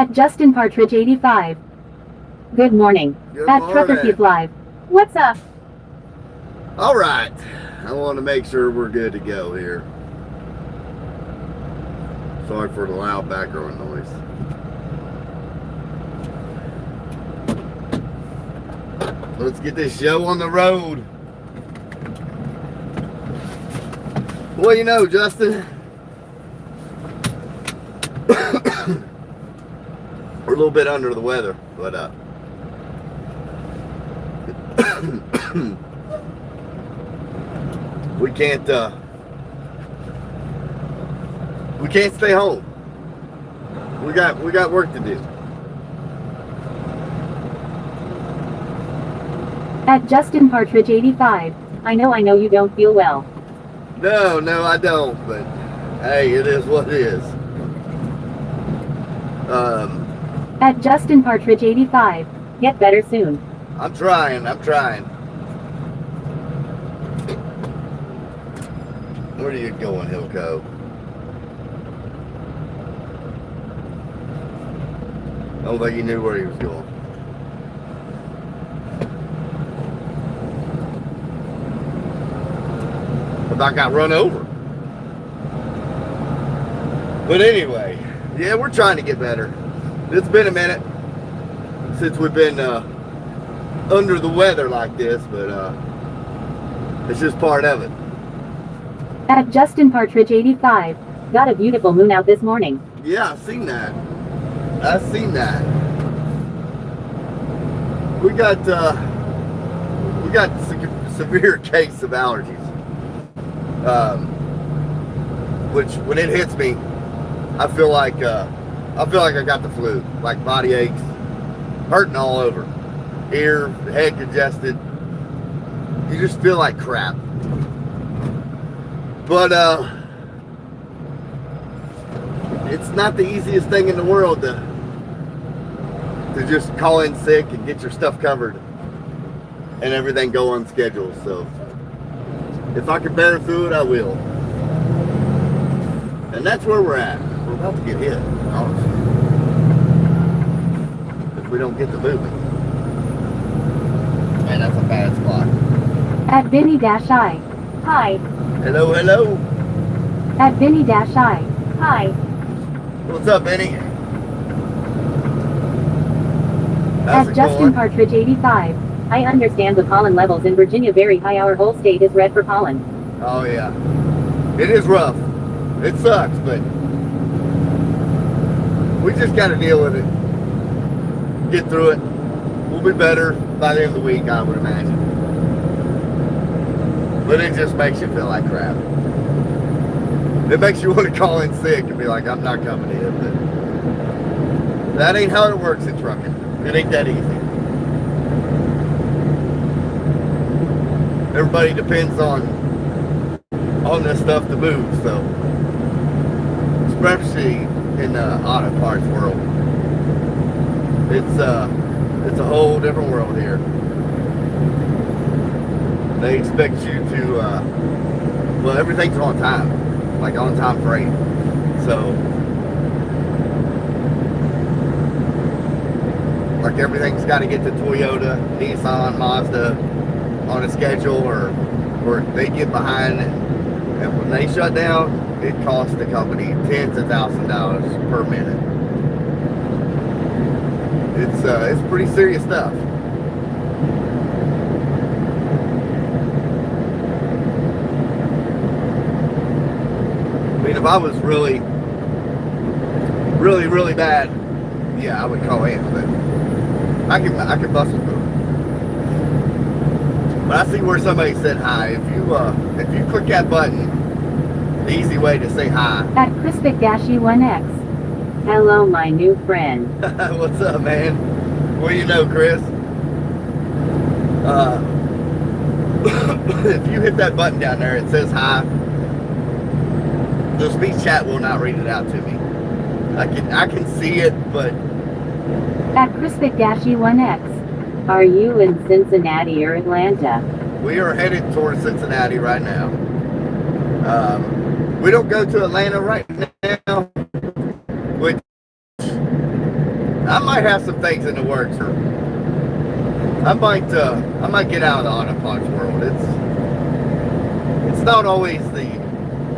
At Justin Partridge 85. Good morning. Good At morning. Trucker Keith Live. What's up? All right. I want to make sure we're good to go here. Sorry for the loud background noise. Let's get this show on the road. Well, you know, Justin, we're a little bit under the weather, but we can't stay home. We got work to do. At Justin Partridge 85. I know you don't feel well. No, I don't, but hey, it is what it is. At Justin Partridge 85. Get better soon. I'm trying. Where are you going, Hilco? I don't think he knew where he was going. I got run over. But anyway, yeah, we're trying to get better. It's been a minute since we've been under the weather like this, but it's just part of it. At Justin Partridge 85. Got a beautiful moon out this morning. Yeah, I've seen that. We got severe case of allergies. Which when it hits me, I feel like I got the flu, like body aches, hurting all over, ear, head congested. You just feel like crap. But it's not the easiest thing in the world to just call in sick and get your stuff covered and everything go on schedule. So if I can bear through it, I will. And that's where we're at. We're about to get hit, honestly, if we don't get the movement. Man, that's a bad spot. At Vinny-I. Hi. Hello. At Vinny-I. Hi. What's up, Benny? At Justin Partridge 85. I understand the pollen levels in Virginia very high. Our whole state is red for pollen. Oh yeah. It is rough. It sucks, but we just got to deal with it. Get through it. We'll be better by the end of the week, I would imagine. But it just makes you feel like crap. It makes you want to call in sick and be like, I'm not coming in. But that ain't how it works in trucking. It ain't that easy. Everybody depends on this stuff to move, so especially in the auto parts world, it's a whole different world here. They expect you to well, everything's on time, like on time freight. So like everything's got to get to Toyota, Nissan, Mazda on a schedule, or they get behind, and when they shut down, it costs the company tens of thousands of dollars per minute. It's pretty serious stuff. I mean, if I was really bad, yeah, I would call in, but I can bustle through it. But I see where somebody said hi. If you click that button, the easy way to say hi. At Crispic-1X. Hello, my new friend. What's up, man? Well, you know, Chris. If you hit that button down there, it says hi. The speech chat will not read it out to me. I can see it, but At Crispic-1X. Are you in Cincinnati or Atlanta? we are headed towards Cincinnati right now. We don't go to Atlanta right now, which might have some things in the works. I might get out of the autopods world. It's not always the.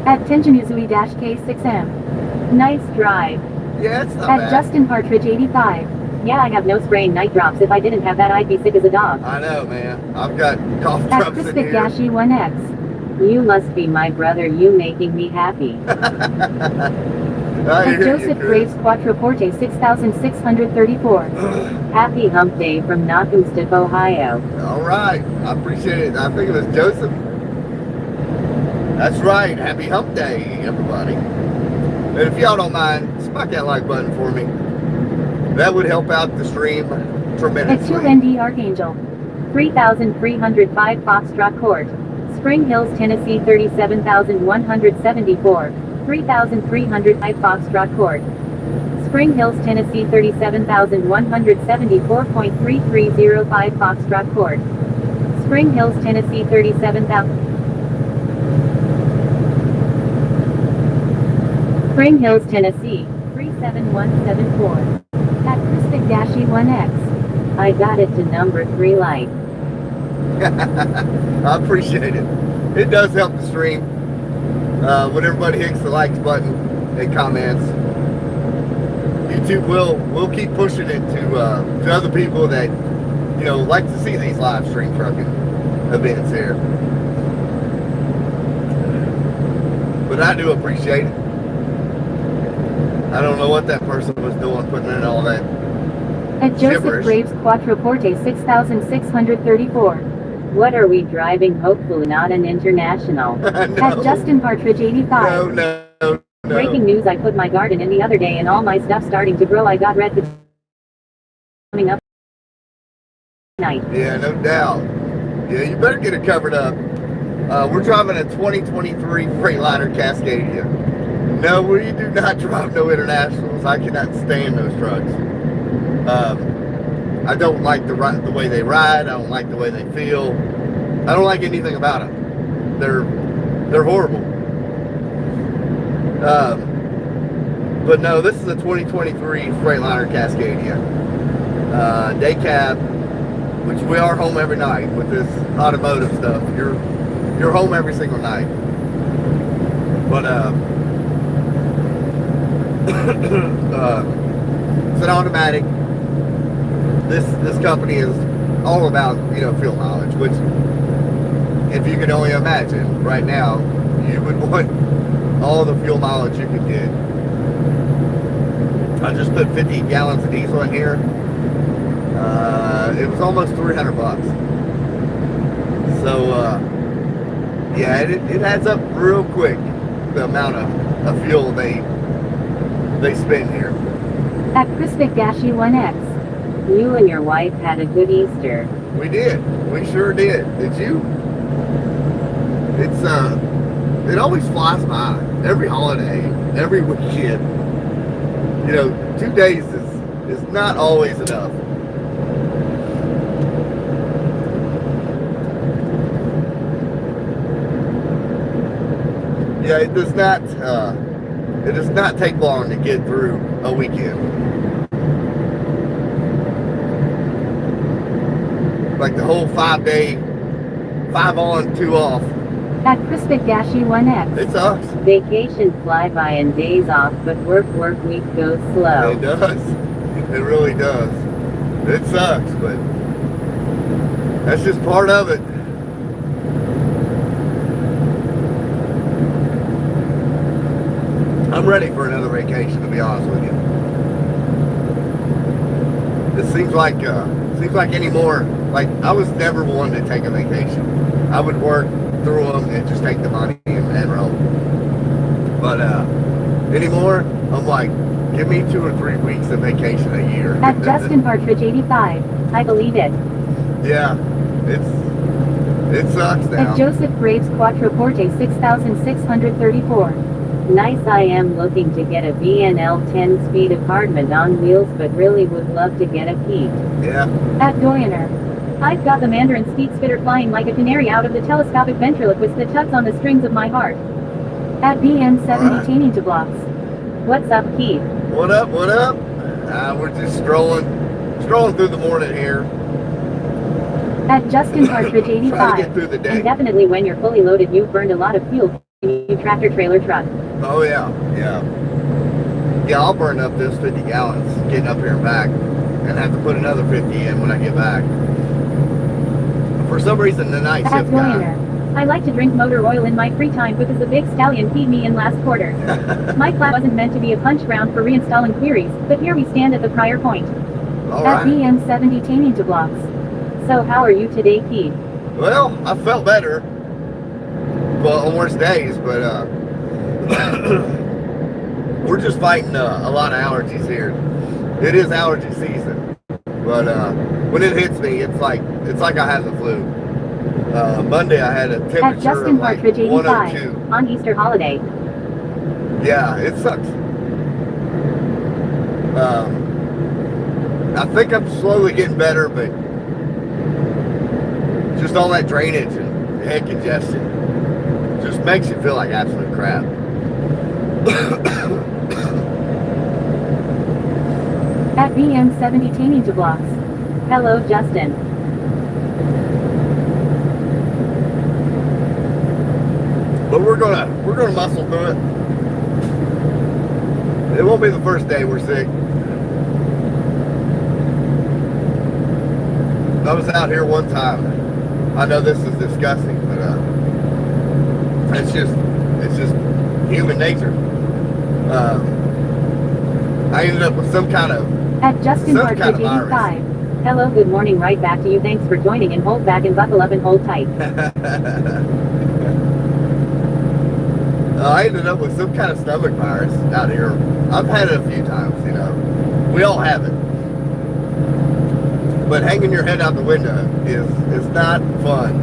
At Tenjinuzui-K6M. Nice drive. Yeah, it's not At bad. Justin Partridge 85. Yeah, I have no sprain night drops. If I didn't have that, I'd be sick as a dog. I know, man. I've got cough At drops in here. Crispic 1X. You must be my brother. You making me happy. I At hear Joseph you, Chris. Graves Quattroporte 6634. Happy Hump Day from Nakumsted, Ohio. All right, I appreciate it. I think it was Joseph. That's right. Happy Hump Day, everybody. And if y'all don't mind, smack that like button for me. That would help out the stream At tremendously. 2ND Archangel. 3305 Foxtrot Court. Spring Hills, Tennessee 37174. 3305 Foxtrot Court. Spring Hills, Tennessee 37174.3305 Foxtrot Court. Spring Hills, Tennessee 37,000. Spring Hills, Tennessee 37174. At Crispic 1X. I got it to number 3 light. I appreciate it. It does help the stream. When everybody hits the likes button and comments, YouTube will keep pushing it to other people that like to see these live stream trucking events here. But I do appreciate it. I don't know what that person was doing putting in all that. At Joseph Gibberish. Graves Quattroporte 6634. What are we driving? Hopefully not an international. No. At Justin Partridge 85. No. Breaking news, I put my garden in the other day and all my stuff starting to grow. I got red for coming up night. Yeah, no doubt. Yeah, you better get it covered up. We're driving a 2023 Freightliner Cascadia. No, we do not drive no internationals. I cannot stand those trucks. I don't like the way they ride. I don't like the way they feel. I don't like anything about them. They're horrible. But no, this is a 2023 Freightliner Cascadia. Day cab, which we are home every night with this automotive stuff. You're home every single night. But it's an automatic. This company is all about fuel mileage, which if you can only imagine right now, you would want all the fuel mileage you could get. I just put 50 gallons of diesel in here. It was almost $300. So yeah, it adds up real quick, the amount of fuel they spend here. At Crispic 1X. You and your wife had a good Easter. We did. We sure did. Did you? It always flies by. Every holiday, every weekend. 2 days is not always enough. Yeah, it does not take long to get through a weekend. Like the whole 5-day, 5 on, 2 off. At Crispic 1X. It sucks. Vacation fly by and days off, but work week goes slow. It does. It really does. It sucks, but that's just part of it. I'm ready for another vacation, to be honest with you. It seems like anymore. Like I was never one to take a vacation. I would work through them and just take the money and roll. But anymore, I'm like, give me 2 or 3 weeks of vacation a year. At Justin Partridge 85. I believe it. Yeah, it sucks now. At Joseph Graves Quattroporte 6634. Nice. I am looking to get a VNL 10-speed apartment on wheels, but really would love to get a Pete. Yeah. At Doyener. I've got the Mandarin speed spitter flying like a canary out of the telescopic ventriloquist that tugs on the strings of my heart. At BM70 Alright. chaining to blocks. What's up, Keith? What up? What up? We're just strolling through the morning here. At Justin Partridge Trying to 85. get through the day. And definitely when you're fully loaded, you've burned a lot of fuel. You tractor trailer truck. Oh yeah. Yeah, I'll burn up this 50 gallons getting up here and back, and have to put another 50 in when I get back. For some reason, the night At shift guy. Millionaire. I like to drink motor oil in my free time because the big stallion peed me in last quarter. My class wasn't meant to be a punch ground for reinstalling queries, but here we stand at the prior point. All At right. BM70 Taining to blocks. So how are you today, Keith? Well, I felt better. Well, on worse days, but we're just fighting a lot of allergies here. It is allergy season, but when it hits me, it's like I have the flu. Monday I had a At temperature Justin of like Partridge 85. 102. On Easter holiday. Yeah, it sucks. I think I'm slowly getting better, but just all that drainage and head congestion just makes you feel like absolute crap. At BM70 Taining to blocks. Hello, Justin. But we're gonna muscle through it. It won't be the first day we're sick. I was out here one time. I know this is disgusting, but it's just human nature. I ended up with some kind of At Justin Some Partridge kind of virus. 85. Hello, good morning, right back to you. Thanks for joining and hold back and buckle up and hold tight. I ended up with some kind of stomach virus out here. I've had it a few times, you know. We all have it. But hanging your head out the window is not fun.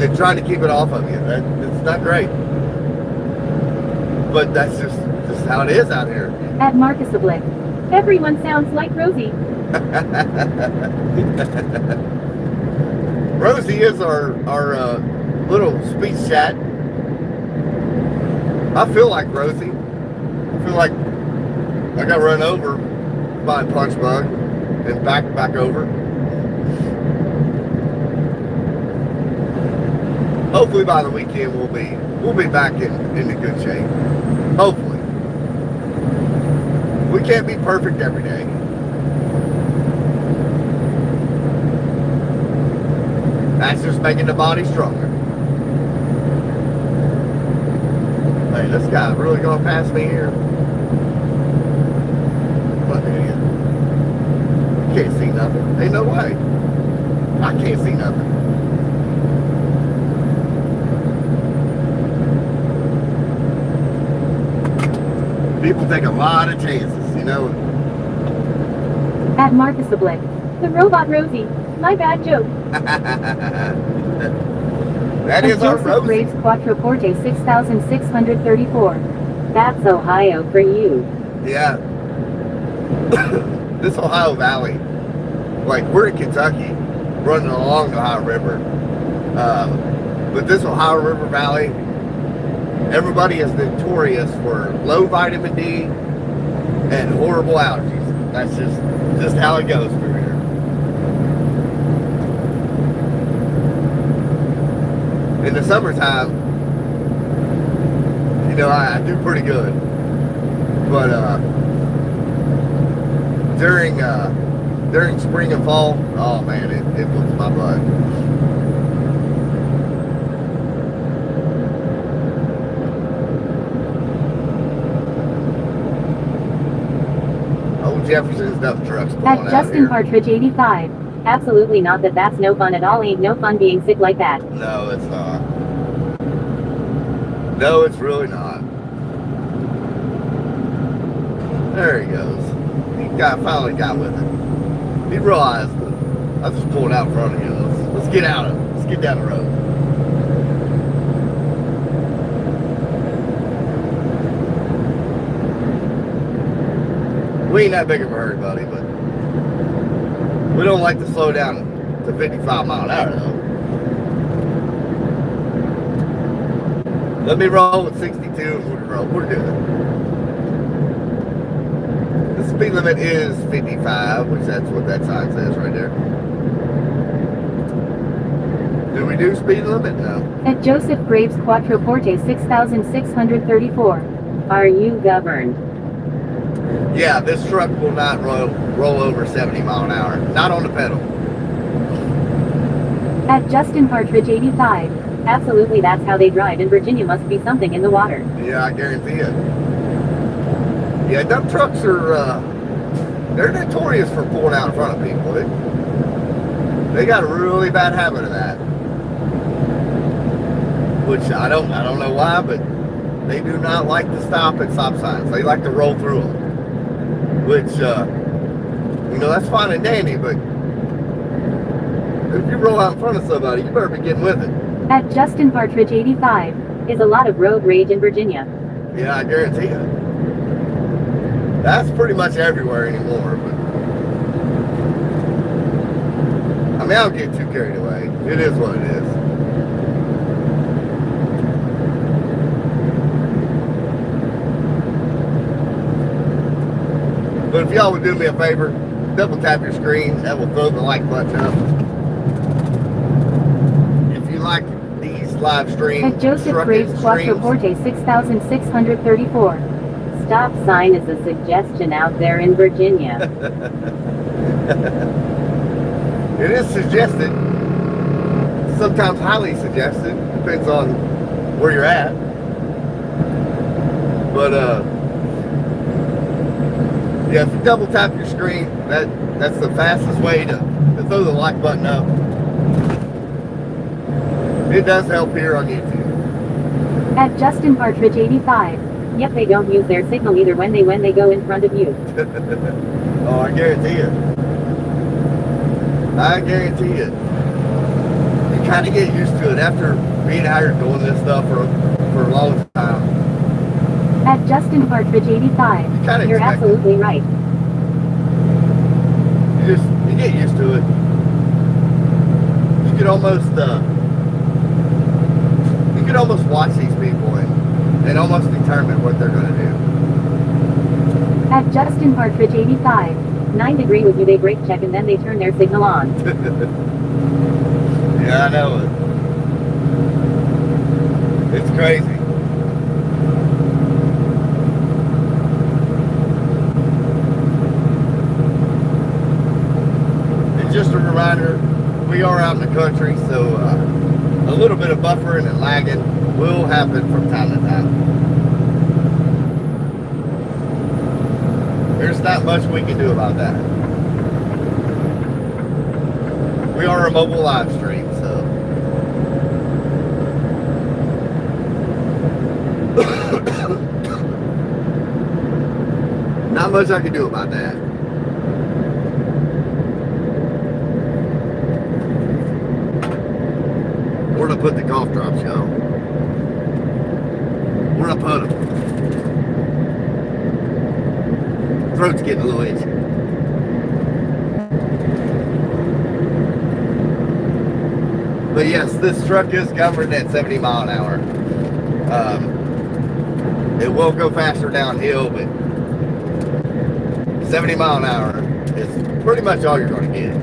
And trying to keep it off of you, it's not great. But that's just how it is out here. At Marcus Oblick. Everyone sounds like Rosie. Rosie is our little speech chat. I feel like Rosie. I feel like I got run over by a punch bug and back over. Hopefully by the weekend we'll be back into good shape. Hopefully. We can't be perfect every day. That's just making the body stronger. Hey, this guy really gonna pass me here? What an idiot. Can't see nothing. Ain't no way. I can't see nothing. People take a lot of chances, you know. At Marcus Oblick. The robot Rosie. My bad joke. That is our Joseph Rosie. Graves Quattroporte 6634. That's Ohio for you. Yeah. This Ohio Valley, like we're in Kentucky, running along the Ohio River. But this Ohio River Valley, everybody is notorious for low vitamin D and horrible allergies. That's just how it goes through here. In the summertime, you know, I do pretty good. But during spring and fall, oh man, it whoops my butt. Old Jefferson's dump truck's pulling At out Justin here. Partridge 85. Absolutely not that. That's no fun at all. Ain't no fun being sick like that. No, it's not. No, it's really not. There he goes. He finally got with it. He realized that I just pulled out in front of him. Let's get out of it. Let's get down the road. We ain't that big of a hurry, buddy, but we don't like to slow down to 55 mile an hour, though. Let me roll with 62 and we're good. speed limit is 55, which that's what that sign says right there. Do we do speed limit? No. At Joseph Graves Quattroporte 6634. Are you governed? Yeah, this truck will not roll over 70 mile an hour. Not on the pedal. At Justin Partridge 85. Absolutely, that's how they drive in Virginia. Must be something in the water. Yeah, I guarantee it. Yeah, dump trucks are, they're notorious for pulling out in front of people. They got a really bad habit of that. Which I don't know why, but they do not like to stop at stop signs. They like to roll through them. Which, you know, that's fine and dandy, but if you roll out in front of somebody, you better be getting with it. At Justin Partridge 85. Is a lot of road rage in Virginia. Yeah, I guarantee you. That's pretty much everywhere anymore, but I mean, I don't get too carried away. It is what it is. But if y'all would do me a favor, double tap your screen. That will throw the like button up. If you like these live streams, At Joseph Graves Quattroporte 6634. Stop sign is a suggestion out there in Virginia. It is suggested. Sometimes highly suggested. Depends on where you're at. But yeah, if you double tap your screen, that's the fastest way to throw the like button up. It does help here on YouTube. At Justin Partridge 85. Yep, they don't use their signal either when they go in front of you. Oh, I guarantee it. I guarantee it. You kind of get used to it after being out here doing this stuff for a long time. At Justin Partridge 85. You're absolutely right. You get used to it. You could almost watch these people and almost determine what they're going to do. At Justin Partridge 85. 9 agree with you, they brake check and then they turn their signal on. Yeah, I know it. It's crazy. And just a reminder, we are out in the country, so a little bit of buffering and lagging will happen from time to time. There's not much we can do about that. We are a mobile live stream, so not much I can do about that. Where to put the cough drops, y'all? Where to put them? Throat's getting a little itchy. But yes, this truck is governed at 70 mile an hour. It will go faster downhill, but 70 mile an hour is pretty much all you're going to get.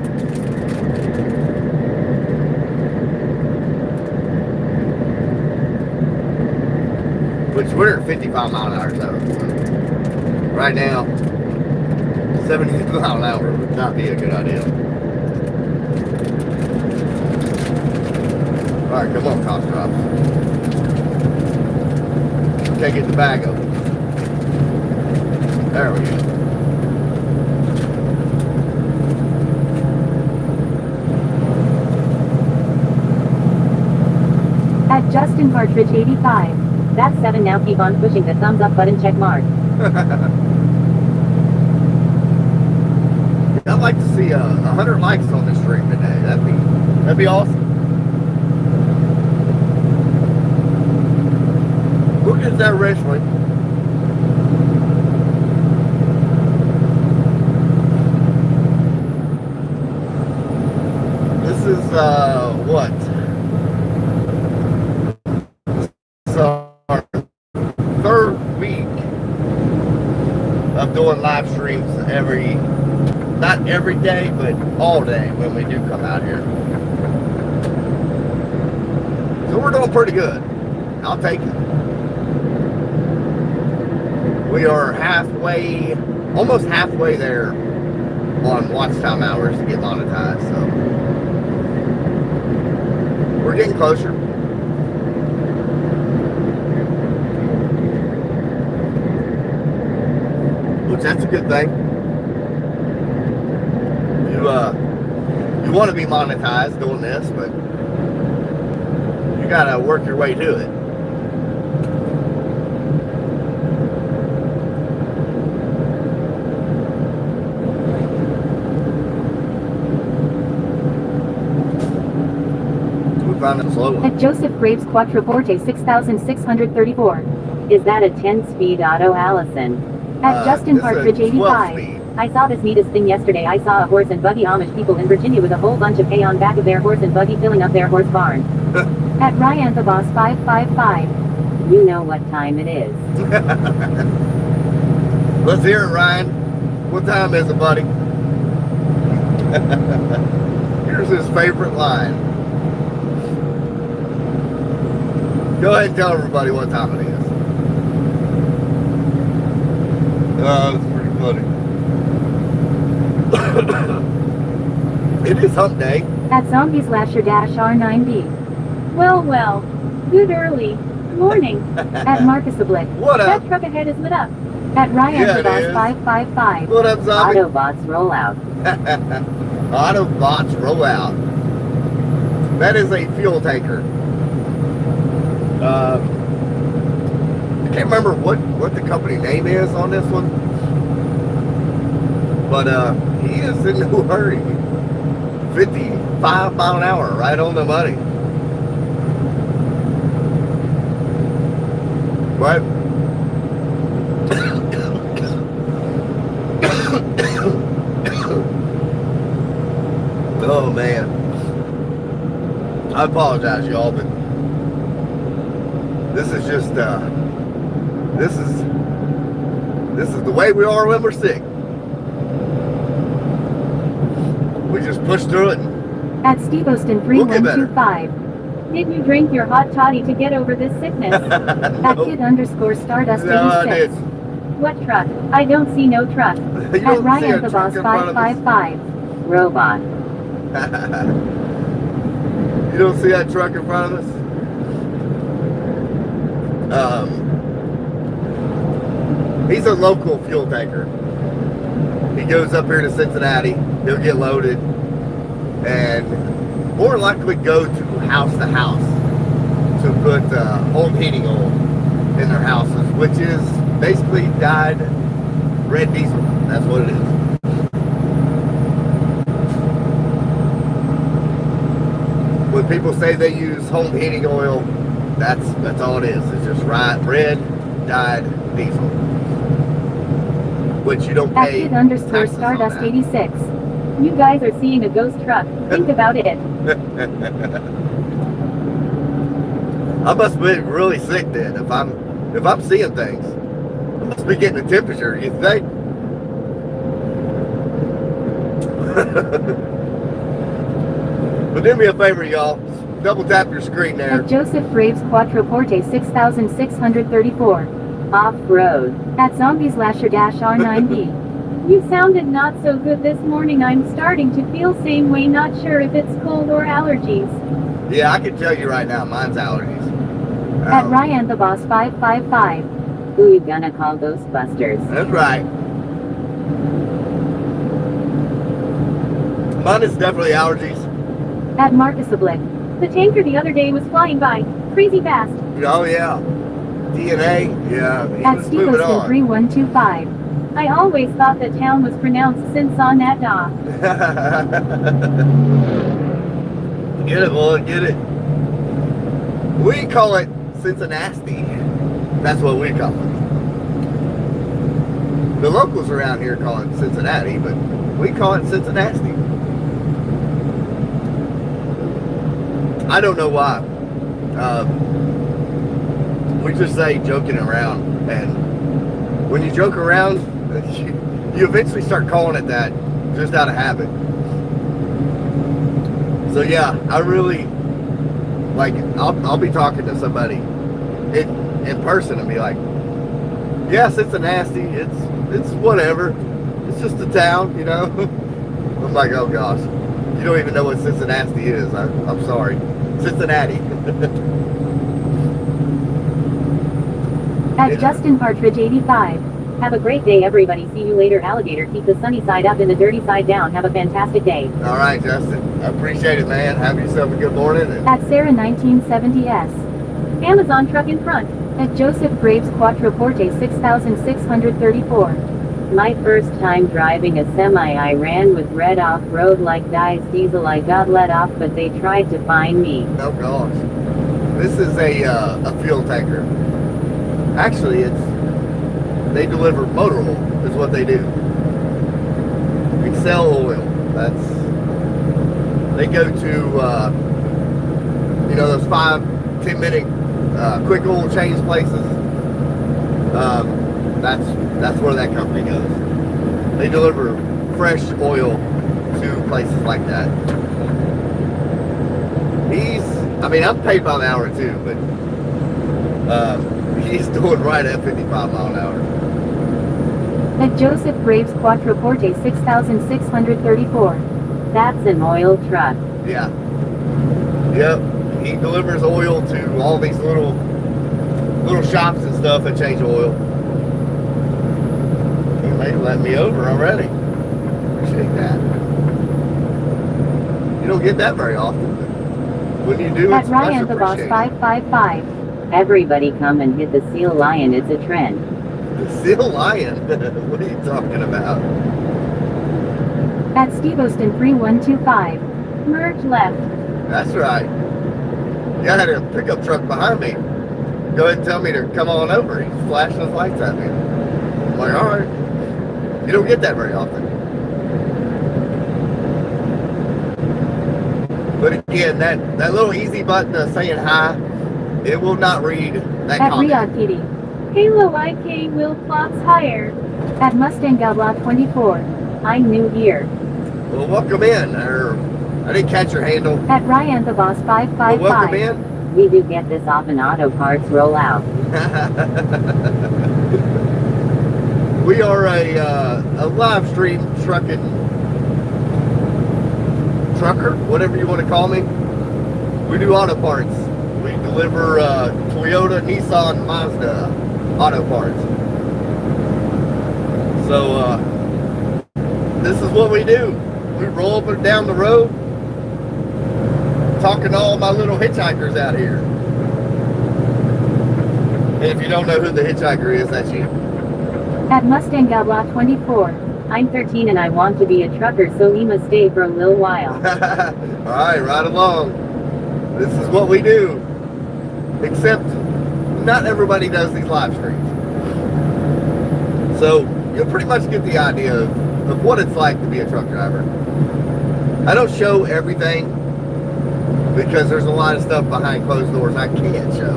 Which we're at 55 mile an hour zone. So right now, 70 mile an hour would not be a good idea. Alright, come on, cost drops. Can't get the bag open. There we go. At Justin Partridge 85. That's 7 now, keep on pushing the thumbs up button, check mark. I'd like to see 100 likes on this stream today. That'd be awesome. Who gets that wrestling? This is what? Third week of doing live streams not every day, but all day when we do come out here. So we're doing pretty good. I'll take it. We are almost halfway there on watch time hours to get monetized. So we're getting closer. Which that's a good thing. You want to be monetized doing this, but you gotta work your way to it. We found a slow one. At Joseph Graves Quattroporte 6634. Is that a 10-speed auto, Allison? At Justin This is a Partridge 12 85. speed. I saw this neatest thing yesterday. I saw a horse and buggy Amish people in Virginia with a whole bunch of hay on back of their horse and buggy filling up their horse barn. At Ryan the Boss 555. You know what time it is. Let's hear it, Ryan. What time is it, buddy? Here's his favorite line. Go ahead and tell everybody what time it is. Oh, it's pretty funny. It is hump day. At Zombie Slasher R9B. Well, good early morning. At Marcus Oblique. What up? That truck ahead is lit up. At Ryan Yeah, the it Boss is. 555. What up, zombie? Autobots roll out. Autobots roll out. That is a fuel tanker. I can't remember what the company name is on this one, but he is in no hurry. 55 mile an hour, right on the money. What? Oh man, I apologize, y'all, but this is just this is the way we are when we're sick. We just push through it. At Steve Ostin We'll get better. 3125. Did you drink your hot toddy to get over this sickness? At No. kid_stardust No, I 86. didn't. What truck? I don't see no truck. You At don't see a Ryan the truck Boss in front of us. 555. Robot. You don't see that truck in front of us? He's a local fuel tanker. He goes up here to Cincinnati. He'll get loaded and more likely go to house to put home heating oil in their houses, which is basically dyed red diesel. That's what it is. When people say they use home heating oil, that's all it is. It's just red dyed diesel, which you don't At pay kid_stardust taxes on 86. You guys are seeing a ghost truck. Think about it. that. I must be really sick then if I'm seeing things. I must be getting a temperature, you think? But do me a favor, y'all. Double tap your screen there. At Joseph Graves Quattroporte 6634. Off-road. At Zombies Lasher R9B. You sounded not so good this morning. I'm starting to feel same way, not sure if it's cold or allergies. Yeah, I can tell you right now, mine's allergies. At Ryan the Boss 555. Who you gonna call Ghostbusters? That's right. Mine is definitely allergies. At Marcus Oblique. The tanker the other day was flying by. Crazy fast. Oh yeah. DNA, yeah, he At was Steve moving Ostin on. 3125. I always thought the town was pronounced Cincinnati. Get it, boy, get it. We call it Cincinnati. That's what we call it. The locals around here call it Cincinnati, but we call it Cincinnati. I don't know why. We just say joking around, and when you joke around, you eventually start calling it that just out of habit. So yeah, I really like. I'll be talking to somebody in person and be like, "Yes, it's a nasty. It's whatever. It's just a town, you know." I'm like, "Oh gosh, you don't even know what Cincinnati is." I'm sorry, Cincinnati. At Justin Partridge 85. Have a great day, everybody. See you later, alligator. Keep the sunny side up and the dirty side down. Have a fantastic day. All right, Justin. I appreciate it, man. Have yourself a good morning. At Sarah 1970S. Amazon truck in front. At Joseph Graves Quattroporte 6634. My first time driving a semi, I ran with red off-road like Dye's diesel. I got let off, but they tried to find me. Oh gosh. This is a fuel tanker. Actually, they deliver motor oil is what they do. Excel oil. They go to those 5-10 minute quick oil change places. That's where that company goes. They deliver fresh oil to places like that. I'm paid by the hour too, but he's doing right at 55 mile an hour. At Joseph Graves Quattroporte 6634. That's an oil truck. Yeah. Yep. He delivers oil to all these little shops and stuff that change oil. They let me over already. Appreciate that. You don't get that very often, but when you do, At it's Ryan much the Boss appreciated. 555. Everybody come and hit the Seal Lion. It's a trend. The Seal Lion? What are you talking about? At Steve Austin 3125. Merge left. That's right. Yeah, I had a pickup truck behind me. Go ahead and tell me to come on over. He's flashing his lights at me. I'm like, all right. You don't get that very often. But again, that little easy button of saying hi, it will not read that At comment. Riyadh Kitty. Halo IK will plots higher. At Mustang Gabla 24. I'm new here. Well, welcome in. I didn't catch your handle. At Ryan the Boss 555. Well, welcome in. We do get this off an auto parts rollout. We are a live stream trucker, whatever you want to call me. We do auto parts. We deliver Toyota, Nissan, Mazda auto parts. So this is what we do. We roll up and down the road, talking to all my little hitchhikers out here. And if you don't know who the hitchhiker is, that's you. At Mustang Gabla 24. I'm 13 and I want to be a trucker, so he must stay for a little while. All right, right along. This is what we do. Except not everybody does these live streams. So you'll pretty much get the idea of what it's like to be a truck driver. I don't show everything because there's a lot of stuff behind closed doors I can't show.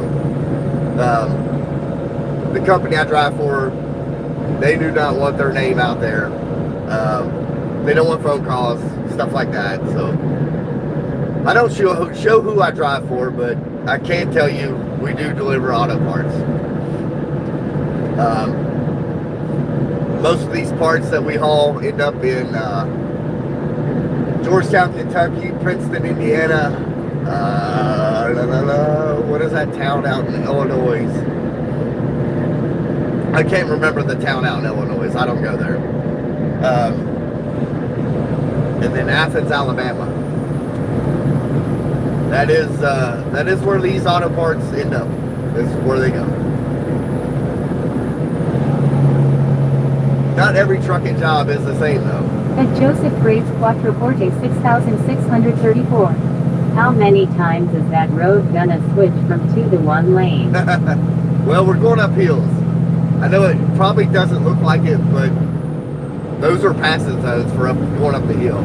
The company I drive for, they do not want their name out there. They don't want phone calls, stuff like that. So I don't show who I drive for, but I can tell you we do deliver auto parts. Most of these parts that we haul end up in Georgetown, Kentucky, Princeton, Indiana. What is that town out in Illinois? I can't remember the town out in Illinois. I don't go there. And then Athens, Alabama. That is where these auto parts end up. This is where they go. Not every trucking job is the same though. At Joseph Graves Quattroporte 6634. How many times is that road gonna switch from 2 to 1 lane? Well, we're going up hills. I know it probably doesn't look like it, but those are passing zones for going up the hill.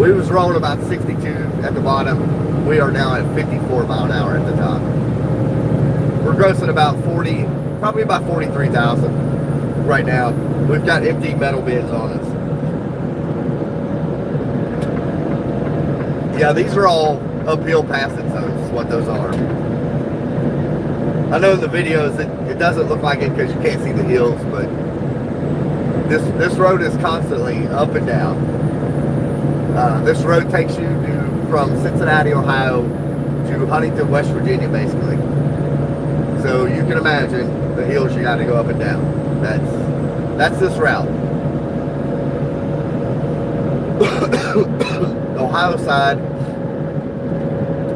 We was rolling about 62 at the bottom. We are now at 54 mile an hour at the top. We're grossing about 40, probably about 43,000 right now. We've got empty metal bins on us. Yeah, these are all uphill passing zones, is what those are. I know in the videos it doesn't look like it because you can't see the hills, but this road is constantly up and down. This road takes you from Cincinnati, Ohio to Huntington, West Virginia, basically. So you can imagine the hills you got to go up and down. That's this route. The Ohio side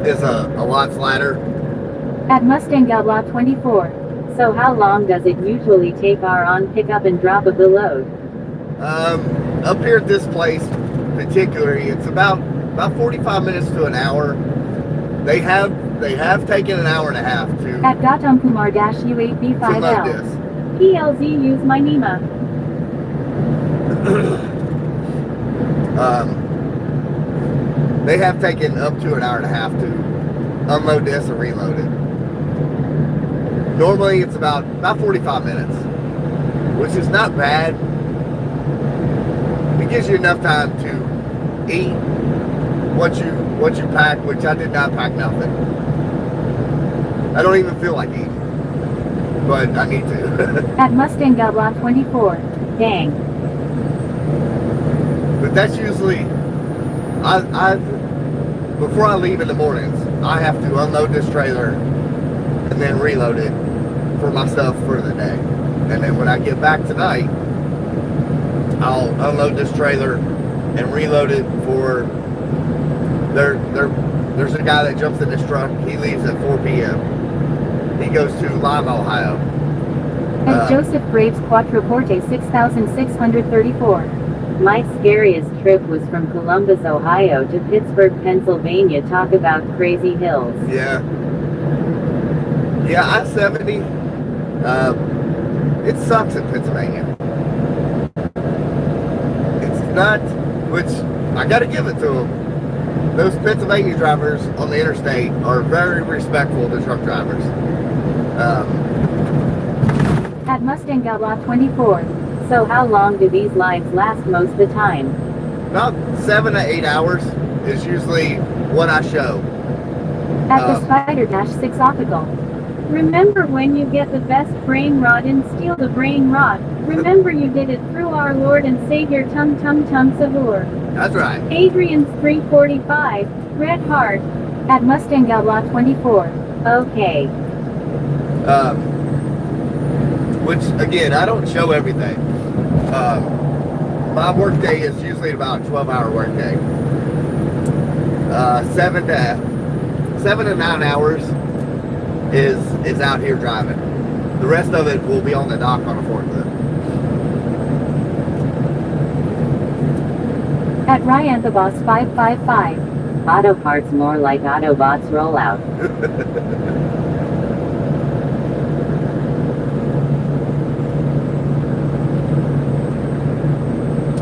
is a lot flatter. At Mustang Outlaw 24. So how long does it usually take our on pickup and drop of the load? Up here at this place particularly, it's about 45 minutes to an hour. They have taken an hour and a half to At Gautam Kumar U8B5L. this. PLZ use my NEMA. They have taken up to an hour and a half to unload this and reload it. Normally it's about 45 minutes, which is not bad. It gives you enough time to eat what you pack, which I did not pack nothing. I don't even feel like eating, but I need to. At Mustang Outlaw 24. Dang. But that's usually, before I leave in the mornings, I have to unload this trailer and then reload it for my stuff for the day. And then when I get back tonight, I'll unload this trailer and reload it for there's a guy that jumps in this truck. He leaves at 4 p.m. He goes to Lima, Ohio. At Joseph Graves Quattroporte 6634. My scariest trip was from Columbus, Ohio to Pittsburgh, Pennsylvania. Talk about crazy hills. Yeah, I-70. It sucks in Pennsylvania. It's not, which I got to give it to them. Those Pennsylvania drivers on the interstate are very respectful to truck drivers. At Mustang Outlaw 24. So how long do these lives last most of the time? About 7 to 8 hours is usually what I show. At the Spider-6 Optical. Remember when you get the best brain rod and steal the brain rod? Remember you did it through our Lord and Savior Tum Savur. That's right. Adrian's 345, Red Heart. At Mustang Outlaw 24. Okay. Which again, I don't show everything. My work day is usually about a 12-hour work day. 7 to 9 hours is out here driving. The rest of it will be on the dock on a forklift. At Ryan the Boss 555. Auto parts more like Autobots rollout.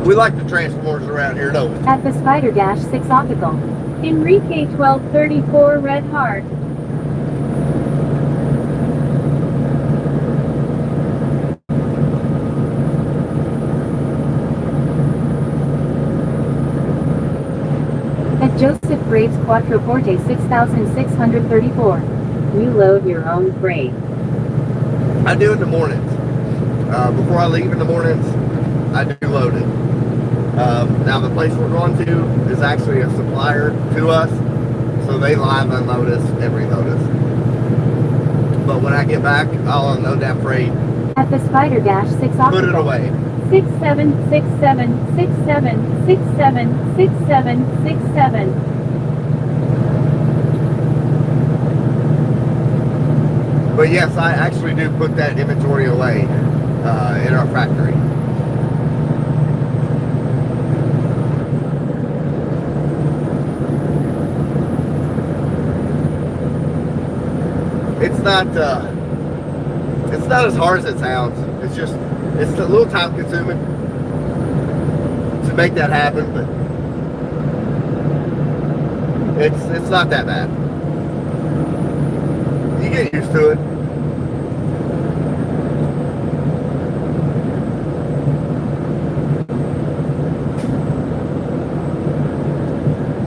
We like the Transformers around here, don't we? At the Spider-6 Optical. Enrique 1234 Red Heart. At Joseph Graves Quattroporte 6634. You load your own freight. I do in the mornings. Before I leave in the mornings, I do load it. Now the place we're going to is actually a supplier to us, so they live unload us and reload us. But when I get back, I'll unload that freight. At the Spider-6 Optical. Put it away. 676767676767. But yes, I actually do put that inventory away in our factory. It's not as hard as it sounds. It's a little time consuming to make that happen, but it's not that bad. You get used to it.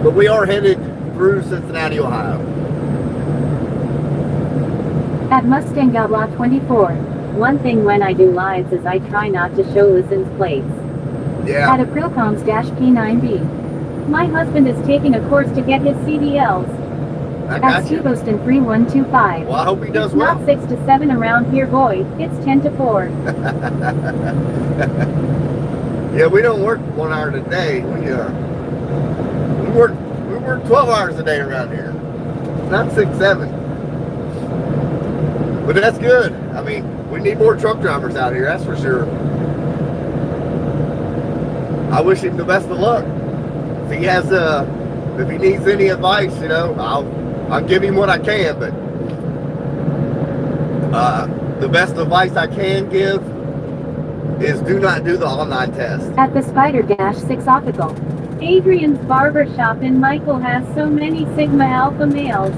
But we are headed through Cincinnati, Ohio. At Mustang Outlaw 24. One thing when I do lives is I try not to show license plates. Yeah. At Aprilcoms-P9B. My husband is taking a course to get his CDLs. I At got you. Steve-Ostin 3125. Well, I hope he does It's well. not 6 to 7 around here, boy. It's 10 to 4. Yeah, we don't work 1 hour a day. We work 12 hours a day around here. Not 6, 7. But that's good. I mean, we need more truck drivers out here, that's for sure. I wish him the best of luck. If he has if he needs any advice, you know, I'll give him what I can, but the best advice I can give is do not do the online test. At the Spider-6 Optical. Adrian's barbershop in Michael has so many Sigma Alpha males.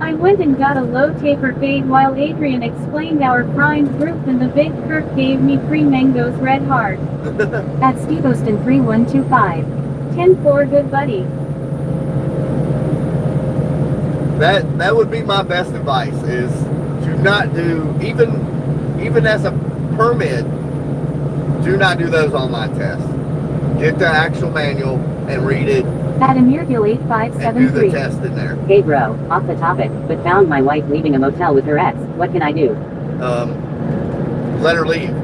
I went and got a low taper fade while Adrian explained our friend group and the big Kirk gave me free mangoes red heart. At Steve Ostin 3125. 10-4 good buddy. That would be my best advice, is to not do, even as a permit, do not do those online tests. Get the actual manual and read it At Amirgil and do the 8573. test in there. Hey bro, off the topic, but found my wife leaving a motel with her ex. What can I do? Let her leave.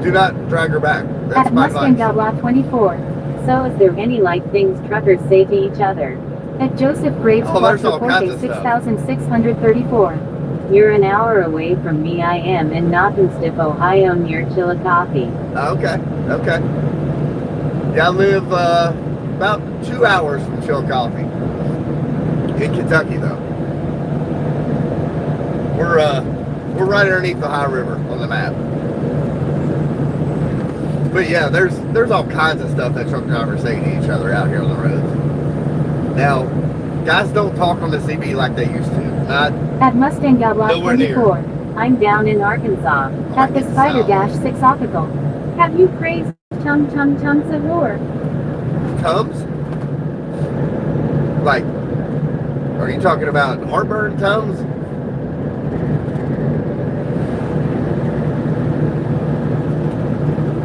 Do not drag her back. That's At my Mustang advice. Outlaw 24. So is there any like things truckers say to each other? At Joseph Graves Oh, there's all kinds Quattroporte of stuff. 6634. You're an hour away from me. I am in Nottingstiff, Ohio near Chillicothe. Okay. Yeah, I live about 2 hours from Chillicothe. In Kentucky, though. We're right underneath the High River on the map. But yeah, there's all kinds of stuff that truck drivers say to each other out here on the roads. Now, guys don't talk on the CB like they used to. Not At Mustang Outlaw Nowhere near. 24. I'm down in Arkansas. At the Arkansas. Spider-6 Optical. Have you crazed tum Sahur? Tums? Like, are you talking about heartburn Tums?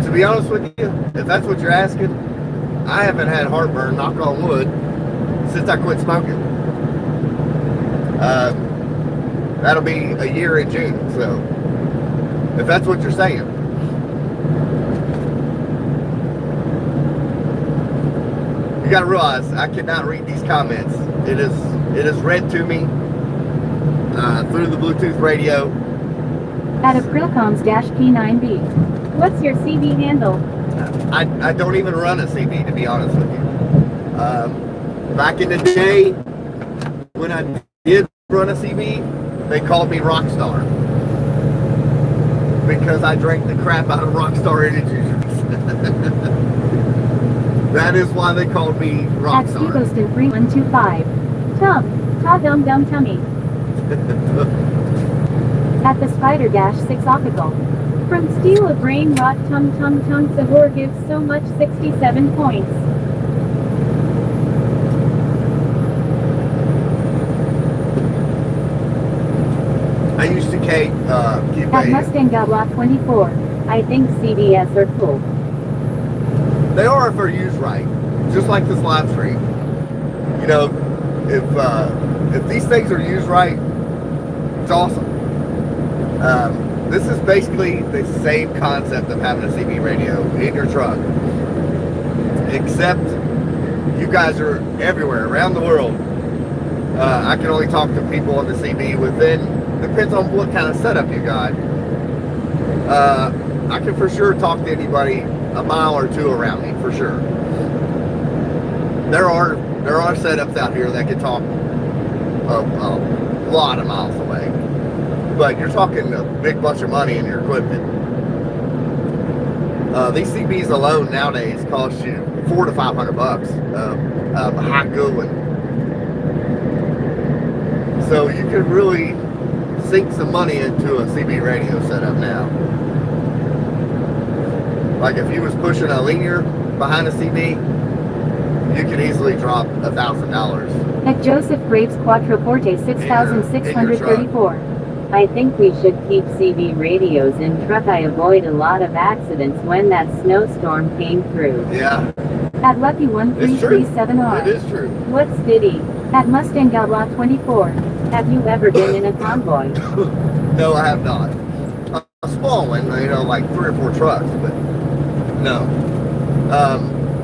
To be honest with you, if that's what you're asking, I haven't had heartburn, knock on wood, since I quit smoking. That'll be a year in June, so if that's what you're saying. You gotta realize I cannot read these comments. It is read to me through the Bluetooth radio. At Aprilcoms-P9B. What's your CB handle? I don't even run a CB, to be honest with you. Back in the day, when I did run a CB, they called me Rockstar. Because I drank the crap out of Rockstar energy drinks. That is why they called me At Steve Rockstar. Ostin 3125. Ta dum dum tummy. At the Spider-6 Optical. From Steel of Brain Rot Tum Sahur gives so much 67 points. I used to keep At Mustang Outlaw 24. I think CDS are cool. They are if they're used right, just like this live stream. You know, if these things are used right, it's awesome. This is basically the same concept of having a CB radio in your truck, except you guys are everywhere around the world. I can only talk to people on the CB within, depends on what kind of setup you got. I can for sure talk to anybody a mile or two around me, for sure. There are setups out here that can talk a lot of miles away, but you're talking a big bunch of money in your equipment. These CBs alone nowadays cost you $400 to $500 a hot good one. So you can really sink some money into a CB radio setup now. Like if you was pushing a linear behind a CB, you can easily drop $1,000. At Joseph Graves Quattroporte 6634. I think we should keep CB radios in truck. I avoid a lot of accidents when that snowstorm came through. Yeah. At Lucky 1337R. It is true. What's Diddy? At Mustang Outlaw 24. Have you ever been in a convoy? No, I have not. A small one, you know, like 3 or 4 trucks, but no.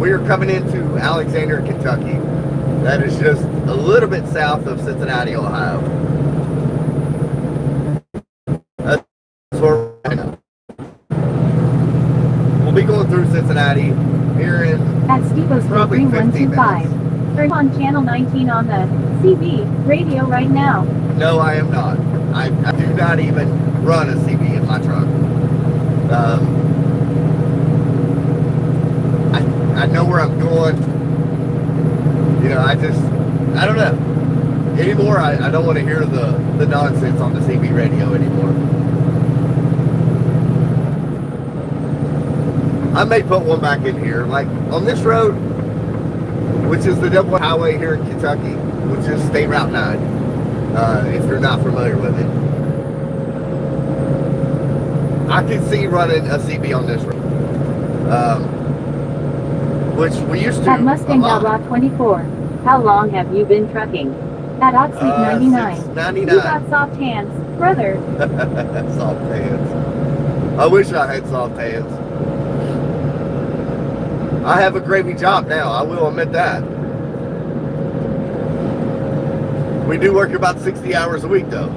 We are coming into Alexandria, Kentucky. That is just a little bit south of Cincinnati, Ohio. That's where we're right now. We'll be going through Cincinnati here in At Stevo's probably 15 3125. Turn on channel 19 on the CB radio right now. No, I am not. I do not even run a CB in my truck. I know where I'm going. You know, I don't know. Anymore, I don't want to hear the nonsense on the CB radio anymore. I may put one back in here. Like, on this road, which is the double highway here in Kentucky, which is State Route 9, if you're not familiar with it. I can see running a CB on this road. Which we used to. At Mustang Outlaw 24. How long have you been trucking? At Oxley 99. Since 99. You got soft hands, brother. Soft hands. I wish I had soft hands. I have a gravy job now, I will admit that. We do work about 60 hours a week though.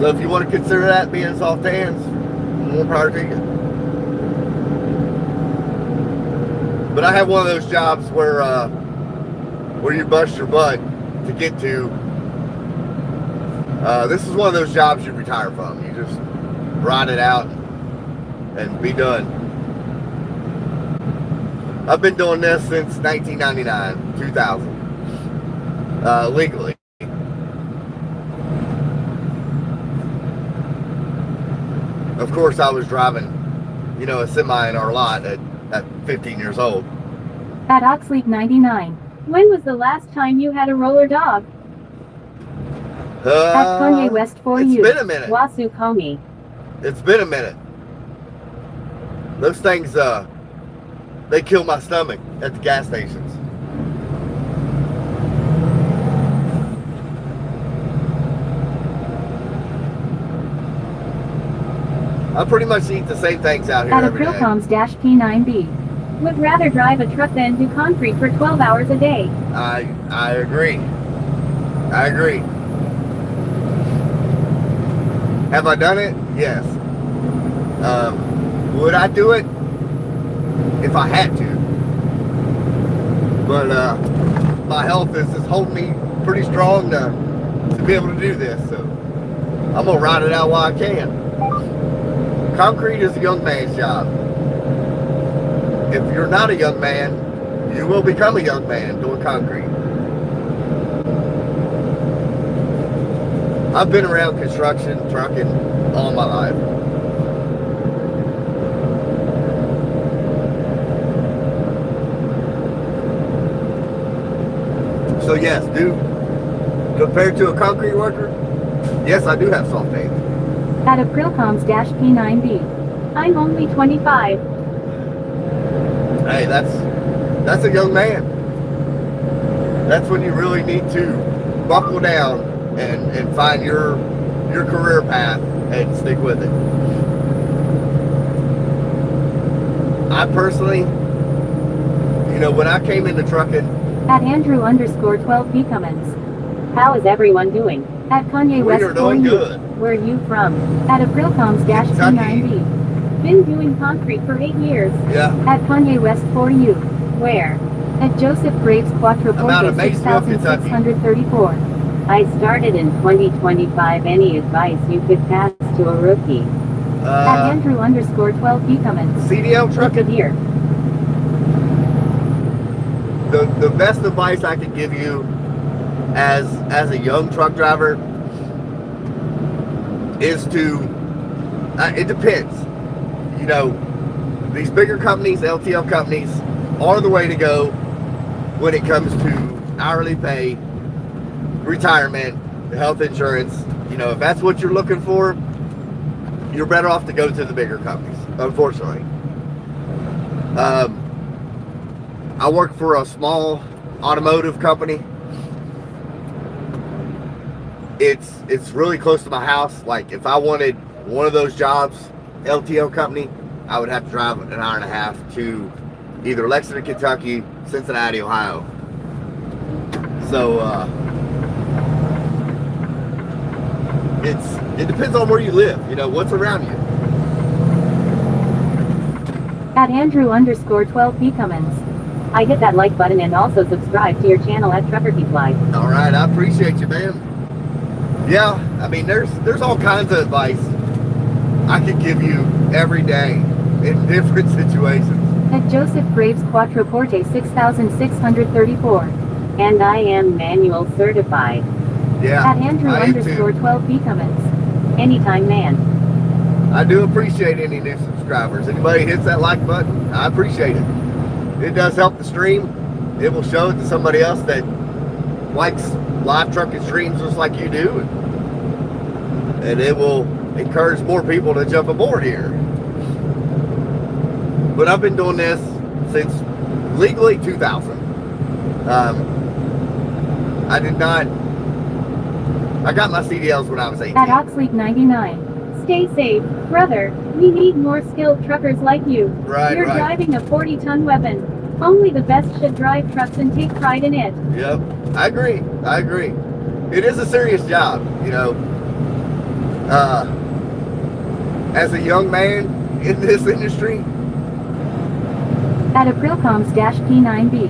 So if you want to consider that being soft hands, more power to you. But I have one of those jobs where you bust your butt to get to. This is one of those jobs you retire from. You just ride it out and be done. I've been doing this since 1999, 2000, legally. Of course, I was driving, you know, a semi in our lot at 15 years old. At Oxley 99. When was the last time you had a roller dog? At Kanye West for it's you. It's been a minute. Wasu Komi. It's been a minute. Those things, they kill my stomach at the gas stations. I pretty much eat the same things out here At every day. Aprilcoms-P9B. Would rather drive a truck than do concrete for 12 hours a day. I agree. I agree. Have I done it? Yes. Would I do it if I had to? But my health is just holding me pretty strong to be able to do this. So I'm gonna ride it out while I can. Concrete is a young man's job. If you're not a young man, you will become a young man doing concrete. I've been around construction, trucking all my life. So yes, compared to a concrete worker, yes, I do have soft hands. At Aprilcoms-P9B. I'm only 25. Hey, that's a young man. That's when you really need to buckle down and find your career path and stick with it. I personally, you know, when I came into trucking. At Andrew_12B Cummins. How is everyone doing? At Kanye West We are doing for you. good. Where are you from? At Aprilcoms-P9B. Been doing concrete for 8 years. Yeah. At Kanye West for you. Where? At Joseph Graves I'm out Quattroporte of Maysville, 6634. I started in 2025. Any advice you could pass to a rookie? At Andrew_12B Cummins. CDL trucking. Here. The best advice I could give you as a young truck driver is to, it depends. You know, these bigger companies, LTL companies, are the way to go when it comes to hourly pay, retirement, health insurance. You know, if that's what you're looking for, you're better off to go to the bigger companies, unfortunately. I work for a small automotive company. It's really close to my house. Like, if I wanted one of those jobs, LTO company, I would have to drive an hour and a half to either Lexington, Kentucky, Cincinnati, Ohio. So it depends on where you live, you know, what's around you. At Andrew_12P Cummins. I hit that like button and also subscribe to your channel at Trucker Keep Life. All right, I appreciate you, man. Yeah, I mean, there's all kinds of advice I could give you every day in different situations. At Joseph Graves Quattroporte 6634. And I am manual certified. Yeah. At Andrew_12P Cummins. Anytime, man. I do appreciate any new subscribers. Anybody hits that like button, I appreciate it. It does help the stream. It will show it to somebody else that likes live trucking streams just like you do. And it will encourage more people to jump aboard here. But I've been doing this since legally 2000. I got my CDLs when I was 18. At Oxleak99. Stay safe, brother. We need more skilled truckers like you. Right, You're right. driving a 40-ton weapon. Only the best should drive trucks and take pride in it. Yep, I agree. It is a serious job, you know. As a young man in this industry. At Aprilcoms-P9B.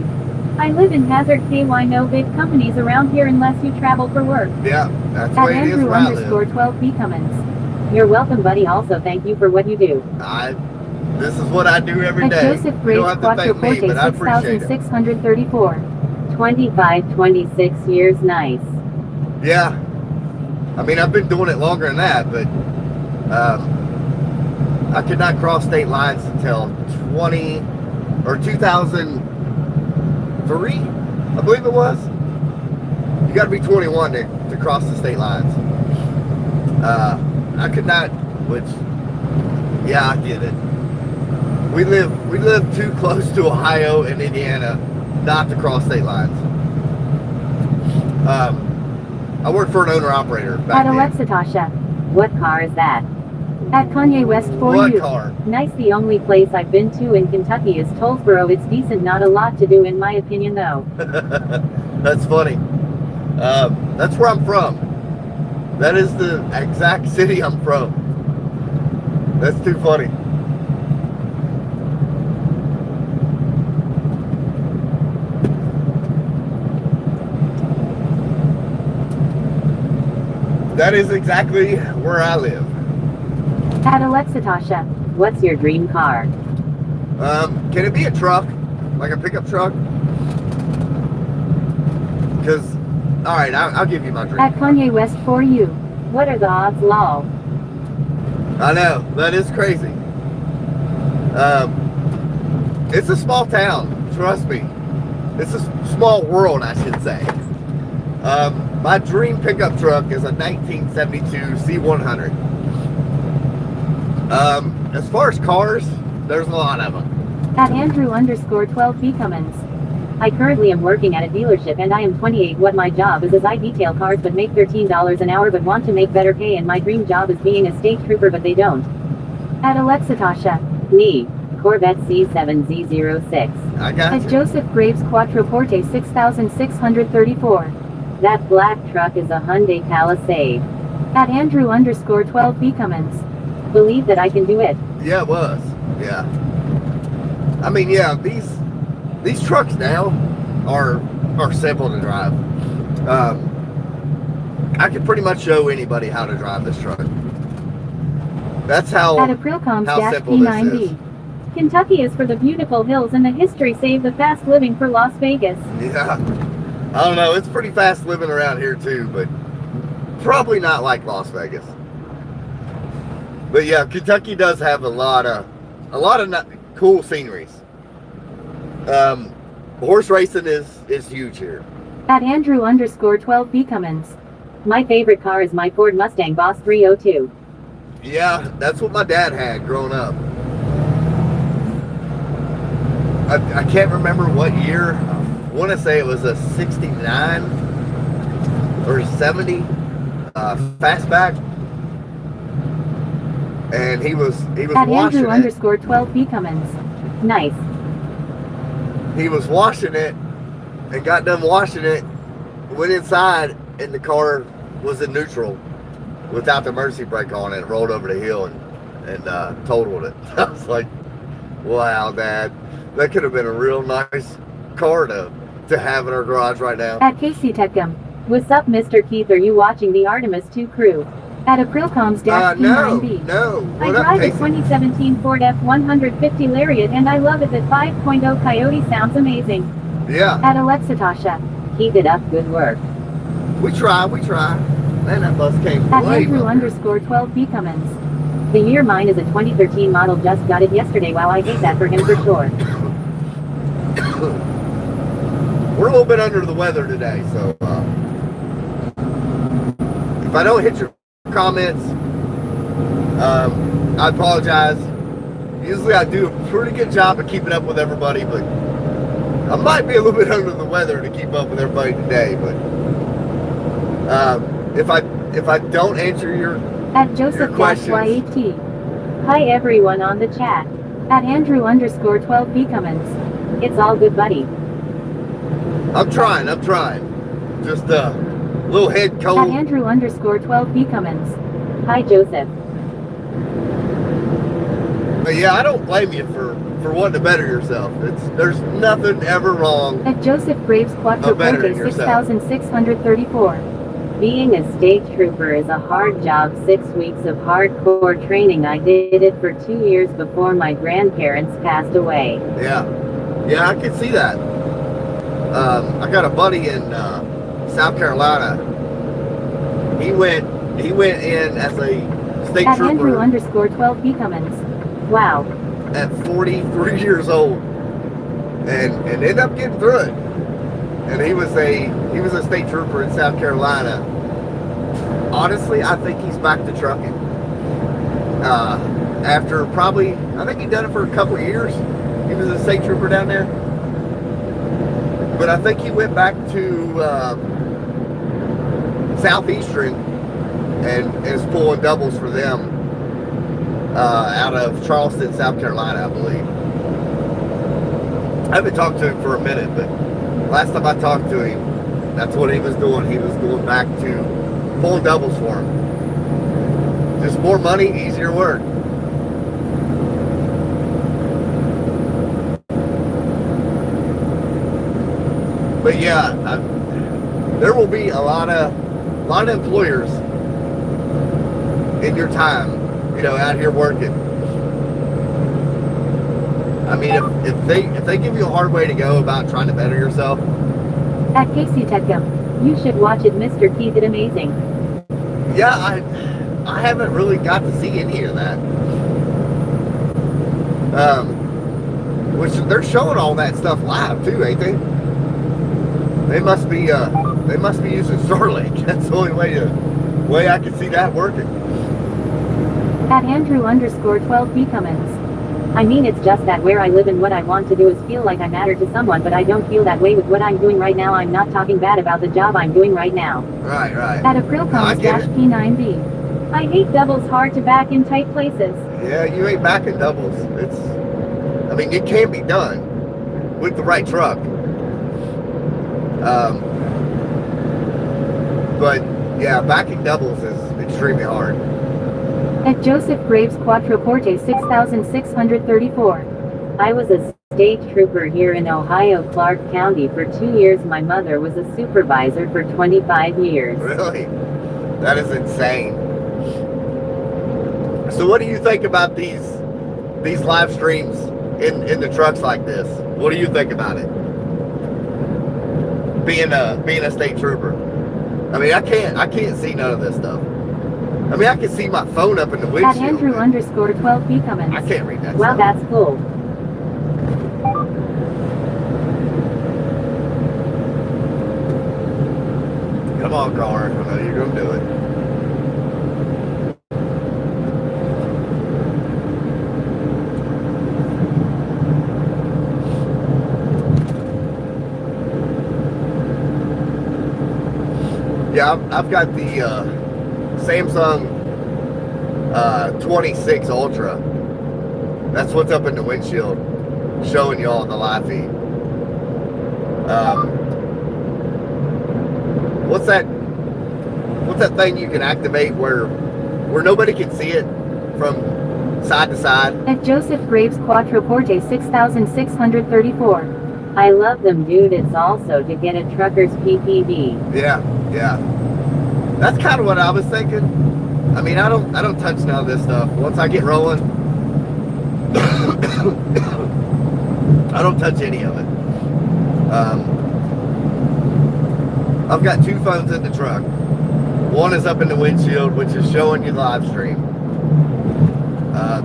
I live in Hazard KY. No big companies around here unless you travel for work. Yeah, that's the At way it is where I live. Andrew_12B Cummins. You're welcome, buddy. Also, thank you for what you do. This is what I do every At day. Joseph Graves You don't have to thank me, Quattroporte but I appreciate it. 6634. 25-26 years. Nice. Yeah. I mean, I've been doing it longer than that, but I could not cross state lines until 2003, I believe it was. You got to be 21 to cross the state lines. I could not, which, yeah, I get it. We live too close to Ohio and Indiana not to cross state lines. I worked for an owner-operator back At then. Alexa Tasha. What car is that? At Kanye West for What you. car? Nice. The only place I've been to in Kentucky is Tollsboro. It's decent, not a lot to do in my opinion though. That's funny. That's where I'm from. That is the exact city I'm from. That's too funny. That is exactly where I live. At Alexa Tasha. What's your dream car? Can it be a truck? Like a pickup truck? Because, alright, I'll give you my dream. At Kanye West for you. What are the odds, lol? I know, that is crazy. It's a small town, trust me. It's a small world, I should say. My dream pickup truck is a 1972 C100. As far as cars, there's a lot of them. At Andrew_12B Cummins. I currently am working at a dealership and I am 28. What my job is I detail cars but make $13 an hour but want to make better pay, and my dream job is being a state trooper but they don't. At Alexa Tasha. Me. Corvette C7Z06. I got At you. Joseph Graves Quattroporte 6634. That black truck is a Hyundai Palisade. At Andrew_12B Cummins. Believe that I can do it. Yeah, it was. Yeah. I mean, yeah, these trucks now are simple to drive. I can pretty much show anybody how to drive this truck. That's how simple this Aprilcoms-P9B. is. Kentucky is for the beautiful hills and the history, save the fast living for Las Vegas. Yeah. I don't know. It's pretty fast living around here too, but probably not like Las Vegas. But yeah, Kentucky does have a lot of cool sceneries. Horse racing is huge here. At Andrew_12B Cummins. My favorite car is my Ford Mustang Boss 302. Yeah, that's what my dad had growing up. I can't remember what year. I want to say it was a 69 or 70 fastback. And he was At washing Andrew_12B Cummins. Nice. He was washing it and got done washing it, went inside, and the car was in neutral without the emergency brake on it, rolled over the hill and totaled it. I was like, wow, Dad, that could have been a real nice car to have in our garage right now. At Casey Techum. What's up, Mr. Keith? Are you watching the Artemis 2 crew? At Aprilcoms-P9B. No. I What up, drive a Casey? 2017 Ford F-150 Lariat and I love it. The 5.0 Coyote sounds amazing. Yeah, At Alexatasha. Keep it up, good work. we try. Man, that bus came At way up here. Andrew_12B Cummins. The year mine is a 2013 model, just got it yesterday. Wow, I hate that for him for sure. We're a little bit under the weather today, so if I don't hit your comments, I apologize. Usually I do a pretty good job of keeping up with everybody, but I might be a little bit under the weather to keep up with everybody today. But if I don't answer your At Joseph-YAT. Hi everyone on the chat. At Andrew_12B Cummins. It's all good, buddy. I'm trying. Just a little head At cold. Andrew_12B Cummins. Hi Joseph. But yeah, I don't blame you for wanting to better yourself. There's nothing ever wrong. At Joseph Graves better than Quattroporte yourself. 6634. Being a state trooper is a hard job. 6 weeks of hardcore training. I did it for 2 years before my grandparents passed away. Yeah, I can see that. I got a buddy in South Carolina. He went in as a state At trooper Andrew_12B Cummins. Wow. at 43 years old, and ended up getting through it. And he was a state trooper in South Carolina. Honestly, I think he's back to trucking. After probably, I think he done it for a couple of years. He was a state trooper down there. But I think he went back to Southeastern and is pulling doubles for them out of Charleston, South Carolina, I believe. I haven't talked to him for a minute, but last time I talked to him, that's what he was doing. He was going back to pulling doubles for him. Just more money, easier work. But yeah, there will be a lot of employers in your time, out here working. I mean, if they give you a hard way to go about trying to better yourself. At Casey Techum. You should watch it, Mr. Keith. It's amazing. Yeah, I haven't really got to see any of that. Which they're showing all that stuff live too, ain't they? They must be using Starlink. That's the only way I can see that working. At Andrew_12B Cummins. I mean, it's just that where I live and what I want to do is feel like I matter to someone, but I don't feel that way with what I'm doing right now. I'm not talking bad about the job I'm doing right now. Right. At Aprilcoms-P9B. I hate doubles, hard to back in tight places. Yeah, you ain't backing doubles. It can be done with the right truck. But yeah, backing doubles is extremely hard. At Joseph Graves Quattroporte 6634. I was a state trooper here in Ohio, Clark County for 2 years. My mother was a supervisor for 25 years. Really? That is insane. So what do you think about these live streams in the trucks like this? What do you think about it? Being a state trooper. I mean, I can't see none of this stuff. I mean, I can see my phone up in the At windshield. Andrew_12B Cummins. I can't read that Wow, stuff. that's cool. saw a car. I know you're gonna do it. Yeah, I've got the Samsung 26 Ultra. That's what's up in the windshield, showing y'all the live feed. What's that thing you can activate where nobody can see it from side to side? At Joseph Graves Quattroporte 6634. I love them, dude. It's also to get a trucker's PPV. Yeah. That's kind of what I was thinking. I mean, I don't touch none of this stuff. Once I get rolling, I don't touch any of it. I've got 2 phones in the truck. One is up in the windshield, which is showing you live stream.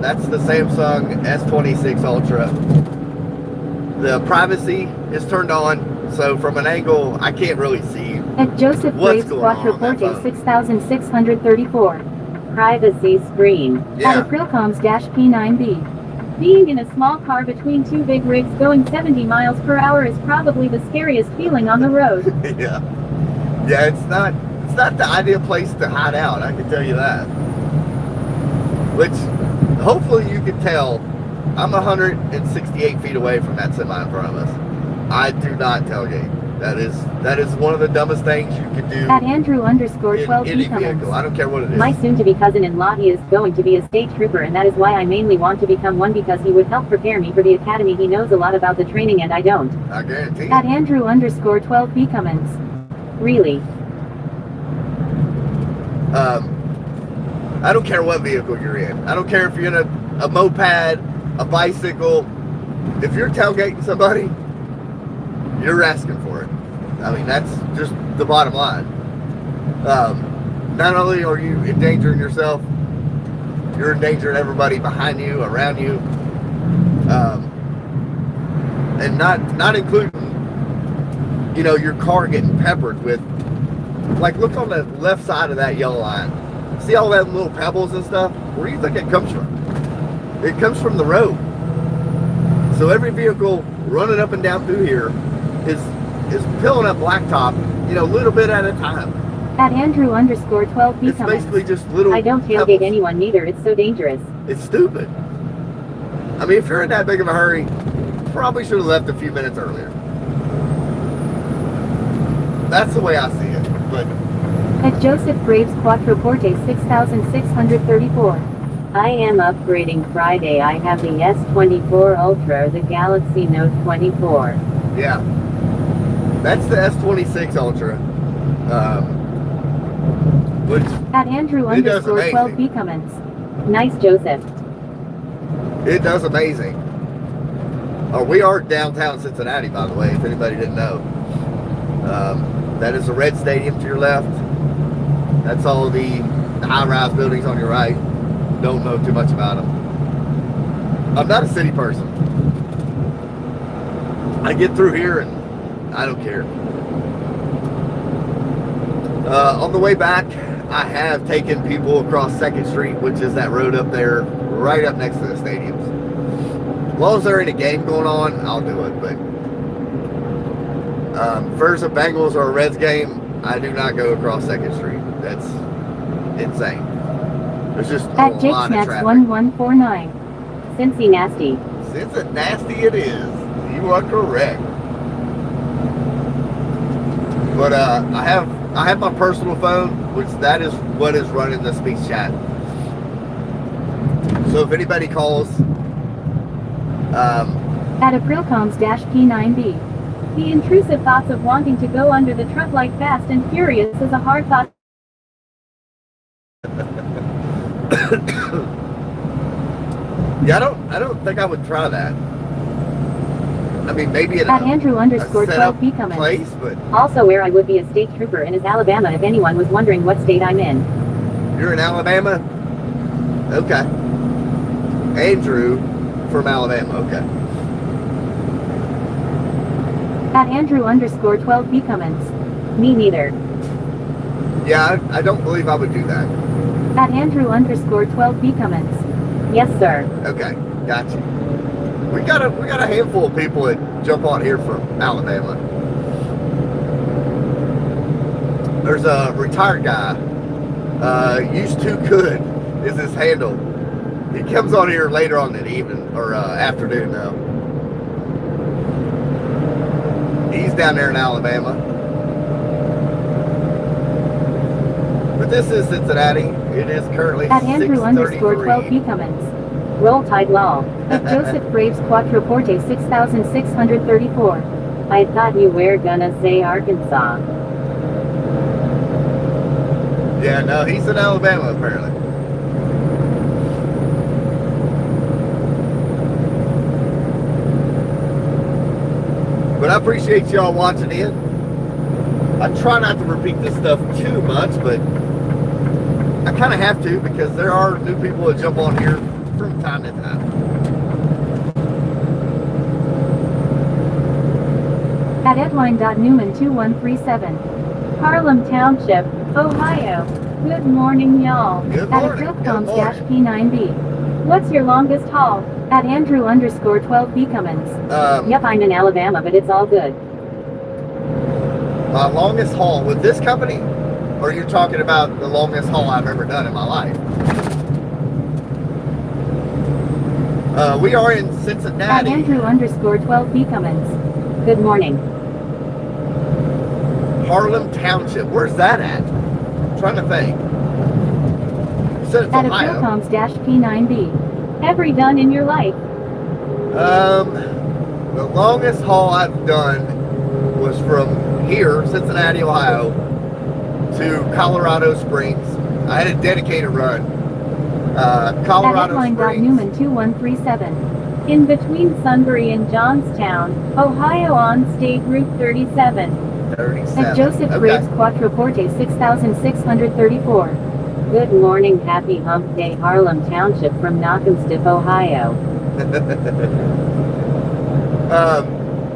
That's the Samsung S26 Ultra. The privacy is turned on, so from an angle, I can't really see At Joseph what's Graves going on that Quattroporte phone. 6634. Privacy screen. Yeah. At Aprilcoms-P9B. Being in a small car between 2 big rigs going 70 miles per hour is probably the scariest feeling on the road. Yeah, it's not the ideal place to hide out, I can tell you that. Which, hopefully you can tell, I'm 168 feet away from that semi in front of us. I do not tailgate. That is one of the dumbest things you could do At Andrew_12 in any Cummins. vehicle. I don't care what it is. My soon-to-be cousin-in-law, he is going to be a state trooper, and that is why I mainly want to become one, because he would help prepare me for the academy. He knows a lot about the training and I don't. I guarantee At it. Andrew_12 Cummins. Really? I don't care what vehicle you're in. I don't care if you're in a moped, a bicycle. If you're tailgating somebody, you're asking for it. I mean, that's just the bottom line. Not only are you endangering yourself, you're endangering everybody behind you, around you, and not including, your car getting peppered with, like, look on the left side of that yellow line. See all that little pebbles and stuff? Where do you think it comes from? It comes from the road. So every vehicle running up and down through here is filling up blacktop, a little bit at a time. At Andrew_12 It's Cummins. basically just little I don't tailgate pebbles. anyone neither, it's so dangerous. It's stupid. I mean, if you're in that big of a hurry, probably should have left a few minutes earlier. That's the way I see it. But At Joseph Graves Quattroporte 6634. I am upgrading Friday. I have the S24 Ultra, the Galaxy Note 24. yeah, that's the S26 Ultra, which At It does amazing. Andrew_12 Cummins. Nice, Joseph. it does amazing. We are downtown Cincinnati, by the way, if anybody didn't know. That is the Red Stadium to your left. That's all the high-rise buildings on your right. Don't know too much about them. I'm not a city person. I get through here and I don't care. On the way back, I have taken people across 2nd Street, which is that road up there, right up next to the stadiums. As long as there ain't a game going on, I'll do it. But if there's a Bengals or a Reds game, I do not go across 2nd Street. That's insane. There's just a At Jake lot of Snacks traffic. 1149. Cincy nasty. Since it nasty it is, you are correct. But I have my personal phone, which that is what is running the speech chat. So if anybody calls, At Aprilcoms-P9B. The intrusive thoughts of wanting to go under the truck like Fast and Furious is a hard thought. yeah, I don't think I would try that. I mean, maybe in At a Andrew_12 setup Cummins. place, but Also where I would be a state trooper in is Alabama if anyone was wondering what state I'm in. you're in Alabama? Okay. Andrew from Alabama, okay. At Andrew_12 Cummins. Me neither. Yeah, I don't believe I would do that. At Andrew_12B Cummins. Yes, sir. Okay, gotcha. We got a handful of people that jump on here from Alabama. There's a retired guy. Used to good is his handle. He comes on here later on in the evening or afternoon now. He's down there in Alabama. But this is Cincinnati. It is currently At Andrew_12B Cummins. Roll Tide Law. At Joseph Braves Quattroporte 6634. I thought you were gonna say Arkansas. Yeah, no, he's in Alabama apparently. But I appreciate y'all watching in. I try not to repeat this stuff too much, but I kind of have to because there are new people that jump on here from time to time. At Edwine.Newman2137. Harlem Township, Ohio. Good morning, y'all. Good At morning. Aprilcoms-P9B. What's your longest haul? At Andrew_12B Cummins. Yep, I'm in Alabama, but it's all good. My longest haul with this company, or you're talking about the longest haul I've ever done in my life? We are in At Cincinnati. Andrew_12B Cummins. Good morning. Harlem Township. Where's that at? I'm trying to think. You said it's At Ohio. Aprilcoms-P9B. Every done in your life. The longest haul I've done was from here, Cincinnati, Ohio, to Colorado Springs. I had a dedicated run. Colorado At Springs. Newman2137. In between Sunbury and Johnstown, Ohio on State Route 37. 37. At Joseph Braves Quattroporte 6634. Good morning, happy hump day, Harlem Township from Knockemstiff, Ohio.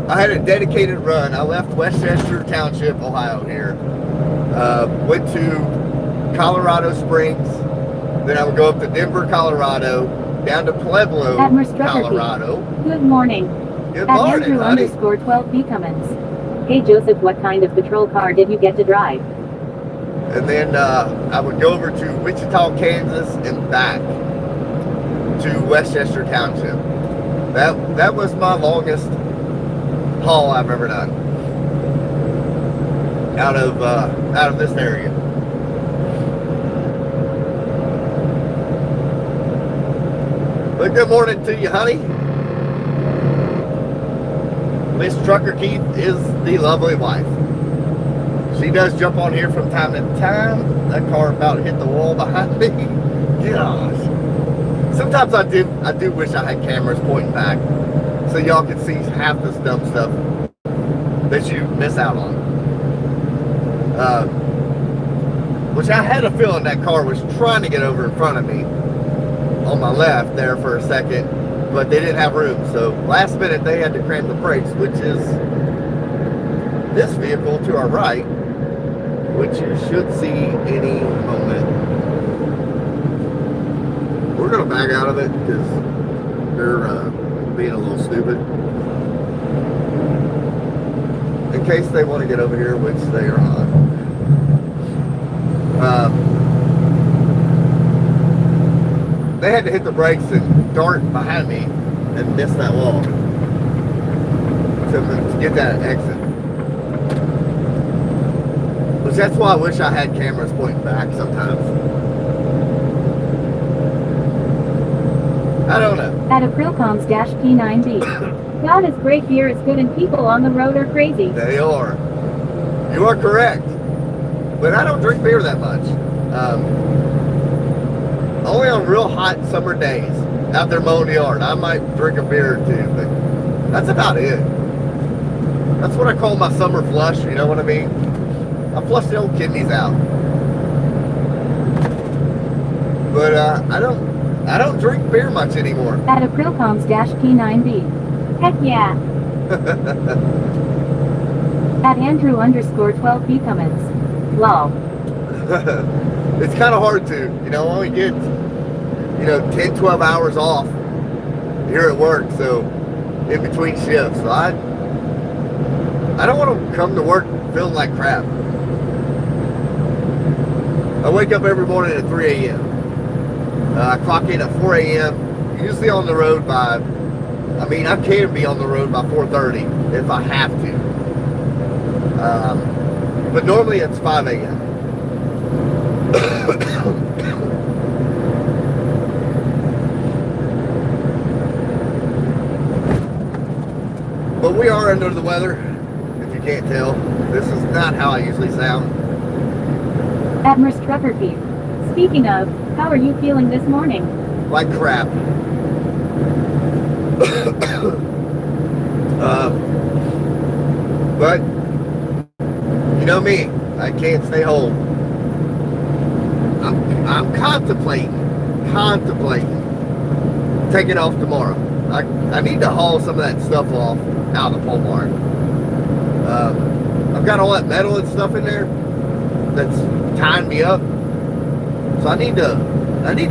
I had a dedicated run. I left Westchester Township, Ohio here. Went to Colorado Springs. Then I would go up to Denver, Colorado, down to Pueblo, At Merstrucker Colorado. Good morning. Good At morning, honey. Andrew_12B Cummins. Hey Joseph, what kind of patrol car did you get to drive? And then I would go over to Wichita, Kansas, and back to Westchester Township. That was my longest haul I've ever done out of this area. But good morning to you, honey. Miss Trucker Keith is the lovely wife. She does jump on here from time to time. That car about hit the wall behind me. Gosh. Sometimes I do wish I had cameras pointing back so y'all can see half this dumb stuff that you miss out on. Which I had a feeling that car was trying to get over in front of me on my left there for a second, but they didn't have room. So last minute they had to cram the brakes, which is this vehicle to our right, which you should see any moment. We're gonna back out of it because they're being a little stupid. In case they want to get over here, which they are not. They had to hit the brakes and dart behind me and miss that wall to get that exit. Which that's why I wish I had cameras pointing back sometimes. I don't know. At Aprilcoms-P9B. God is great, beer is good, and people on the road are crazy. They are. You are correct. But I don't drink beer that much. Only on real hot summer days out there mowing the yard. I might drink a beer or two, but that's about it. That's what I call my summer flush, you know what I mean? I flush the old kidneys out. But I don't drink beer much anymore. At Aprilcoms-P9B. Heck yeah. At Andrew_12B Cummins. Lol. it's kind of hard to, only get, 10, 12 hours off here at work. So in between shifts, so I don't want to come to work feeling like crap. I wake up every morning at 3 a.m. I clock in at 4 a.m. Usually on the road by, I can be on the road by 4:30 if I have to. But normally it's 5 a.m. But we are under the weather, if you can't tell. This is not how I usually sound. Admir's Trucker Feed. Speaking of, how are you feeling this morning? Like crap. But you know me, I can't stay home. I'm contemplating taking off tomorrow. I need to haul some of that stuff off out of the pole barn. I've got all that metal and stuff in there that's tying me up. So I need to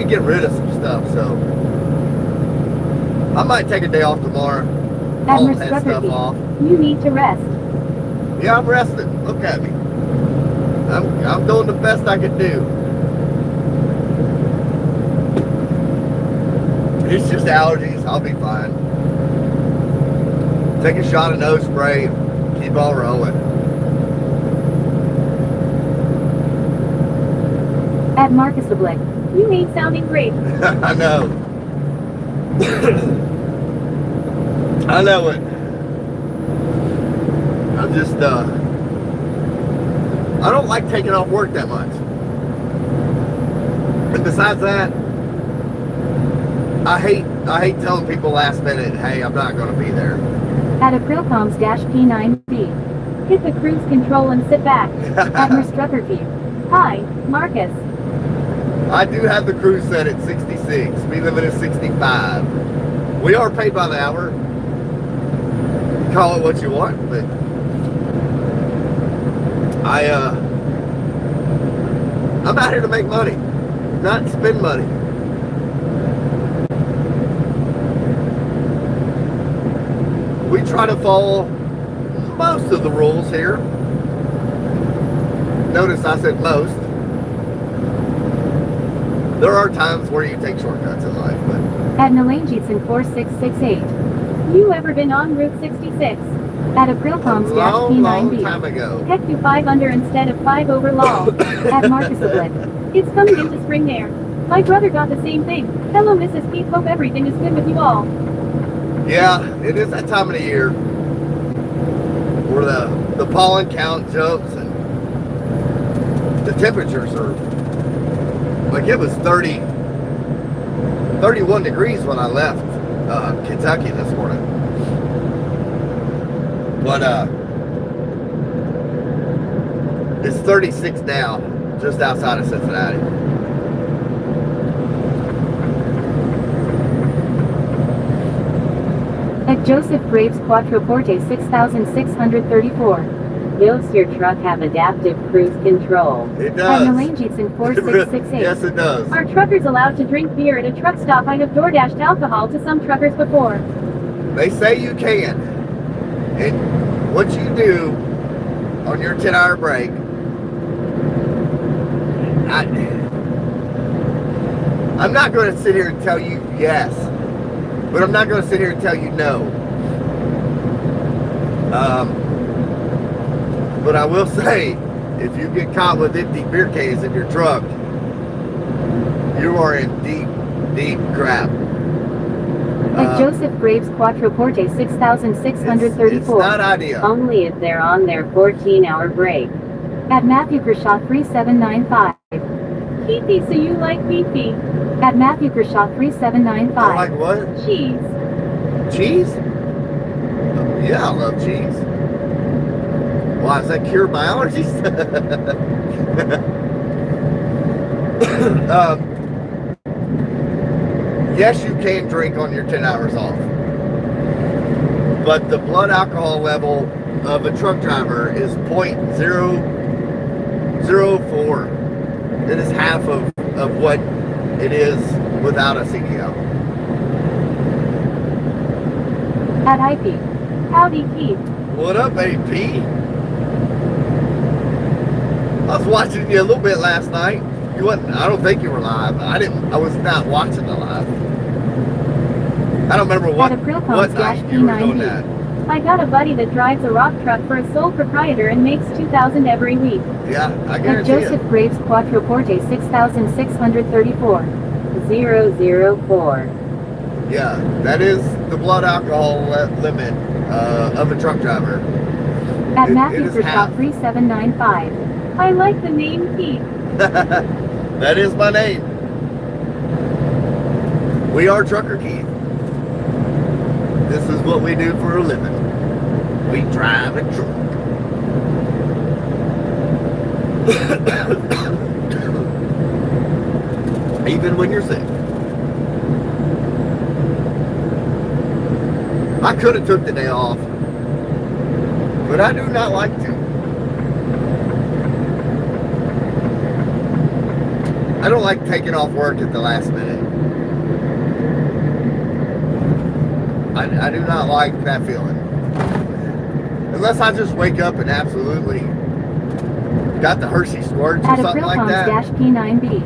get rid of some stuff. So I might take a day off tomorrow. Haul that stuff off. You need to rest. Yeah, I'm resting. Look at me. I'm doing the best I can do. It's just allergies. I'll be fine. Take a shot of nose spray. Keep on rolling. At Marcus Oblique, you ain't sounding great. I know. I know it. I'm just, I don't like taking off work that much. And besides that, I hate telling people last minute, hey, I'm not going to be there. At Aprilcoms-P9B, hit the cruise control and sit back. Admir's Trucker Feed. Hi, Marcus. I do have the cruise set at 66. Speed limit is 65. We are paid by the hour. Call it what you want, but I'm out here to make money, not spend money. We try to follow most of the rules here. Notice I said most. There are times where you take shortcuts in life, but... At Nalangeetson4668. You ever been on Route 66? At Aprilcoms-P9B. Long time ago. Heck to 5 under instead of 5 over law. At Marcus Oblique. It's coming into spring there. My brother got the same thing. Hello Mrs. Pete, hope everything is good with you all. Yeah, it is that time of the year where the pollen count jumps and the temperatures are, like it was 31 degrees when I left Kentucky this morning. But it's 36 now, just outside of Cincinnati. At Joseph Graves Quattroporte 6634. Does your truck have adaptive cruise control? It does. At Nalangeetson4668. Yes, it does. Are truckers allowed to drink beer at a truck stop? I have DoorDashed alcohol to some truckers before. They say you can. And what you do on your 10-hour break, I'm not going to sit here and tell you yes, but I'm not going to sit here and tell you no. But I will say, if you get caught with empty beer cans in your truck, you are in deep, deep crap. At Joseph Graves Quattroporte 6634. It's not ideal. Only if they're on their 14-hour break. At Matthew Kershaw 3795. Keithy, so you like beefy. At Matthew Kershaw 3795. I like what? Cheese. Cheese? Yeah, I love cheese. Why, does that cure my allergies? Yes, you can drink on your 10 hours off. But the blood alcohol level of a truck driver is .004. It is half of what it is without a CDL. At IP. Howdy, Keith. What up, AP? I was watching you a little bit last night. You wasn't. I don't think you were live. I was not watching the live. I don't remember what night you were doing that. I got a buddy that drives a rock truck for a sole proprietor and makes $2,000 every week. Yeah, I guarantee At Joseph Graves Quattroporte 6634 004. Yeah, that is the blood alcohol limit of a truck driver. At Matthew for shop 3795. I like the name Keith. That is my name. We are Trucker Keith. This is what we do for a living. We drive a truck. Even when you're sick. I could have took the day off, but I do not like to. I don't like taking off work at the last minute. I do not like that feeling. Unless I just wake up and absolutely got the Hershey squirts or something like that. At P9B.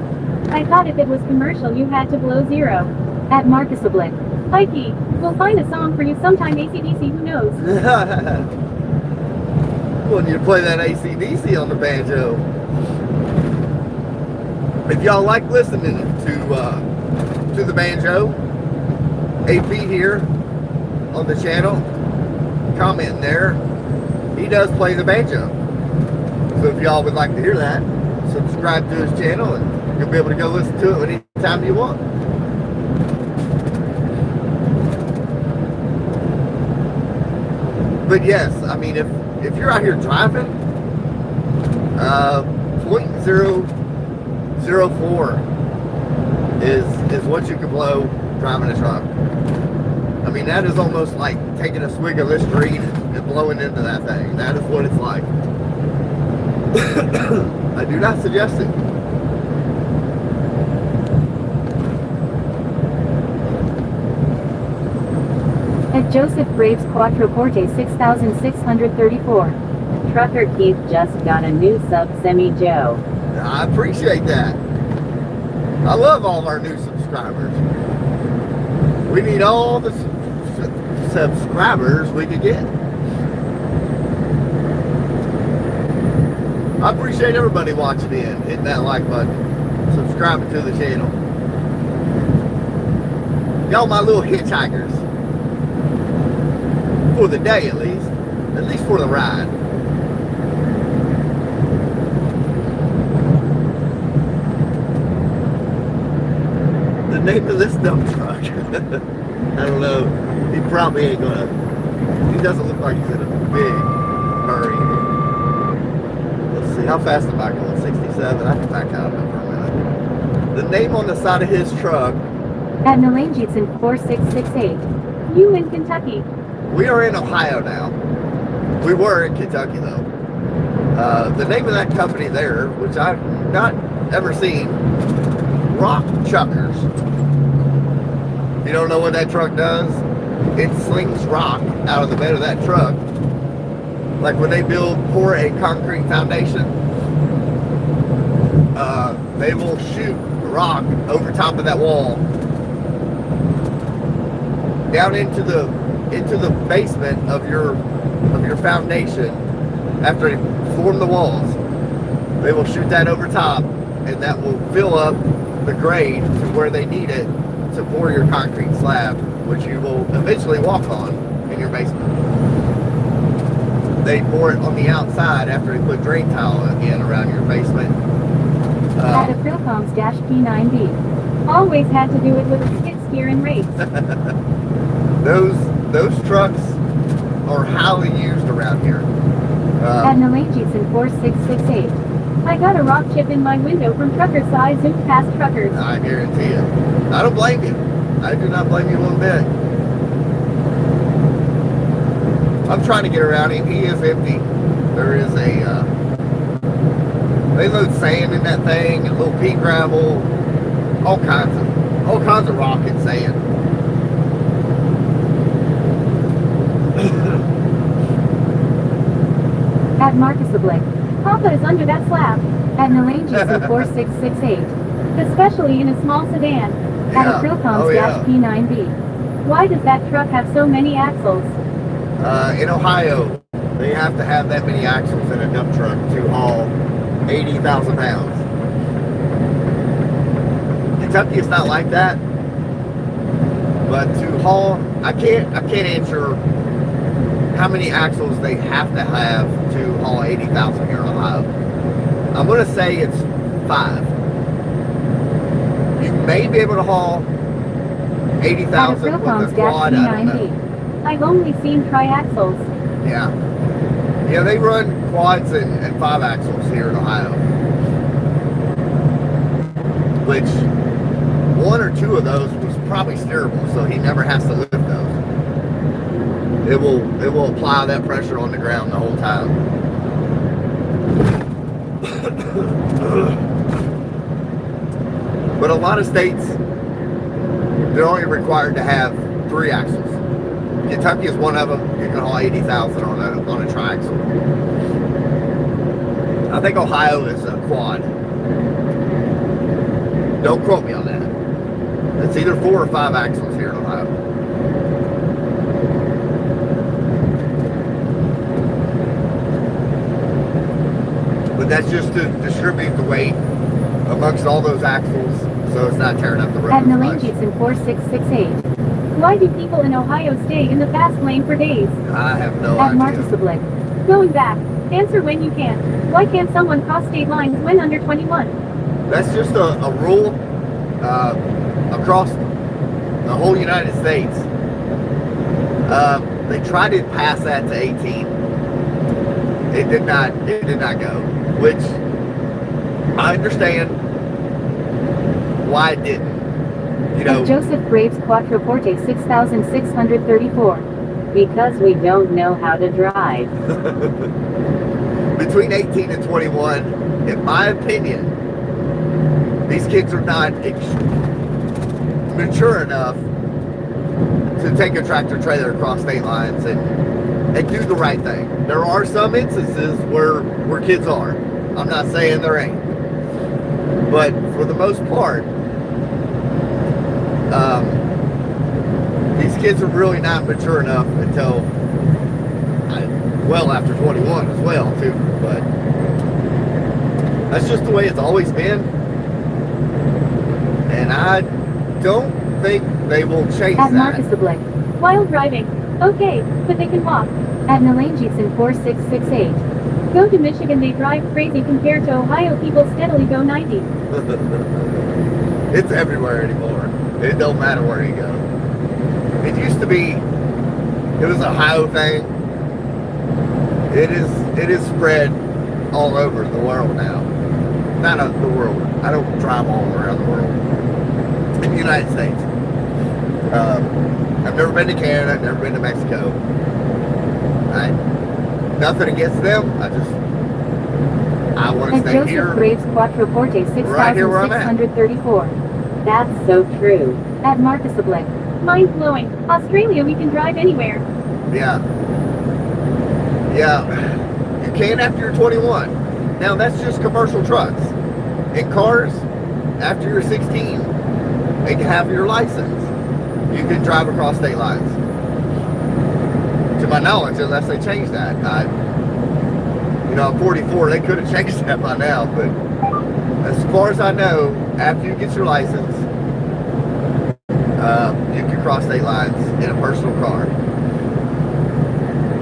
I thought if it was commercial you had to blow zero. At Marcus Oblique. Mikey, we'll find a song for you sometime, AC/DC, who knows? Want you to play that AC/DC on the banjo. If y'all like listening to the banjo, AP here on the channel, comment there. He does play the banjo. So if y'all would like to hear that, subscribe to his channel and you'll be able to go listen to it anytime you want. But yes, I mean, if you're out here driving, 0.004 is what you can blow driving a truck. I mean, that is almost like taking a swig of Listerine and blowing into that thing. That is what it's like. I do not suggest it. At Joseph Graves Quattroporte 6634. Trucker Keith just got a new sub, Semi Joe. I appreciate that. I love all of our new subscribers. We need all the subscribers we could get. I appreciate everybody watching in, hitting that like button, subscribing to the channel. Y'all my little hitchhikers. For the day at least for the ride. The name of this dump truck. I don't know. He probably ain't gonna. He doesn't look like he's in a big hurry. Let's see, how fast am I going? 67? I can back out of it for a minute. The name on the side of his truck. At Melangeets in 4668. You in Kentucky. We are in Ohio now. We were in Kentucky though. The name of that company there, which I've not ever seen, Rock Chuckers. If you don't know what that truck does, it slings rock out of the bed of that truck. Like when they pour a concrete foundation, they will shoot rock over top of that wall down into the basement of your foundation. After they form the walls, they will shoot that over top, and that will fill up the grade to where they need it to pour your concrete slab, which you will eventually walk on in your basement. They pour it on the outside after they put drain tile in around your basement. At Aprilcoms-P9B. Always had to do it with a skid steer and race. Those trucks are highly used around here. At Melangeets in 4668. I got a rock chip in my window from trucker side zoom past truckers. I guarantee you. I don't blame you. I do not blame you one bit. I'm trying to get around him. He is empty. There is They load sand in that thing, and little pea gravel, all kinds of rock and sand. At Marcus Oblique, Papa is under that slab. At Nalanges in 4668. Especially in a small sedan. At Yeah. Aprilcoms-P9B. Why does that truck have so many axles? In Ohio, they have to have that many axles in a dump truck to haul 80,000 pounds. Kentucky is not like that. But to haul, I can't answer how many axles they have to haul 80,000 here in Ohio. I'm going to say it's 5. You may be able to haul 80,000 with a quad. I don't know. I've only seen triaxles. Yeah. Yeah, they run quads and 5 axles here in Ohio. Which 1 or 2 of those was probably steerable, so he never has to lift those. It will apply that pressure on the ground the whole time. But a lot of states, they're only required to have 3 axles. Kentucky is one of them. You can haul 80,000 on a triaxle. I think Ohio is a quad. Don't quote me on that. It's either 4 or 5 axles here in Ohio. But that's just to distribute the weight amongst all those axles so it's not tearing up the road. At Nalanges in 4668. Why do people in Ohio stay in the fast lane for days? I have no At idea. Marcus Oblique. Going back. Answer when you can. Why can't someone cross state lines when under 21? That's just a rule across the whole United States. They tried to pass that to 18. It did not go. Which I understand why it didn't. You know, At Joseph Graves Quattroporte 6634. Because we don't know how to drive. between 18 and 21, in my opinion, these kids are not mature enough to take a tractor trailer across state lines and do the right thing. There are some instances where kids are. I'm not saying there ain't. But for the most part, these kids are really not mature enough until well after 21 as well too. But that's just the way it's always been, and I don't think they will change At that. Marcus Oblique. While driving. Okay, but they can walk. At Nalanges in 4668. Go to Michigan, they drive crazy compared to Ohio, people steadily go 90. It's everywhere anymore. It don't matter where you go. It used to be, it was a Ohio thing. It is spread all over the world now. Not the world. I don't drive all around the world. In the United States. I've never been to Canada. I've never been to Mexico. Nothing against them. I want to At stay Joseph here. Graves Quattroporte Right here where I'm at. 6634. That's so true. At Marcus Oblique. Mind blowing. Australia, we can drive anywhere. Yeah. Yeah. You can after you're 21. Now that's just commercial trucks. In cars, after you're 16, they can have your license. You can drive across state lines. To my knowledge, unless they change that. I'm 44, they could have changed that by now, but as far as I know, after you get your license, you can cross state lines in a personal car.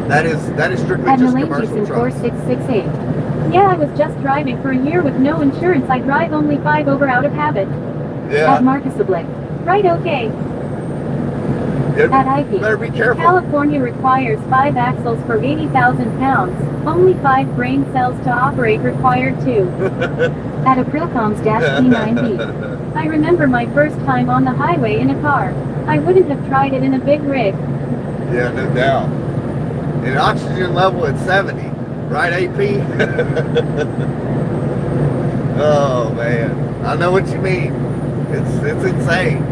That is strictly At just Nalanges commercial in trucks. 4668. Yeah, I was just driving for a year with no insurance. I drive only 5 over out of habit. Yeah. At Marcus Oblique. Right, okay. Yeah, At IP. better be careful. California requires 5 axles for 80,000 pounds. Only 5 brain cells to operate required too. At Aprilcoms-P9B. I remember my first time on the highway in a car. I wouldn't have tried it in a big rig. Yeah, no doubt. An oxygen level at 70, right, AP? Oh man, I know what you mean. It's insane.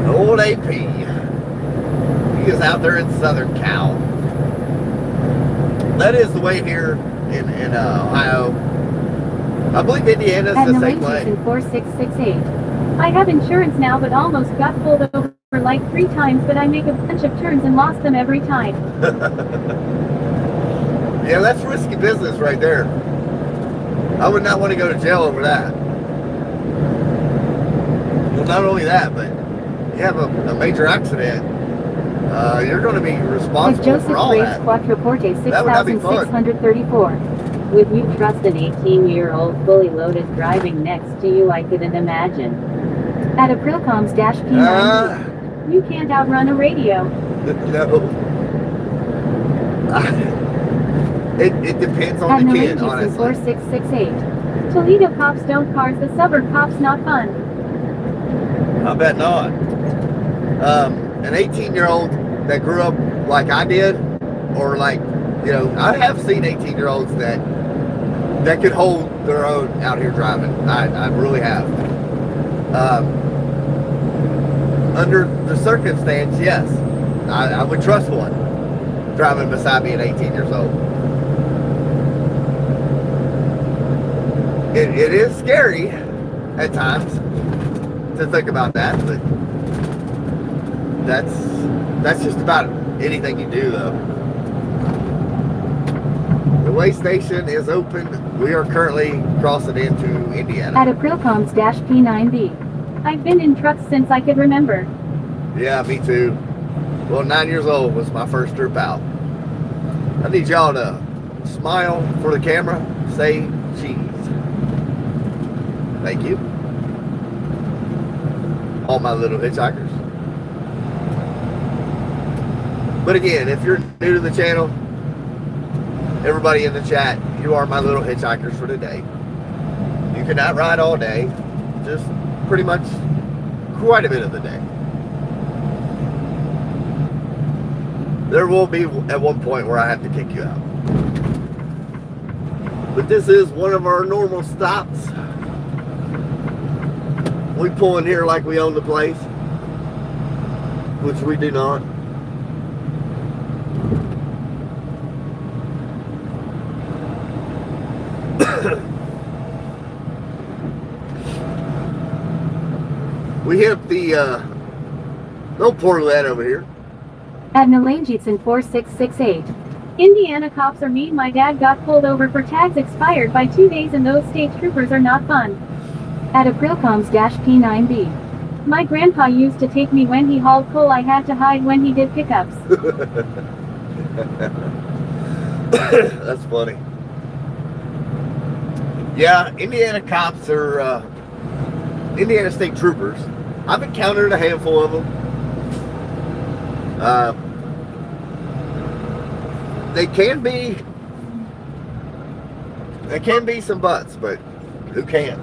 Old AP. He is out there in Southern Cal. That is the way here in Ohio. I believe Indiana's the same way. In 4668. I have insurance now, but almost got pulled over like 3 times, but I make a bunch of turns and lost them every time. Yeah, that's risky business right there. I would not want to go to jail over that. Well, not only that, but you have a major accident, you're going to be responsible for all that. Quattroporte That would not be fun. 6634. Would you trust an 18-year-old fully loaded driving next to you? I couldn't imagine. At Aprilcoms-P90, you can't outrun a radio. No. It depends on the kid, honestly. 4668. Toledo cops don't cars, the suburb cops not fun. I bet not. An 18-year-old that grew up like I did, or like, you know, I have seen 18-year-olds that could hold their own out here driving. I really have. Under the circumstance, yes, I would trust one driving beside me at 18 years old. It is scary at times to think about that, but that's just about anything you do, though. The way station is open. We are currently crossing into Indiana. At Aprilcoms-P9B. I've been in trucks since I could remember. Yeah, me too. Well, 9 years old was my first trip out. I need y'all to smile for the camera. Say cheese. Thank you. All my little hitchhikers. But again, if you're new to the channel, everybody in the chat, you are my little hitchhikers for today. You cannot ride all day, just pretty much quite a bit of the day. There will be at one point where I have to kick you out. But this is one of our normal stops. We pull in here like we own the place, which we do not. We hit the no portlet over here. At Nalangits in 4668. Indiana cops are mean. My dad got pulled over for tags expired by 2 days, and those state troopers are not fun. At Aprilcoms-P9B. My grandpa used to take me when he hauled coal. I had to hide when he did pickups. That's funny. Yeah, Indiana cops are Indiana state troopers. I've encountered a handful of them. They can be some butts, but who can't?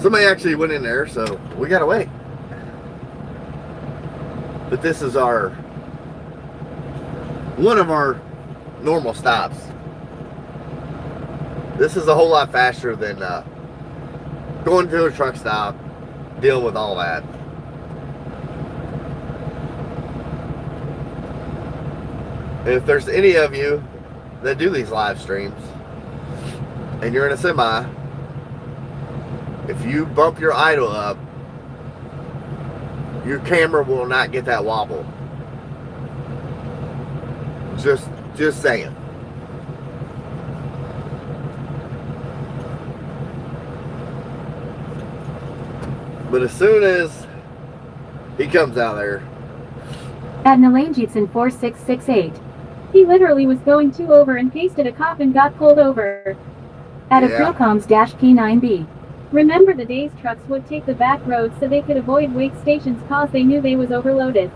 Somebody actually went in there, so we got away. But this is one of our normal stops. This is a whole lot faster than going to a truck stop, dealing with all that. If there's any of you that do these live streams and you're in a semi, if you bump your idle up, your camera will not get that wobble. Just saying. But as soon as he comes out there. At Nalangits in 4668. He literally was going 2 over and pasted a cop and got pulled over. At a Yeah. Philcoms-P9B. Remember the days trucks would take the back roads so they could avoid wake stations cause they knew they was overloaded.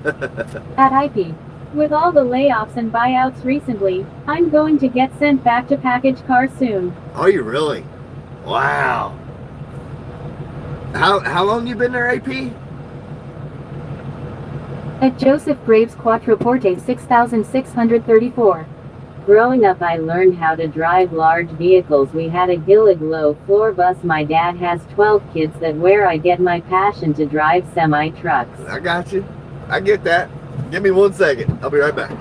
At IP. With all the layoffs and buyouts recently, I'm going to get sent back to package cars soon. Are you really? Wow. How long you been there, AP? At Joseph Graves Quattroporte 6634. Growing up I learned how to drive large vehicles. We had a Gillig low floor bus. My dad has 12 kids. That where I get my passion to drive semi-trucks. I got you. I get that. Give me 1 second. I'll be right back.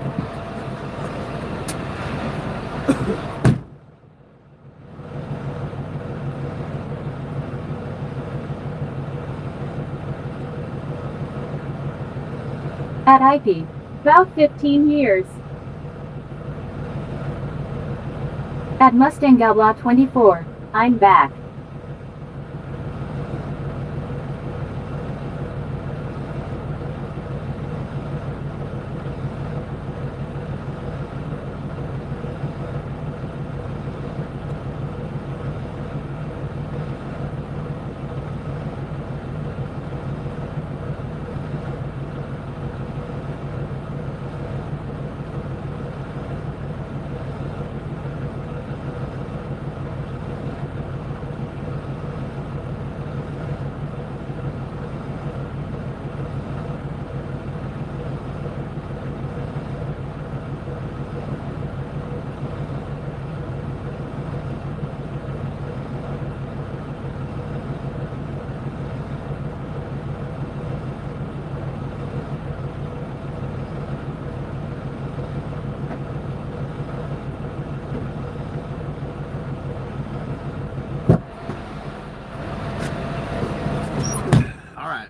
At IP. About 15 years. At Mustang Gabla 24. I'm back.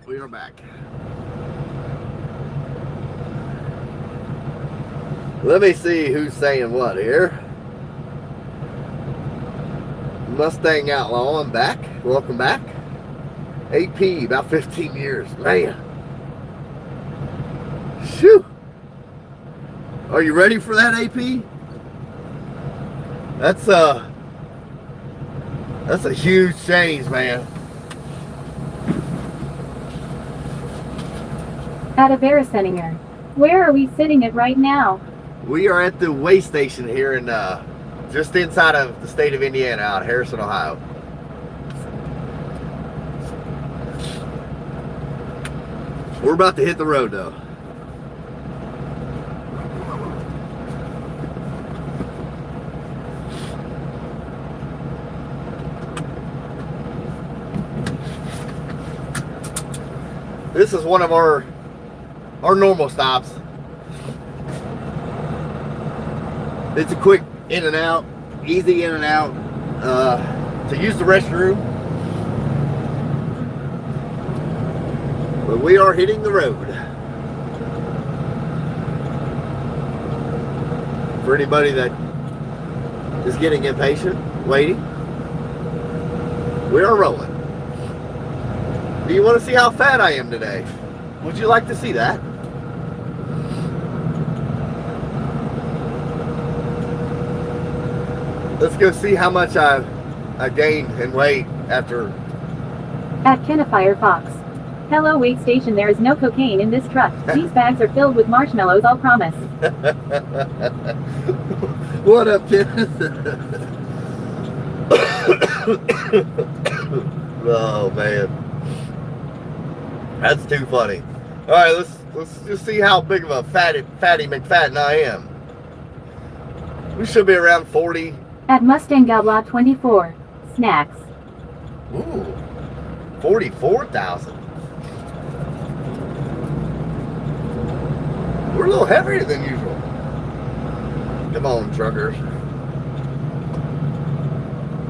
We are back. Let me see who's saying what here. Mustang Outlaw, I'm back. Welcome back. AP, about 15 years. Man. Shoo. Are you ready for that, AP? That's a huge change, man. At a Veriseninger. Where are we sitting at right now? We are at the way station here in just inside of the state of Indiana, out of Harrison, Ohio. We're about to hit the road though. This is one of our normal stops. It's a quick in and out, easy in and out, to use the restroom. But we are hitting the road. For anybody that is getting impatient, waiting, we are rolling. Do you want to see how fat I am today? Would you like to see that? Let's go see how much I gained in weight after. At Kenafire Fox. Hello, wait station. There is no cocaine in this truck. These bags are filled with marshmallows, I'll promise. What up, Kenneth? Oh man, that's too funny. All right, let's just see how big of a fatty McFadden I am. We should be around 40. At Mustang Gabla 24. Snacks. Ooh, 44,000. We're a little heavier than usual. Come on, truckers.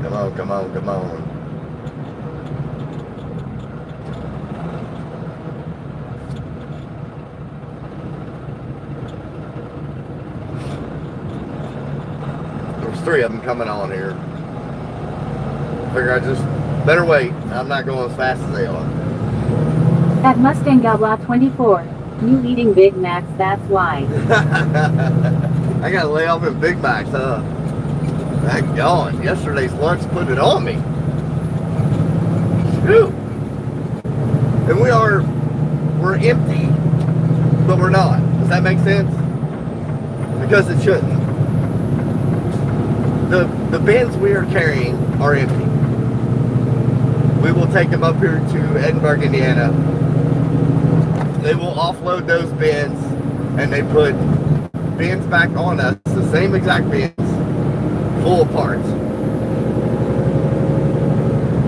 Come on, come on, come on. There's 3 of them coming on here. Figure I just better wait. I'm not going as fast as they are. At Mustang Gabla 24. You eating Big Macs, that's why. I gotta lay off in Big Macs, huh? Heck, yawn. Yesterday's lunch put it on me. Shoot. And we're empty, but we're not. Does that make sense? Because it shouldn't. The bins we are carrying are empty. We will take them up here to Edinburgh, Indiana. They will offload those bins, and they put bins back on us, the same exact bins, full of parts.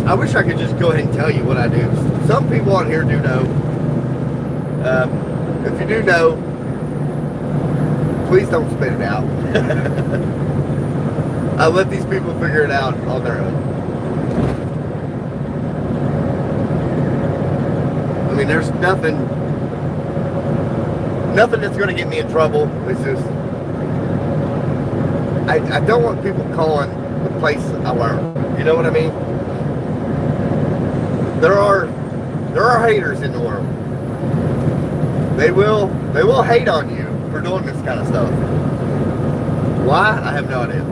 I wish I could just go ahead and tell you what I do. Some people on here do know. If you do know, please don't spit it out. I let these people figure it out on their own. I mean, there's nothing that's going to get me in trouble. It's just, I don't want people calling the place I work. You know what I mean? There are haters in the world. They will hate on you for doing this kind of stuff. Why? I have no idea.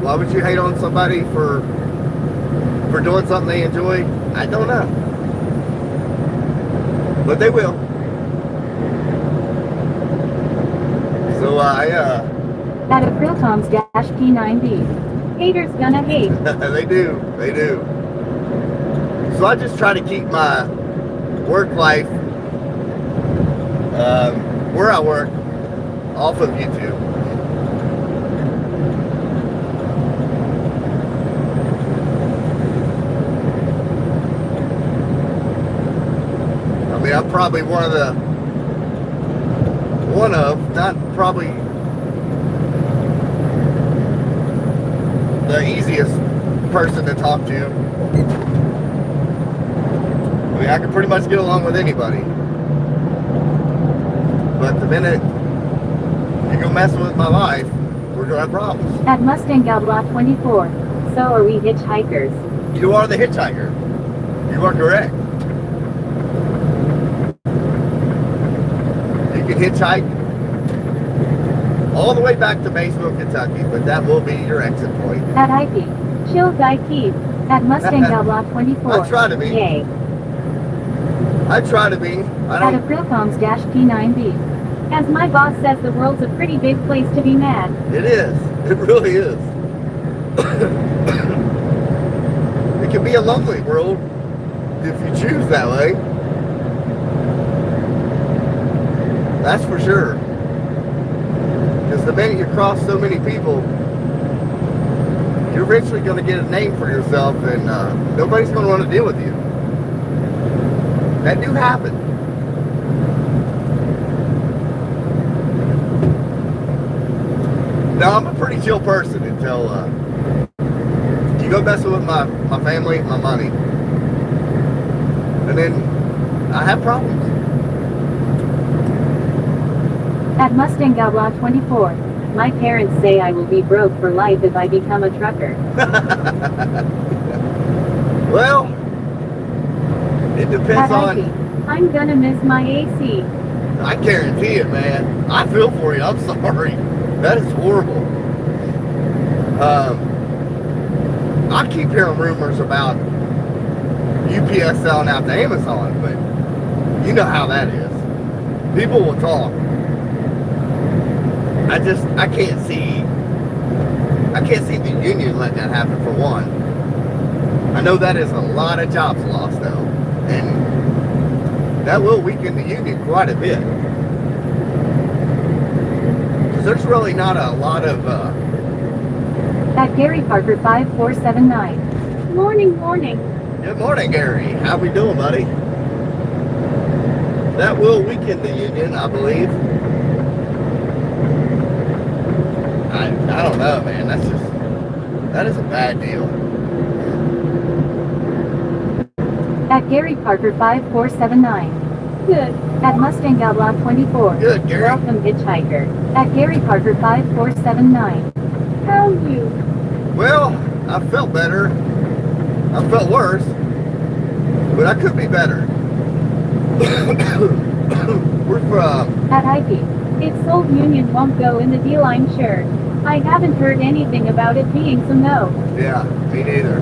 Why would you hate on somebody for doing something they enjoy? I don't know. But they will. So At Apriltoms-P9B. Haters gonna hate. They do. So I just try to keep my work life, where I work, off of YouTube. I mean, I'm probably not probably the easiest person to talk to. I mean, I can pretty much get along with anybody. But the minute you go messing with my life, we're going to have problems. At Mustang Galblaw 24. So are we hitchhikers. You are the hitchhiker. You are correct. You can hitchhike all the way back to Maysville, Kentucky, but that will be your exit point. At IP. Chill Guy Keith. At Mustang Galblaw 24. I try to be. Yay. I try to be. I At don't. Apriltoms-P9B. As my boss says, the world's a pretty big place to be mad. It is. It really is. It can be a lonely world if you choose that way. That's for sure. Because the minute you cross so many people, you're eventually going to get a name for yourself, and nobody's going to want to deal with you. That do happen. No, I'm a pretty chill person until you go messing with my family, my money, and then I have problems. At Mustang Galblaw 24. My parents say I will be broke for life if I become a trucker. Well, it depends At on. IP. I'm gonna miss my AC. I guarantee it, man. I feel for you. I'm sorry. That is horrible. I keep hearing rumors about UPS selling out to Amazon, but you know how that is. People will talk. I can't see the union letting that happen, for one. I know that is a lot of jobs lost though, and that will weaken the union quite a bit. Because there's really not a lot of At Gary Parker 5479. Morning. Good morning, Gary. How we doing, buddy? That will weaken the union, I believe. I don't know, man. That is a bad deal. At Gary Parker 5479. Good. At Mustang Galblaw 24. Good, Gary. Welcome, hitchhiker. At Gary Parker 5479. How you? Well, I felt better. I felt worse, but I could be better. We're from. At IP. If Sold Union won't go in the deal, I'm sure. I haven't heard anything about it being some though. Yeah, me neither.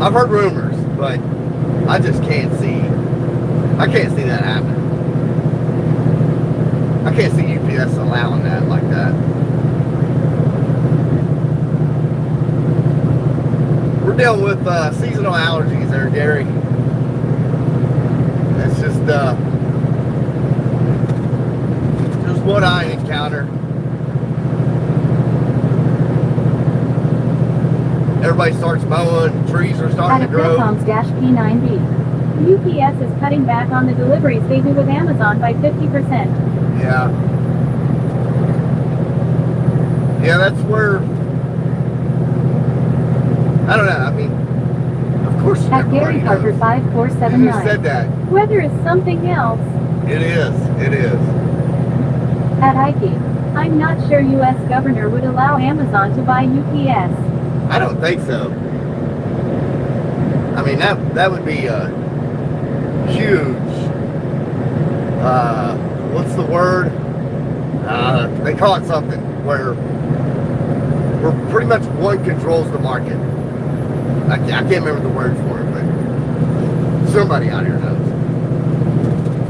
I've heard rumors, but I just can't see. I can't see that happening. I can't see UPS allowing that like that. We're dealing with seasonal allergies there, Gary. That's just what I encounter. Everybody starts mowing, trees are starting to grow. P9B. UPS is cutting back on the deliveries they do with Amazon by 50%. Yeah. Yeah, that's where, I don't know, I mean, of course At Gary Parker knows. 5479. Who said that? Weather is something else. It is. At Ike, I'm not sure US governor would allow Amazon to buy UPS. I don't think so. I mean, that would be a huge, what's the word? They call it something where pretty much one controls the market. I can't remember the words for it, but somebody out here knows.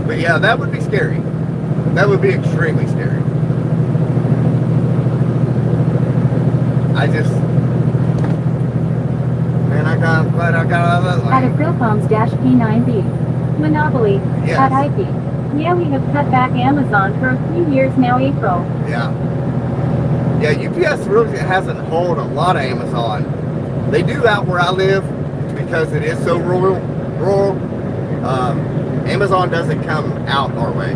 But yeah, that would be scary. That would be extremely scary. I'm glad I got out of that At line. Aprilcoms-P9B. Monopoly. Yes. At Ike. Yeah, we have cut back Amazon for a few years now, April. Yeah. Yeah, UPS really hasn't hauled a lot of Amazon. They do out where I live because it is so rural. Amazon doesn't come out our way.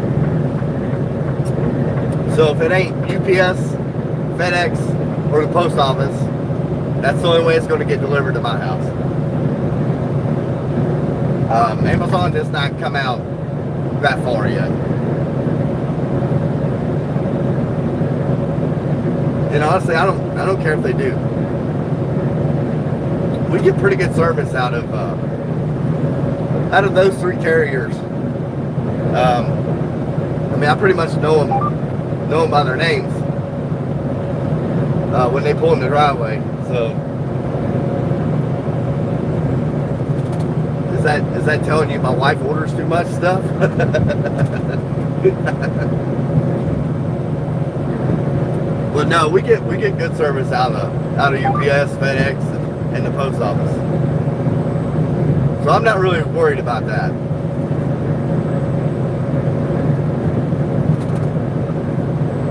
So if it ain't UPS, FedEx, or the post office, that's the only way it's going to get delivered to my house. Amazon does not come out that far yet. And honestly, I don't care if they do. We get pretty good service out of those three carriers. I mean, I pretty much know them by their names when they pull in the driveway. So is that telling you my wife orders too much stuff? But no, we get good service out of UPS, FedEx, and the post office. So I'm not really worried about that.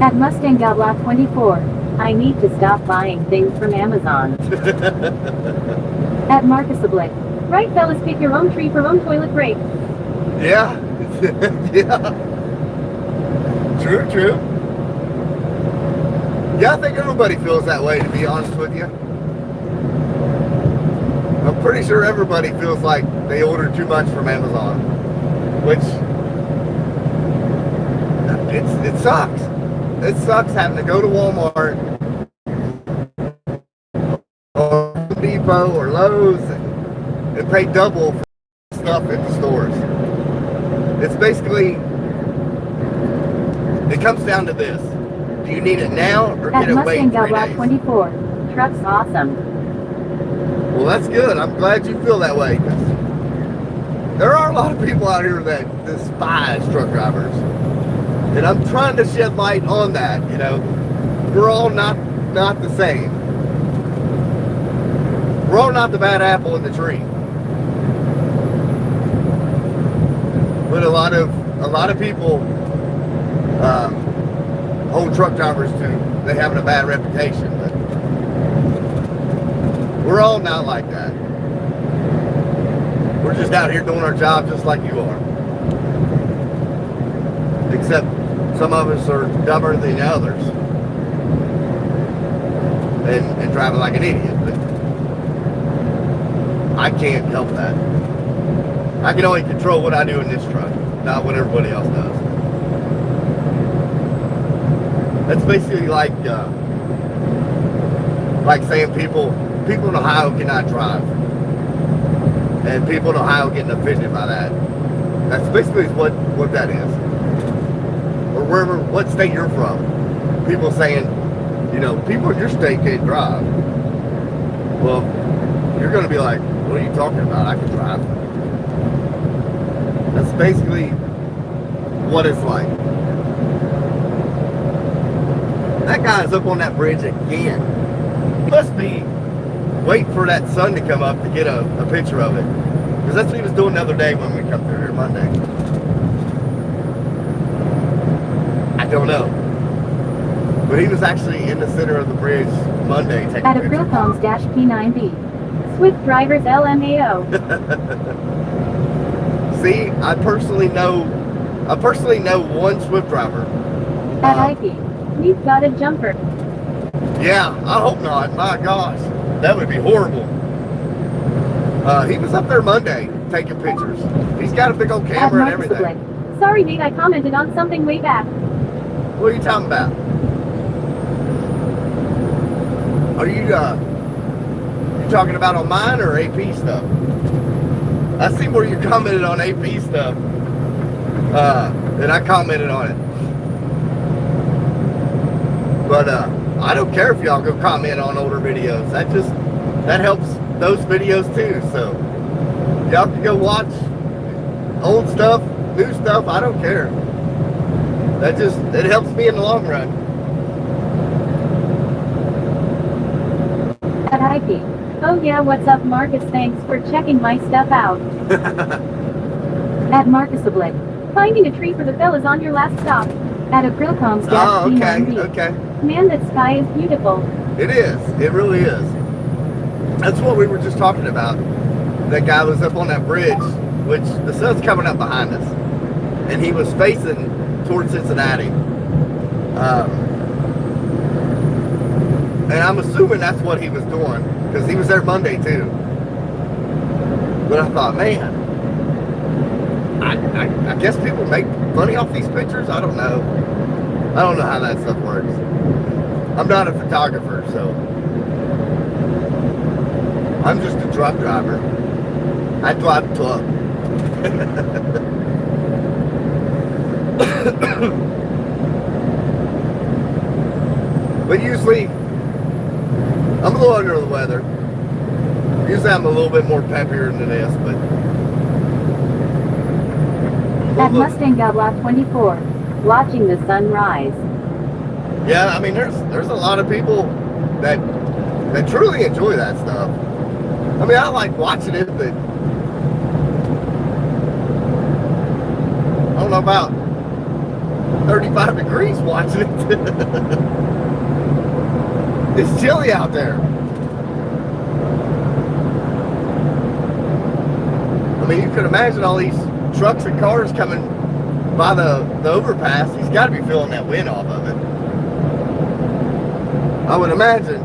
At Mustang Block 24. I need to stop buying things from Amazon. At Marcus Oblique. Right, fellas, pick your own tree for own toilet break. Yeah. Yeah. True. Yeah, I think everybody feels that way, to be honest with you. I'm pretty sure everybody feels like they order too much from Amazon, which it sucks. It sucks having to go to Walmart or Home Depot or Lowe's and pay double for stuff at the stores. It's basically, it comes down to this. Do you need it now or At get it wait 3 Block days? 24. Truck's awesome. Well, that's good. I'm glad you feel that way. 'Cause there are a lot of people out here that despise truck drivers. And I'm trying to shed light on that, you know. We're all not the same. We're all not the bad apple in the tree. But a lot of people hold truck drivers to they having a bad reputation. But we're all not like that. We're just out here doing our job just like you are. Except some of us are dumber than the others and driving like an idiot. But I can't help that. I can only control what I do in this truck, not what everybody else does. That's basically like saying people in Ohio cannot drive, and people in Ohio getting offended by that. That's basically what that is. or wherever, what state you're from, people saying, you know, people in your state can't drive. Well, you're going to be like, what are you talking about? I can drive. That's basically what it's like. That guy's up on that bridge again. He must be waiting for that sun to come up to get a picture of it. Because that's what he was doing the other day when we come through here Monday. I don't know. But he was actually in the center of the bridge Monday taking At a pictures. P9B. Swift drivers LMAO. See, I personally know one Swift driver. At IP. We've got a jumper. Yeah, I hope not. My gosh, that would be horrible. He was up there Monday taking pictures. He's got a big old camera and everything. Sorry, Nate, I commented on something way back. What are you talking about? Are you talking about on mine or AP stuff? I see where you commented on AP stuff. And I commented on it. But I don't care if y'all go comment on older videos. That helps those videos too. So y'all can go watch old stuff, new stuff. I don't care. It helps me in the long run. At IP. Oh yeah, what's up, Marcus? Thanks for checking my stuff out. At Marcus Oblique. Finding a tree for the fellas on your last stop. At a Grillcombs Oh, P9B. okay. Man, that sky is beautiful. It is. It really is. That's what we were just talking about. That guy was up on that bridge, which the sun's coming up behind us, and he was facing towards Cincinnati. And I'm assuming that's what he was doing, because he was there Monday too. But I thought, man, I guess people make money off these pictures. I don't know. I don't know how that stuff works. I'm not a photographer, so I'm just a truck driver. I drive a truck. But usually, I'm a little under the weather. Usually I'm a little bit more peppier than this, but... At Mustang Block 24. Watching the sunrise. Yeah, I mean, there's a lot of people that truly enjoy that stuff. I mean, I like watching it, but I don't know about 35 degrees watching it. It's chilly out there. I mean, you could imagine all these trucks and cars coming by the overpass. He's got to be feeling that wind off of it. I would imagine.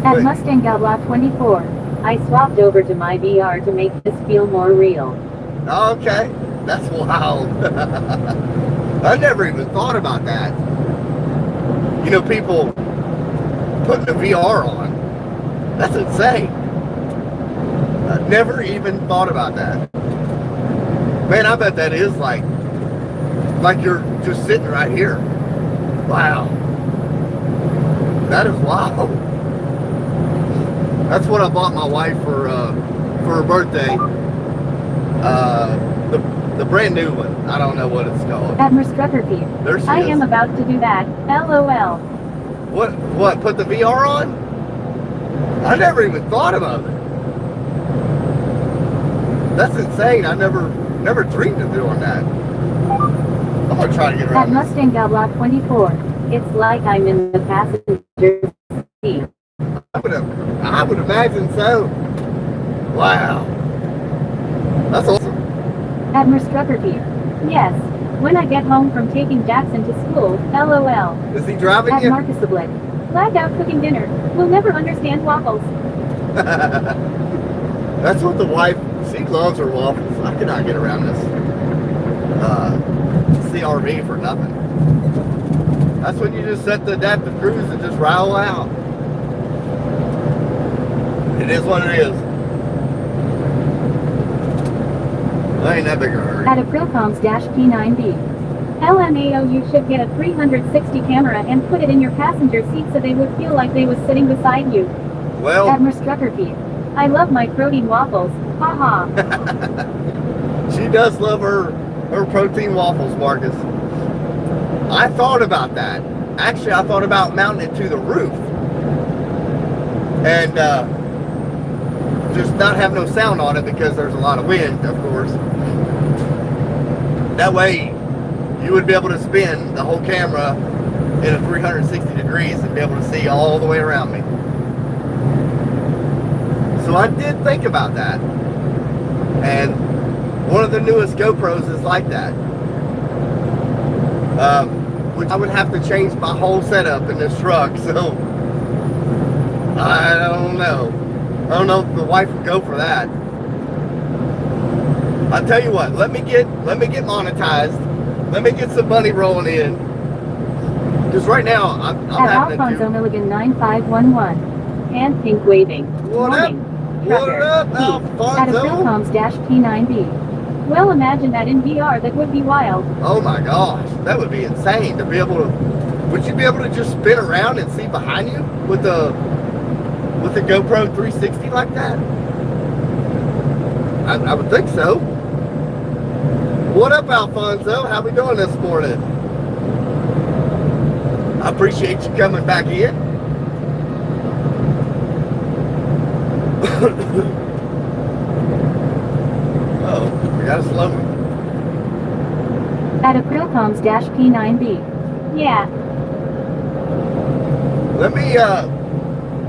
At Mustang Block 24. I swapped over to my VR to make this feel more real. Okay, that's wild. I never even thought about that. You know, people putting the VR on. That's insane. I never even thought about that. Man, I bet that is like you're just sitting right here. Wow. That is wild. That's what I bought my wife for her birthday. The brand new one. I don't know what it's called. At Merstrucker Peak. There she I is. am about to do that. LOL. What? Put the VR on? I never even thought about it. That's insane. I never dreamed of doing that. I'm gonna try to get At around this. Mustang Block 24. It's like I'm in the passenger seat. I would imagine so. Wow. That's awesome. At Merstrucker Peak. Yes. When I get home from taking Jackson to school. LOL. Is he driving At you? Marcus Oblique. Blackout cooking dinner. We'll never understand waffles. That's what the wife, she loves her waffles. I cannot get around this CRV for nothing. That's when you just set the adaptive cruise and just rattle out. It is what it is. I ain't that big of a hurry. At Aprilcoms-P9B. LMAO, you should get a 360 camera and put it in your passenger seat so they would feel like they was sitting beside you. Well, Admiral Struckerfeed. I love my protein waffles. Haha. she does love her protein waffles, Marcus. I thought about that. Actually, I thought about mounting it to the roof. And just not have no sound on it because there's a lot of wind, of course. That way, you would be able to spin the whole camera in a 360 degrees and be able to see all the way around me. So I did think about that. And one of the newest GoPros is like that. Which I would have to change my whole setup in this truck, so I don't know. I don't know if the wife would go for that. I'll tell you what, let me get monetized. Let me get some money rolling in. Because right now, I'm At having Alfonso to do... Milligan 9511. Hand pink waving. What up? Morning. What Trucker. up, At Alfonso? Aprilcoms-P9B. Well, imagine that in VR, that would be wild. Oh my gosh, that would be insane to be able to... Would you be able to just spin around and see behind you with the GoPro 360 like that? I would think so. What up, Alfonso? How we doing this morning? I appreciate you coming back in. Oh, we got a slow one. At Aprilcoms-P9B. Yeah. Let me,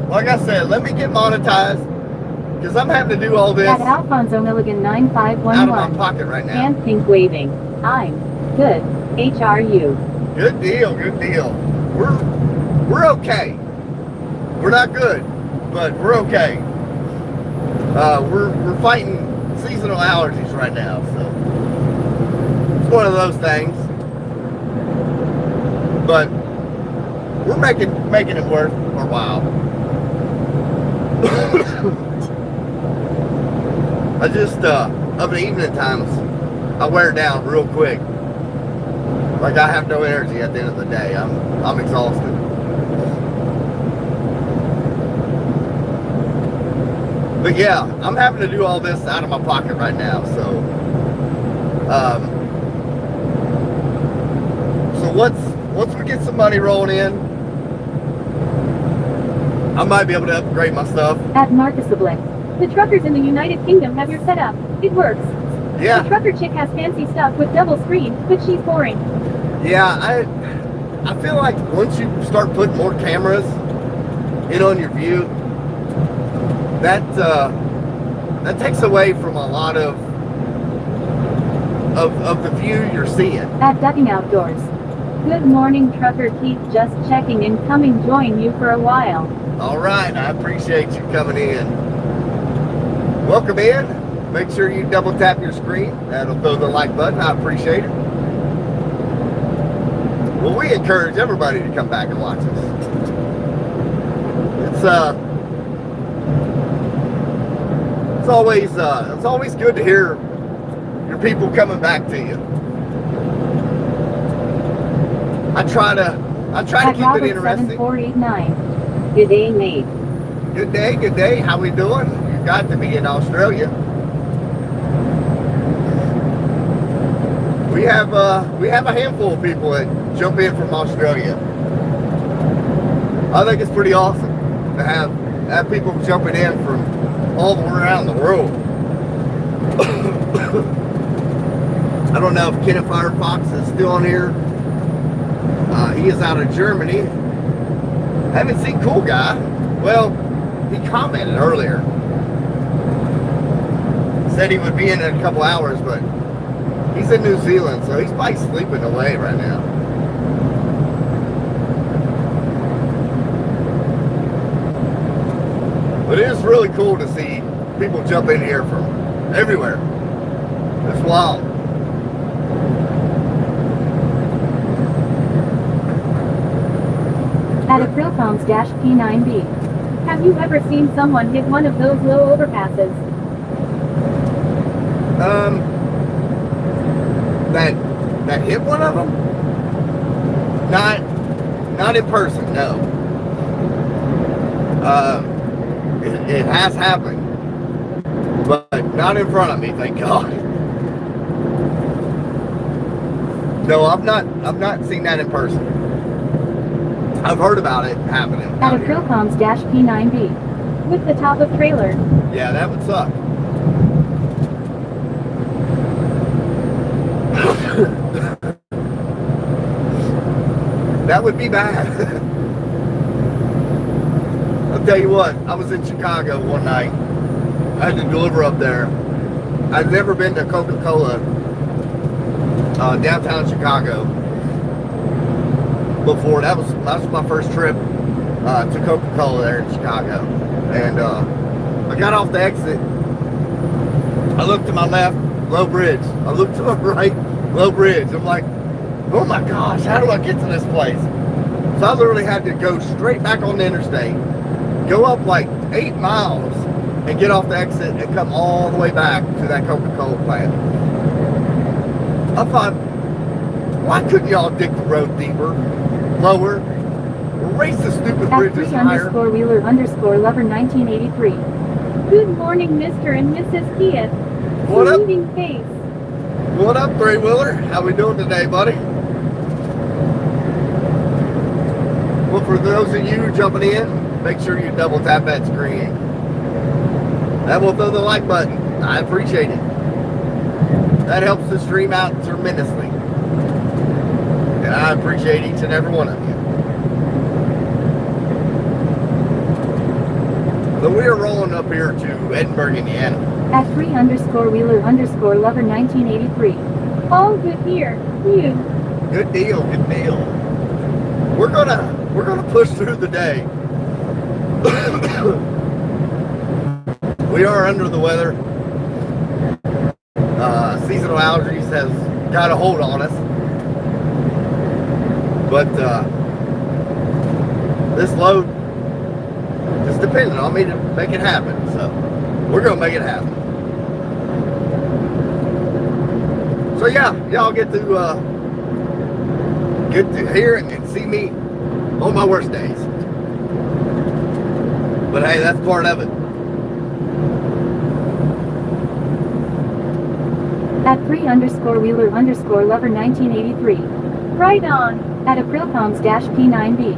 like I said, let me get monetized. Because I'm having to do all this At Alfonso Milligan out of my 9511. pocket right now. Hand pink waving. I'm good. HRU. Good deal, good deal. We're okay. We're not good, but we're okay. We're fighting seasonal allergies right now, so it's one of those things. But we're making it worth our while. I just of the evening times I wear down real quick. Like I have no energy at the end of the day. I'm exhausted. But yeah, I'm having to do all this out of my pocket right now. So once we get some money rolling in, I might be able to upgrade my stuff. At Marcus Oblick. The truckers in the United Kingdom have your setup. It works. Yeah. The trucker chick has fancy stuff with double screen, but she's boring. Yeah, I feel like once you start putting more cameras in on your view, that takes away from a lot of the view you're seeing. At Ducking Outdoors. Good morning, trucker Keith. Just checking in, coming join you for a while. All right, I appreciate you coming in. Welcome in. Make sure you double tap your screen. That'll throw the like button. I appreciate it. Well, we encourage everybody to come back and watch us. It's always good to hear your people coming back to you. I try to keep Robert it interesting. 7489. Good day, mate. Good day, good day. How we doing? You got to be in Australia. We have a handful of people that jump in from Australia. I think it's pretty awesome to have people jumping in from all around the world. I don't know if Kenneth Firefox is still on here. He is out of Germany. I haven't seen Cool Guy. Well, he commented earlier. Said he would be in a couple hours, but he's in New Zealand, so he's probably sleeping away right now. But it is really cool to see people jump in here from everywhere. It's wild. At Aprilcoms-P9B. Have you ever seen someone hit one of those low overpasses? That hit one of them? Not in person, no. It has happened, but not in front of me, thank God. No, I've not seen that in person. I've heard about it happening. At a Philcoms-P9B. With the top of trailer. Yeah, that would suck. That would be bad. I'll tell you what, I was in Chicago one night. I had to deliver up there. I'd never been to Coca-Cola downtown Chicago before. That was my first trip to Coca-Cola there in Chicago. And I got off the exit. I looked to my left, low bridge. I looked to my right, low bridge. I'm like, oh my gosh, how do I get to this place? So I literally had to go straight back on the interstate, go up like 8 miles, and get off the exit and come all the way back to that Coca-Cola plant. I thought, why couldn't y'all dig the road deeper, lower, race the stupid bridges higher? @3_Wheeler_Lover 1983. Good morning, Mr. and Mrs. Kia. What up? Saluting face. What up, three-wheeler? How we doing today, buddy? Well, for those of you jumping in, make sure you double tap that screen. That will throw the like button. I appreciate it. That helps the stream out tremendously. And I appreciate each and every one of you. So we are rolling up here to Edinburgh, Indiana. @3_Wheeler_Lover 1983. All good here. You. Good deal, good deal. We're gonna push through the day. We are under the weather. Seasonal allergies has got a hold on us. But this load is dependent on me to make it happen. So we're gonna make it happen. So yeah, y'all get to hear and see me on my worst days. But hey, that's part of it. @3_Wheeler_Lover 1983. Right on. At Aprilcoms-P9B.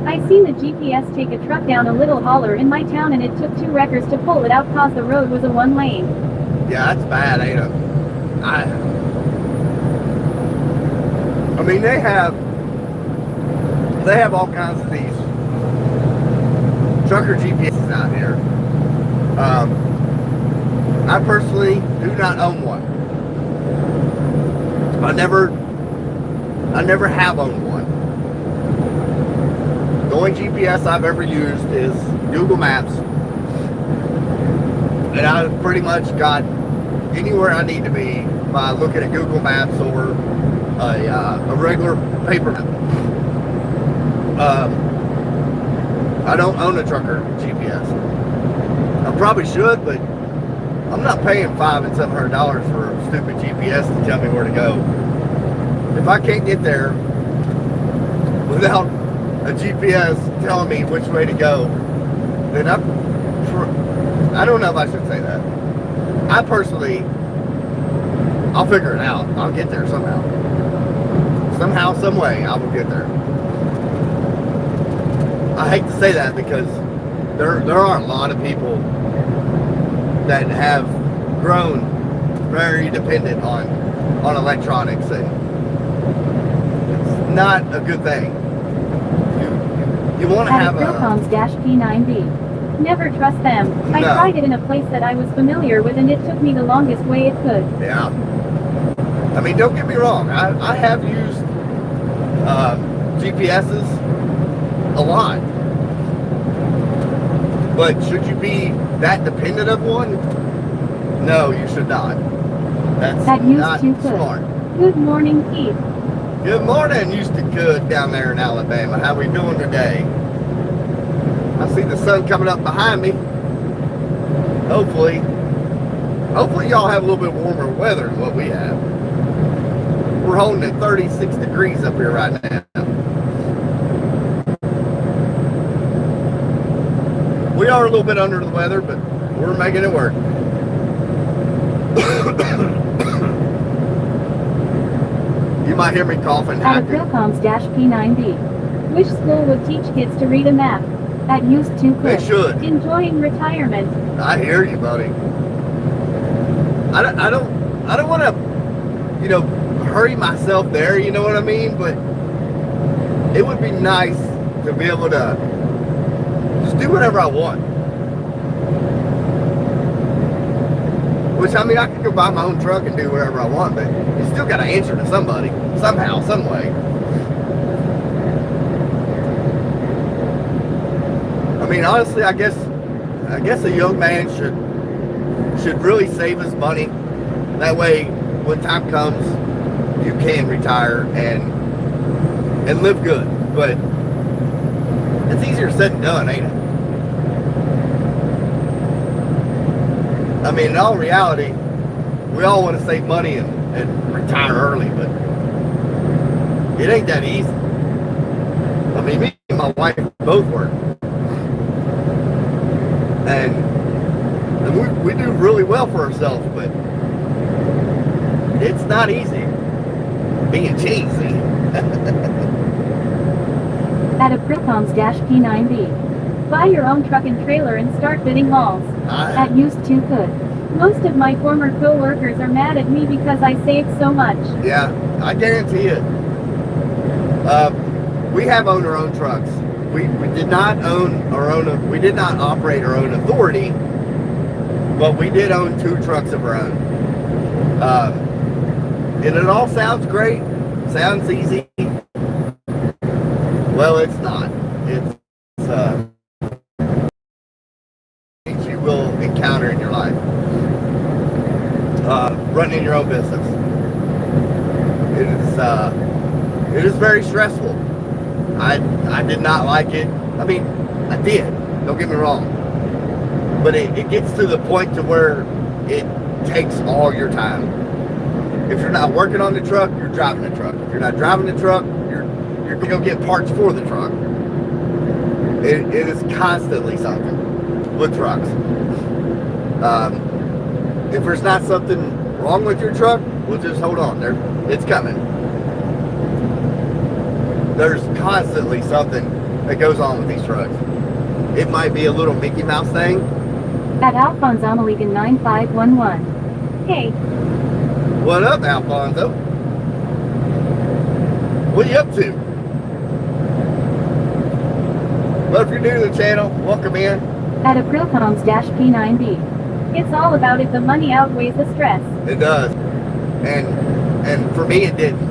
I seen the GPS take a truck down a little holler in my town and it took 2 wreckers to pull it out cause the road was a 1 lane. Yeah, that's bad, ain't it? I mean, they have all kinds of these trucker GPSs out here. I personally do not own one. I never have owned one. The only GPS I've ever used is Google Maps, and I've pretty much got anywhere I need to be by looking at Google Maps or a regular paper map. I don't own a trucker GPS. I probably should, but I'm not paying $500 and $700 for a stupid GPS to tell me where to go. If I can't get there without a GPS telling me which way to go, then I don't know if I should say that. I personally, I'll figure it out. I'll get there somehow. Somehow, some way, I will get there. I hate to say that because there are a lot of people that have grown very dependent on electronics, and it's not a good thing. You want to have a Philcoms-P9B. Never trust them. I No. tried it in a place that I was familiar with and it took me the longest way it could. Yeah. I mean, don't get me wrong. I have used GPSs a lot. But should you be that dependent of one? No, you should not. That's That used not to could. smart. Good morning, Keith. Good morning, used to good down there in Alabama. How we doing today? I see the sun coming up behind me. Hopefully y'all have a little bit warmer weather than what we have. We're holding at 36 degrees up here right now. We are a little bit under the weather, but we're making it work. You might hear me coughing. At Aprilcoms-P9B. Which school would teach kids to read a map? At used to could. They should. Enjoying retirement. I hear you, buddy. I don't want to, hurry myself there, you know what I mean? But it would be nice to be able to just do whatever I want. Which, I mean, I could go buy my own truck and do whatever I want, but you still got to answer to somebody, somehow, some way. I mean, honestly, I guess a young man should really save his money. That way, when time comes, you can retire and live good. But it's easier said than done, ain't it? I mean, in all reality, we all want to save money and retire early, but it ain't that easy. I mean, me and my wife both work. And we do really well for ourselves, but it's not easy being cheesy. At Aprilcoms-P9B. Buy your own truck and trailer and start bidding hauls. At used to could. Most of my former co-workers are mad at me because I saved so much. Yeah, I guarantee it. We have owned our own trucks. We did not own our own. We did not operate our own authority, but we did own 2 trucks of our own. And it all sounds great. Sounds easy. Well, it's not. It's things you will encounter in your life. Running your own business. It is very stressful. I did not like it. I mean, I did. Don't get me wrong. But it gets to the point to where it takes all your time. If you're not working on the truck, you're driving the truck. If you're not driving the truck, you're going to go get parts for the truck. It is constantly something with trucks. If there's not something wrong with your truck, we'll just hold on. It's coming. There's constantly something that goes on with these trucks. It might be a little Mickey Mouse thing. At Alphonse-Amaligan 9511. Hey. What up, Alfonso? What are you up to? Well, if you're new to the channel, welcome in. At Aprilcoms-P9B. It's all about if the money outweighs the stress. It does. And for me, it didn't.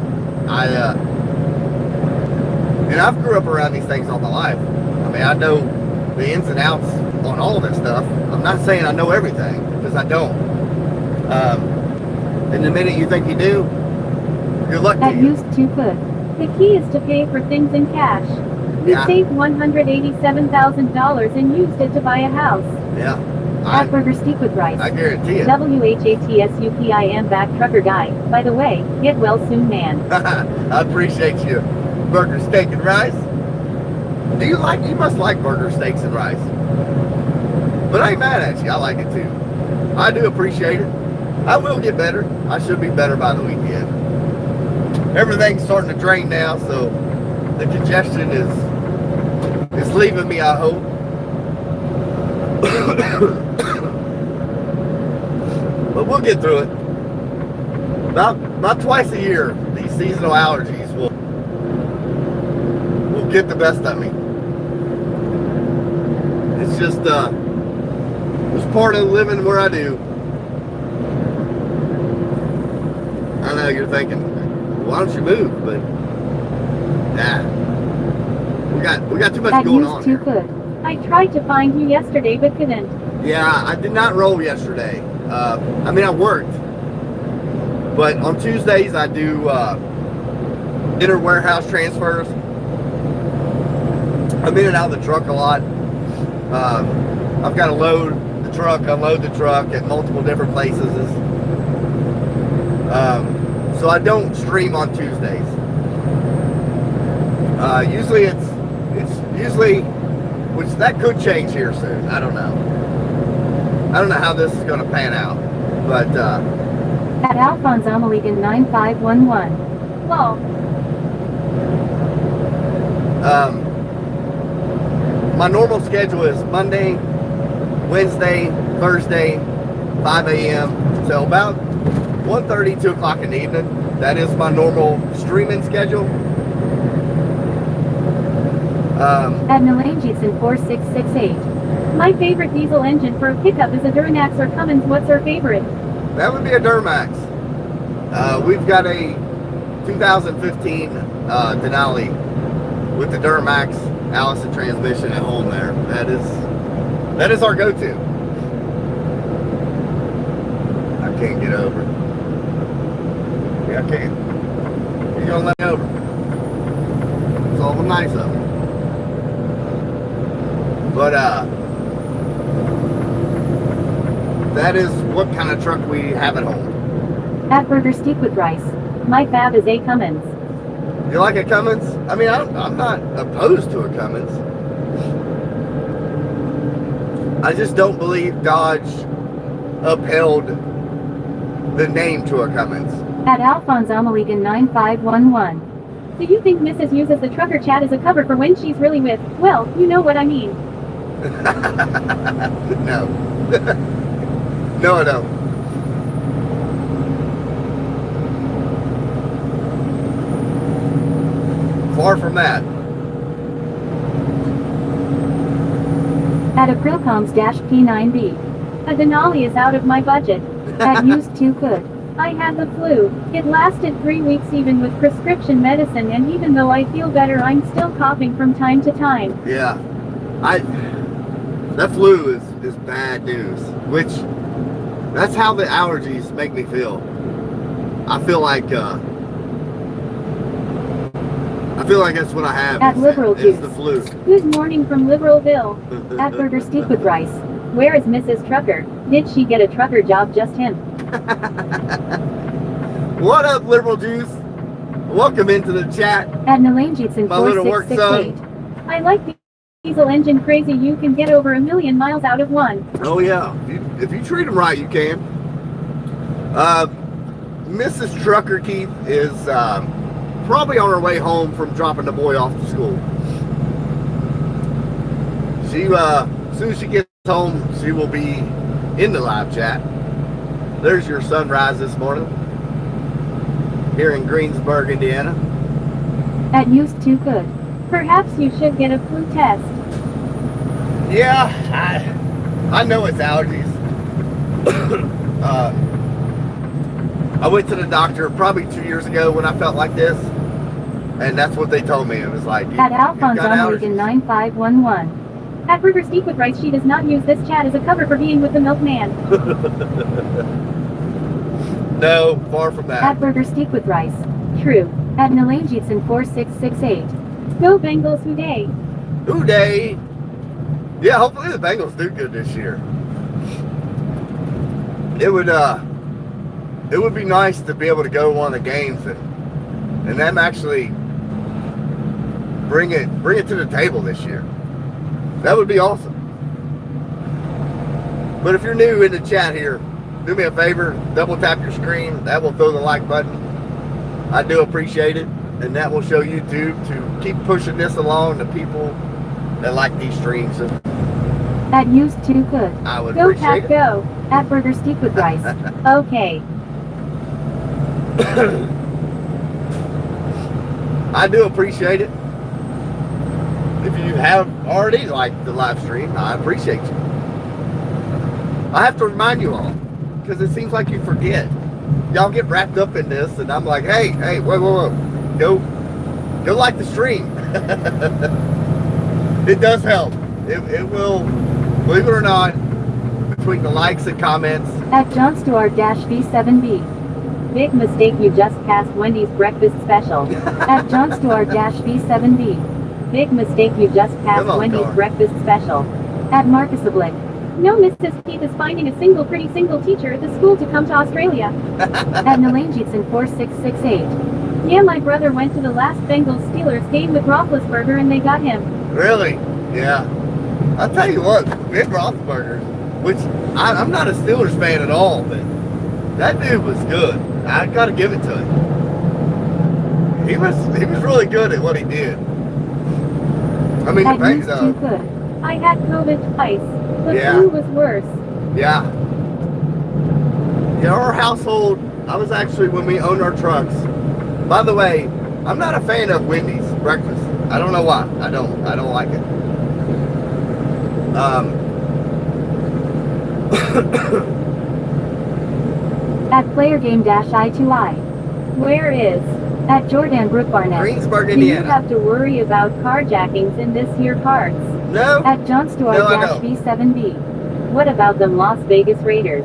And I've grew up around these things all my life. I mean, I know the ins and outs on all of this stuff. I'm not saying I know everything, because I don't. And the minute you think you do, good luck to At you. used to could. The key is to pay for things in cash. We saved $187,000 and used it to buy a house. Yeah. At Burger Steak with Rice. I guarantee it. WHATSUPIM back trucker guy. By the way, get well soon, man. I appreciate you. Burger, steak, and rice. You must like burger, steaks, and rice. But I ain't mad at you. I like it too. I do appreciate it. I will get better. I should be better by the weekend. Everything's starting to drain now, so the congestion is leaving me, I hope. But we'll get through it. About twice a year, these seasonal allergies will get the best of me. It's just it's part of living where I do. I know you're thinking, why don't you move? But nah, we got too much going on here. Could. I tried to find you yesterday but couldn't. Yeah, I did not roll yesterday. I mean, I worked, but on Tuesdays I do inter warehouse transfers. I'm in and out of the truck a lot. I've got to load the truck, unload the truck at multiple different places. So I don't stream on Tuesdays. Usually it's usually, which that could change here soon. I don't know how this is going to pan out, but At Alphonse Amaligan 9511. Lol. My normal schedule is Monday, Wednesday, Thursday, 5 a.m. till about 1:30, 2 o'clock in the evening. That is my normal streaming schedule. At Melangeetson 4668. My favorite diesel engine for a pickup is a Duramax or Cummins. What's our favorite? That would be a Duramax. We've got a 2015 Denali with the Duramax Allison transmission at home there. That is our go-to. I can't get over. Yeah, I can't. You're gonna let me over. It's all nice of it. But that is what kind of truck we have at home. At Burger Steak with Rice. My fab is a Cummins. You like a Cummins? I mean, I'm not opposed to a Cummins. I just don't believe Dodge upheld the name to a Cummins. At Alphonse Amaligan 9511. Do you think Mrs. uses the trucker chat as a cover for when she's really with, well, you know what I mean? No. No, I don't. Far from that. At Aprilcoms-P9B. A Denali is out of my budget. At used to good. I had the flu. It lasted 3 weeks even with prescription medicine, and even though I feel better, I'm still coughing from time to time. Yeah. That flu is bad news, which that's how the allergies make me feel. I feel like that's what I have. At Liberal It's Juice. the flu. Good morning from Liberalville. At Burger Steak with Rice. Where is Mrs. Trucker? Did she get a trucker job? Just him. What up, Liberal Juice? Welcome into the chat. At Melangeetson My little work 4668. I like the diesel engine crazy. You can get over 1,000,000 miles out of one. Oh yeah, if you treat them right, you can. Mrs. Trucker Keith is probably on her way home from dropping the boy off to school. She as soon as she gets home, she will be in the live chat. There's your sunrise this morning here in Greensburg, Indiana. At used to good. Perhaps you should get a flu test. Yeah, I know it's allergies. I went to the doctor probably 2 years ago when I felt like this, and that's what they told me. It was like, At Alphonse Amaligan 9511. At Burger Steak with Rice, she does not use this chat as a cover for being with the milkman. No, far from that. At Burger Steak with Rice. True. At Melangeetson 4668. Go Bengals, hooday. Hooday! Yeah, hopefully the Bengals do good this year. It would be nice to be able to go to one of the games and them actually bring it to the table this year. That would be awesome. But if you're new in the chat here, do me a favor, double tap your screen. That will throw the like button. I do appreciate it, and that will show YouTube to keep pushing this along to people that like these streams. At used to good. I would Go appreciate Pat it. go. At Burger Steak with Rice. Okay. I do appreciate it. If you have already liked the live stream, I appreciate you. I have to remind you all, because it seems like you forget. Y'all get wrapped up in this, and I'm like, hey, whoa. Go like the stream. It does help. It will, believe it or not, between the likes and comments. At John Stewart-V7B. Big mistake, you just passed Wendy's breakfast special. At John Stewart-V7B. Big mistake, you just passed Come on, Wendy's car. breakfast special. At Marcus Oblique. No, Mrs. Keith is finding a single pretty single teacher at the school to come to Australia. At Nalanjitson 4668. Yeah, my brother went to the last Bengals-Steelers game with Roethlisberger and they got him. Really? Yeah. I'll tell you what, Ben Roethlisberger, which I'm not a Steelers fan at all, but that dude was good. I got to give it to him. He was really good at what he did. I mean, At the used too good. I had COVID twice. The Yeah. flu was worse. Yeah. Yeah, our household, I was actually, when we owned our trucks. By the way, I'm not a fan of Wendy's breakfast. I don't know why. I don't like it. At player game -I2I. Where is? At Jordan Brook Barnett. Greensburg, Do you Indiana. have to worry about carjackings in this year cards? No. At John Stewart No, I don't. B7B. What about them Las Vegas Raiders?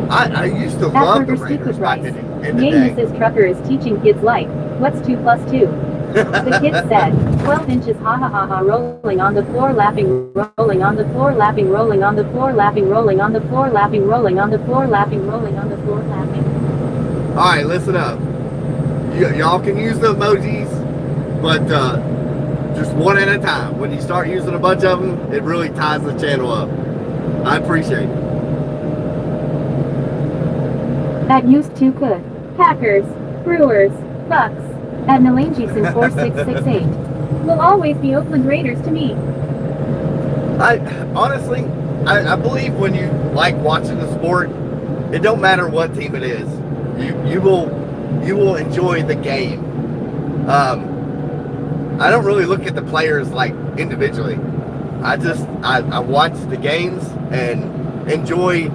I used to At love the Burger Raiders Secret back Rice. in the Yay, day. Mrs. Trucker is teaching kids like, what's 2 plus 2? The kid said, 12 inches ha ha ha ha, rolling on the floor, laughing, rolling on the floor, laughing, rolling on the floor, laughing, rolling on the floor, laughing, rolling on the floor, laughing, rolling on the floor, laughing. All right, listen up. Y'all can use the emojis, but just one at a time. When you start using a bunch of them, it really ties the channel up. I appreciate it. At used too good. Packers, Brewers, Bucks. At Nalanjitson 4668. Will always be Oakland Raiders to me. I honestly, I believe when you like watching the sport, it don't matter what team it is. You will enjoy the game. I don't really look at the players like individually. I watch the games and enjoy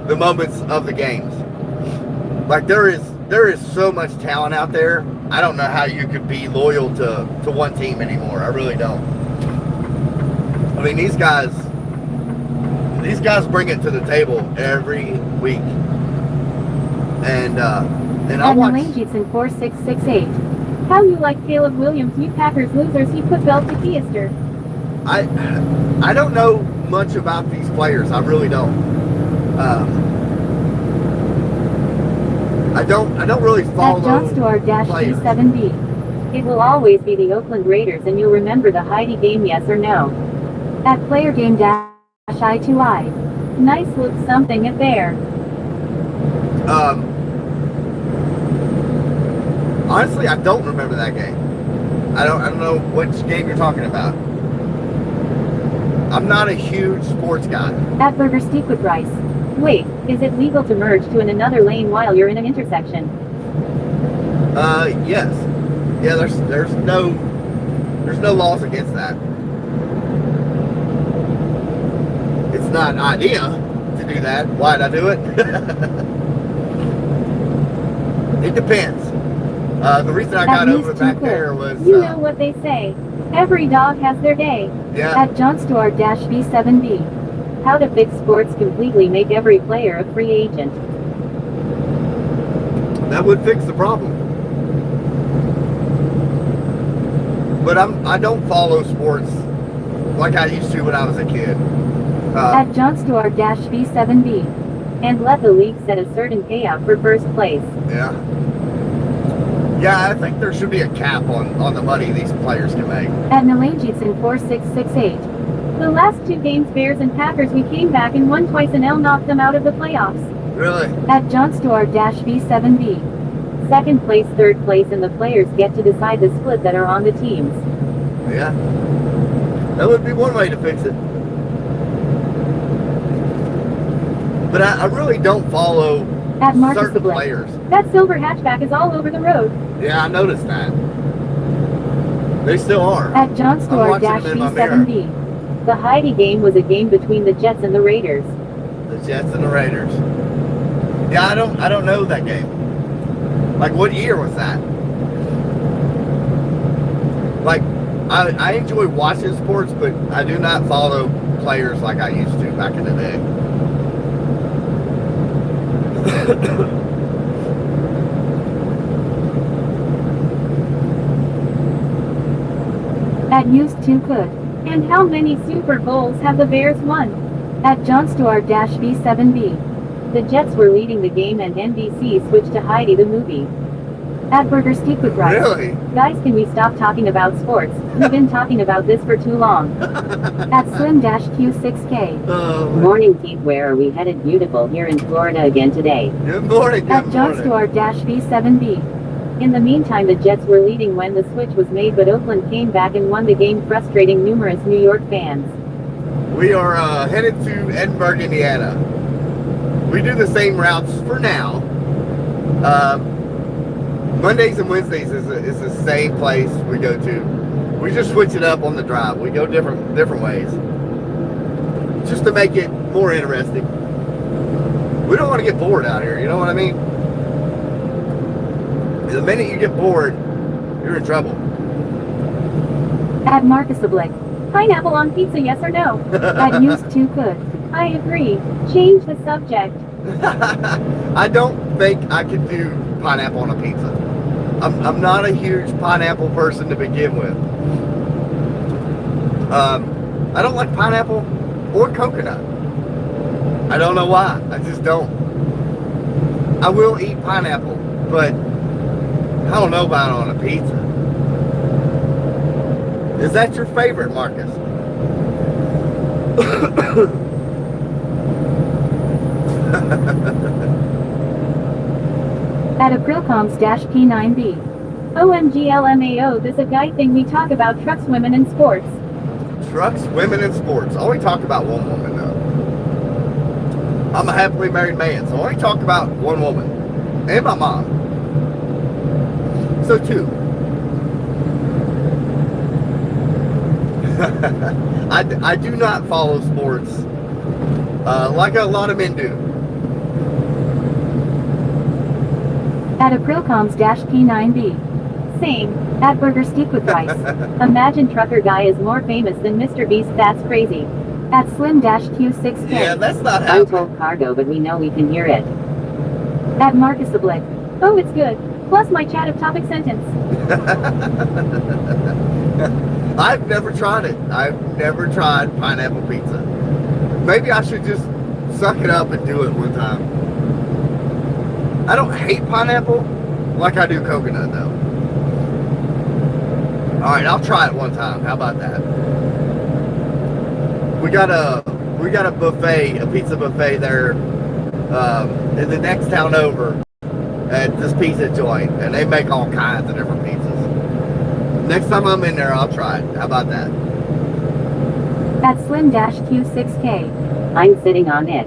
the moments of the games. Like there is so much talent out there. I don't know how you could be loyal to one team anymore. I really don't. I mean, these guys bring it to the table every week. And I At watch. Nalanjitson 4668. How you like Caleb Williams, you Packers losers, he put belt to Fiester. I don't know much about these players. I really don't. I don't really follow At John Stewart players. B7B. It will always be the Oakland Raiders and you'll remember the Heidi game, yes or no. At player game -I2I. Nice look something at there. Honestly, I don't remember that game. I don't know which game you're talking about. I'm not a huge sports guy. At Burger Steak with Rice. Wait, is it legal to merge to in another lane while you're in an intersection? Yes. Yeah, there's no laws against that. It's not an idea to do that. Why'd I do it? It depends. The reason I got over back there was... You know what they say. Every dog has their day. Yeah. At John Stewart B7B. How to fix sports completely, make every player a free agent. That would fix the problem. But I don't follow sports like I used to when I was a kid. At John Stewart B7B. And let the league set a certain payout for first place. Yeah. Yeah, I think there should be a cap on the money these players can make. At Nalanjitson 4668. The last 2 games, Bears and Packers, we came back and won twice and L knocked them out of the playoffs. Really? At John Stewart B7B. Second place, third place, and the players get to decide the split that are on the teams. Yeah. That would be one way to fix it. But I really don't follow At Marcus certain Oblique. players. That silver hatchback is all over the road. Yeah, I noticed that. They still are. At John Stewart watching them in my B7B. The Heidi game was a game between the Jets and the Raiders. The Jets and the Raiders. Yeah, I don't know that game. Like, what year was that? Like, I enjoy watching sports, but I do not follow players like I used to back in the day. At used too good. And how many Super Bowls have the Bears won? At John Stewart-V7B. The Jets were leading the game and NBC switched to Heidi the movie. At Burger Steak with Rice. Really? Guys, can we stop talking about sports? We've been talking about this for too long. At Slim-Q6K. Morning, Keith. Where are we headed? Beautiful here in Florida again today. Good morning. Good At John morning. Stewart-V7B. In the meantime, the Jets were leading when the switch was made, but Oakland came back and won the game, frustrating numerous New York fans. We are headed to Edinburgh, Indiana. We do the same routes for now. Mondays and Wednesdays is the same place we go to. We just switch it up on the drive. We go different ways, just to make it more interesting. We don't want to get bored out here. You know what I mean? The minute you get bored, you're in trouble. At Marcus Oblique. Pineapple on pizza, yes or no? At used to could. I agree. Change the subject. I don't think I could do pineapple on a pizza. I'm not a huge pineapple person to begin with. I don't like pineapple or coconut. I don't know why. I just don't. I will eat pineapple, but I don't know about it on a pizza. Is that your favorite, Marcus? At Aprilcoms-P9B. OMGLMAO, this a guy thing. We talk about trucks, women, and sports. Trucks, women, and sports. I only talk about one woman, though. I'm a happily married man, so I only talk about one woman. And my mom. So, two. I do not follow sports like a lot of men do. At Aprilcoms-P9B. Same. At Burger Steak with Rice. Imagine trucker guy is more famous than Mr. Beast, that's crazy. At Slim-Q6K. Yeah, that's not happening. Untold cargo, but we know we can hear it. At Marcus Oblique. Oh, it's good. Plus my chat of topic sentence. I've never tried it. I've never tried pineapple pizza. Maybe I should just suck it up and do it one time. I don't hate pineapple like I do coconut, though. Alright, I'll try it one time. How about that? We got a buffet, a pizza buffet there in the next town over at this pizza joint, and they make all kinds of different pizzas. Next time I'm in there, I'll try it. How about that? At Slim-Q6K. I'm sitting on it.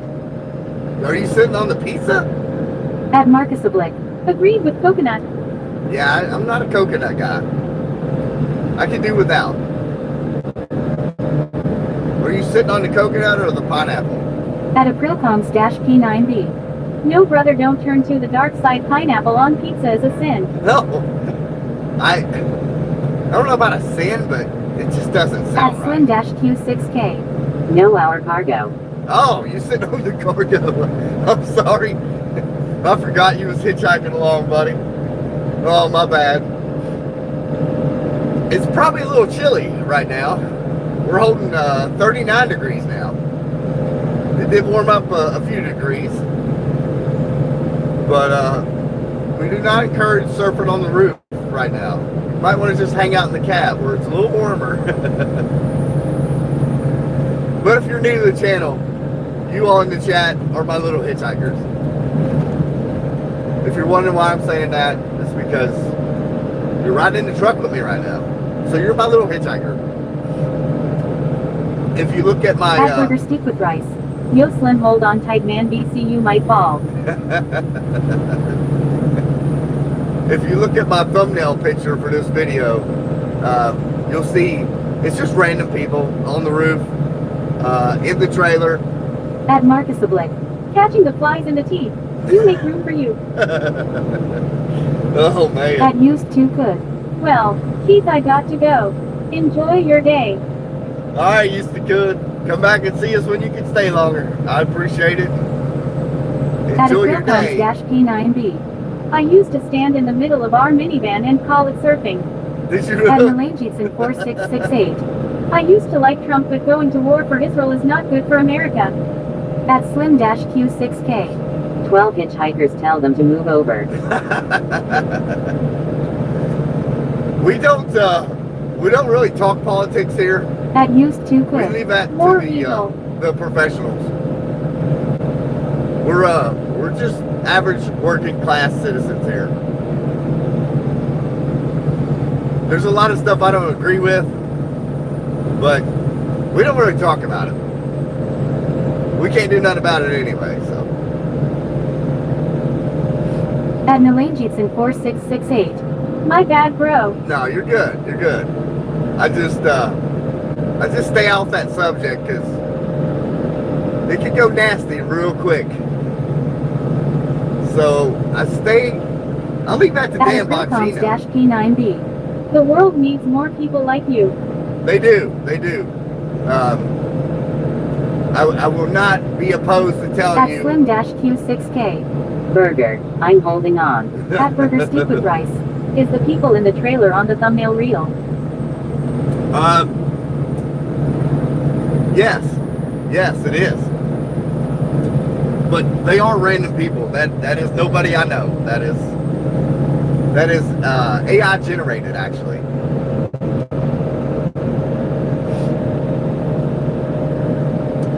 Are you sitting on the pizza? At Marcus Oblique. Agreed with coconut. Yeah, I'm not a coconut guy. I can do without. Are you sitting on the coconut or the pineapple? At Aprilcoms-P9B. No, brother, don't turn to the dark side. Pineapple on pizza is a sin. No. I don't know about a sin, but it just doesn't sound At right. Slim-Q6K. No, our cargo. Oh, you sitting on the cargo. I'm sorry. I forgot you was hitchhiking along, buddy. Oh, my bad. It's probably a little chilly right now. We're holding 39 degrees now. It did warm up a few degrees. But we do not encourage surfing on the roof right now. You might want to just hang out in the cab where it's a little warmer. But if you're new to the channel, you all in the chat are my little hitchhikers. If you're wondering why I'm saying that, it's because you're riding in the truck with me right now. So you're my little hitchhiker. If you look at my... At Burger Steak with Rice. Yo, Slim, hold on tight, man. BC, you might fall. If you look at my thumbnail picture for this video, you'll see it's just random people on the roof, in the trailer. At Marcus Oblique. Catching the flies in the teeth. You make room for you. Oh, man. At used to could. Well, Keith, I got to go. Enjoy your day. All right, used to could. Come back and see us when you can stay longer. I appreciate it. At Enjoy your day. Aprilcoms-P9B. I used to stand in the middle of our minivan and call it surfing. Did you At Malayjitson 4668. I used to like Trump, but going to war for Israel is not good for America. At Slim-Q6K. 12 hitchhikers tell them to move over. We don't really talk politics here. At used to We clip. leave that to More evil. the professionals. We're just average working class citizens here. There's a lot of stuff I don't agree with, but we don't really talk about it. We can't do nothing about it anyway, so. At Nalangitson4668. My bad, bro. No, you're good. You're good. I just stay off that subject because it can go nasty real quick. So I'll leave that to Dan Bongino. P9B. The world needs more people like you. They do. I will not be opposed to telling At you. Slim-Q6K. Burger. I'm holding on. At Burger Steak with Rice. Is the people in the trailer on the thumbnail real? Yes, it is. But they are random people. That is nobody I know. That is AI generated, actually.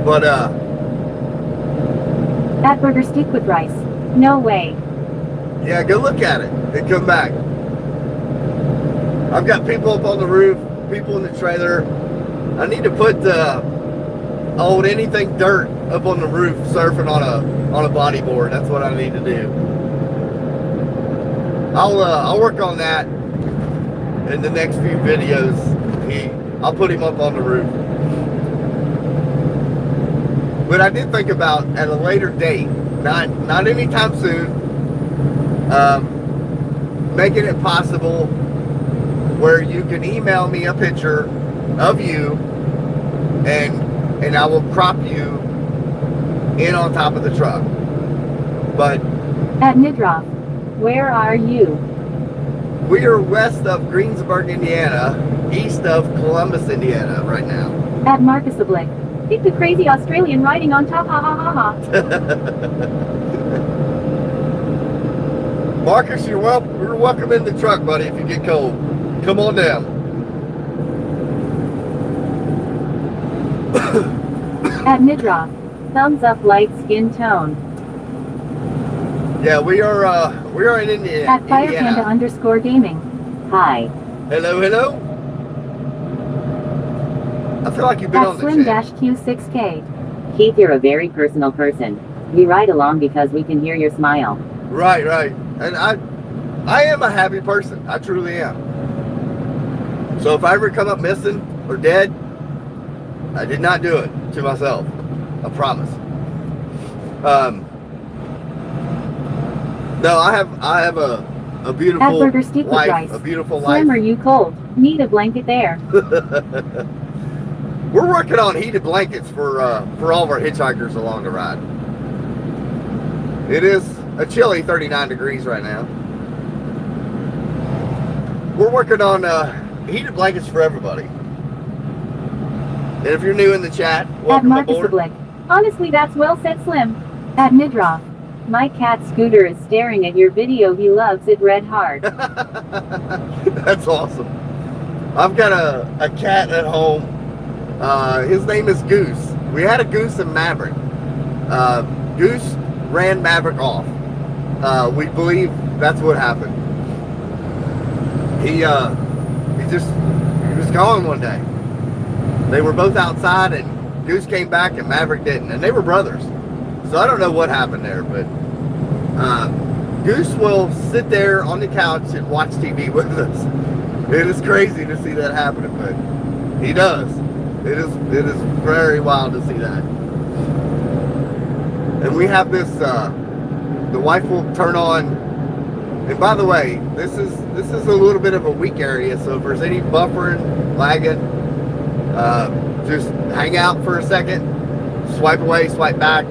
But At Burger Steak with Rice. No way. yeah, go look at it and come back. I've got people up on the roof, people in the trailer. I need to put anything dirt up on the roof surfing on a bodyboard. That's what I need to do. I'll work on that in the next few videos. I'll put him up on the roof. But I did think about at a later date, not anytime soon, making it possible where you can email me a picture of you and I will crop you in on top of the truck. But At Nidroff. Where are you? we are west of Greensburg, Indiana, east of Columbus, Indiana right now. At Marcus Oblique. Pick the crazy Australian riding on top, ha ha ha ha. Marcus, you're welcome in the truck, buddy, if you get cold. Come on down. At Nidroff. Thumbs up, light skin tone. Yeah, we are in Indiana. At FirePanda_gaming. Hi. Hello. I feel like you've been At on the chat. Slim-Q6K. Keith, you're a very personal person. We ride along because we can hear your smile. Right. And I am a happy person. I truly am. So if I ever come up missing or dead, I did not do it to myself. I promise. No, I have a At beautiful Burger Steak with wife. Rice. A beautiful Slim, are life. you cold? Need a blanket there. We're working on heated blankets for all of our hitchhikers along the ride. It is a chilly 39 degrees right now. We're working on heated blankets for everybody. And if you're new in the chat, At welcome Marcus aboard. Oblique. Honestly, that's well said, Slim. At Nidroff. My cat Scooter is staring at your video. He loves it red hard. That's awesome. I've got a cat at home. His name is Goose. We had a Goose and Maverick. Goose ran Maverick off. We believe that's what happened. He was gone one day. They were both outside and Goose came back and Maverick didn't. And they were brothers. So I don't know what happened there, but Goose will sit there on the couch and watch TV with us. It is crazy to see that happening, but he does. It is very wild to see that. And we have this, the wife will turn on, and by the way, this is a little bit of a weak area, so if there's any buffering, lagging, just hang out for a second, swipe away, swipe back.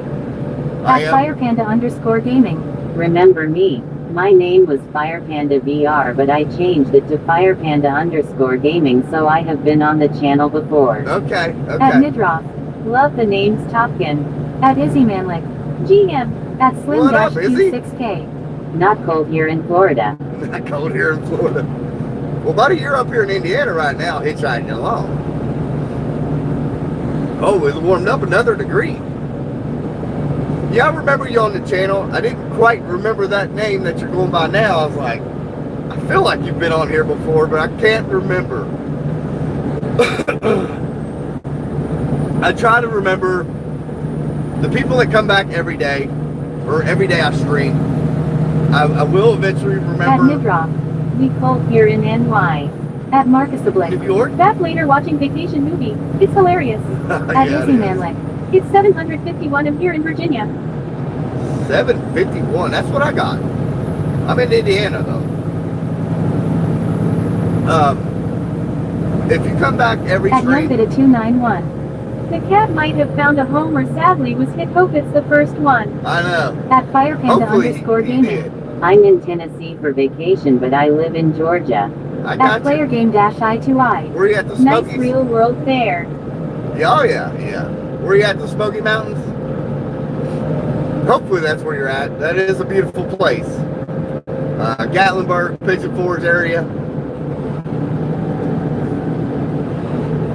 At FirePanda_gaming. Remember me. My name was Firepanda VR, but I changed it to Firepanda_gaming, so I have been on the channel before. Okay, At okay. Nidroth, love the names Topkin. At Izzy Manlick, GM. At What up, Izzy? Slim-Q6K. Not cold here in Florida. Not cold here in Florida. Well, buddy, you're up here in Indiana right now, hitchhiking along. Oh, it warmed up another degree. Yeah, I remember you on the channel. I didn't quite remember that name that you're going by now. I was like, I feel like you've been on here before, but I can't remember. I try to remember the people that come back every day, or every day I stream. I will eventually remember. At Nidroth, we cold here in NY. At Marcus the Blake. New York? Back later watching Vacation Movie. It's hilarious. At Yeah, Izzy it is. Manlick. It's 751 here in Virginia. 751, that's what I got. I'm in Indiana though. If you come back every At stream, Youngbit 291. The cat might have found a home or sadly was hit. Hope it's the first one. I know. At Firepanda_gaming. Hopefully he did. I'm in Tennessee for vacation, but I live in Georgia. I At got you. PlayerGame-I2I. Where you at the Nice Smokies? real world fair. Yeah, oh yeah, yeah. Where you at the Smoky Mountains? Hopefully that's where you're at. That is a beautiful place. Gatlinburg, Pigeon Forge area.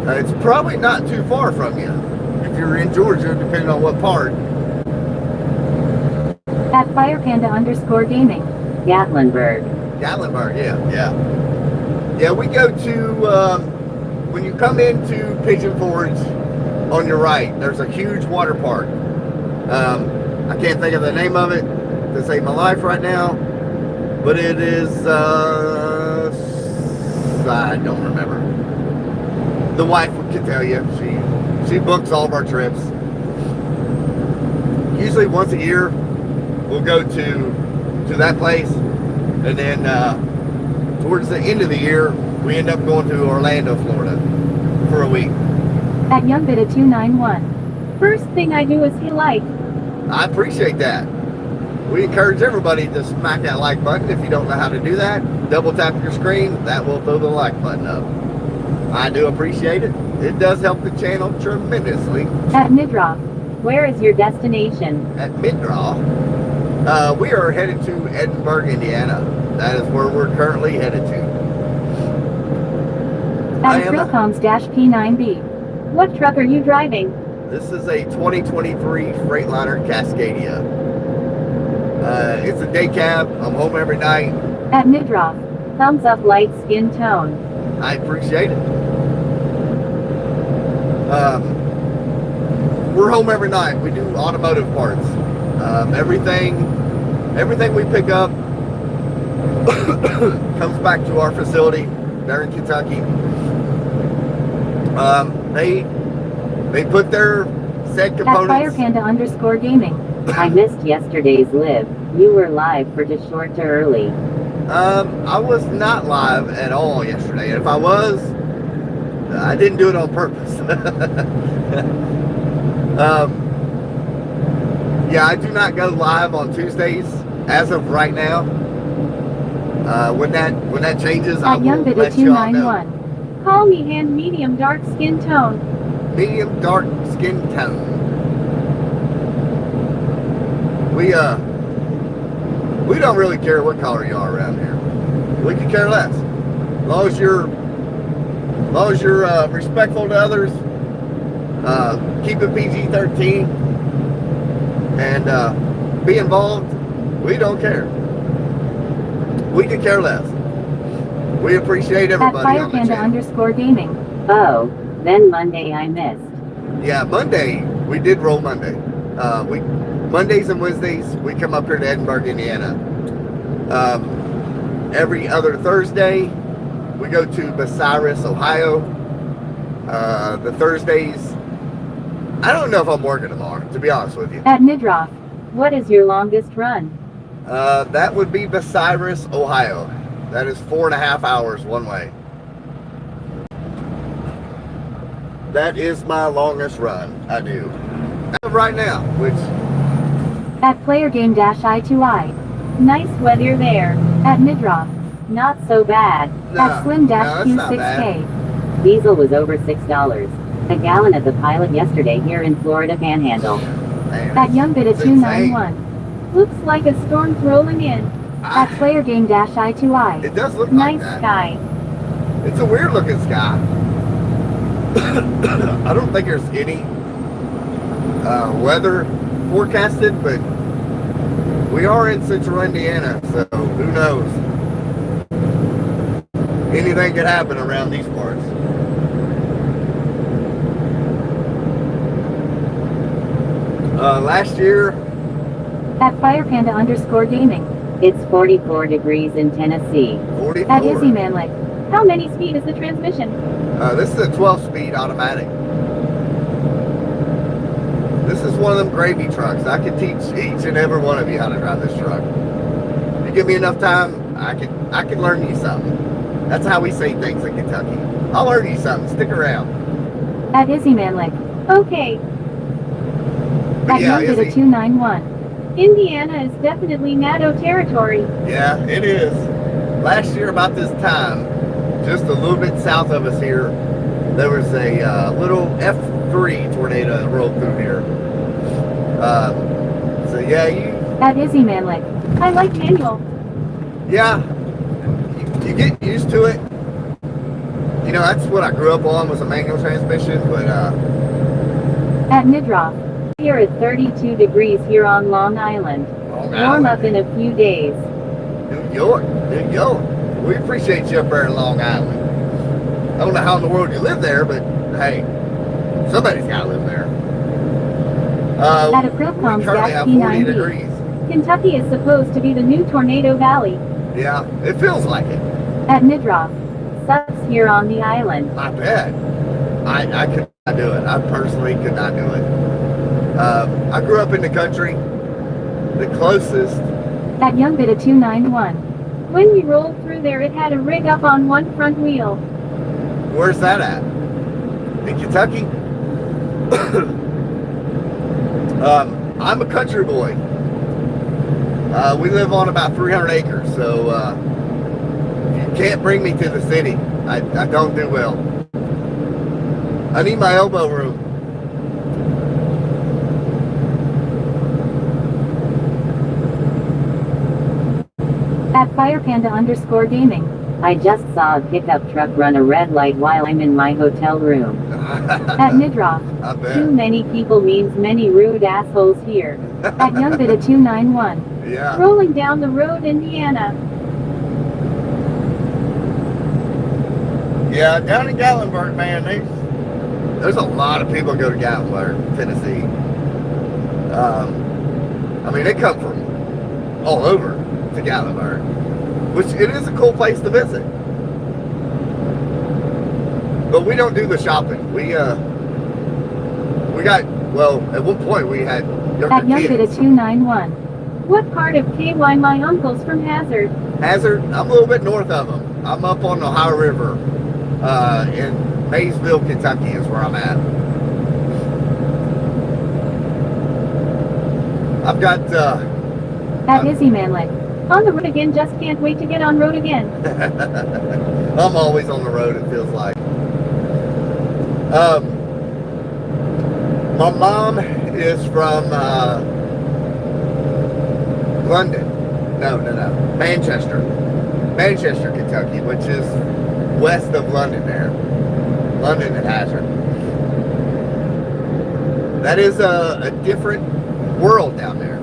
It's probably not too far from you if you're in Georgia, depending on what part. At Firepanda_gaming. Gatlinburg. Gatlinburg, yeah. Yeah, we go to, when you come into Pigeon Forge on your right, there's a huge water park. I can't think of the name of it to save my life right now, but it is, I don't remember. The wife can tell you. She books all of our trips. Usually once a year, we'll go to that place, and then towards the end of the year, we end up going to Orlando, Florida, for a week. At Youngbit 291. First thing I do is hit like. I appreciate that. We encourage everybody to smack that like button. If you don't know how to do that, double tap your screen. That will throw the like button up. I do appreciate it. It does help the channel tremendously. At Nidroth, where is your destination? At Middraw, we are headed to Edinburgh, Indiana. That is where we're currently headed to. At Thrillcoms-P9B. What truck are you driving? This is a 2023 Freightliner Cascadia. It's a day cab. I'm home every night. At Nidroth, thumbs up light skin tone. I appreciate it. We're home every night. We do automotive parts. Everything we pick up comes back to our facility there in Kentucky. They put their said At components. Firepanda_gaming. I missed yesterday's live. You were live for too short to early. I was not live at all yesterday. If I was, I didn't do it on purpose. Yeah, I do not go live on Tuesdays as of right now. When that changes, I At will let you all know. Youngbit291. Call me hand medium dark skin tone. Medium dark skin tone. We don't really care what color you are around here. We can care less. As long as you're respectful to others, keep it PG-13, and be involved, we don't care. We can care less. We appreciate At everybody on the channel. Firepanda_gaming. Oh, then Monday I missed. Yeah, Monday, we did roll Monday. Mondays and Wednesdays, we come up here to Edinburgh, Indiana. Every other Thursday, we go to Bucyrus, Ohio. The Thursdays, I don't know if I'm working tomorrow, to be honest with you. At Nidroth, what is your longest run? That would be Bucyrus, Ohio. That is 4.5 hours one way. That is my longest run, I do. As of right now, which... At PlayerGame-I2I. Nice weather there. At Midroff. Not so bad. No, At that's not bad. Slim-Q6K. Diesel was over $6 a gallon at the pilot yesterday here in Florida Panhandle. Man, At Youngbita it's insane. 291. Looks like a storm's rolling in. At Player Game I2I. It does look Nice like that. sky. It's a weird looking sky. I don't think there's any weather forecasted, but we are in central Indiana, so who knows? Anything could happen around these parts. Last year, At FirePanda_gaming. It's 44 degrees in Tennessee. 44. At Izzy Manlick. How many speed is the transmission? This is a 12-speed automatic. This is one of them gravy trucks. I can teach each and every one of you how to drive this truck. If you give me enough time, I can learn you something. That's how we say things in Kentucky. I'll learn you something. Stick around. At Izzy Manlick. Okay. But At yeah, Youngita Izzy. 291. Indiana is definitely NATO territory. Yeah, it is. Last year about this time, just a little bit south of us here, there was a little F3 tornado that rolled through here. So yeah, At Izzy Manlick. I like manual. yeah, you get used to it. You know, that's what I grew up on, was a manual transmission, but At Midroff. Here at 32 degrees here on Long Island. Warm up in a few days. New York. We appreciate you up there in Long Island. I don't know how in the world you live there, but hey, somebody's got to live there. At We Aprilcom's currently have 40 P90. degrees. Kentucky is supposed to be the new Tornado Valley. Yeah, it feels like it. At Midroff. Sucks here on the island. I bet. I could not do it. I personally could not do it. I grew up in the country. The closest. At Youngbita 291. When we rolled through there it had a rig up on one front wheel. Where's that at? In Kentucky? I'm a country boy. We live on about 300 acres, so you can't bring me to the city. I don't do well. I need my elbow room. At FirePanda_gaming. I just saw a pickup truck run a red light while I'm in my hotel room. At Midroff. I bet. Too many people means many rude assholes here. At Youngbita 291. Yeah. Rolling down the road, Indiana. Yeah, down in Gatlinburg, man, there's a lot of people go to Gatlinburg, Tennessee. I mean, they come from all over to Gatlinburg, which it is a cool place to visit. But we don't do the shopping. We got, well, at one point we had At younger Youngbita kids. 291. What part of KY? My uncle's from Hazard. Hazard, I'm a little bit north of them. I'm up on the Ohio River in Maysville, Kentucky is where I'm at. I've got, At Izzy Manlick. On the road again, just can't wait to get on road again. I'm always on the road, it feels like. My mom is from London. No. Manchester, Kentucky, which is west of London there. London and Hazard. That is a different world down there.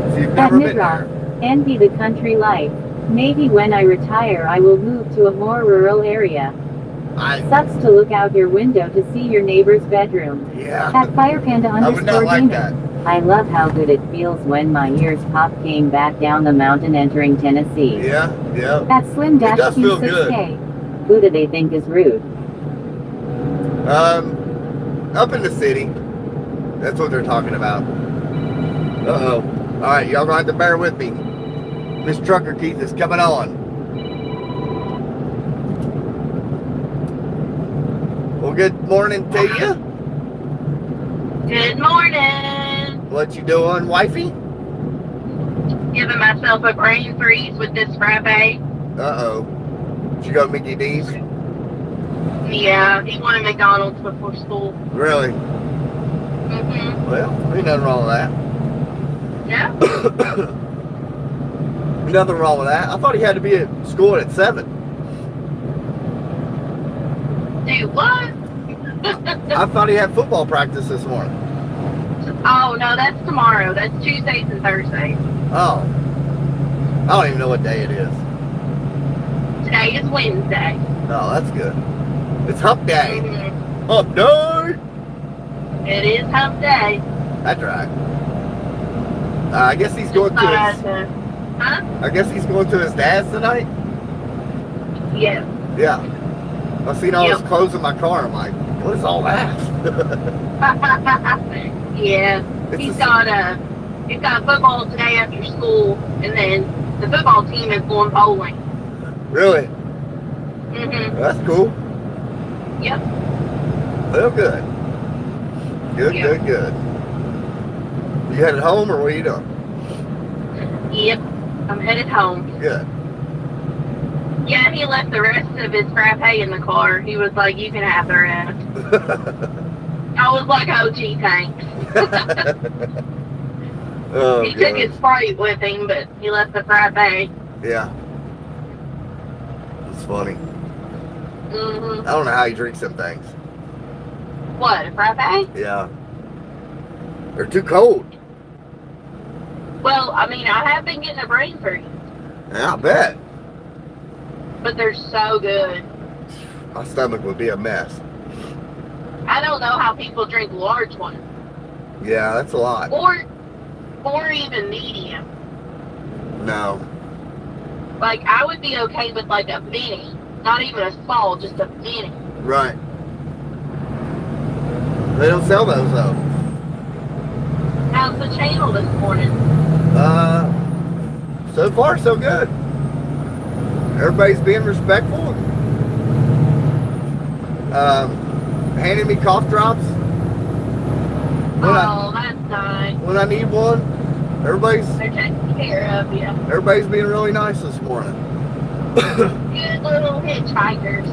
If you've At never been there. Midroff. Envy the country life. Maybe when I retire I will move to a more rural area. Sucks to look out your window to see your neighbor's bedroom. Yeah. At FirePanda I would not like that. _gaming. I love how good it feels when my ears pop came back down the mountain entering Tennessee. Yeah. At does feel Slim-Q6K. Who do they think is rude? Up in the city. That's what they're talking about. Uh-oh. All right, y'all gonna have to bear with me. Miss Trucker Keith is coming on. Well, good morning to you. Good morning. What you doing, wifey? giving myself a brain freeze with this frappe. Uh-oh. Did you go to Mickey D's? Yeah, he wanted McDonald's before school. Really? Mm-hmm. Well, ain't nothing wrong with that. Yeah. Nothing wrong with that. I thought he had to be at school at 7. Dude, what? I thought he had football practice this morning. Oh, no, that's tomorrow. That's Tuesdays and Thursdays. Oh. I don't even know what day it is. Today is Wednesday. Oh, that's good. It's hump day. Mm-hmm. Hump day! It is hump day. That's right. I guess he's going to his... Huh? I guess he's going to his dad's tonight? Yes. Yeah. I seen all his clothes in my car. I'm like, what is all that? Yeah. He's got football today after school, and then the football team is going bowling. Really? Mm-hmm. That's cool. Yep. Well, good. Good, Yep. good, good. You headed home, or what are you doing? Yep. I'm headed home. Good. Yeah, he left the rest of his frappe in the car. He was like, you can have the rest. I was like, oh, gee, thanks. Oh, He took his Sprite with him, but he left the frappe. Yeah. It's funny. Mm-hmm. I don't know how he drinks them things. What, a frappe? Yeah. They're too cold. Well, I mean, I have been getting a brain freeze, Yeah, I bet. but they're so good. My stomach would be a mess. I don't know how people drink large ones, Yeah, that's a lot. or even medium. No. Like, I would be okay with like a mini, not even a small, just a mini. Right. They don't sell those, though. How's the channel this morning? So far, so good. Everybody's being respectful. Handing me cough drops. That's nice. When I need one. They're taking care of you. Everybody's being really nice this morning. Good little hitchhikers.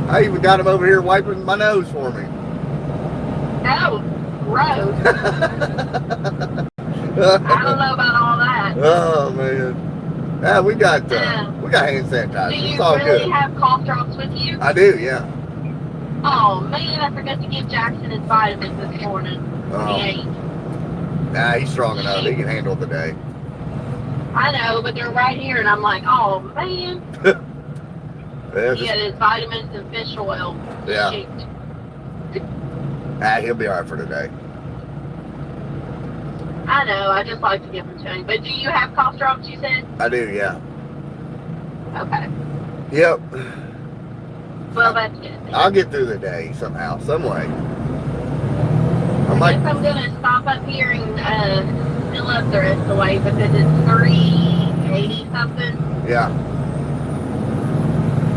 I even got him over here wiping my nose for me. Oh, gross. I don't know about all that. Oh man. Yeah, we got hand sanitizer. Do you It's all really good. have cough drops with you? I do, yeah. Oh man, I forgot to give Jackson his vitamins this morning. Oh. He ate. Nah, he's strong enough. He can handle the day. I know, but they're right here, and I'm like, oh man. Yeah, He had his vitamins and fish oil. Yeah. Shoot. He'll be alright for today. I know, I just like to give them to him. But do you have cough drops, you said? I do, yeah. Okay. Yep. Well, that's good. I'll get through the day somehow, some way. I guess I'm going to stop up here and fill up the rest of the way because it's 380 something. Yeah.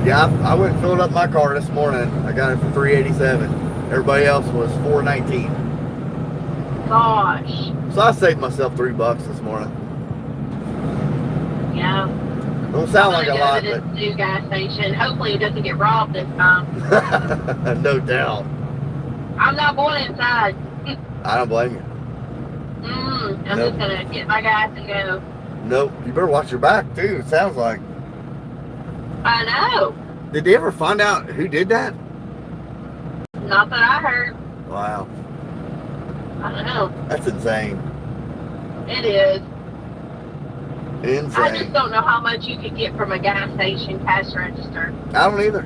Yeah, I went and filled up my car this morning. I got it for $387. Everybody else was $419. Gosh. So I saved myself $3 this morning. Yeah. Don't sound like a lot, to this new gas station. Hopefully it doesn't get robbed this time. but no doubt. I'm not going inside. I don't blame you. I'm Nope. just going to get my gas and go. Nope. You better watch your back too, it sounds like. I know. Did they ever find out who did that? Not that I heard. Wow. I don't know. That's insane. It is. I just Insane. don't know how much you could get from a gas station cash register. I don't either.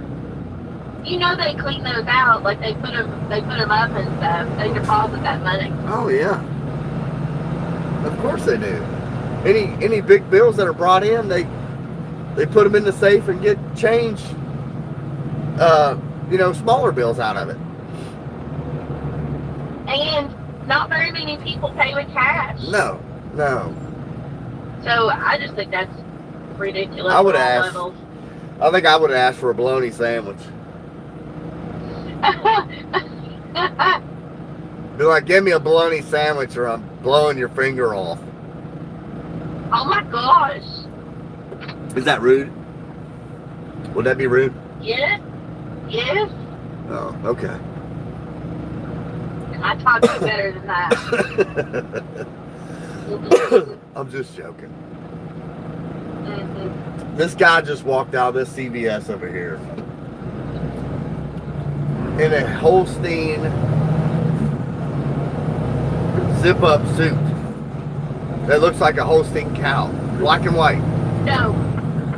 You know they clean those out, like they put them up and stuff. They deposit that money. Oh yeah. Of course they do. Any big bills that are brought in, they put them in the safe and get change. Smaller bills out of it. And not very many people pay with cash. No. So I just think that's ridiculous. I would on all ask. levels. I think I would have asked for a bologna sandwich. Be like, give me a bologna sandwich or I'm blowing your finger off. Oh my gosh. Is that rude? Would that be rude? Yes. Yes. Oh, okay. I talk to you better than that. I'm just joking. Mm-hmm. This guy just walked out of this CVS over here in a Holstein zip-up suit that looks like a Holstein cow, black and white. No.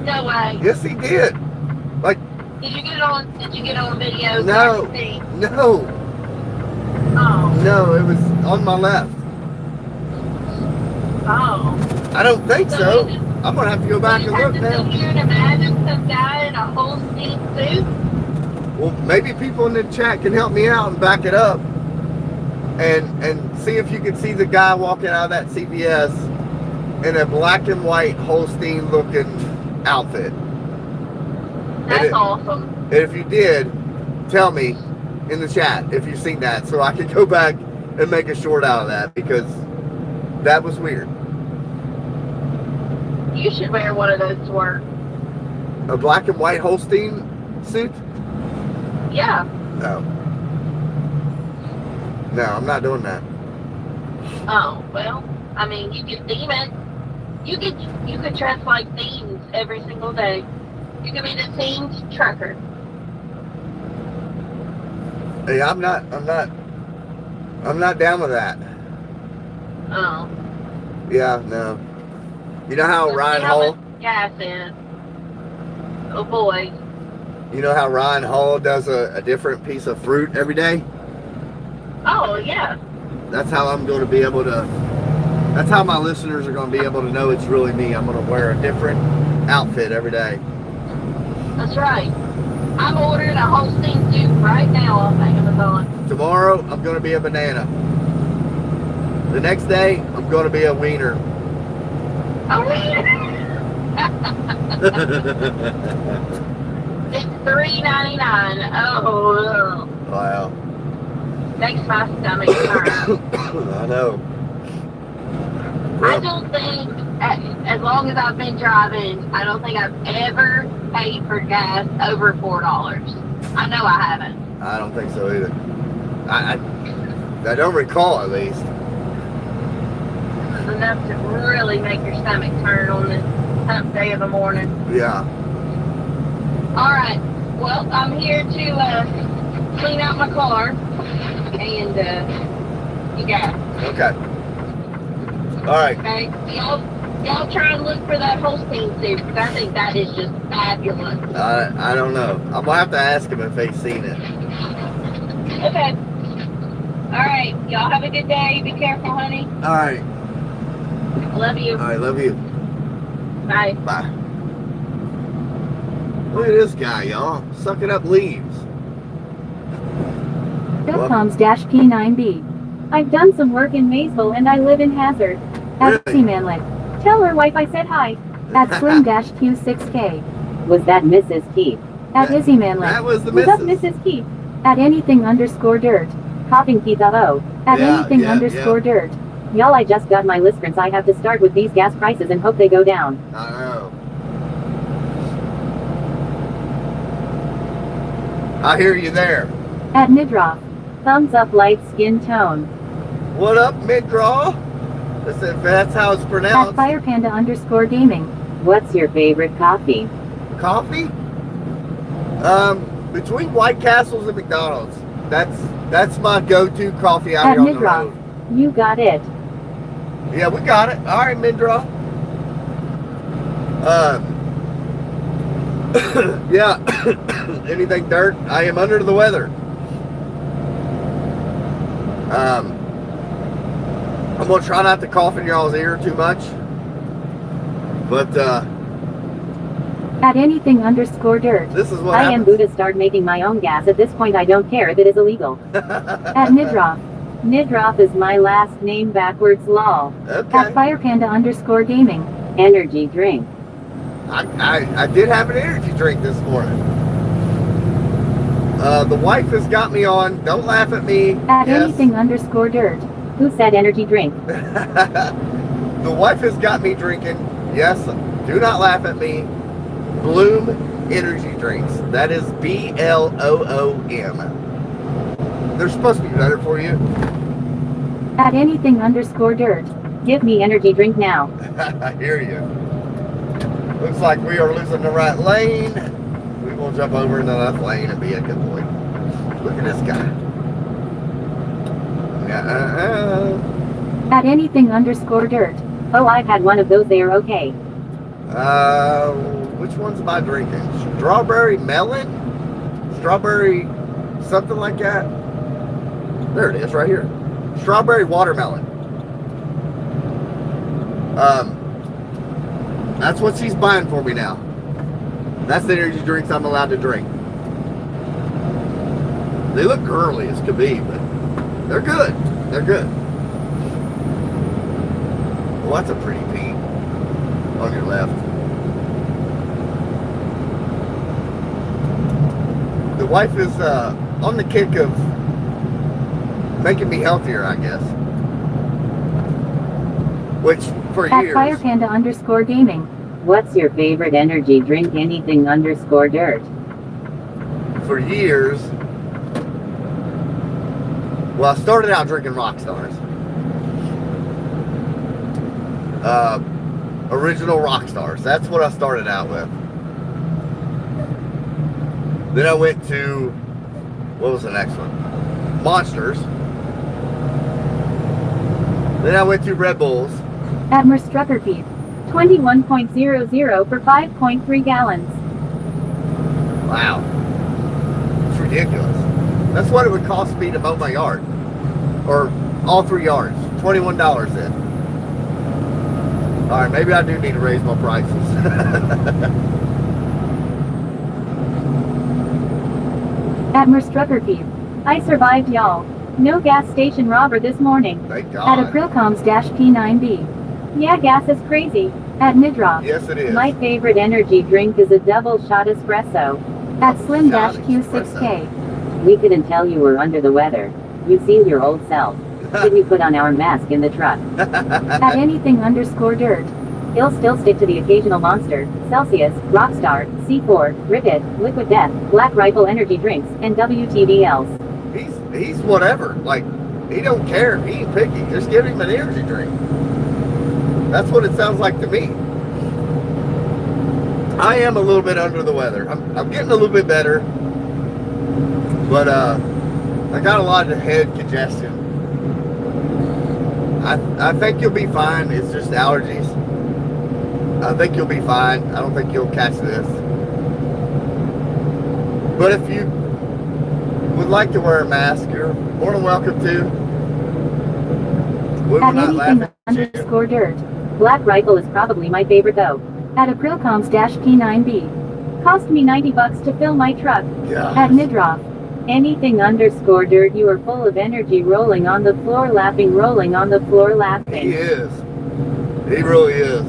No way. Yes, he did. Like, Did you get it on video? no, no, Oh. no, it was on my left. Oh. I don't think so. you just- I'm gonna have to go back and look You have to now. sit here and imagine some guy in a Holstein suit. Well, maybe people in the chat can help me out and back it up, and see if you can see the guy walking out of that CVS in a black and white Holstein looking outfit. That's awesome. And if you did, tell me in the chat if you've seen that, so I can go back and make a short out of that, because that was weird. You should wear one of those to work. A black and white Holstein suit? Yeah. No. No, I'm not doing that. Oh, well, I mean, you could theme it. You could dress like themes every single day. You could be the themed trucker. Hey, I'm not down with that. Oh. Yeah, no. You know how Let's Ryan see how Hall, much gas is. Oh boy. you know how Ryan Hall does a different piece of fruit every day? Oh yeah. That's how I'm going to be able to, that's how my listeners are going to be able to know it's really me. I'm going to wear a different outfit every day. That's right. I'm ordering a Holstein suit right now off Amazon. Tomorrow, I'm going to be a banana. The next day, I'm going to be a wiener. Oh, it's $3.99. Oh, Wow. makes my stomach turn. I know. I don't think, as long as I've been driving, I don't think I've ever paid for gas over $4. I know I haven't. I don't think so either. I don't recall, at least. It's enough to really make your stomach turn on this hump day of the morning. Yeah. All right. Well, I'm here to clean out my car, and you got it. Okay. All right. Okay. Y'all try and look for that Holstein suit, because I think that is just fabulous. I don't know. I'm gonna have to ask him if they've seen it. Okay. All right. Y'all have a good day. Be careful, honey. All right. I love you. All right. Love you. Bye. Bye. Look at this guy, y'all. Sucking up leaves. P9B. I've done some work in Maysville and I live in Hazard. At Really? Manlet. Tell her wife I said hi. At Slim-Q6K. Was that Mrs. Keith? At That- Izzy Manlet. That was the What's up, missus. Mrs. Keith? At anything_dirt. Coughing Keith O. At Yeah, anything_dirt. Y'all, I just got my listings. I have to start with these gas prices and hope they go down. I know. I hear you there. At Midroff. Thumbs up, light skin tone. What up, Middraw? That's how it's At pronounced. FirePanda_gaming. What's your favorite coffee? Coffee? Between White Castles and McDonald's. That's my go-to coffee out At here on the Midroff. road. You got it. Yeah, we got it. All right, Middraw. Yeah. Anything dirt? I am under the weather. I'm gonna try not to cough in y'all's ear too much. But At anything_dirt. this is what I am happens. Buddha. Start making my own gas. At this point, I don't care if it is illegal. At Nidroff. Nidroff is my last name backwards, lol. At Okay. FirePanda_gaming. Energy drink. I did have an energy drink this morning. The wife has got me on. Don't laugh at me. At Yes. anything underscore dirt. Who said energy drink? The wife has got me drinking. Yes. Do not laugh at me. Bloom energy drinks. That is BLOOM. They're supposed to be better for you. At anything underscore dirt. Give me energy drink now. I hear you. Looks like we are losing the right lane. We will jump over into the left lane and be a good boy. Look at this guy. At anything underscore dirt. Oh, I've had one of those. They are okay. Which ones am I drinking? Strawberry melon? Strawberry something like that? There it is right here. Strawberry watermelon. That's what she's buying for me now. That's the energy drinks I'm allowed to drink. They look girly as could be, but they're good. They're good. Well, that's a pretty peak on your left. The wife is on the kick of making me healthier, I guess. Which, for At years... Fire Panda underscore gaming. What's your favorite energy drink? Anything underscore dirt. For years... Well, I started out drinking Rockstars. Original Rockstars. That's what I started out with. Then I went to... What was the next one? Monsters. Then I went to Red Bulls. Admiral Struckerpeep. 21.00 for 5.3 gallons. Wow. It's ridiculous. That's what it would cost me to mow my yard. Or all 3 yards. $21 then. Alright, maybe I do need to raise my prices. Admiral Struckerpeep. I survived, y'all. No gas station robber this morning. Thank At God. Aprilcoms-P9B. Yeah, gas is crazy. At Nidrop. Yes, it is. My favorite energy drink is a double shot espresso. At Shot Slim-Q6K. We couldn't tell you were under the weather. You seem your old self. Did we put on our mask in the truck? At anything underscore dirt. He'll still stick to the occasional Monster, Celsius, Rockstar, C4, Ripid, Liquid Death, Black Rifle energy drinks, and WTDLs. He's whatever. Like, he don't care. He ain't picky. Just give him an energy drink. That's what it sounds like to me. I am a little bit under the weather. I'm getting a little bit better. But I got a lot of head congestion. I think you'll be fine. It's just allergies. I think you'll be fine. I don't think you'll catch this. But if you would like to wear a mask, you're more than welcome to. We will At not laugh anything at you. underscore dirt. Black Rifle is probably my favorite though. At Aprilcoms-P9B. Cost me $90 to fill my truck. Gosh. At Nidrop. Anything underscore dirt. You are full of energy, rolling on the floor laughing, rolling on the floor laughing. He is. He really is.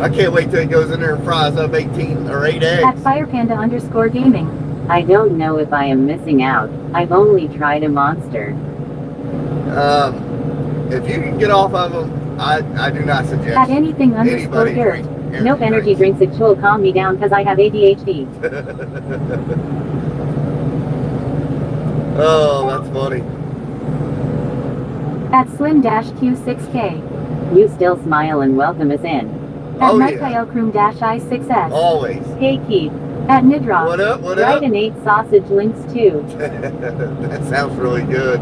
I can't wait till he goes in there and fries up 18 or 8 eggs. At Firepanda underscore gaming. I don't know if I am missing out. I've only tried a Monster. If you can get off of them, I do not suggest At anything underscore anybody dirt. drink Nope, energy drinks. It will calm me down because I have ADHD. Oh, that's funny. At Slim-Q6K. You still smile and welcome us in. At Oh, yeah. Nightkailkroom-I6S. Always. Hey Keith. At Nidrop. What up, what Write up? and 8 sausage links too. That sounds really good.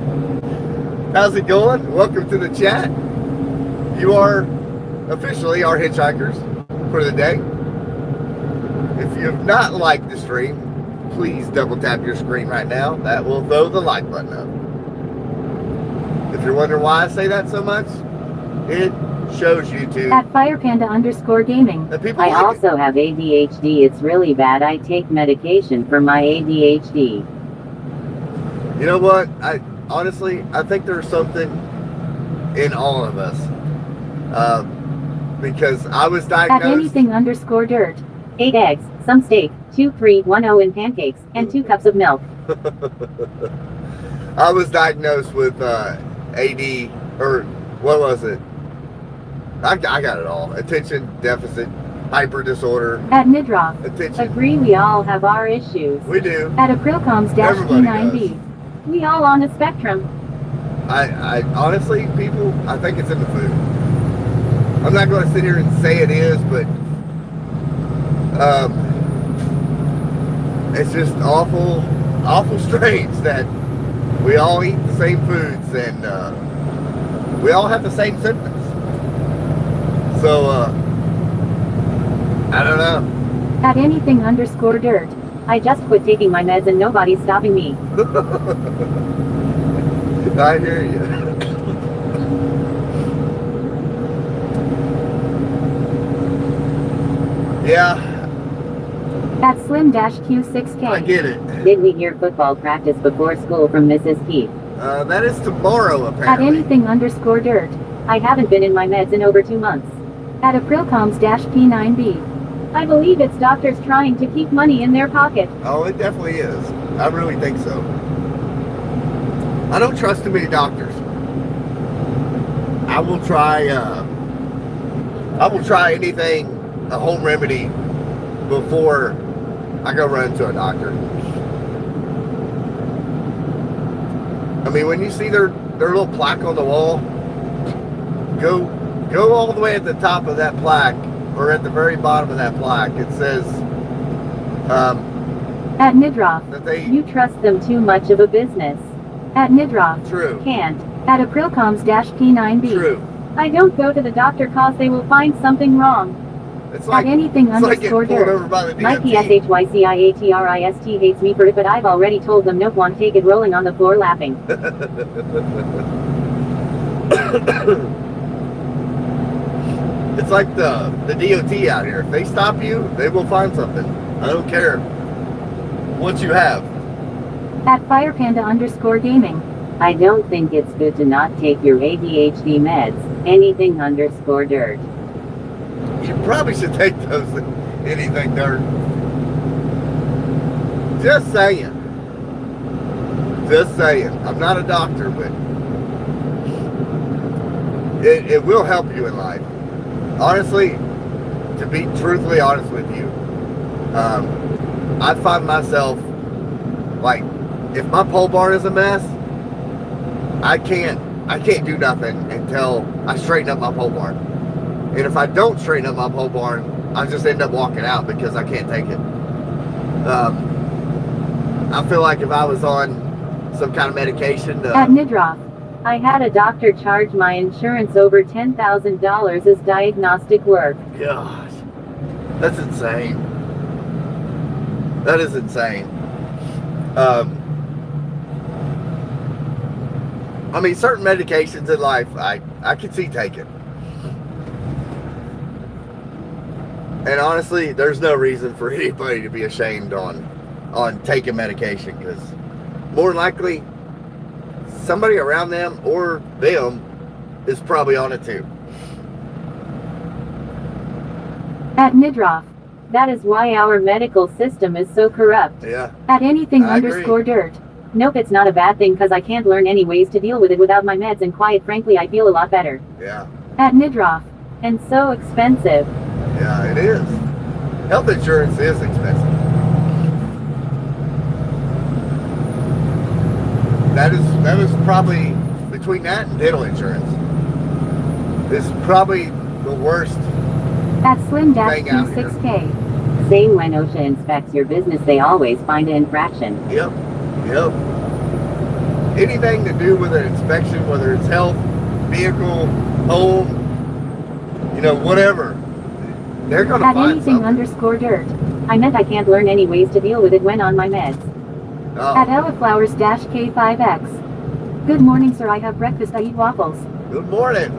How's it going? Welcome to the chat. You are officially our hitchhikers for the day. If you have not liked the stream, please double tap your screen right now. That will throw the like button up. If you're wondering why I say that so much, it shows YouTube. At Firepanda underscore gaming. that people I like it. also have ADHD. It's really bad. I take medication for my ADHD. You know what? Honestly, I think there's something in all of us. Because I was At diagnosed. anything underscore dirt. 8 eggs, some steak, 2310 in pancakes, and 2 cups of milk. I was diagnosed with AD, or what was it? I got it all. Attention deficit hyper disorder. At Nidroff, Attention. agree we all have our issues. We do. At Aprilcoms-P9B, we all on the spectrum. I honestly, people, I think it's in the food. I'm not going to sit here and say it is, but it's just awful strange that we all eat the same foods and we all have the same symptoms. So, I don't know. At anything_dirt, I just quit taking my meds and nobody's stopping me. I hear you. Yeah. At Slim-Q6K. I get it. Did we hear football practice before school from Mrs. Keith? That is tomorrow, At apparently. anything_dirt, I haven't been in my meds in over 2 months. At Aprilcoms-P9B, I believe it's doctors trying to keep money in their pocket. Oh, it definitely is. I really think so. I don't trust too many doctors. I will try anything, a home remedy, before I go run to a doctor. I mean, when you see their little plaque on the wall, go all the way at the top of that plaque, or at the very bottom of that plaque. It says, At Nidroff, that they... you trust them too much of a business. At Nidroff, True. can't. At Aprilcoms-P9B, True. I don't go to the doctor cause they will find something wrong. It's like, At anything it's like getting pulled underscore over dirt. by the My DMT. PSHYCIATRIST hates me for it, but I've already told them nope, won't take it, rolling on the floor laughing. It's like the DOT out here. If they stop you, they will find something. I don't care what you have. At FirePanda_gaming, I don't think it's good to not take your ADHD meds. Anything_dirt. You probably should take those. Anything dirt. Just saying. Just saying. I'm not a doctor, but it will help you in life. Honestly, to be truthfully honest with you, I find myself, like, if my pole barn is a mess, I can't do nothing until I straighten up my pole barn. And if I don't straighten up my pole barn, I just end up walking out because I can't take it. I feel like if I was on some kind of medication, At Nidroff, I had a doctor charge my insurance over $10,000 as diagnostic work. gosh, that's insane. That is insane. I mean, certain medications in life, I can see taking. And honestly, there's no reason for anybody to be ashamed on taking medication, because more than likely, somebody around them or them is probably on it too. At Nidroff, that is why our medical system is so corrupt. Yeah. At anything I agree. underscore dirt. Nope, it's not a bad thing because I can't learn any ways to deal with it without my meds, and quite frankly I feel a lot better. Yeah. At Nidroff. And so expensive. Yeah, it is. Health insurance is expensive. That is probably, between that and dental insurance, is probably the worst. At Thing out here. Slim-Q6K. Saying when OSHA inspects your business they always find an infraction. Yep. Anything to do with an inspection, whether it's health, vehicle, home, whatever, they're going to At find anything something. underscore dirt. I meant I can't learn any ways to deal with it when on my meds. At Oh, Ellaflowers-K5X. Good morning, sir. I have breakfast. I eat waffles. good morning.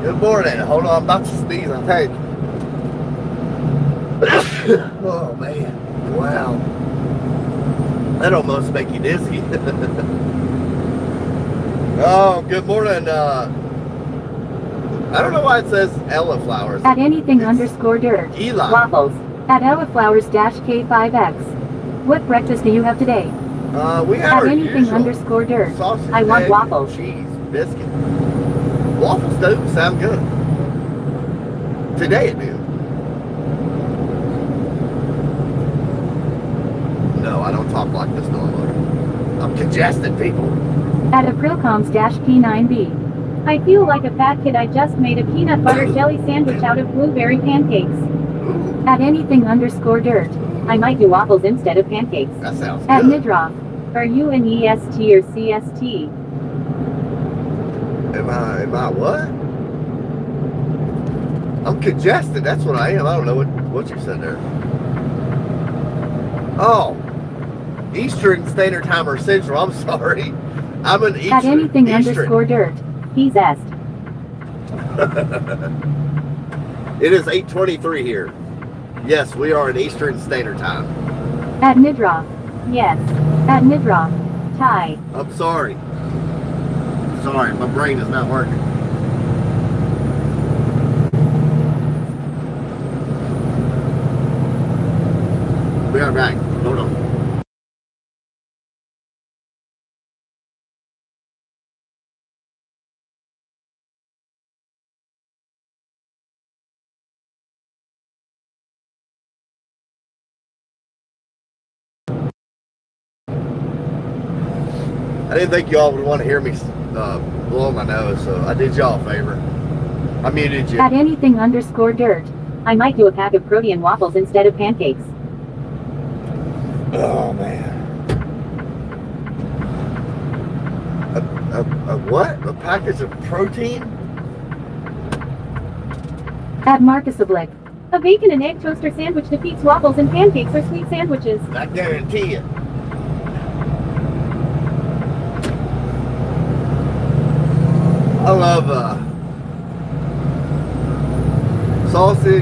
Good morning. Hold on, I'm about to sneeze, I think. Oh, man. Wow. That almost make you dizzy. Oh, good morning. I don't know why it says Ella Flowers. At anything It's underscore dirt. Eli. Waffles. At Ella Flowers dash K5X. What breakfast do you have today? We have At our anything usual underscore dirt. sausage, I want egg, waffles. cheese, biscuit. Waffles do sound good. Today it do. No, I don't talk like this normally. I'm congested, people. At Aprilcoms dash P9B. I feel like a fat kid. I just made a peanut butter jelly sandwich out of blueberry pancakes. Ooh, At anything underscore dirt. I might do waffles instead of pancakes. that sounds At good. Midroff. Are you an EST or CST? Am I what? I'm congested, that's what I am. I don't know what you said there. Oh, Eastern Standard Time or Central, I'm sorry. I'm an Eastern. At anything underscore dirt. He's est. It is 8:23 here. Yes, we are in Eastern Standard Time. At Midroff. Yes. At Midroff. Tie. I'm sorry. Sorry, my brain is not working. We are back. Hold on. I didn't think y'all would want to hear me blow my nose, so I did y'all a favor. I muted you. At anything underscore dirt. I might do a pack of protein waffles instead of pancakes. Oh man. A what? A package of protein? At Marcus Oblique. A bacon and egg toaster sandwich defeats waffles and pancakes or sweet sandwiches. I guarantee it. I love sausage,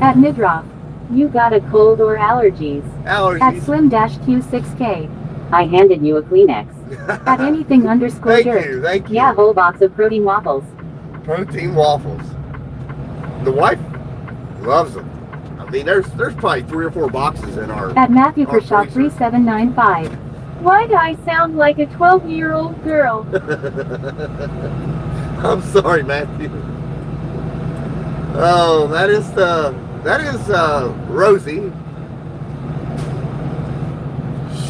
At Midroff. You got a cold or allergies? At allergies. Slim-Q6K. I handed you a Kleenex. At anything underscore Thank dirt. you, thank you. Yeah, whole box of protein waffles. Protein waffles. The wife loves them. I mean, there's probably 3 or 4 boxes in our. At Matthew our Kershaw freezer. 3795. Why do I sound like a 12-year-old girl? I'm sorry, Matthew. Oh, that is Rosie.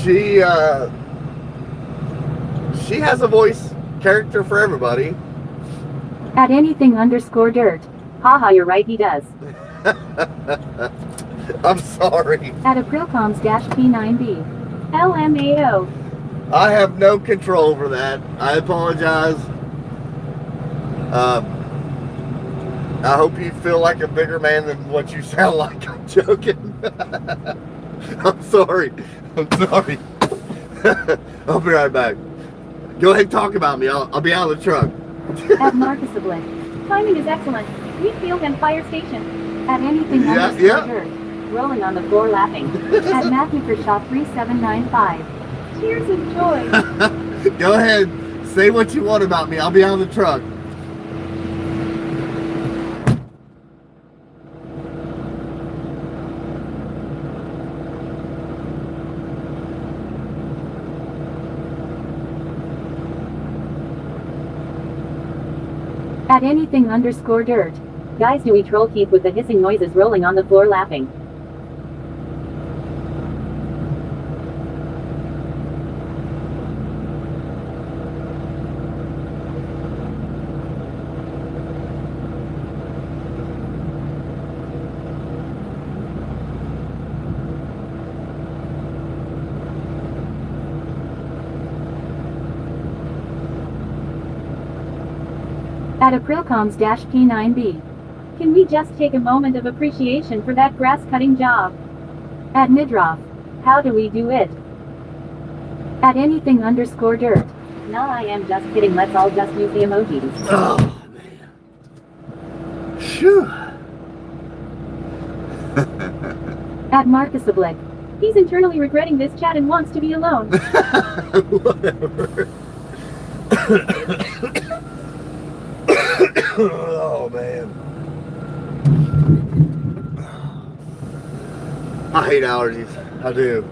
She has a voice character for everybody. At anything underscore dirt. Haha, you're right, he does. I'm sorry. At Aprilcoms dash P9B. LMAO. I have no control over that. I apologize. I hope you feel like a bigger man than what you sound like. I'm joking. I'm sorry. I'm sorry. I'll be right back. Go ahead and talk about me. I'll be out of the truck. At Marcus Oblique. Timing is excellent. Wheatfield and Fire Station. At anything underscore yeah. dirt. Rolling on the floor laughing. At Matthew Kershaw 3795. Tears of joy. Go ahead. Say what you want about me. I'll be out of the truck. At anything underscore dirt. Guys, do we troll Keith with the hissing noises rolling on the floor laughing? At Aprilcoms dash P9B. Can we just take a moment of appreciation for that grass cutting job? At Midroff. How do we do it? At anything underscore dirt. Nah, I am just kidding. Let's all just use the emojis. Oh, man. Phew. At Marcus Oblique. He's internally regretting this chat and wants to be alone. Whatever. Oh Oh man. I hate allergies. I do.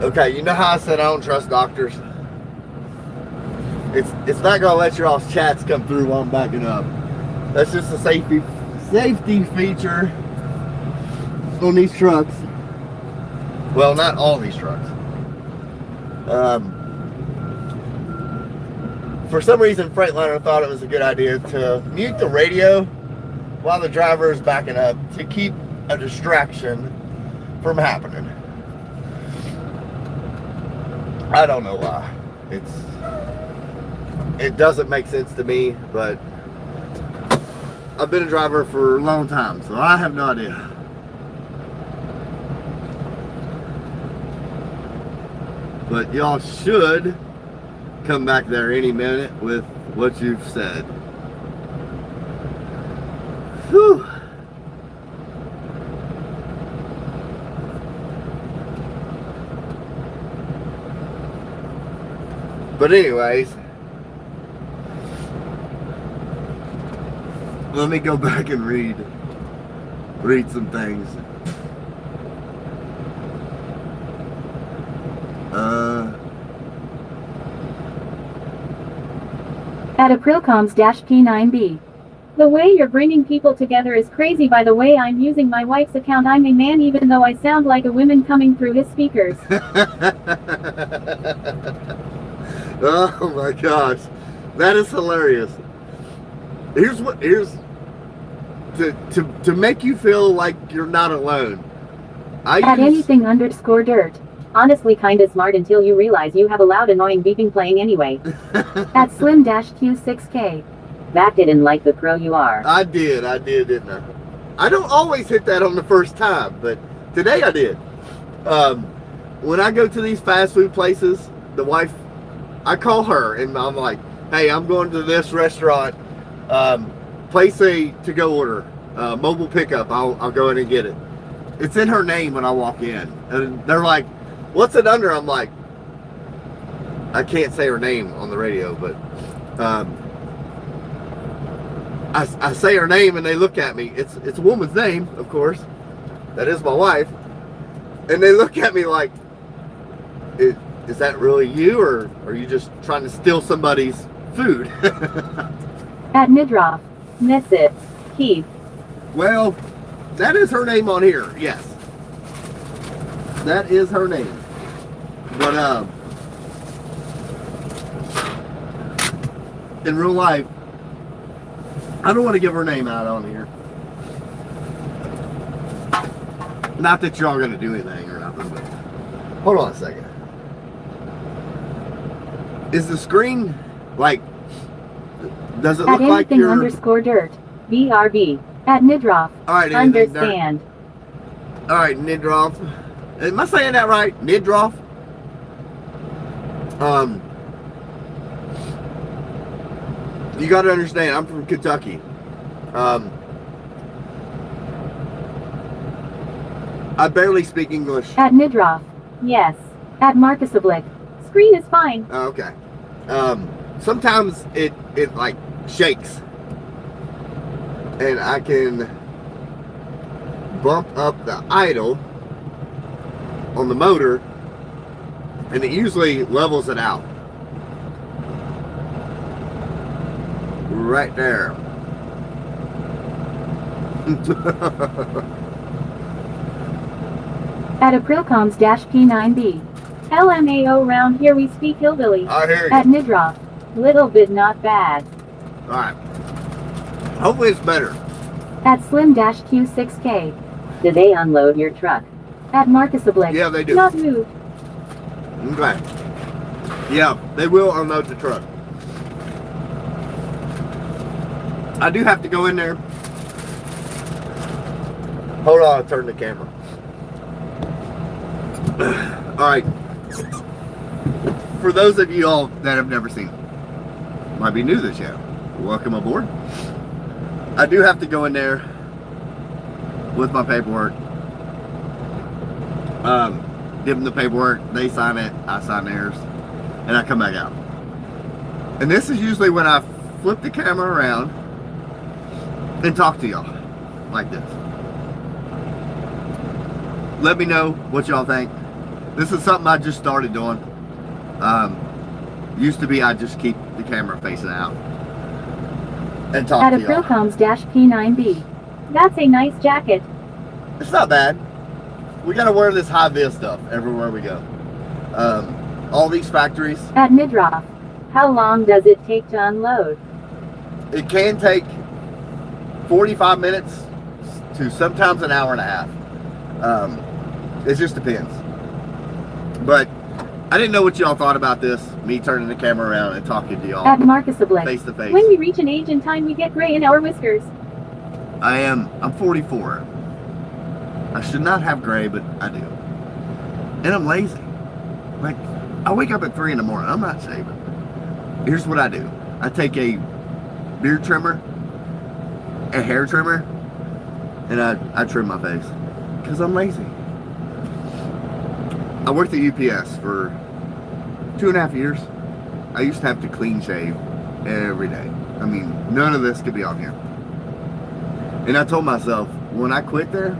Okay, you know how I said I don't trust doctors? It's not gonna let your all's chats come through while I'm backing up. That's just a safety feature on these trucks. Well, not all these trucks. For some reason, Freightliner thought it was a good idea to mute the radio while the driver is backing up to keep a distraction from happening. I don't know why. It doesn't make sense to me, but I've been a driver for a long time, so I have no idea. But y'all should come back there any minute with what you've said. Whew. But anyways, let me go back and read some things. At Aprilcoms-P9B. The way you're bringing people together is crazy. By the way, I'm using my wife's account. I'm a man even though I sound like a woman coming through his speakers. Oh my gosh. That is hilarious. Here's to make you feel like you're not alone. At anything_dirt. Honestly kinda smart until you realize you have a loud annoying beeping playing anyway. At Slim-Q6K. That didn't like the pro you are. I did, didn't I? I don't always hit that on the first time, but today I did. When I go to these fast food places, the wife, I call her and I'm like, hey, I'm going to this restaurant, place a to-go order, mobile pickup, I'll go in and get it. It's in her name when I walk in. And they're like, what's it under? I'm like, I can't say her name on the radio, but I say her name and they look at me. It's a woman's name, of course. That is my wife. And they look at me like, is that really you, or are you just trying to steal somebody's food? At Midroff. Miss it. Keith. Well, that is her name on here, yes. That is her name. But in real life, I don't want to give her name out on here. Not that y'all gonna do anything or nothing, but hold on a second. Is the screen like, does it look like you're... At anything_dirt. BRB. At Nidroff. Alright, understand. Alright, Nidroff. Am I saying that right? Nidroff? You gotta understand, I'm from Kentucky. I barely speak English. At Nidroff. Yes. At Marcus Oblique. Screen is fine. Oh, okay. Sometimes it like shakes. And I can bump up the idle on the motor and it usually levels it out. Right there. At Aprilcoms-P9B. LMAO round here we speak hillbilly. I hear you. At Nidroff. Little bit not bad. Alright. Hopefully it's better. At Slim-Q6K. Do they unload your truck? At Marcus Oblique. Yeah, they do. Not moved. Okay. Yeah, they will unload the truck. I do have to go in there. Hold on, I'll turn the camera. Alright. For those of you all that have never seen, might be new to this show, welcome aboard. I do have to go in there with my paperwork. Give them the paperwork, they sign it, I sign theirs, and I come back out. And this is usually when I flip the camera around and talk to y'all like this. Let me know what y'all think. This is something I just started doing. Used to be I just keep the camera facing out and talk At to y'all. Aprilcoms-P9B. That's a nice jacket. It's not bad. We gotta wear this high vis stuff everywhere we go. All these factories, At Midroff. How long does it take to unload? it can take 45 minutes to sometimes an hour and a half. It just depends. But I didn't know what y'all thought about this, me turning the camera around and talking to y'all At Marcus Oblique. face to face. When we reach an age in time, we get gray in our whiskers. I'm 44. I should not have gray, but I do. And I'm lazy. Like, I wake up at 3 in the morning. I'm not shaving. Here's what I do. I take a beard trimmer, a hair trimmer, and I trim my face. Because I'm lazy. I worked at UPS for 2.5 years. I used to have to clean shave every day. I mean, none of this could be on here. And I told myself, when I quit there,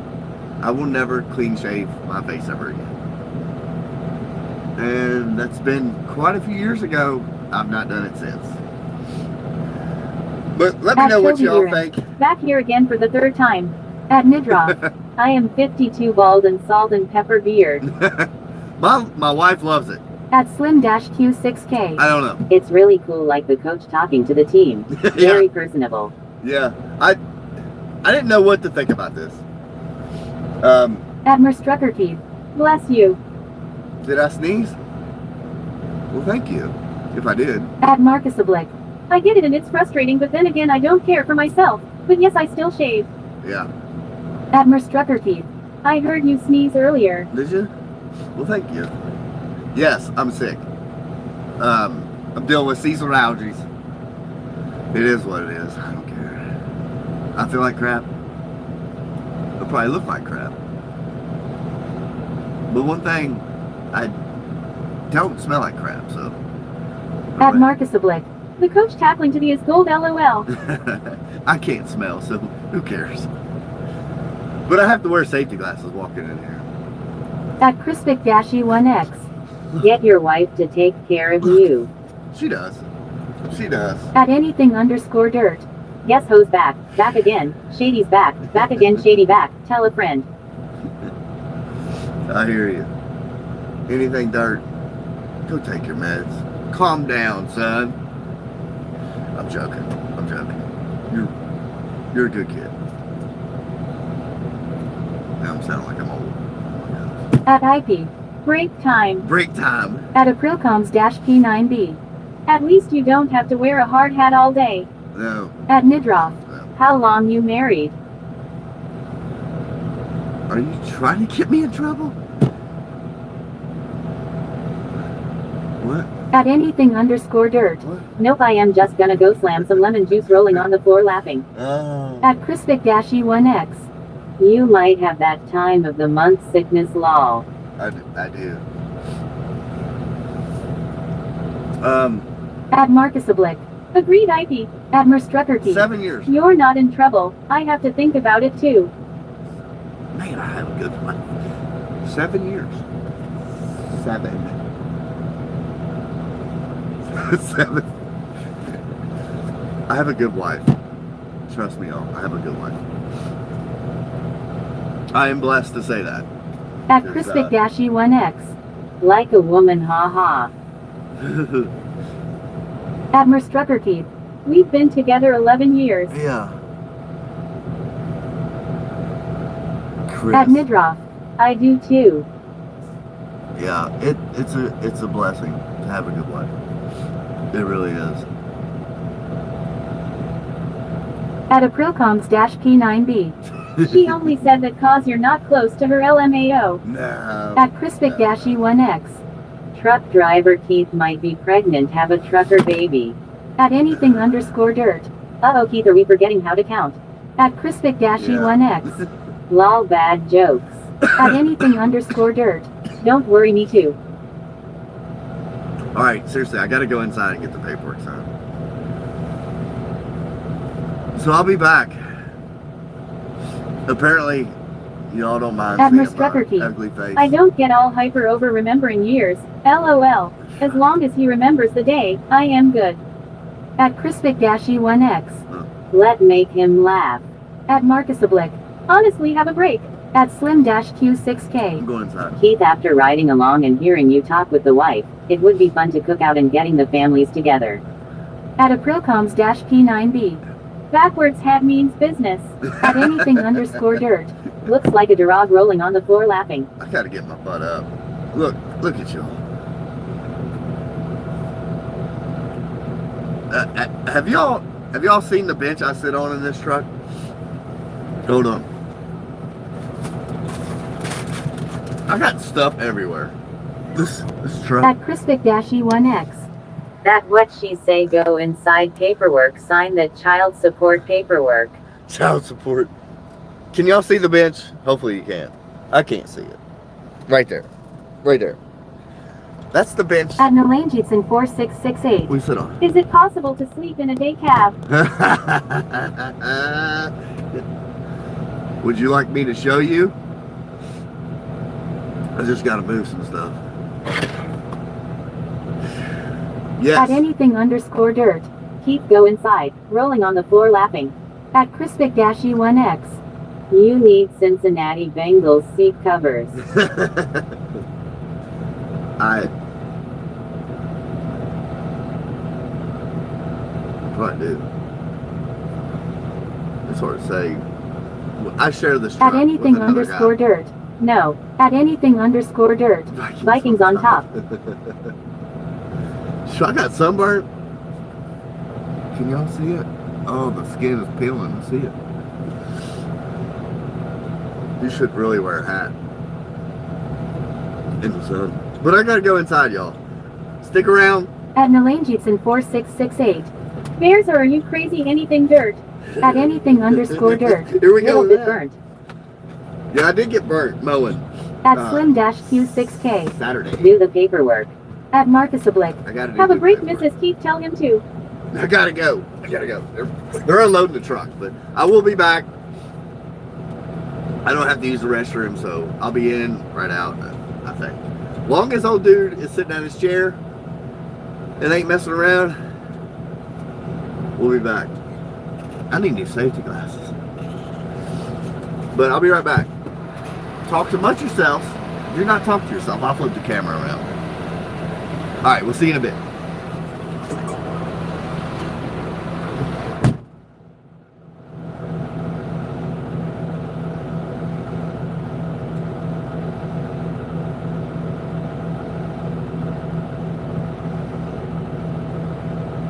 I will never clean shave my face ever again. And that's been quite a few years ago. I've not done it since. But let me At know what Toby y'all Urine. think. Back here again for the third time. At Midroff. I am 52, bald and salt and pepper beard. My wife loves it. At Slim-Q6K. I don't know. It's really cool, like the coach talking to the team. Very personable. Yeah. I didn't know what to think about this. At Merstrucker Keith. Bless you. Did I sneeze? Well, thank you. If I did. At Marcus Oblique. I get it and it's frustrating, but then again I don't care for myself. But yes, I still shave. Yeah. At Merstrucker Keith. I heard you sneeze earlier. Did you? Well, thank you. Yes, I'm sick. I'm dealing with seasonal allergies. It is what it is. I don't care. I feel like crap. I'll probably look like crap. But one thing, I don't smell like crap, so. At Marcus Oblique. The coach tackling to the is gold, LOL. I can't smell, so who cares? But I have to wear safety glasses walking in here. At Crispic-1X. Get your wife to take care of you. She does. She does. At anything_dirt. Yes, hoes back. Back again. Shady's back. Back again, Shady back. Tell a friend. I hear you. Anything dirt, go take your meds. Calm down, son. I'm joking. I'm joking. You're a good kid. Now I'm sounding like I'm old. Oh my At IP. Break time. God. Break time. At Aprilcoms-P9B. At least you don't have to wear a hard hat all day. No. At Midroff. No. How long you married? Are you trying to get me in trouble? What? At anything_dirt. What? Nope, I am just gonna go slam some lemon juice rolling on the floor laughing. Oh. At Crispic-1X. You might have that time of the month sickness lol. I do. At Marcus Oblique. Agreed IP. At Merstrucker Keith. 7 years. You're not in trouble. I have to think about it too. Man, I have a good one. 7 years. 7. 7. I have a good wife. Trust me, y'all. I have a good wife. I am blessed to say that. At Because, Crispic-1X. Like a woman, haha. At Merstrucker Keith. We've been together 11 years. Yeah. Chris. At Midroff. I do too. Yeah, it's a blessing to have a good wife. It really is. At Aprilcoms-P9B. She only said that cause you're not close to her LMAO. No. At Crispic-1X. Truck driver Keith might be pregnant, have a trucker baby. At anything_dirt. Uh-oh Keith, are we forgetting how to count? At Crispic-1X. Lol, bad jokes. At anything_dirt. Don't worry, me too. All right, seriously, I got to go inside and get the paperwork signed. So I'll be back. Apparently, y'all don't mind seeing my ugly face. I don't get all hyper over remembering years. LOL. As long as he remembers the day, I am good. At Crispic-E1X. Let make him laugh. At Marcusablick. Honestly, have a break. At Slim-Q6K. I'm going inside. Keith, after riding along and hearing you talk with the wife, it would be fun to cook out and getting the families together. At Aprilcoms-P9B. Backwards hat means business. At anything_dirt. Looks like a dog rolling on the floor laughing. I gotta get my butt up. Look at y'all. Have y'all seen the bench I sit on in this truck? Hold on. I got stuff everywhere. This truck. At Crispic-E1X. That what she say go inside paperwork, sign the child support paperwork. Child support. Can y'all see the bench? Hopefully you can. I can't see it. Right there. Right there. That's the bench. At Nolangitson4668. We sit on. Is it possible to sleep in a day cab? Would you like me to show you? I just gotta move some stuff. Yes. At anything_dirt. Keep go inside, rolling on the floor laughing. At Crispic-E1X. You need Cincinnati Bengals seat covers. What I do? It's hard to say. I share this truck At anything_dirt. No. At anything_dirt. Vikings on top. So I got sunburn. Can y'all see it? Oh, the skin is peeling. I see it. You should really wear a hat in the sun. But I gotta go inside, y'all. Stick around. At Nolangitson4668. Bears, or are you crazy? Anything dirt. At anything_dirt. Here we go. Little bit burnt. Yeah, I did get burnt mowing. At Slim-Q6K. Saturday. Do the paperwork. At Marcusablick. I gotta do Have a the break, paperwork. Mrs. Keith. Tell him to. I gotta go. They're unloading the truck, but I will be back. I don't have to use the restroom, so I'll be in, right out, I think. Long as old dude is sitting in his chair and ain't messing around, we'll be back. I need new safety glasses. But I'll be right back. Talk to much yourself. Do not talk to yourself. I'll flip the camera around. Alright, we'll see you in a bit.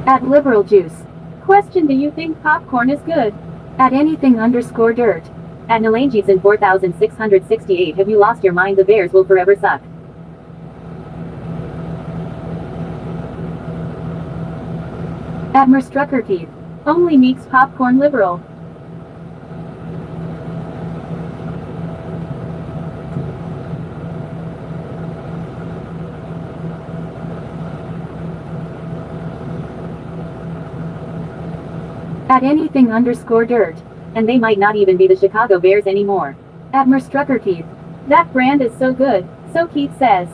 At Liberal Juice. Question: do you think popcorn is good? At anything_dirt. At Nolangitson4668. Have you lost your mind? The Bears will forever suck. At Merstrucker Keith. Only Meeks popcorn liberal. At anything_dirt. And they might not even be the Chicago Bears anymore. At Merstrucker Keith. That brand is so good, so Keith says.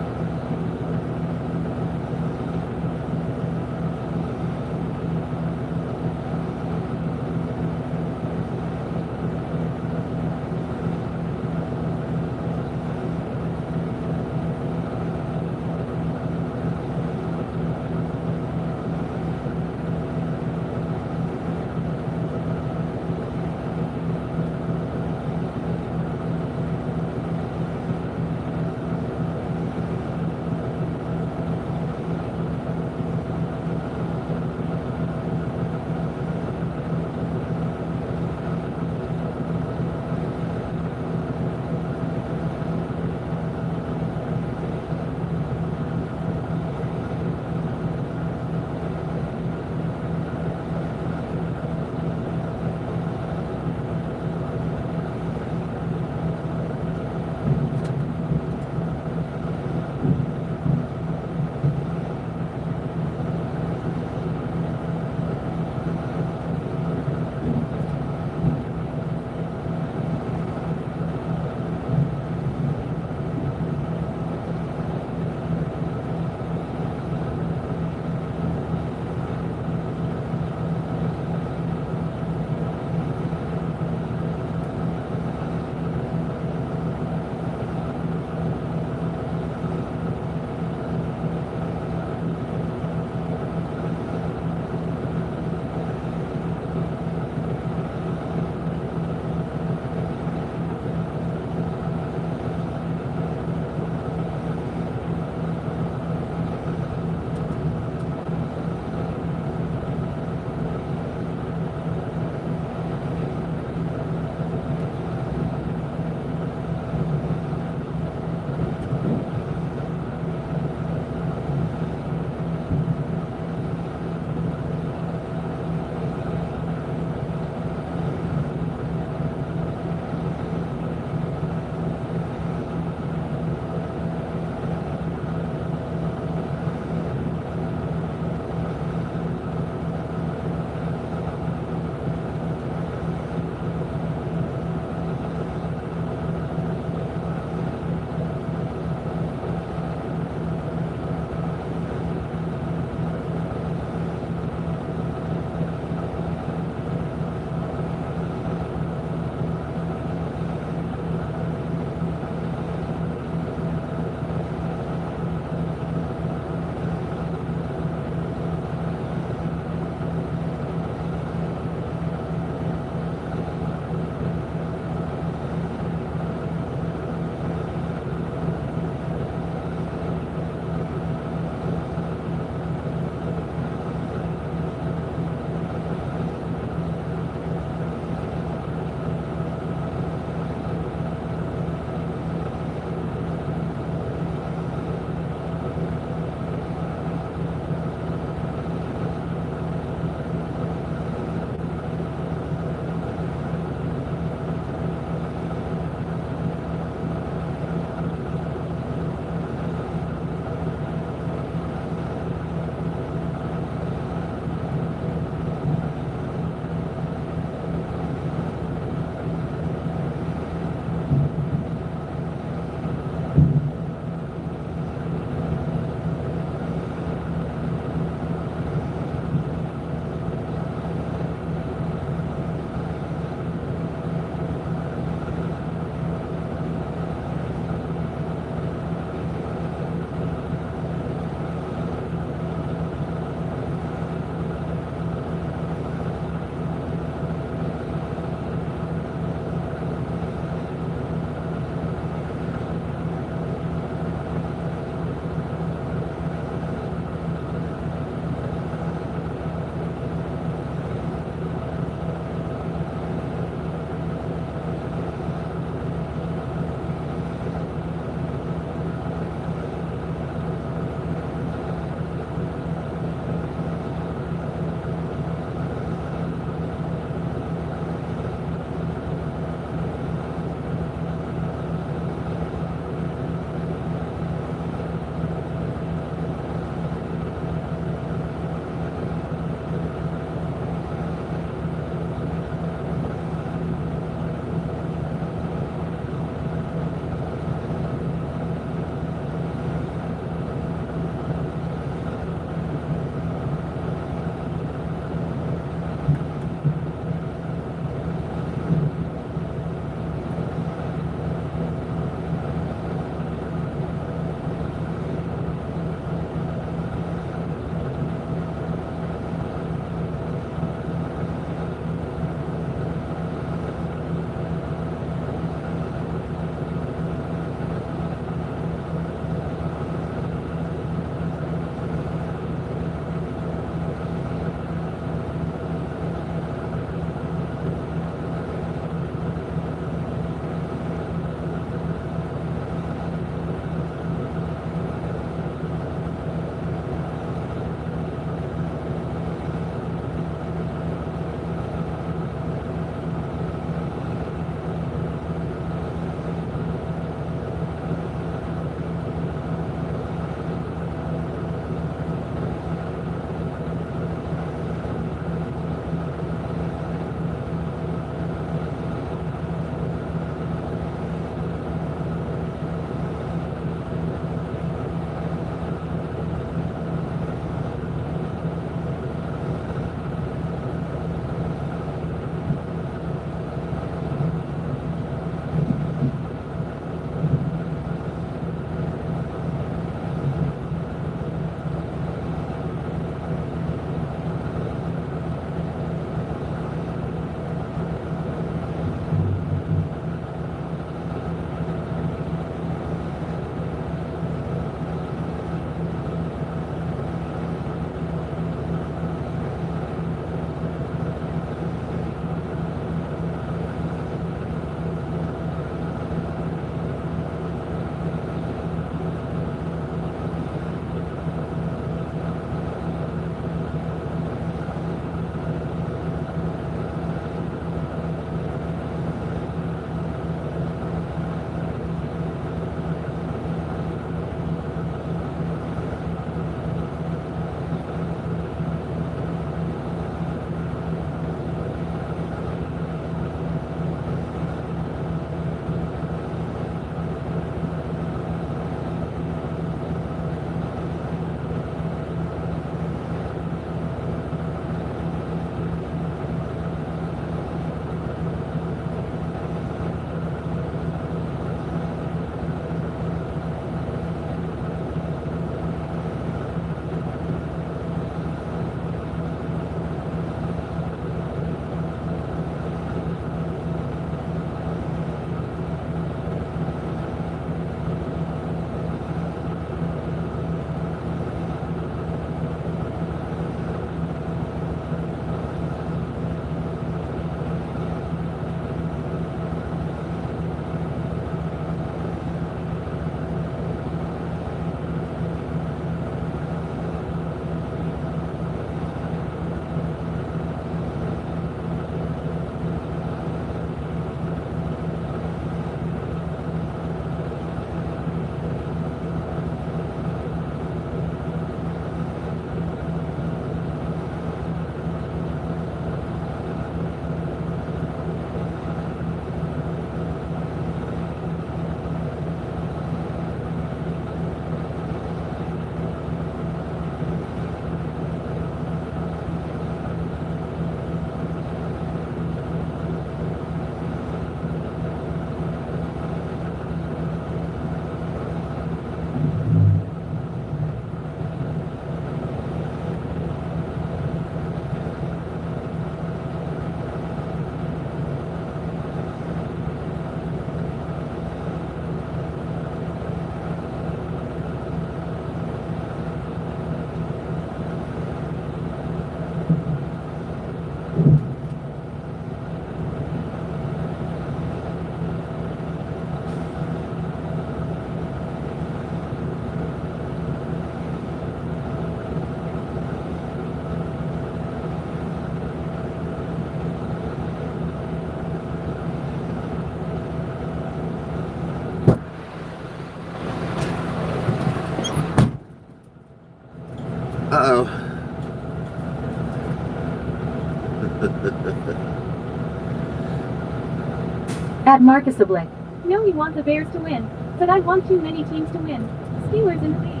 At Marcus Oblique. No, you want the Bears to win, but I want too many teams to win. Steelers in the lead.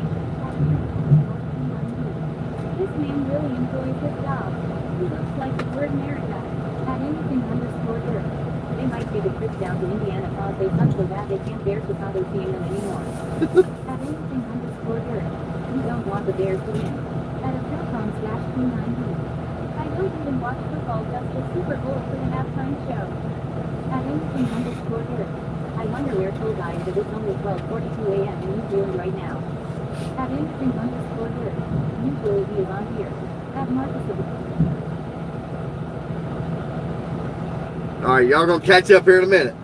This man really enjoys his job. He looks like the word America. At anything_dirt. They might take a trip down to Indiana cause they suck so bad they can't bear Chicago seeing them anymore. At anything_dirt. We don't want the Bears to win. At aprilcom/P9B. I don't even watch football, just the Super Bowl for the halftime show. At anything_dirt. I wonder where Tool Guy is. It's only 12:42 a.m. in New Zealand right now. At anything_dirt. Usually he is on here. At Marcus Oblique. Alright, y'all gonna catch up here in a minute.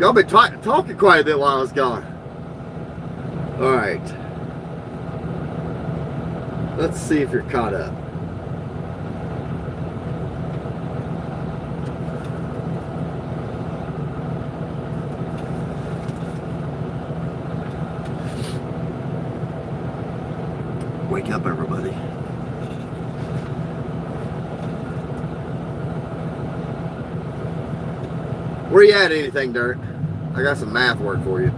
Y'all been talking quite a bit while I was gone. Alright. Let's see if you're caught up. Wake up, everybody. Where you at, anything dirt? I got some math work for you.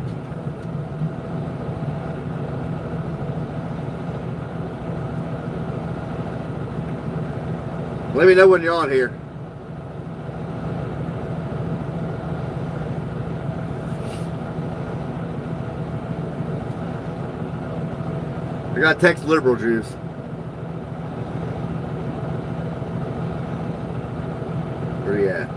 Let me know when you're on here. I got text liberal juice. Where you at?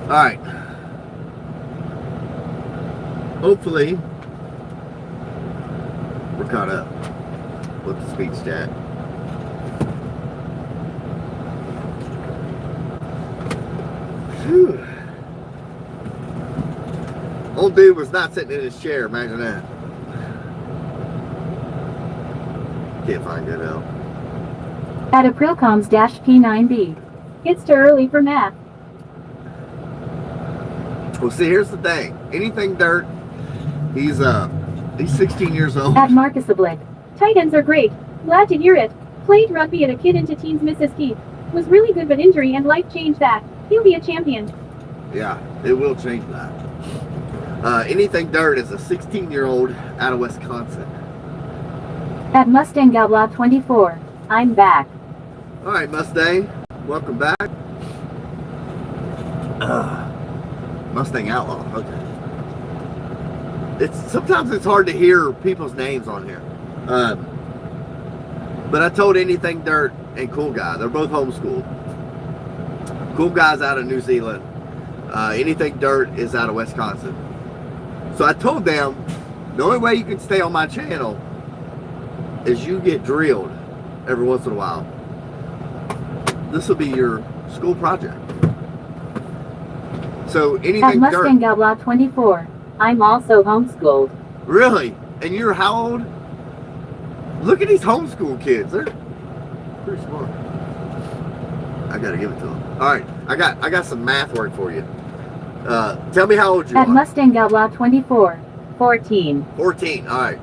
All right. Hopefully, we're caught up with the speech chat. Whew. Old dude was not sitting in his chair. Imagine that. Can't find good help. At aprilcoms-P9B. It's too early for math. Well, see, here's the thing. Anything dirt, he's 16 years old. At Marcus Oblique. Tight ends are great. Glad to hear it. Played rugby at a kid into teens Mrs. Keith. Was really good, but injury and life changed that. He'll be a champion. Yeah, it will change that. Anything dirt is a 16-year-old out of Wisconsin. At Mustang Gabla 24. I'm back. All right, Mustang, welcome back. Mustang Outlaw. Okay. Sometimes it's hard to hear people's names on here. But I told Anything Dirt and Cool Guy. They're both homeschooled. Cool Guy's out of New Zealand. Anything Dirt is out of Wisconsin. So I told them the only way you can stay on my channel is you get drilled every once in a while. This will be your school project. So Anything At Mustang Dirt. Gabla 24. I'm also homeschooled. Really? And you're how old? Look at these homeschool kids. They're pretty smart. I gotta give it to them. All right, I got some math work for you. Tell me how old you At are. Mustang Gabla 24. 14. 14. All right.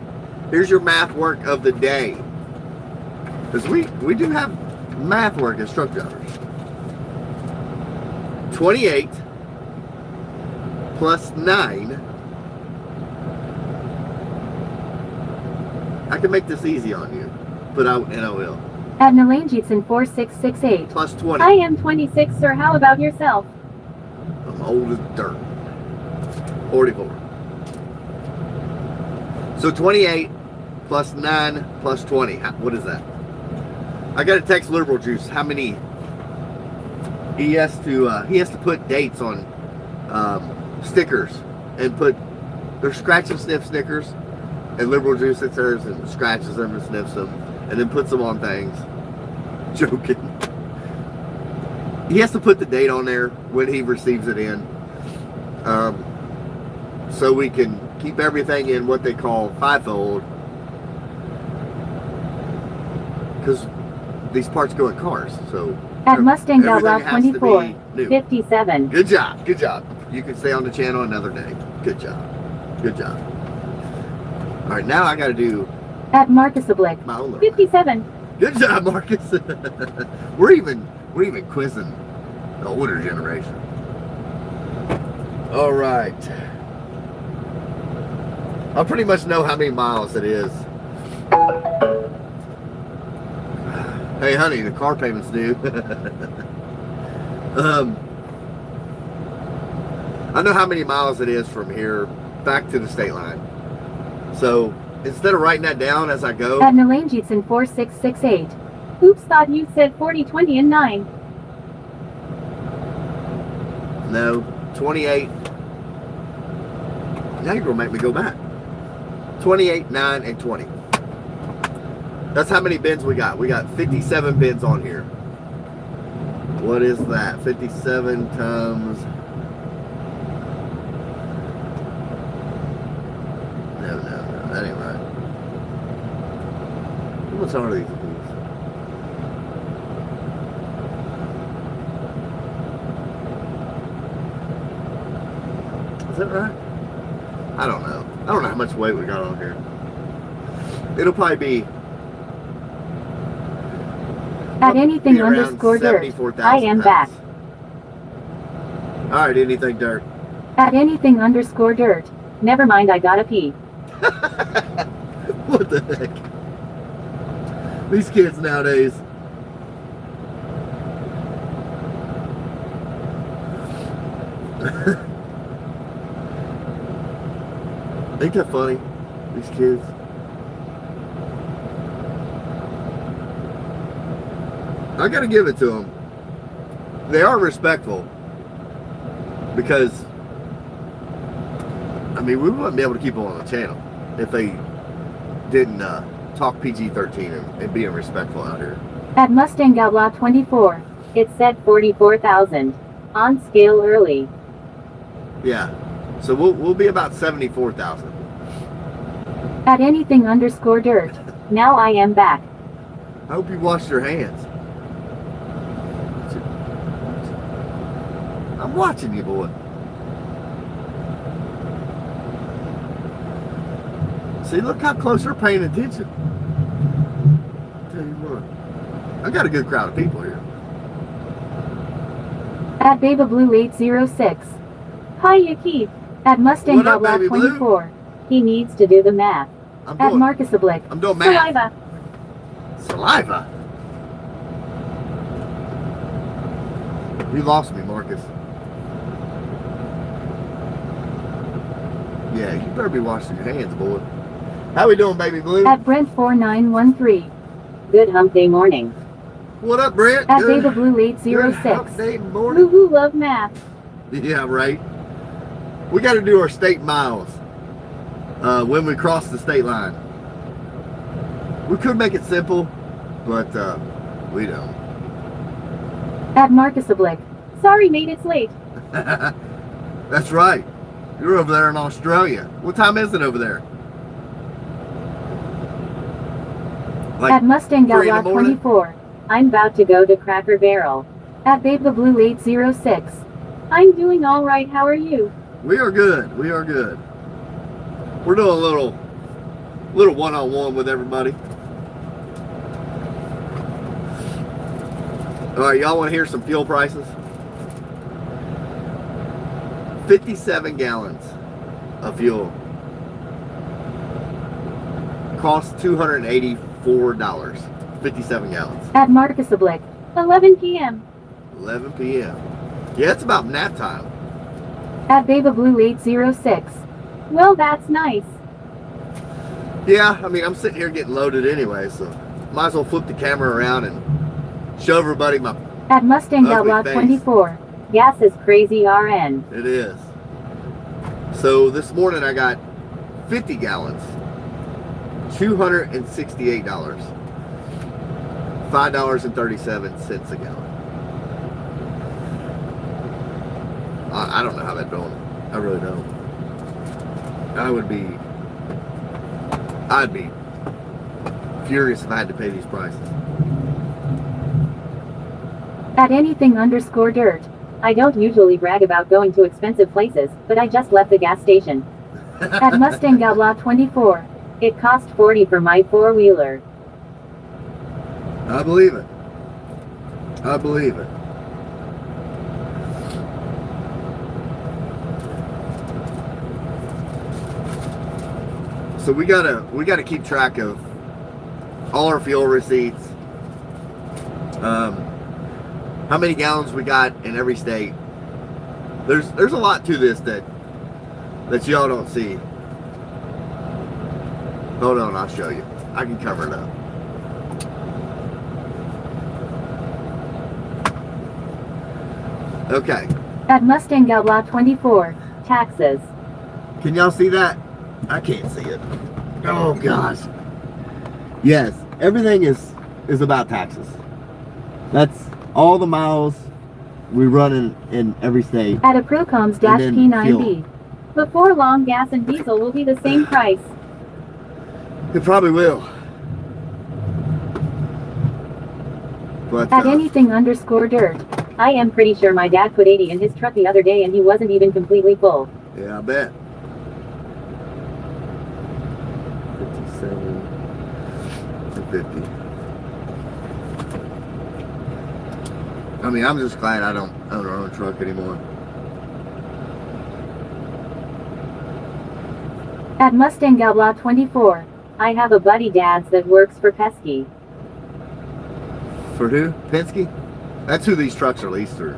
Here's your math work of the day. Because we do have math work as truck drivers. 28 plus 9. I can make this easy on you, but I will. At Nalanjitson 4668. Plus 20. I am 26, sir. How about yourself? I'm old as dirt. 44. So 28 plus 9 plus 20. What is that? I got to text Liberal Juice. How many? He has to put dates on stickers and put their scratch and sniff stickers. And Liberal Juice sits there and scratches them and sniffs them and then puts them on things. Joking. He has to put the date on there when he receives it in. So we can keep everything in what they call FIFO. Because these parts go in cars. So At Mustang Everything Outlaw has to be 24, new. 57. Good job. Good job. You can stay on the channel another day. Good job. Good job. All right, now I got to do At Marcus Oblique, my own little 57. Good job, Marcus. we're even quizzing the older generation. All right. I pretty much know how many miles it is. Hey, honey, the car payment's due. I know how many miles it is from here back to the state line. So instead of writing that down as I go. At Nalanjitson 4668. Oops, thought you said 40, 20, and 9. No, 28. Now you're going to make me go back. 28, 9, and 20. That's how many bins we got. We got 57 bins on here. What is that? 57 times... No, that ain't right. How much are these? Is that right? I don't know. I don't know how much weight we got on here. It'll probably be... At anything underscore dirt, I am back. All right, anything dirt. At anything underscore dirt. Never mind, I gotta pee. What the heck? These kids nowadays. Ain't that funny? These kids. I gotta give it to them. They are respectful. Because, I mean, we wouldn't be able to keep them on the channel if they didn't talk PG-13 and being respectful out here. At Mustang Outlaw 24, it said 44,000. On scale early. Yeah. So we'll be about 74,000. At anything underscore dirt. Now I am back. I hope you washed your hands. I'm watching you, boy. See, look how close they're paying attention. Tell you what, I got a good crowd of people here. At Baba Blue 806. Hiya Keith. At Mustang What up, Outlaw Baby Blue? 24. He needs to do the math. At Marcus Oblique. I'm doing math. Saliva. Saliva. You lost me, Marcus. Yeah, you better be washing your hands, boy. How we doing, Baby Blue? At Brent 4913. Good hump day morning. What up, Brent? At Good- Baba Blue good 806. hump day morning. Woohoo, love math. Yeah, right. We got to do our state miles when we cross the state line. We could make it simple, but we don't. At Marcus Oblique. Sorry mate, it's late. That's right. You're over there in Australia. What time is it over there? Like At Mustang 3 in the Outlaw morning? 24. I'm about to go to Cracker Barrel. At Babe the Blue 806. I'm doing alright, how are you? We are good. We are good. We're doing a little one-on-one with everybody. All right, y'all want to hear some fuel prices? 57 gallons of fuel costs $284. 57 gallons. At Marcus Oblique. 11 p.m. 11 p.m. Yeah, it's about nap time. At Baba Blue 806. Well, that's nice. Yeah, I mean, I'm sitting here getting loaded anyway, so might as well flip the camera around and show everybody my... At Mustang Ugly Outlaw face. 24. Gas is crazy RN. It is. So this morning I got 50 gallons. $268. $5.37 a gallon. I don't know how that's doing. I really don't. I'd be furious if I had to pay these prices. At anything underscore dirt. I don't usually brag about going to expensive places, but I just left the gas station. At Mustang Outlaw 24. It cost $40 for my four-wheeler. I believe it. I believe it. So we gotta keep track of all our fuel receipts, how many gallons we got in every state. There's a lot to this that y'all don't see. Hold on, I'll show you. I can cover it up. Okay. At Mustang Outlaw 24. Taxes. Can y'all see that? I can't see it. Oh gosh. Yes, everything is about taxes. That's all the miles we run in every state. At a Procoms P9B. Before long, gas and diesel will be the same price. It probably will. But, At anything underscore dirt. I am pretty sure my dad put 80 in his truck the other day and he wasn't even completely full. Yeah, I bet. 57 to 50. I mean, I'm just glad I don't own our own truck anymore. At Mustang Outlaw 24. I have a buddy dad's that works for Pesky. For who? Penske? That's who these trucks are leased through.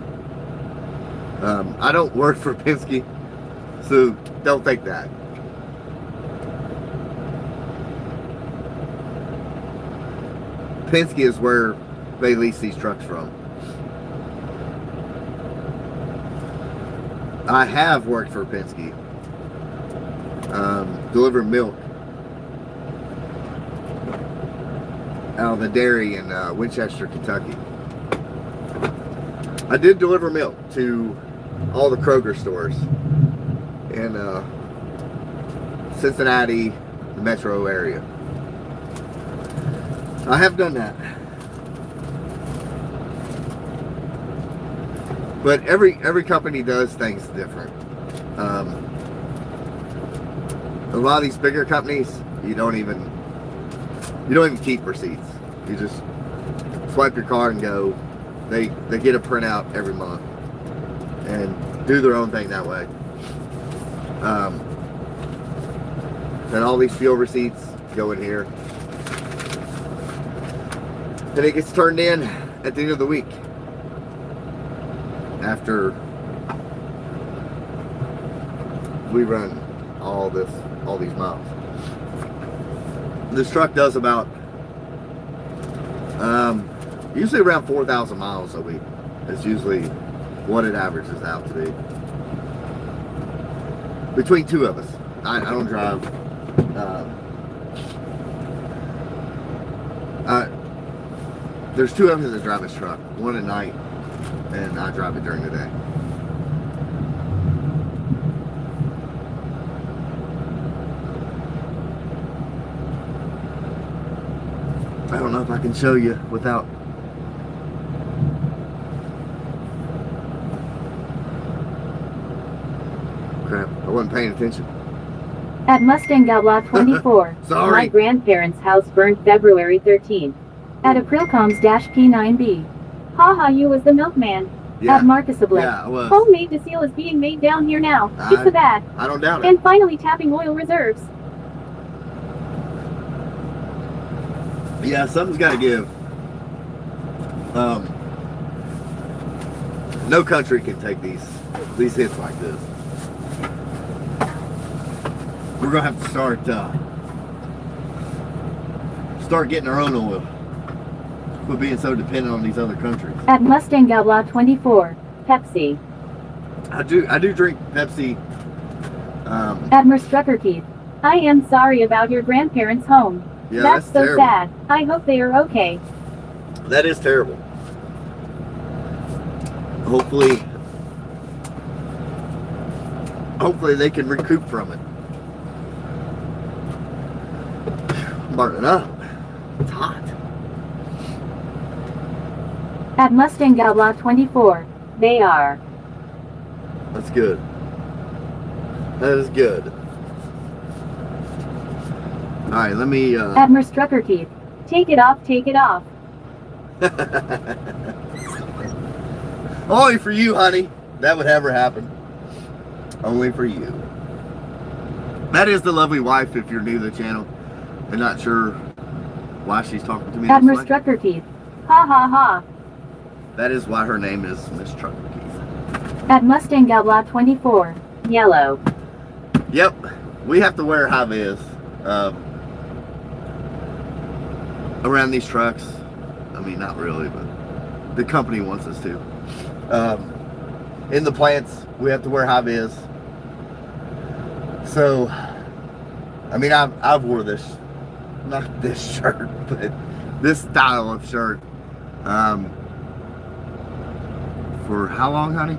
I don't work for Penske, so don't think that. Penske is where they lease these trucks from. I have worked for Penske, delivering milk out of the dairy in Winchester, Kentucky. I did deliver milk to all the Kroger stores in Cincinnati, the metro area. I have done that. But every company does things different. A lot of these bigger companies, you don't even keep receipts. You just swipe your card and go. They get a printout every month and do their own thing that way. Then all these fuel receipts go in here. And it gets turned in at the end of the week. After we run all these miles. This truck does about usually around 4,000 miles a week. It's usually what it averages out to be. Between two of us. I don't drive. There's two of us that drive this truck. One at night, and I drive it during the day. I don't know if I can show you without. Crap, I wasn't paying attention. At Mustang Outlaw 24. Sorry. My grandparents' house burned February 13th. At Aprilcoms P9B. Haha, you was the milkman. Yeah. At Marcus Oblet. Yeah, I was. Homemade to seal is being made down here now. Piece of that. I don't doubt it. And finally tapping oil reserves. Yeah, something's got to give. No country can take these hits like this. We're gonna have to start getting our own oil. Quit being so dependent on these other countries. At Mustang Outlaw 24. Pepsi. I do drink Pepsi. At Merstrucker Keith. I am sorry about your grandparents' home. Yeah, That's so terrible. sad. I hope they are okay. That is terrible. Hopefully they can recoup from it. I'm burning up. It's hot. At Mustang Outlaw 24, they are. That's good. That is good. Alright, let me At Merstrucker Teeth, take it off, take it off. Only for you, honey. That would never happen. Only for you. That is the lovely wife if you're new to the channel and not sure why she's talking to me At this way. Merstrucker Teeth, ha ha ha. That is why her name is Miss Trucker Keith. At Mustang Outlaw 24, yellow. Yep, we have to wear high vis around these trucks. I mean, not really, but the company wants us to. In the plants, we have to wear high vis. So, I mean, I've wore this, not this shirt, but this style of shirt, for how long, honey?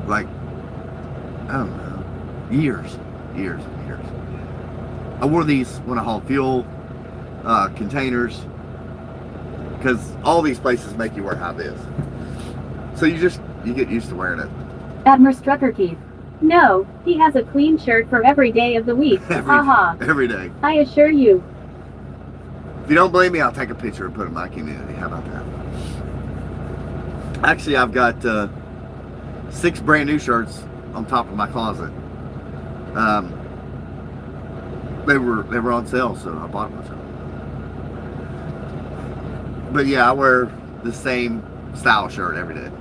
Like, I don't know, years. I wore these when I hauled fuel, containers, because all these places make you wear high vis. So you get used to wearing it. At Merstrucker Keith, no, he has a clean shirt for every day of the week, haha. Every day. I assure you. If you don't believe me, I'll take a picture and put it in my community. How about that? Actually, I've got 6 brand new shirts on top of my closet. They were on sale, so I bought them. But yeah, I wear the same style shirt every day.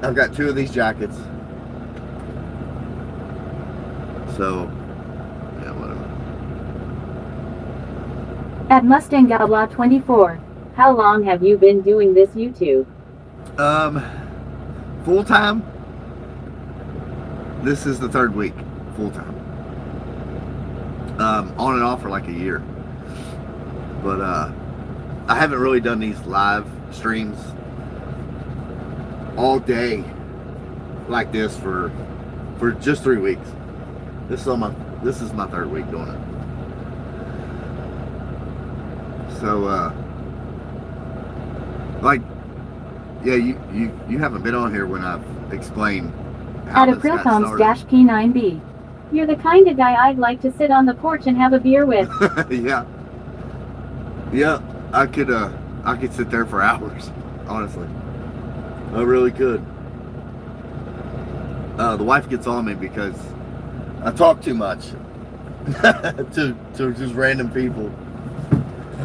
I've got 2 of these jackets. So, yeah, whatever. At Mustang Outlaw 24, how long have you been doing this YouTube? Full time. This is the 3rd week, full time. On and off for like a year. But I haven't really done these live streams all day like this for just 3 weeks. This is my 3rd week doing it. So like, yeah, you haven't been on here when I've explained how At this got started. Aprilcoms-P9B, you're the kind of guy I'd like to sit on the porch and have a beer with. Yeah, I could sit there for hours, honestly. I really could. The wife gets on me because I talk too much to just random people.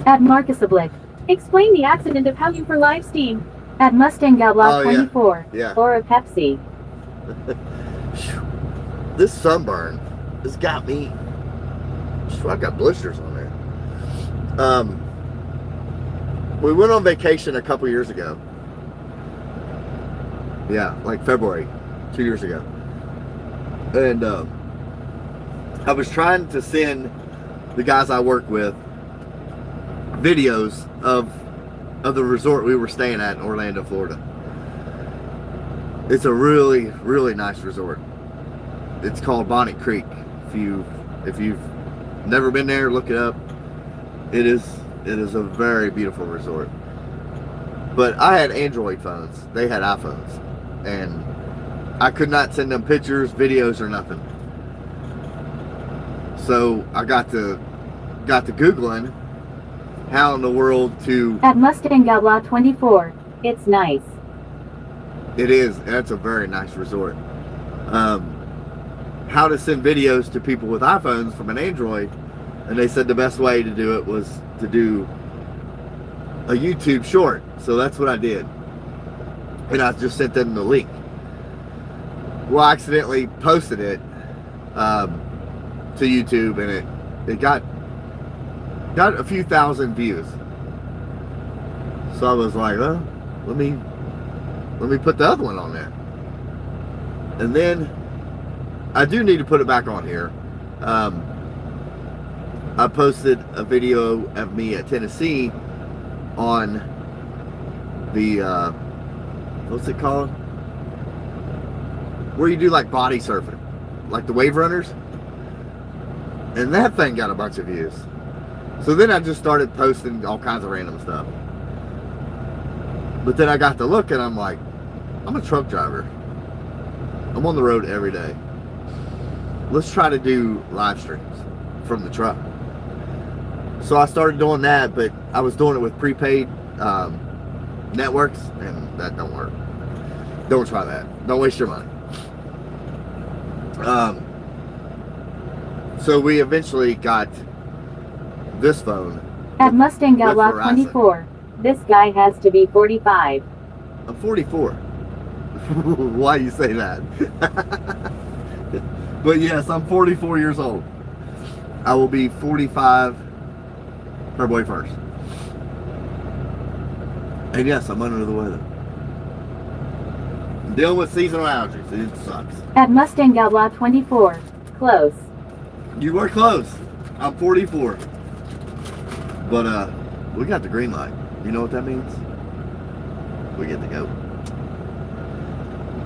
At Marcus Oblique, explain the accident of how you for live steam. At Mustang Outlaw 24, yeah. or a Pepsi. This sunburn has got me. I got blisters on there. We went on vacation a couple years ago. Yeah, like February, 2 years ago. And I was trying to send the guys I work with videos of the resort we were staying at in Orlando, Florida. It's a really, really nice resort. It's called Bonnet Creek. If you've never been there, look it up. It is a very beautiful resort. But I had Android phones. They had iPhones. And I could not send them pictures, videos, or nothing. So I got to Googling how in the world to... At Mustang Outlaw 24, it's nice. It is. That's a very nice resort. How to send videos to people with iPhones from an Android, and they said the best way to do it was to do a YouTube short. So that's what I did, and I just sent them the link. Well, I accidentally posted it to YouTube, and it got a few thousand views. So I was like, well, let me put the other one on there. And then I do need to put it back on here. I posted a video of me at Tennessee on the what's it called, where you do like body surfing, like the wave runners, and that thing got a bunch of views. So then I just started posting all kinds of random stuff. But then I got to look and I'm like, I'm a truck driver. I'm on the road every day. Let's try to do live streams from the truck. So I started doing that, but I was doing it with prepaid networks, and that don't work. Don't try that. Don't waste your money. So we eventually got this phone. At Mustang with Outlaw Verizon. 24. This guy has to be 45. I'm 44. Why you say that? But yes, I'm 44 years old. I will be 45 February 1st. And yes, I'm under the weather. I'm dealing with seasonal allergies. It sucks. At Mustang Outlaw 24. Close. You were close. I'm 44. But we got the green light. You know what that means? We get to go.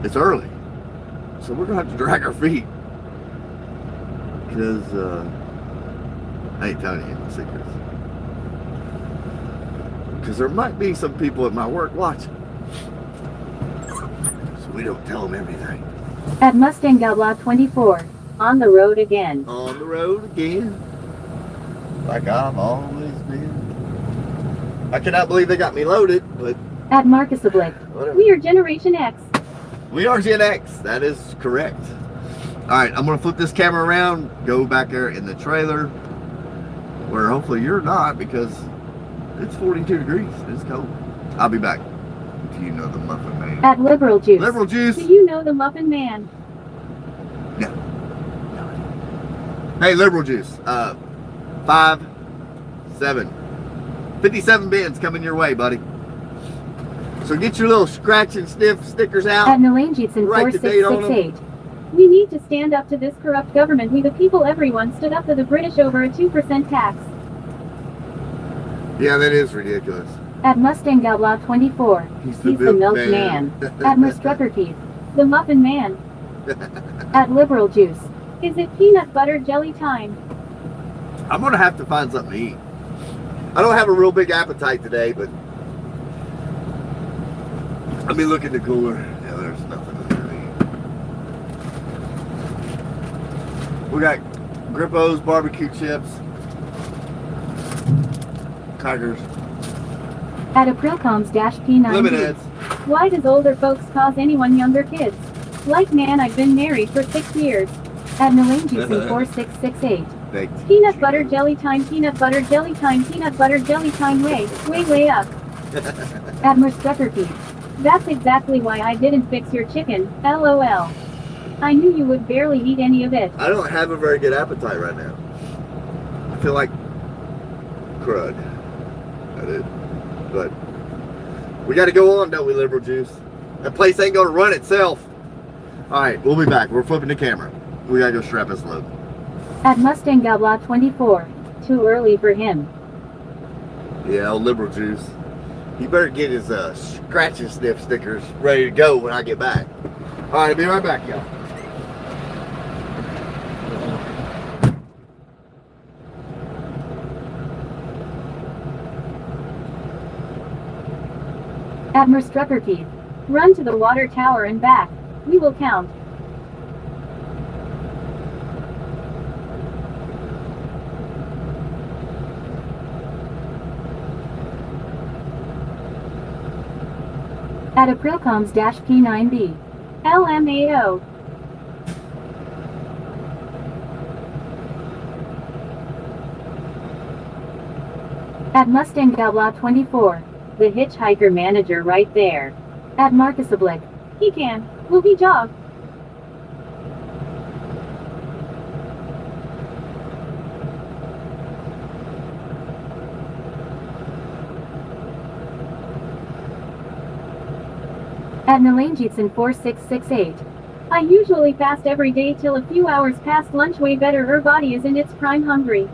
It's early. So we're gonna have to drag our feet. Because I ain't telling you any secrets. Because there might be some people at my work watching. So we don't tell them everything. At Mustang Outlaw 24. On the road again. On the road again. Like I've always been. I cannot believe they got me loaded, but At Marcus Oblique. whatever. We are Generation X. We are Gen X. That is correct. Alright, I'm going to flip this camera around, go back there in the trailer, where hopefully you're not, because it's 42 degrees. It's cold. I'll be back. Do you know the Muffin Man? At Liberal Juice. Liberal Juice. Do you know the Muffin Man? No. Hey, Liberal Juice. 5, 7. 57 bins coming your way, buddy. So get your little scratch and sniff stickers out. At Nalanjitson Write the date on 4668. We need to stand up to this corrupt government. We the people, everyone stood up to the British over a 2% tax. Yeah, that is ridiculous. At Mustang Outlaw 24. He's the milk man. At Mustrucker Keith. The Muffin Man. At Liberal Juice. Is it peanut butter jelly time? I'm going to have to find something to eat. I don't have a real big appetite today, but let me look in the cooler. Yeah, there's nothing in there to eat. We got Grippo's barbecue chips, Tigers, At Aprilcombs-P9. lemon heads. Why does older folks cause anyone younger kids? Like man, I've been married for 6 years. At Nalanjitson 4668. Baked Peanut butter jelly time, peanut butter jelly time, peanut butter jelly time, way up. At Mustrucker Keith. That's exactly why I didn't fix your chicken, LOL. I knew you would barely eat any of it. I don't have a very good appetite right now. I feel like crud. I did. But we got to go on, don't we, Liberal Juice? That place ain't going to run itself. All right, we'll be back. We're flipping the camera. We got to go strap this load. At Mustang Outlaw 24. Too early for him. Yeah, old Liberal Juice. He better get his scratch and sniff stickers ready to go when I get back. All right, I'll be right back, y'all. At Mustrucker Keith. Run to the water tower and back. We will count. At Aprilcombs-P9B. LMAO. At Mustang Outlaw 24. The hitchhiker manager right there. At Marcus Oblique. He can. Will he jog? At Nalanjitson 4668. I usually fast every day till a few hours past lunch, way better, her body is in its prime hungry.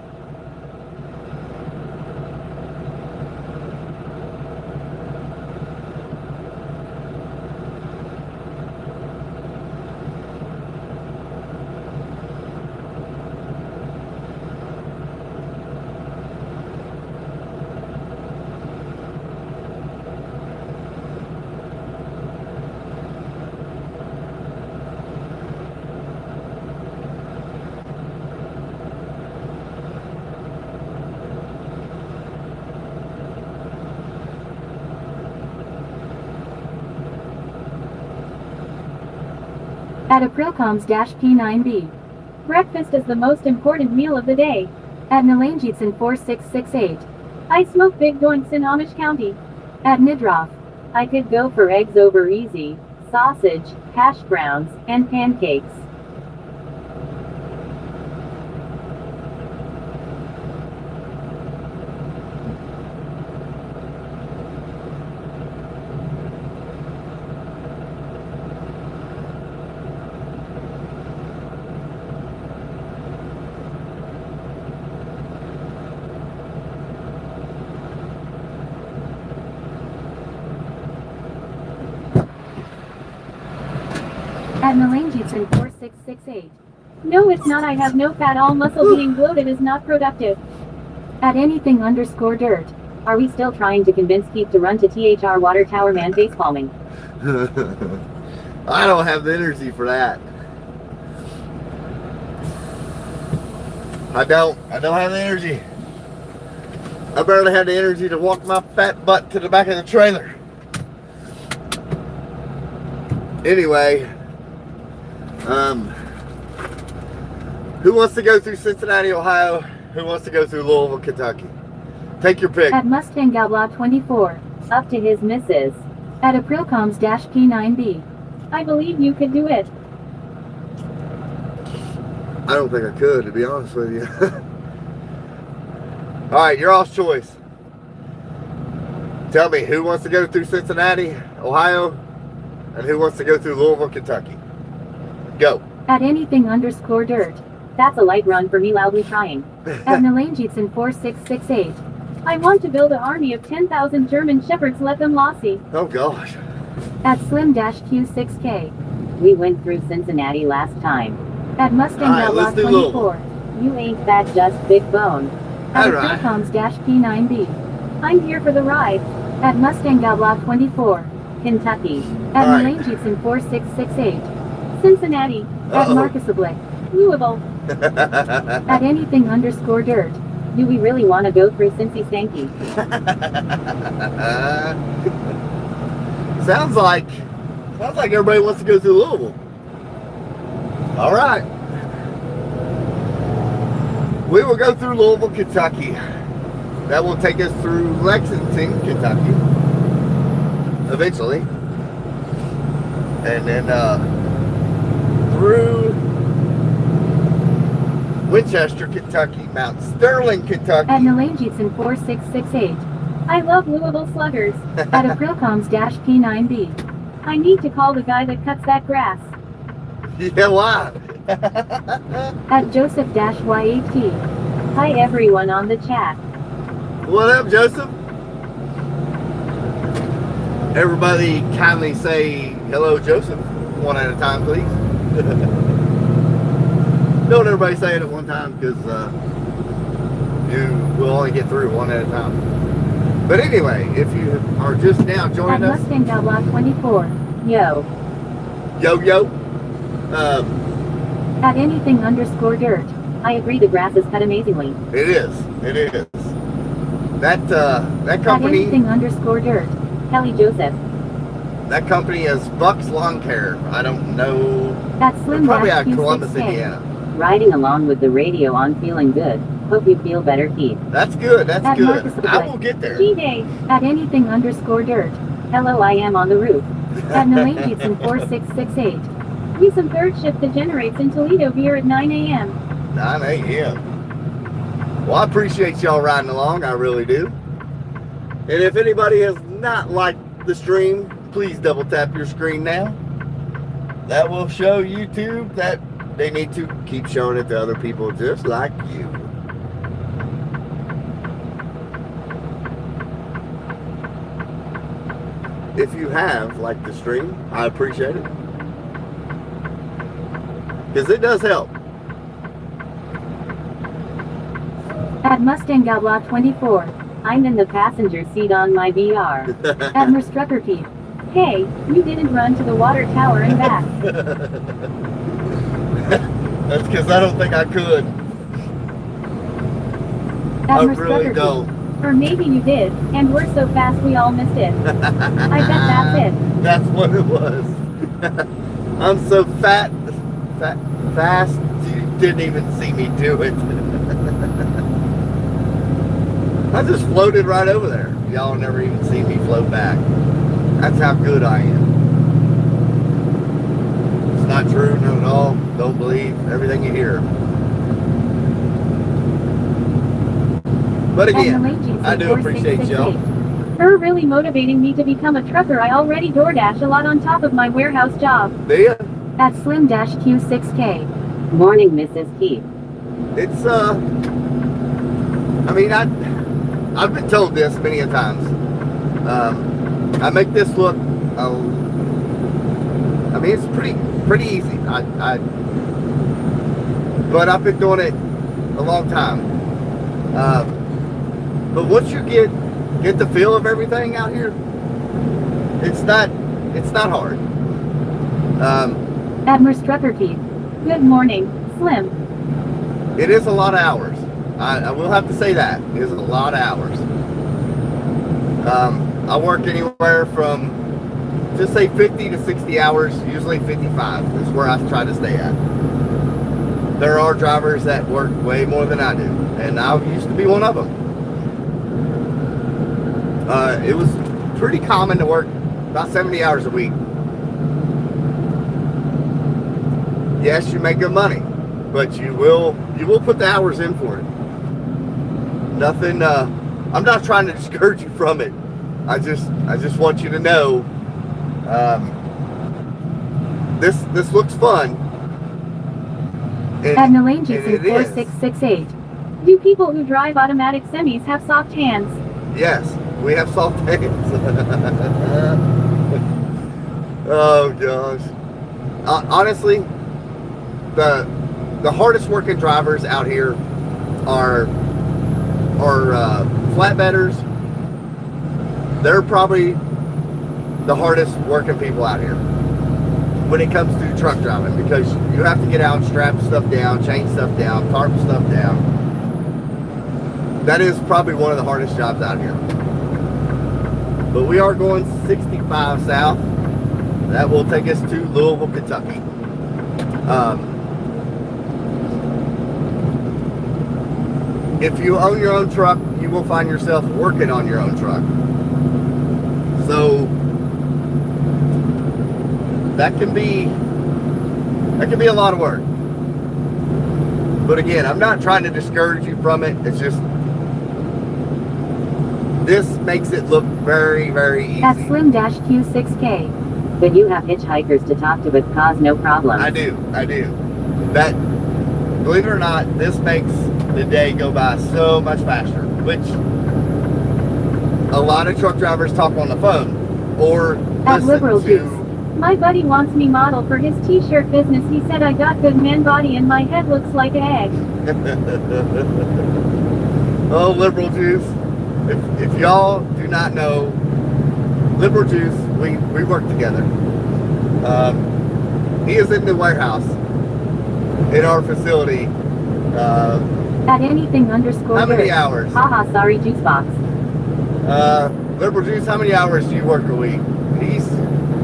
At Aprilcoms-P9B. Breakfast is the most important meal of the day. At Nalangitsan 4668. I smoke big joints in Amish County. At Nidroff. I could go for eggs over easy, sausage, hash browns, and pancakes. At Nalangitsan 4668. No, it's not. I have no fat. All muscle being bloated is not productive. At anything_dirt. Are we still trying to convince Keith to run to THR Water Tower Man facepalming? I don't have the energy for that. I don't have the energy. I barely had the energy to walk my fat butt to the back of the trailer. Anyway, who wants to go through Cincinnati, Ohio? Who wants to go through Louisville, Kentucky? Take your pick. At Mustang Gabla 24. Up to his missus. At Aprilcoms-P9B. I believe you could do it. I don't think I could, to be honest with you. Alright, your all's choice. Tell me, who wants to go through Cincinnati, Ohio? And who wants to go through Louisville, Kentucky? Go. At anything_dirt. That's a light run for me, loudly trying. At Nalangitsan 4668. I want to build an army of 10,000 German Shepherds, let them lossy. Oh gosh. At Slim-Q6K. We went through Cincinnati last time. At Mustang Gabla 24. You ain't that just big bone. At Aprilcoms-P9B. I'm here for the ride. At Mustang Gabla 24. Kentucky. At Nalangitsan 4668. Cincinnati. At Marcus-Oblique. Louisville. At anything_dirt. Do we really want to go through Cincy Stanky? Sounds like everybody wants to go through Louisville. All right. We will go through Louisville, Kentucky. That will take us through Lexington, Kentucky. Eventually. And then through Winchester, Kentucky, Mount Sterling, Kentucky. At Nalangitsan 4668. I love Louisville Sluggers. At Aprilcoms-P9B. I need to call the guy that cuts that grass. Yeah, why? At Joseph-YAT. Hi everyone on the chat. What up, Joseph? Everybody kindly say hello, Joseph, one at a time, please. Don't everybody say it at one time, because you will only get through one at a time. But anyway, if you are just now joining us. At Mustang Gabla 24. Yo. Yo. At anything_dirt. I agree, the grass is cut amazingly. It is. That company. At anything_dirt. Kelly Joseph. That company is Buck's Lawn Care. I don't know. That's Slim. Probably out of Columbus, Indiana. Riding along with the radio on, feeling good. Hope you feel better, Keith. That's good. That's at good. I will get there. G-Day. At anything_dirt. Hello, I am on the roof. At Nalangitsan 4668. We some third shift degenerates in Toledo here at 9 a.m. 9 a.m. Well, I appreciate y'all riding along. I really do. And if anybody has not liked the stream, please double tap your screen now. That will show YouTube that they need to keep showing it to other people just like you. If you have liked the stream, I appreciate it. Because it does help. At Mustang Gabla 24. I'm in the passenger seat on my VR. At Merstrucker Pete. Hey, you didn't run to the water tower and back. That's because I don't think I could. At I really don't. Or maybe you did, and we're so fast we all missed it. I bet that's it. That's what it was. I'm so fast, you didn't even see me do it. I just floated right over there. Y'all never even see me float back. That's how good I am. It's not true, not at all. Don't believe everything you hear. But again, I do appreciate y'all. You're really motivating me to become a trucker. I already DoorDash a lot on top of my warehouse job. Do ya? At Slim-Q6K. Morning, Mrs. Keith. It's, I mean, I've been told this many a times. I make this look, I mean, it's pretty easy. But I've been doing it a long time. But once you get the feel of everything out here, it's not hard. Admiral Strucker Keith. Good morning, Slim. It is a lot of hours. I will have to say that. It is a lot of hours. I work anywhere from, just say 50 to 60 hours, usually 55 is where I try to stay at. There are drivers that work way more than I do, and I used to be one of them. It was pretty common to work about 70 hours a week. Yes, you make good money, but you will put the hours in for it. Nothing, I'm not trying to discourage you from it. I just want you to know, this looks fun. Admiral Agency 4668. Do people who drive automatic semis have soft hands? Yes, we have soft hands. Oh gosh. Honestly, the hardest working drivers out here are flatbedders. They're probably the hardest working people out here when it comes to truck driving, because you have to get out, strap stuff down, chain stuff down, tarp stuff down. That is probably one of the hardest jobs out here. But we are going 65 south. That will take us to Louisville, Kentucky. If you own your own truck, you will find yourself working on your own truck. So that can be a lot of work. But again, I'm not trying to discourage you from it. It's just, this makes it look very, very easy. At Slim-Q6K. But you have hitchhikers to talk to with cause no problem. I do. That, believe it or not, this makes the day go by so much faster, which a lot of truck drivers talk on the phone or At listen Liberal to. Juice. My buddy wants me model for his t-shirt business. He said I got good man body and my head looks like an egg. Oh, Liberal Juice. If y'all do not know, Liberal Juice, we work together. He is in the warehouse in our facility. At anything _ How many dirt. hours? Haha, sorry, juice box. Liberal Juice, how many hours do you work a week?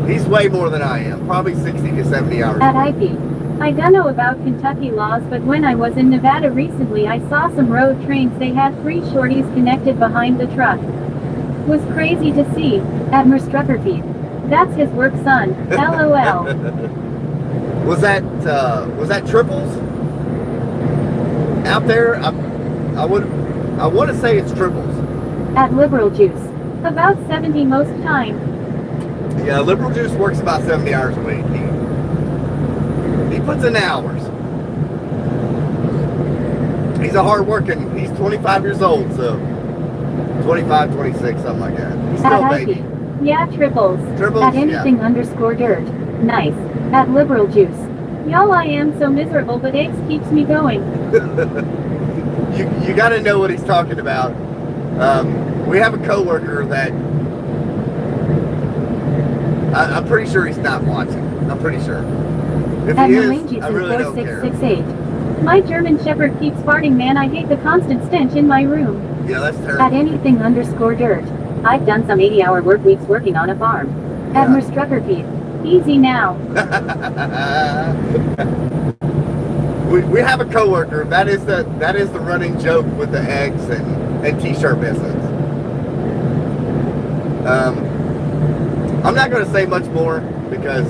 He's way more than I am, probably 60 to 70 hours. At IP. I don't know about Kentucky laws, but when I was in Nevada recently, I saw some road trains. They had 3 shorties connected behind the truck. Was crazy to see. Admiral Strucker Keith. That's his work son. LOL. Was that triples out there? I want to say it's triples. At Liberal Juice. About 70 most time. Yeah, Liberal Juice works about 70 hours a week. He puts in the hours. He's a hard working, he's 25 years old, so 25, 26, something like that. He's still a baby. Yeah, triples. Triples, At anything _ dirt. Nice. At Liberal Juice. Y'all, I am so miserable, but eggs keeps me going. You got to know what he's talking about. We have a coworker that I'm pretty sure he's not watching. I'm pretty sure. If he is, I really don't care. 4668. My German Shepherd keeps farting, man. I hate the constant stench in my room. Yeah, that's terrible. At anything _ dirt. I've done some 80-hour work weeks working on a farm. Yeah. Admiral Strucker Keith. Easy now. we have a coworker. That is the running joke with the eggs and t-shirt business. I'm not going to say much more because.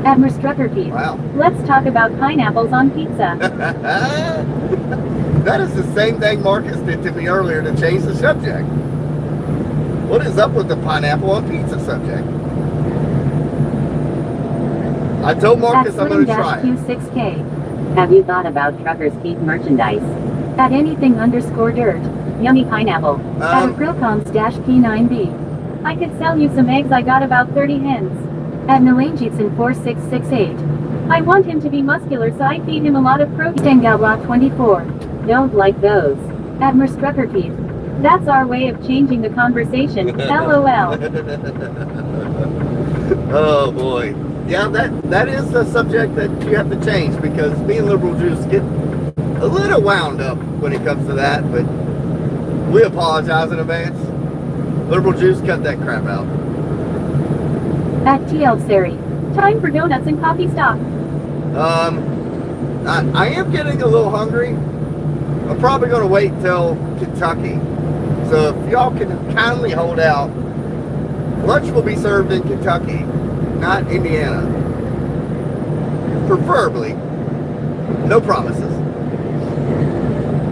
Admiral Strucker Keith. Wow. Let's talk about pineapples on pizza. That is the same thing Marcus did to me earlier to change the subject. What is up with the pineapple on pizza subject? I told Marcus I'm going to try it. Q6K. Have you thought about Truckers Keith merchandise? At anything_dirt. Yummy pineapple. At Aprilcoms-P9B. I could sell you some eggs. I got about 30 hens. At Nalanjitson 4668. I want him to be muscular, so I feed him a lot of protein. Galwa 24. Don't like those. At Merstrucker Keith. That's our way of changing the conversation. LOL. Oh boy. Yeah, that is a subject that you have to change because me and liberal Jews get a little wound up when it comes to that, but we apologize in advance. Liberal Jews, cut that crap out. At TL Sari. Time for donuts and coffee stock. I am getting a little hungry. I'm probably going to wait till Kentucky. So if y'all can kindly hold out, lunch will be served in Kentucky, not Indiana. Preferably. No promises.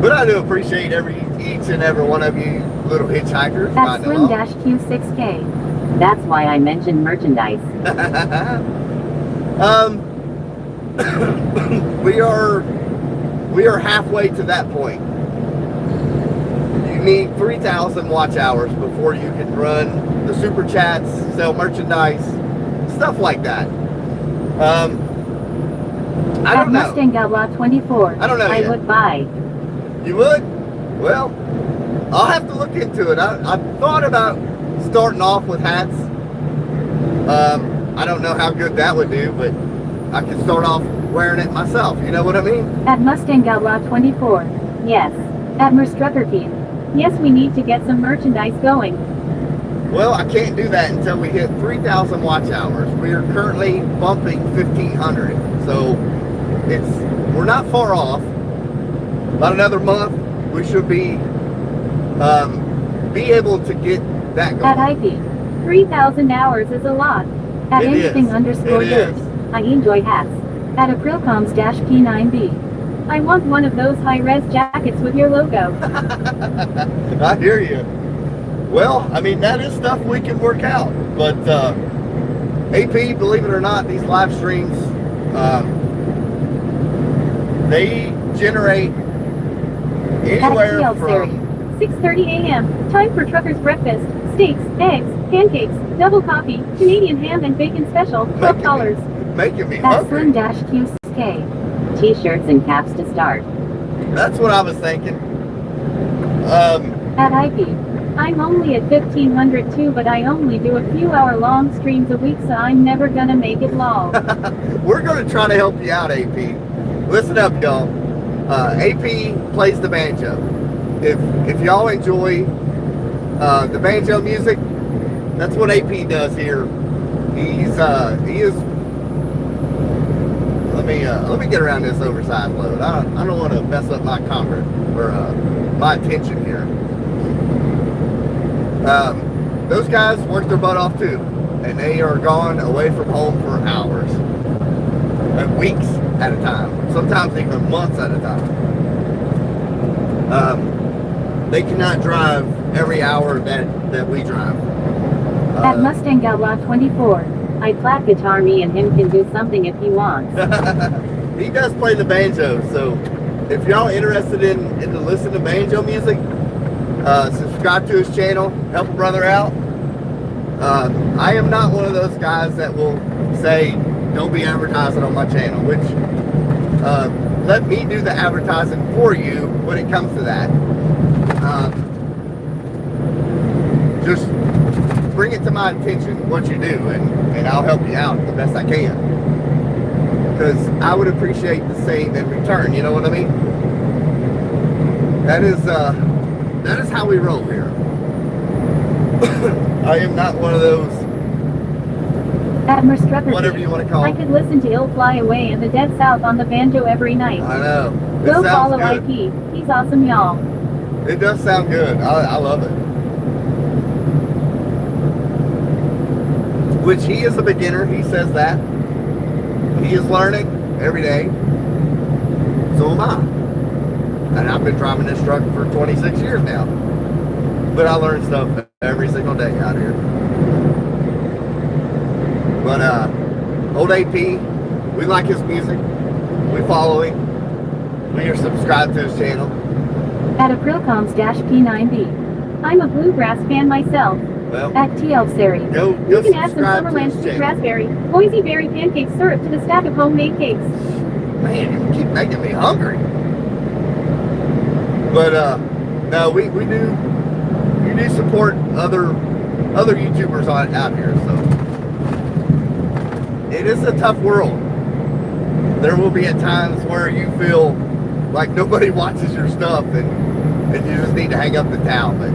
But I do appreciate each and every one of you little hitchhikers. At Slim-Q6K. That's why I mentioned merchandise. We are halfway to that point. You need 3,000 watch hours before you can run the super chats, sell merchandise, stuff like that. I don't know. Mustang Outlaw 24. I don't know I yet. would buy. You would? Well, I'll have to look into it. I thought about starting off with hats. I don't know how good that would do, but I could start off wearing it myself. You know what I mean? At Mustang Outlaw 24. Yes. At Merstrucker Keith. Yes, we need to get some merchandise going. Well, I can't do that until we hit 3,000 watch hours. We are currently bumping 1,500. So we're not far off. About another month, we should be able to get that going. At IP. 3,000 hours is a lot. At It is. anything_dirt. I enjoy hats. At Aprilcoms-P9B. I want one of those high-res jackets with your logo. I hear you. Well, I mean, that is stuff we can work out. But AP, believe it or not, these live streams, they generate anywhere At from 6:30 a.m. Time for truckers' breakfast. Steaks, eggs, pancakes, double coffee, Canadian ham and bacon special, $12. making me At hungry. Slim-Q6K. T-shirts and caps to start. That's what I was thinking. At IP. I'm only at 1,500 too, but I only do a few hour-long streams a week, so I'm never gonna make it long. We're going to try to help you out, AP. Listen up, y'all. AP plays the banjo. If y'all enjoy the banjo music, that's what AP does here. He is. Let me get around this oversized load. I don't want to mess up my my attention here. Those guys work their butt off too, and they are gone away from home for hours, and weeks at a time, sometimes even months at a time. They cannot drive every hour that we drive. At Mustang Outlaw 24. I flat guitar me and him can do something if he wants. He does play the banjo, so if y'all interested in to listen to banjo music, subscribe to his channel, help a brother out. I am not one of those guys that will say, don't be advertising on my channel, which let me do the advertising for you when it comes to that. Just bring it to my attention what you do, and I'll help you out the best I can. Because I would appreciate the same in return, you know what I mean? That is how we roll here. I am not one of those Admiral Strucker. whatever you want to call I it. could listen to Ill Fly Away and the Dead South on the banjo every night. I know. It Go sounds follow good. IP. He's awesome, y'all. It does sound good. I love it. Which he is a beginner. He says that. He is learning every day. So am I. And I've been driving this truck for 26 years now. But I learn stuff every single day out here. But old AP, we like his music. We follow him. We are subscribed to his channel. At Aprilcoms-P9B. I'm a bluegrass fan myself. Well, At TL Sari. go You can add some subscribe to Summerland his sweet channel. raspberry, Boise berry pancake syrup to the stack of homemade cakes. Man, you keep making me hungry. But no, we do support other YouTubers out here. So it is a tough world. There will be at times where you feel like nobody watches your stuff and you just need to hang up the towel. But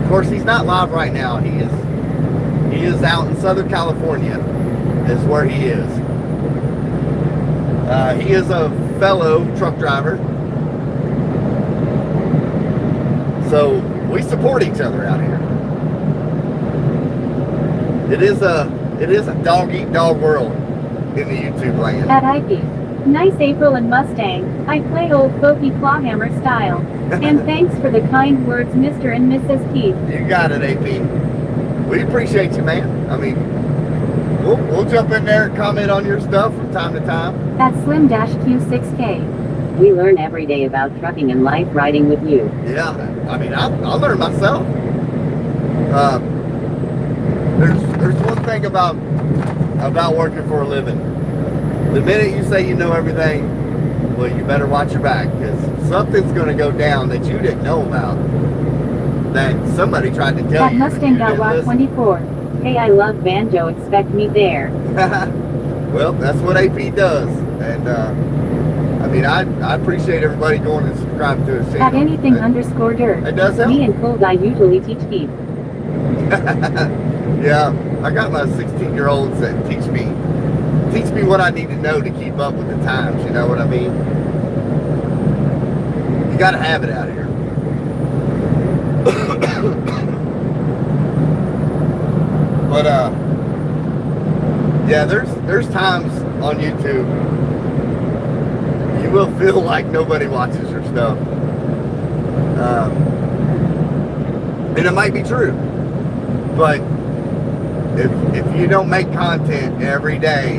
of course, he's not live right now. He is out in Southern California is where he is. He is a fellow truck driver. So we support each other out here. It is a dog-eat-dog world in the YouTube land. At IP. Nice April and Mustang. I play old folky clawhammer style. And thanks for the kind words, Mr. and Mrs. Keith. You got it, AP. We appreciate you, man. I mean, we'll jump in there and comment on your stuff from time to time. At Slim-Q6K. We learn every day about trucking and life riding with you. Yeah, I mean, I learn myself. There's one thing about working for a living. The minute you say you know everything, well, you better watch your back, because something's going to go down that you didn't know about, that somebody tried to tell At you. Mustang Rock 24. Hey, I love banjo. Expect me there. Well, that's what AP does, and I mean, I appreciate everybody going and subscribing to his channel. At anything_dirt. It does help. Me and Cool Guy usually teach Keith. Yeah, I got my 16-year-olds that teach me what I need to know to keep up with the times. You know what I mean? You got to have it out here. But yeah, there's times on YouTube you will feel like nobody watches your stuff, and it might be true, but if you don't make content every day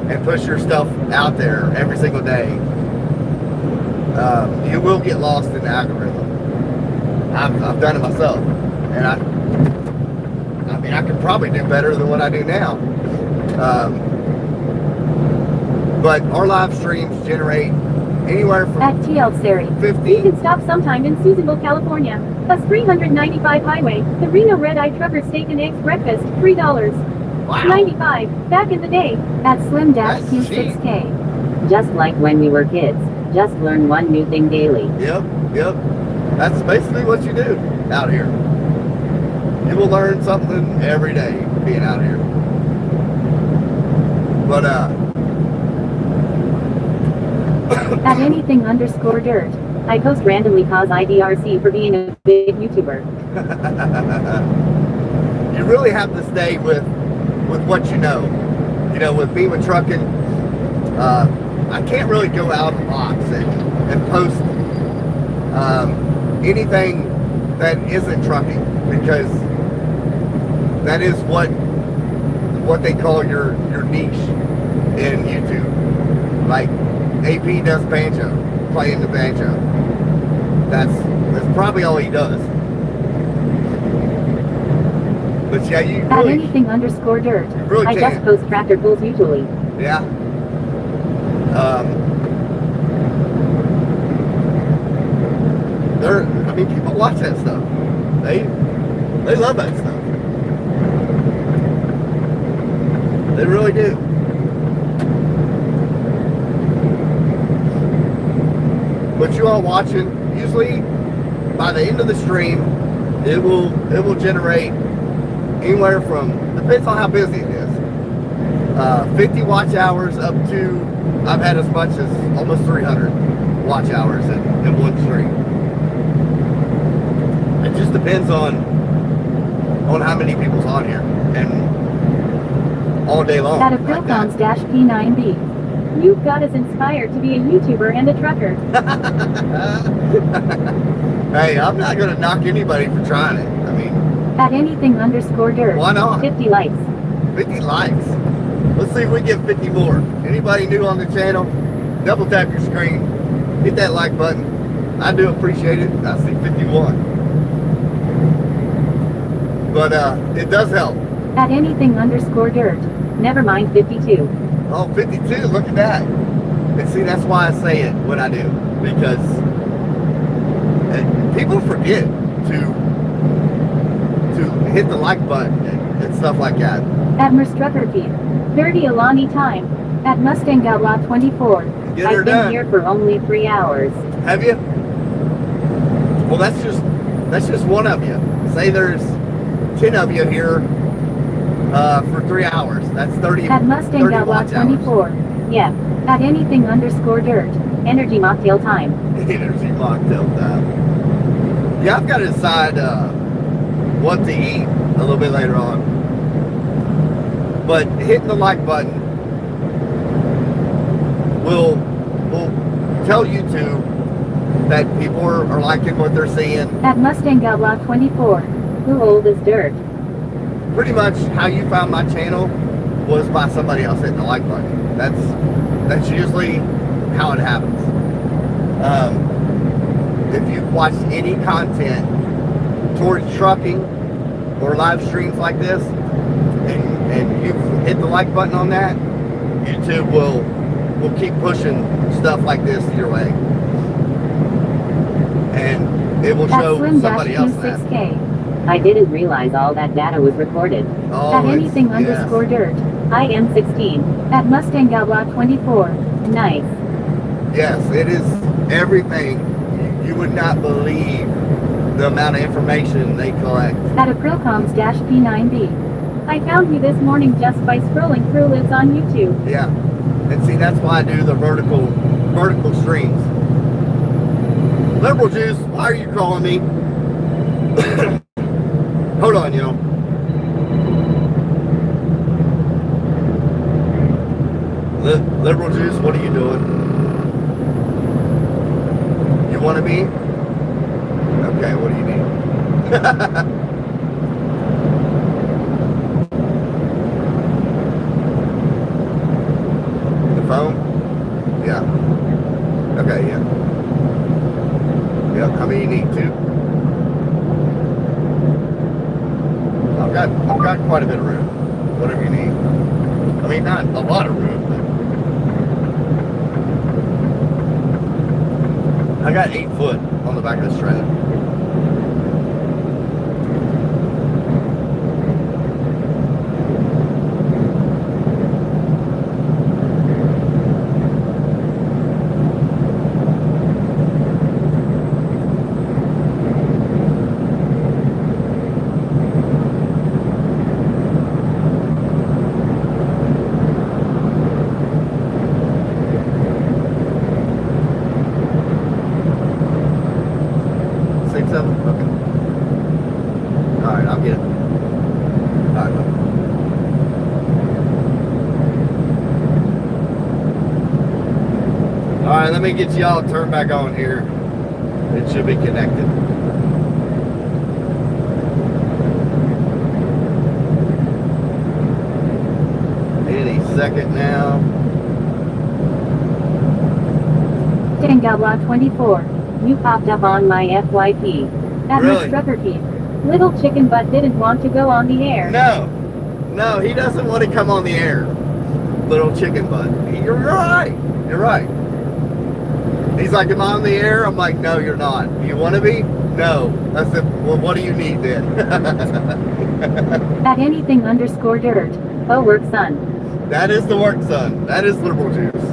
and push your stuff out there every single day, you will get lost in the algorithm. I've done it myself, and I mean, I could probably do better than what I do now. But our live streams generate anywhere from At TL Sari. 15. You can stop sometime in Susanville, California. Plus 395 Highway. The Reno Red Eye Trucker Steak and Eggs Breakfast. $3. Wow. 95. Back in the day. At Slim-Q6K. Just like when we were kids. Just learn one new thing daily. Yep. That's basically what you do out here. You will learn something every day being out here. But At anything_dirt. I post randomly cause IDRC for being a big YouTuber. you really have to stay with what you know. You know, with me with trucking, I can't really go out of the box and post anything that isn't trucking, because that is what they call your niche in YouTube. Like AP does banjo, playing the banjo. That's probably all he does. But yeah, you At really, anything_dirt. really I can. just post tractor pulls usually. Yeah. I mean, people watch that stuff. They love that stuff. They really do. But you all watching, usually by the end of the stream, it will generate anywhere from, depends on how busy it is, 50 watch hours up to, I've had as much as almost 300 watch hours in one stream. It just depends on how many people's on here, and all day long. At Aprilcoms-P9B. You've got us inspired to be a YouTuber and a trucker. Hey, I'm not going to knock anybody for trying it. I mean, At anything_dirt. why not? 50 likes. 50 likes. Let's see if we get 50 more. Anybody new on the channel, double tap your screen, hit that like button. I do appreciate it. I see 51. But it does help. At anything_dirt. Never mind 52. Oh, 52, look at that. And see, that's why I say it when I do. Because people forget to hit the like button and stuff like that. At Merstruckerkeep. 30 Alani time. At Mustang Outlaw 24. Get her I've been done. here for only 3 hours. Have you? Well, that's just one of you. Say there's 10 of you here for 3 hours. That's 30. At Mustang 30 Outlaw watch hours. 24. Yeah. At anything_dirt. Energy mocktail time. Energy mocktail time. Yeah, I've got to decide what to eat a little bit later on. But hitting the like button will tell YouTube that people are liking what they're seeing. At Mustang Outlaw 24. Who old is dirt? Pretty much how you found my channel was by somebody else hitting the like button. That's usually how it happens. If you've watched any content towards trucking or live streams like this, and you've hit the like button on that, YouTube will keep pushing stuff like this your way, and it will show somebody else that. 6K. I didn't realize all that data was recorded. Oh, At yes. anything_dirt. I am 16. At Mustang Outlaw 24. Nice. Yes, it is everything. You would not believe the amount of information they collect. At Aprilcoms-P9B. I found you this morning just by scrolling through lives on YouTube. Yeah, and see, that's why I do the vertical streams. Liberal Juice, why are you calling me? Hold on, yo. Liberal Juice, what are you doing? You want to be? Okay, what do you need? The phone? Yeah. Okay, yeah. Yeah, how many you need? 2? I've got quite a bit of room. Whatever you need. I mean, not a lot of room, but I got 8 foot on the back of this trailer. Alright, let me get y'all turned back on here. It should be connected. Any second now. Mustang Outlaw 24. You popped up on my FYP. At Really? Merstruckerkeep. Little chicken butt didn't want to go on the air. No, he doesn't want to come on the air. Little chicken butt. You're right. You're right. He's like, am I on the air? I'm like, no, you're not. You want to be? No. I said, well, what do you need then? At anything_dirt. Oh, work son. That is the work son. That is Liberal Juice.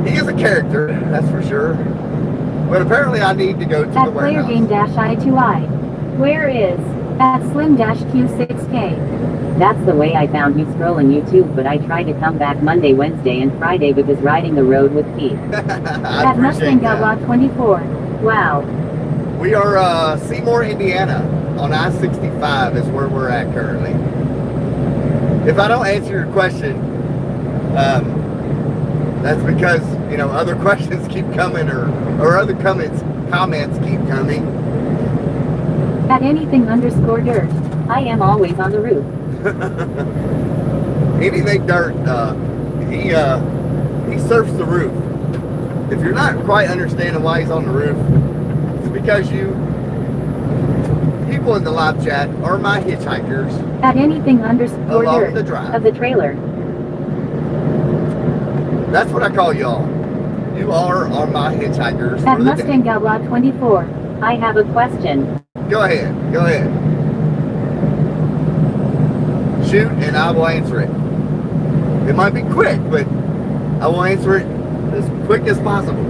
He is a character, that's for sure. But apparently I need to go to At the warehouse. playergame-I2I. Where is? At Slim-Q6K. That's the way I found you scrolling YouTube, but I tried to come back Monday, Wednesday, and Friday because riding the road with Pete. At Mustang Outlaw 24. Wow. We are Seymour, Indiana, on I-65 is where we're at currently. If I don't answer your question, that's because, you know, other questions keep coming or other comments keep coming. At anything_dirt. I am always on the roof. Anything dirt, he surfs the roof. If you're not quite understanding why he's on the roof, it's because people in the live chat are my hitchhikers. At anything_dirt the drive. of the trailer. That's what I call y'all. You are my hitchhikers. At for the Mustang day. Outlaw 24. I have a question. Go ahead. Shoot, and I will answer it. It might be quick, but I will answer it as quick as possible.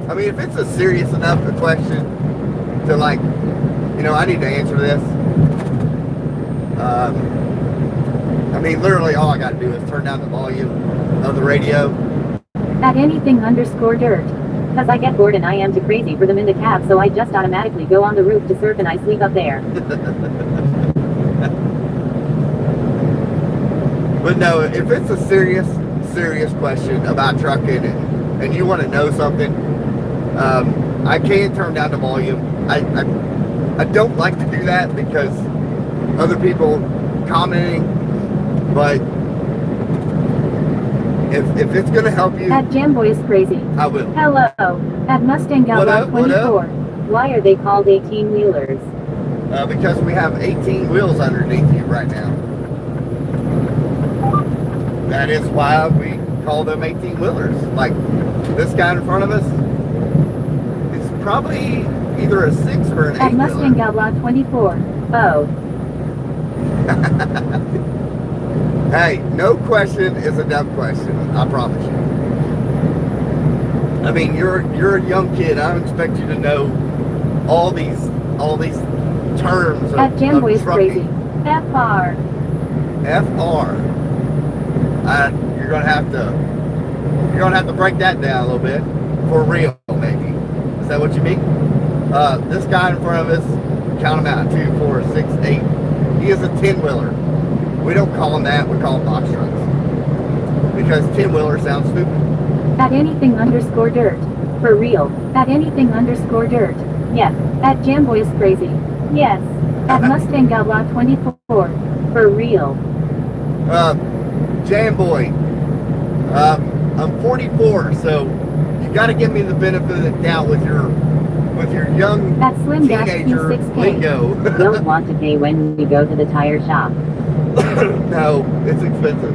I mean, if it's a serious enough a question to, like, you know, I need to answer this. I mean, literally all I got to do is turn down the volume of the radio. At anything_dirt. Because I get bored and I am too crazy for them in the cab, so I just automatically go on the roof to surf and I sleep up there. But no, if it's a serious question about trucking and you want to know something, I can turn down the volume. I don't like to do that because other people commenting, but if it's gonna help you, At Jamboy is crazy. I will. Hello. At Mustang Outlaw 24. Why are they called 18-wheelers? Because we have 18 wheels underneath you right now. That is why we call them 18-wheelers. Like this guy in front of us is probably either a 6 or an 8-wheeler. At Mustang Outlaw 24. Oh. Hey, no question is a dumb question. I promise you. I mean, you're a young kid. I don't expect you to know all these terms of, At Jamboy is trucking. crazy. FR. FR. You're gonna have to break that down a little bit for real, maybe. Is that what you mean? This guy in front of us, count him out: 2, 4, 6, 8. He is a 10-wheeler. We don't call them that. We call them box trucks because 10-wheeler sounds stupid. At anything_dirt. For real. At anything_dirt. Yes. At Jamboy is crazy. Yes. At Mustang Outlaw 24. For real. Jamboy. I'm 44, so you got to give me the benefit of the doubt with your young At teenager Slim-Q6K. lingo. Don't want to pay when we go to the tire shop. No, it's expensive.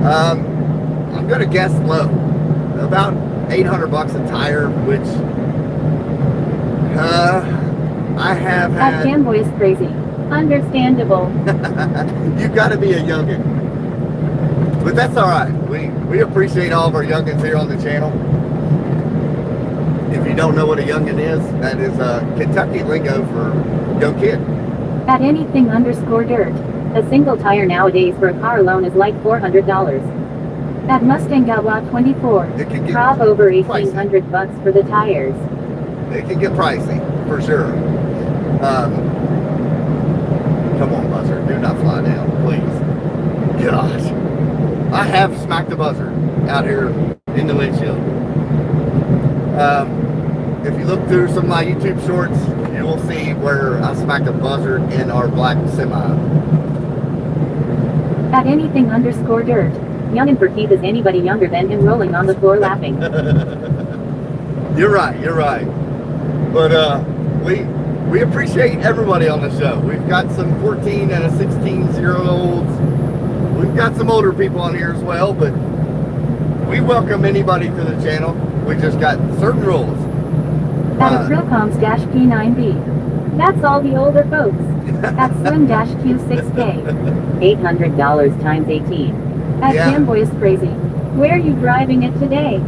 I'm gonna guess low, about $800 a tire, which I have At had. Jamboy is crazy. Understandable. You got to be a youngin, but that's all right. We appreciate all of our youngins here on the channel. If you don't know what a youngin is, that is Kentucky lingo for young kid. At anything_dirt. A single tire nowadays for a car loan is like $400. At Mustang Outlaw 24. It can get Prop over pricey. $1,800 for the tires. It can get pricey, for sure. Come on, buzzer. Do not fly down, please. Gosh. I have smacked the buzzer out here in the windshield. If you look through some of my YouTube shorts, you will see where I smacked a buzzer in our black semi. At anything_dirt. Youngin' for Keith is anybody younger than him rolling on the floor laughing. You're right. But we appreciate everybody on the show. We've got some 14 and a 16-year-olds. We've got some older people on here as well, but we welcome anybody to the channel. We just got certain rules. At April-P9B. That's all the older folks. At Slim-Q6K. $800 times 18. At Yeah. Jamboy is crazy. Where are you driving it today?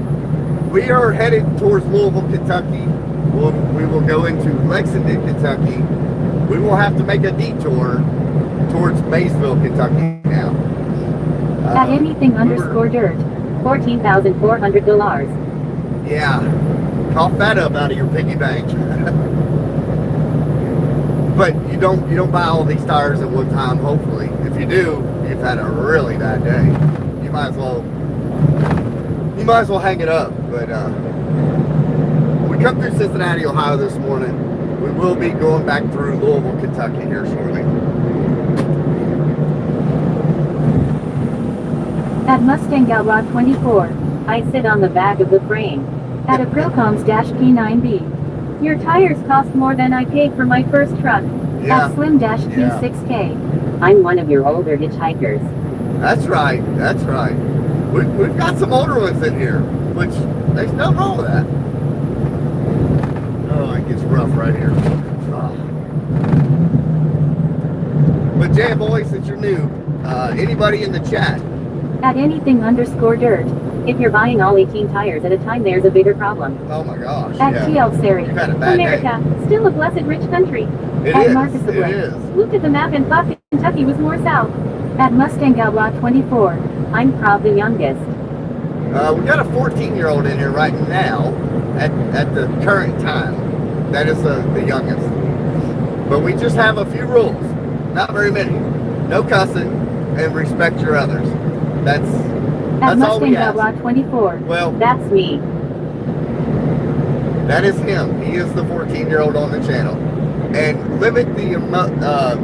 We are headed towards Louisville, Kentucky. we will go into Lexington, Kentucky. We will have to make a detour towards Maysville, Kentucky now. At anything underscore dirt, $14,400. Yeah, cough that up out of your piggy bank. But you don't buy all these tires at one time. Hopefully, if you do, you've had a really bad day. You might as well hang it up. But we come through Cincinnati, Ohio this morning. We will be going back through Louisville, Kentucky here shortly. At Mustang Outlaw 24, I sit on the back of the frame. At Aprilcoms-P9B. Your tires cost more than I paid for my first truck. Yeah. At Slim-Q6K. I'm one of your older hitchhikers. That's right. That's right. We've got some older ones in here, which there's nothing wrong with that. Oh, it gets rough right here. Oh. But Jay, boy, since you're new, anybody in the chat? At anything underscore dirt. If you're buying all 18 tires at a time, there's a bigger problem. Oh my gosh. At Yeah. TL Sari. You've had a bad America, still a blessed rich country. It At is. Marcus It is. Looked at the map and thought Kentucky was more south. At Mustang Outlaw 24. I'm proud the youngest. We got a 14-year-old in here right now at the current time. That is the youngest. But we just have a few rules. Not very many. No cussing and respect your others. That's At all we Mustang ask. Outlaw 24. Well, That's me. that is him. He is the 14-year-old on the channel. And limit the amount of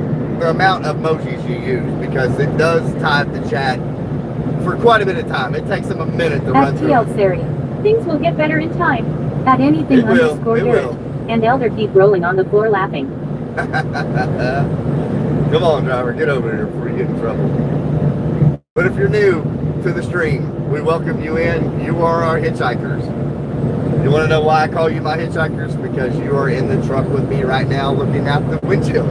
emojis you use, because it does type the chat for quite a bit of time. It takes them a minute to At run through. TL Sari. Things will get better in time. At anything It will, underscore it dirt. will. And Elder keep rolling on the floor laughing. Come on, driver, get over here before you get in trouble. But if you're new to the stream, we welcome you in. You are our hitchhikers. You want to know why I call you my hitchhikers? Because you are in the truck with me right now looking out the windshield.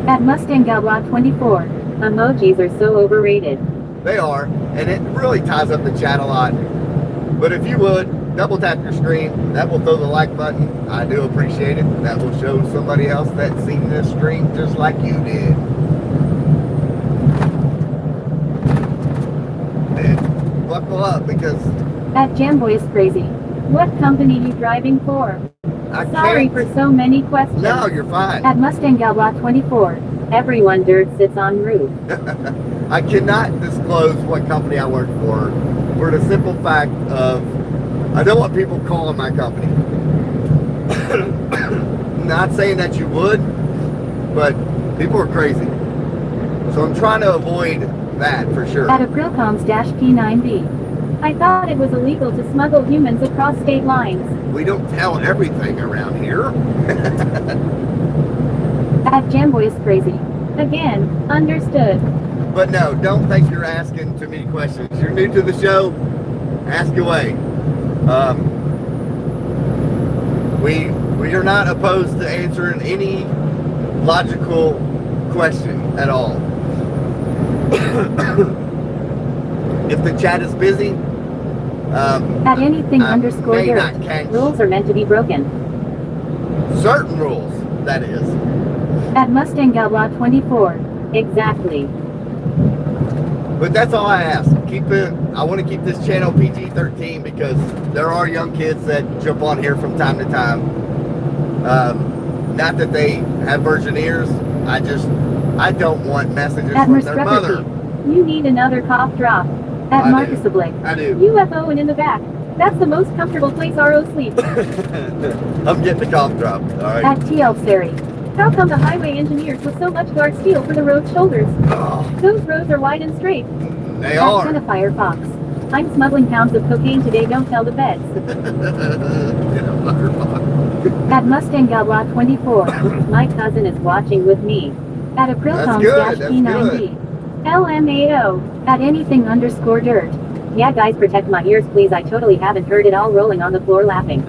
At Mustang Outlaw 24. Emojis are so overrated. They are, and it really ties up the chat a lot. But if you would, double tap your screen. That will throw the like button. I do appreciate it. That will show somebody else that's seen this stream just like you did. And buckle up, because At Jamboy is crazy. What company you driving for? I Sorry can't. for so many questions. No, you're fine. At Mustang Outlaw 24. Everyone dirt sits on roof. I cannot disclose what company I work for the simple fact of I don't want people calling my company. Not saying that you would, but people are crazy. So I'm trying to avoid that for sure. At Aprilcoms-P9B. I thought it was illegal to smuggle humans across state lines. We don't tell everything around here. At Jamboy is crazy. Again, understood. But no, don't think you're asking too many questions. You're new to the show, ask away. We are not opposed to answering any logical question at all. If the chat is busy, At anything I underscore may dirt. not catch Rules are meant to be broken. certain rules, that is. At Mustang Outlaw 24. Exactly. But that's all I ask. I want to keep this channel PG-13 because there are young kids that jump on here from time to time. Not that they have virgin ears. I don't want messages At from their mother. You need another cough drop. At I Marcus do. Blake. I do. UFO and in the back. That's the most comfortable place RO sleeps. I'm getting the cough drop. All right. At TL Sari. How come the highway engineers with so much guard steel for the road shoulders? Oh, Those roads are wide and straight. they At are. Identifier Fox. I'm smuggling pounds of cocaine today, don't tell the feds. At Mustang Outlaw 24. My cousin is watching with me. At That's good, that's Aprilcoms-P9B. LMAO. At anything underscore dirt. Yeah guys, protect my ears please, I totally haven't heard it all rolling on the floor laughing.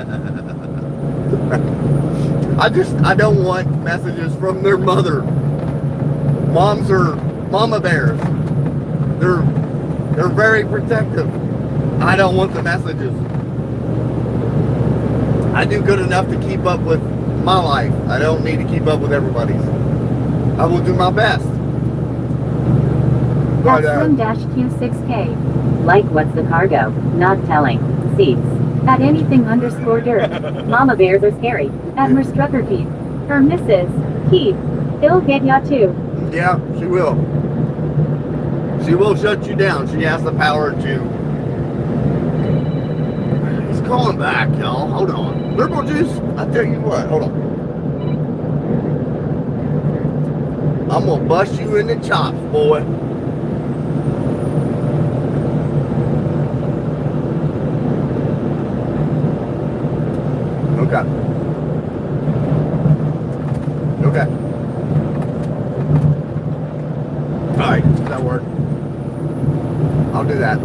I don't want messages from their mother. Moms are mama bears. They're very protective. I don't want the messages. I do good enough to keep up with my life. I don't need to keep up with everybody's. I will do my best. That's But, Slim-Q6K. Like, what's the cargo? Not telling. Seats. At anything_dirt. Mama bears are scary. At Merstrucker Keith. Her Mrs. Keith. It'll get ya too. yeah, she will. She will shut you down. She has the power to. He's calling back, y'all. Hold on. Liberal juice, I tell you what. Hold on. I'm going to bust you in the chops, boy. Okay. Okay. Alright, that work. I'll do that.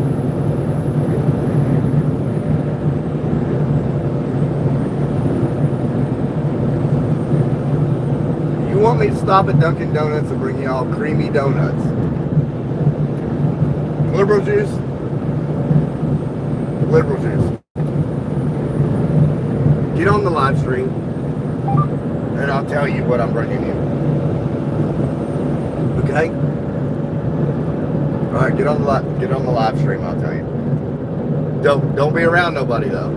You want me to stop at Dunkin' Donuts and bring you all creamy donuts? Liberal juice? Liberal juice. Get on the live stream and I'll tell you what I'm bringing you. Okay? All right, get on the live stream. I'll tell you. Don't be around nobody though.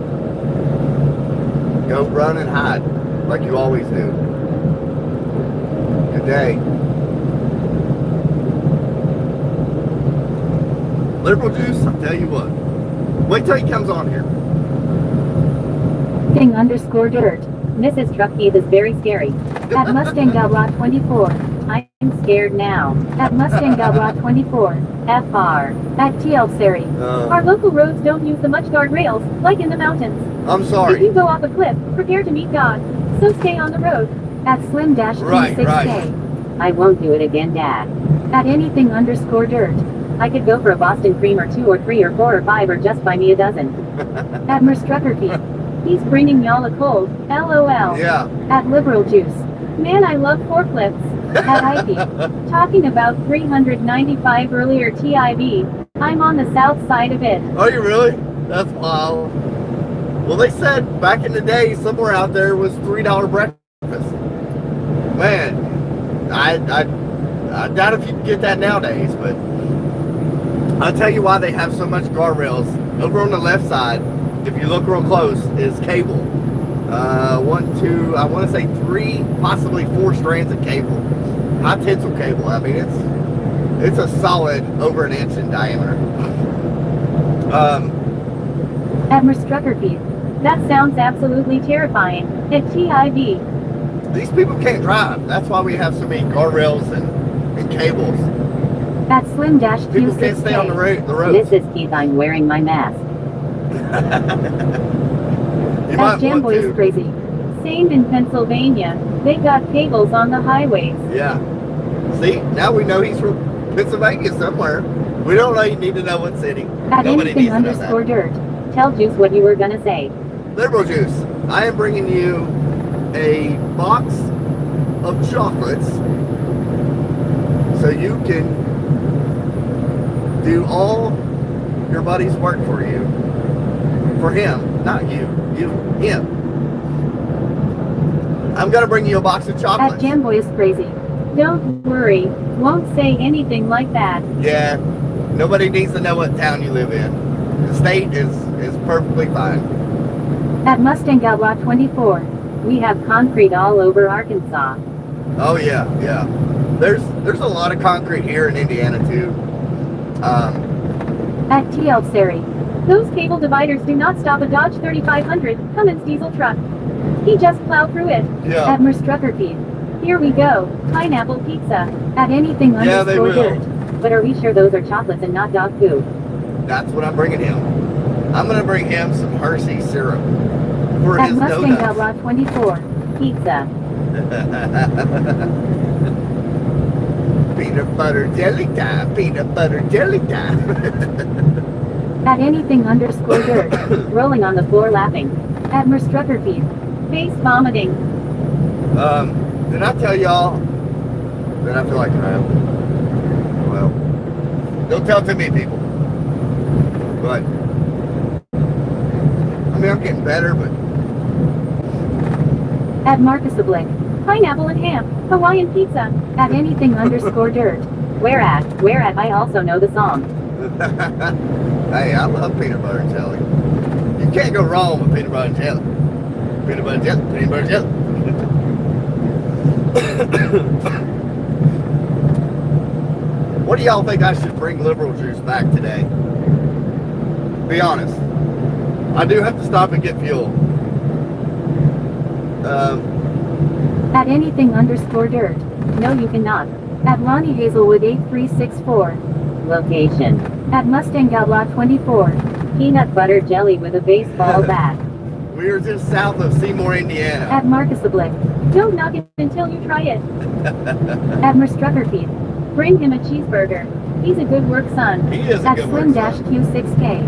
Go run and hide like you always do. Good day. Liberal juice. I'll tell you what. Wait till he comes on here. Thing_dirt. Mrs. Truck Keith is very scary. At Mustang 24. I'm scared now. At Mustang 24. FR. At TL Sari. Our local roads don't use the much guardrails, like in the mountains. I'm If sorry. you go off a cliff, prepare to meet God. So stay on the road. At Slim-Q6K. Right. I won't do it again, Dad. At anything_dirt. I could go for a Boston cream or 2 or 3 or 4 or 5 or just buy me a dozen. At Merstrucker Keith. He's bringing y'all a cold. LOL. Yeah. At Liberal Juice. Man, I love forklifts. At IP. Talking about 395 earlier TIV. I'm on the south side of it. Are you really? That's wild. Well, they said back in the day, somewhere out there was $3 breakfast. Man, I doubt if you can get that nowadays, but I'll tell you why they have so much guardrails. Over on the left side, if you look real close, is cable. 1, 2, I want to say 3, possibly 4 strands of cable. High tensile cable. I mean, it's a solid over 1 inch in diameter. At Merstrucker Keith. That sounds absolutely terrifying. At TIV. These people can't drive. That's why we have so many guardrails and cables. At Slim-Q6K. People can't stay on the road. Mrs. Keith, I'm wearing my mask. You At might want Jamboy is to. crazy. Same in Pennsylvania. They got cables on the highways. Yeah. See, now we know he's from Pennsylvania somewhere. We don't really need to know what city. At Nobody needs to know that. anything_dirt. Tell Juice what you were gonna say. Liberal juice. I am bringing you a box of chocolates so you can do all your buddy's work for you. For him, not you. Him. I'm gonna bring you a box of At chocolates. Jamboy is crazy. Don't worry. Won't say anything like that. Yeah. Nobody needs to know what town you live in. The state is perfectly fine. At Mustang 24. We have concrete all over Arkansas. Oh yeah. There's a lot of concrete here in Indiana too. At TL Sari. Those cable dividers do not stop a Dodge 3500 Cummins diesel truck. He just plowed through it. Yeah. At Merstrucker Keith. Here we go. Pineapple pizza. At anything_dirt. Yeah, they will. But are we sure those are chocolates and not dog food? That's what I'm bringing him. I'm gonna bring him some Hershey syrup for At his Mustang donuts. 24. Pizza. Peanut butter jelly time. Peanut butter jelly time. At anything_dirt. Rolling on the floor laughing. At Merstrucker Keith. Face vomiting. Did I tell y'all that I feel like crap? Well, don't tell too many people. But I mean, I'm getting better, but At Marcus Oblique. Pineapple and ham. Hawaiian pizza. At anything underscore dirt. Where at I also know the song. Hey, I love peanut butter and jelly. You can't go wrong with peanut butter and jelly. Peanut butter and jelly, peanut butter and jelly. What do y'all think I should bring liberal juice back today? Be honest. I do have to stop and get fuel. At anything underscore dirt. No, you cannot. At Lonnie Hazelwood 8364. Location. At Mustang Outlaw 24. Peanut butter jelly with a baseball bat. We are just south of Seymour, Indiana. At Marcus Oblique. Don't knock it until you try it. At Merstrucker Keith. Bring him a cheeseburger. He's a good work son. He is a At good work son. Slim-Q6K.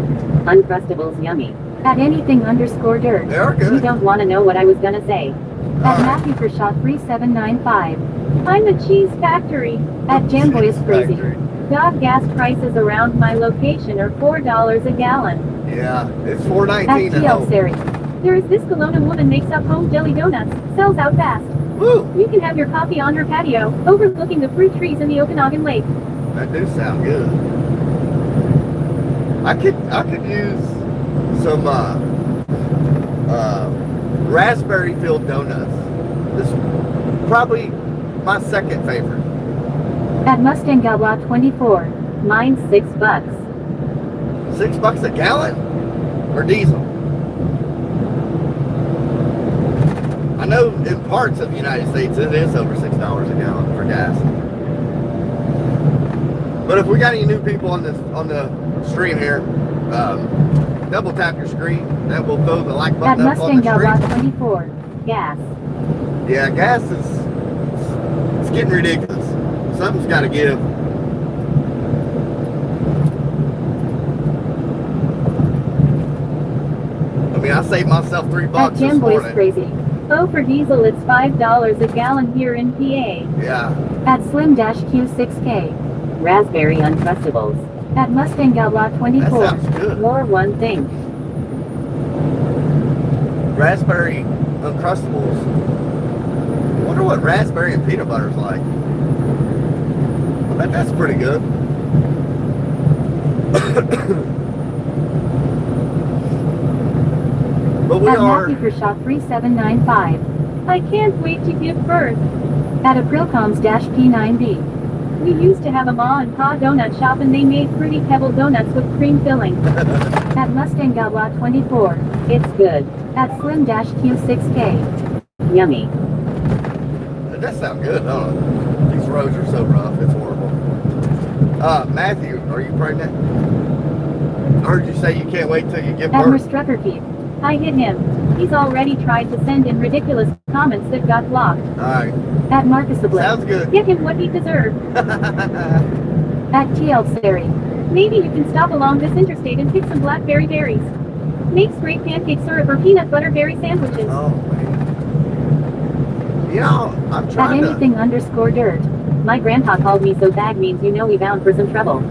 Uncrustables yummy. At anything underscore dirt. They are good. You don't want to know what I was gonna say. At All right. Matthew Kershaw 3795. I'm a cheese factory. At Jamboy is crazy. Factory. God, gas prices around my location are $4 a gallon. Yeah, it's At $4.19 at TL home. Sari. There is this Kelowna woman makes up home jelly donuts. Sells out fast. Woo! You can have your coffee on her patio, overlooking the fruit trees in the Okanagan Lake. That do sound good. I could use some raspberry filled donuts. This is probably my second favorite. At Mustang Outlaw 24. Mine's $6. $6 a gallon? Or diesel? I know in parts of the United States it is over $6 a gallon for gas. But if we got any new people on the stream here, double tap your screen. That will throw the like At button up on Mustang the Outlaw screen. 24. Gas. Yeah, gas is it's getting ridiculous. Something's got to give. I mean, I saved myself $3 At this Jamboy is morning. crazy. Oh, for diesel it's $5 a gallon here in PA. Yeah. At Slim-Q6K. Raspberry Uncrustables. At Mustang Outlaw 24. That sounds good. More one thing. Raspberry Uncrustables. I wonder what raspberry and peanut butter is like. I bet that's pretty good. But we At are. Matthew Kershaw 3795. I can't wait to give birth. At Aprilcoms-P9B. We used to have a Ma and Pa donut shop and they made fruity pebble donuts with cream filling. At Mustang Outlaw 24. It's good. At Slim-Q6K. Yummy. That does sound good, don't it? These roads are so rough, it's horrible. Matthew, are you pregnant? I heard you say you can't wait till you give At birth. Merstrucker Keith. I hit him. He's already tried to send in ridiculous comments that got blocked. Alright, At Marcus Oblique. sounds good. Give him what he deserved. At TL Sari. Maybe you can stop along this interstate and pick some blackberry berries. Makes great pancake syrup or peanut butter berry sandwiches. Oh, man. You know, I'm At trying to. anything underscore dirt. My grandpa called me, so that means you know we bound for some trouble.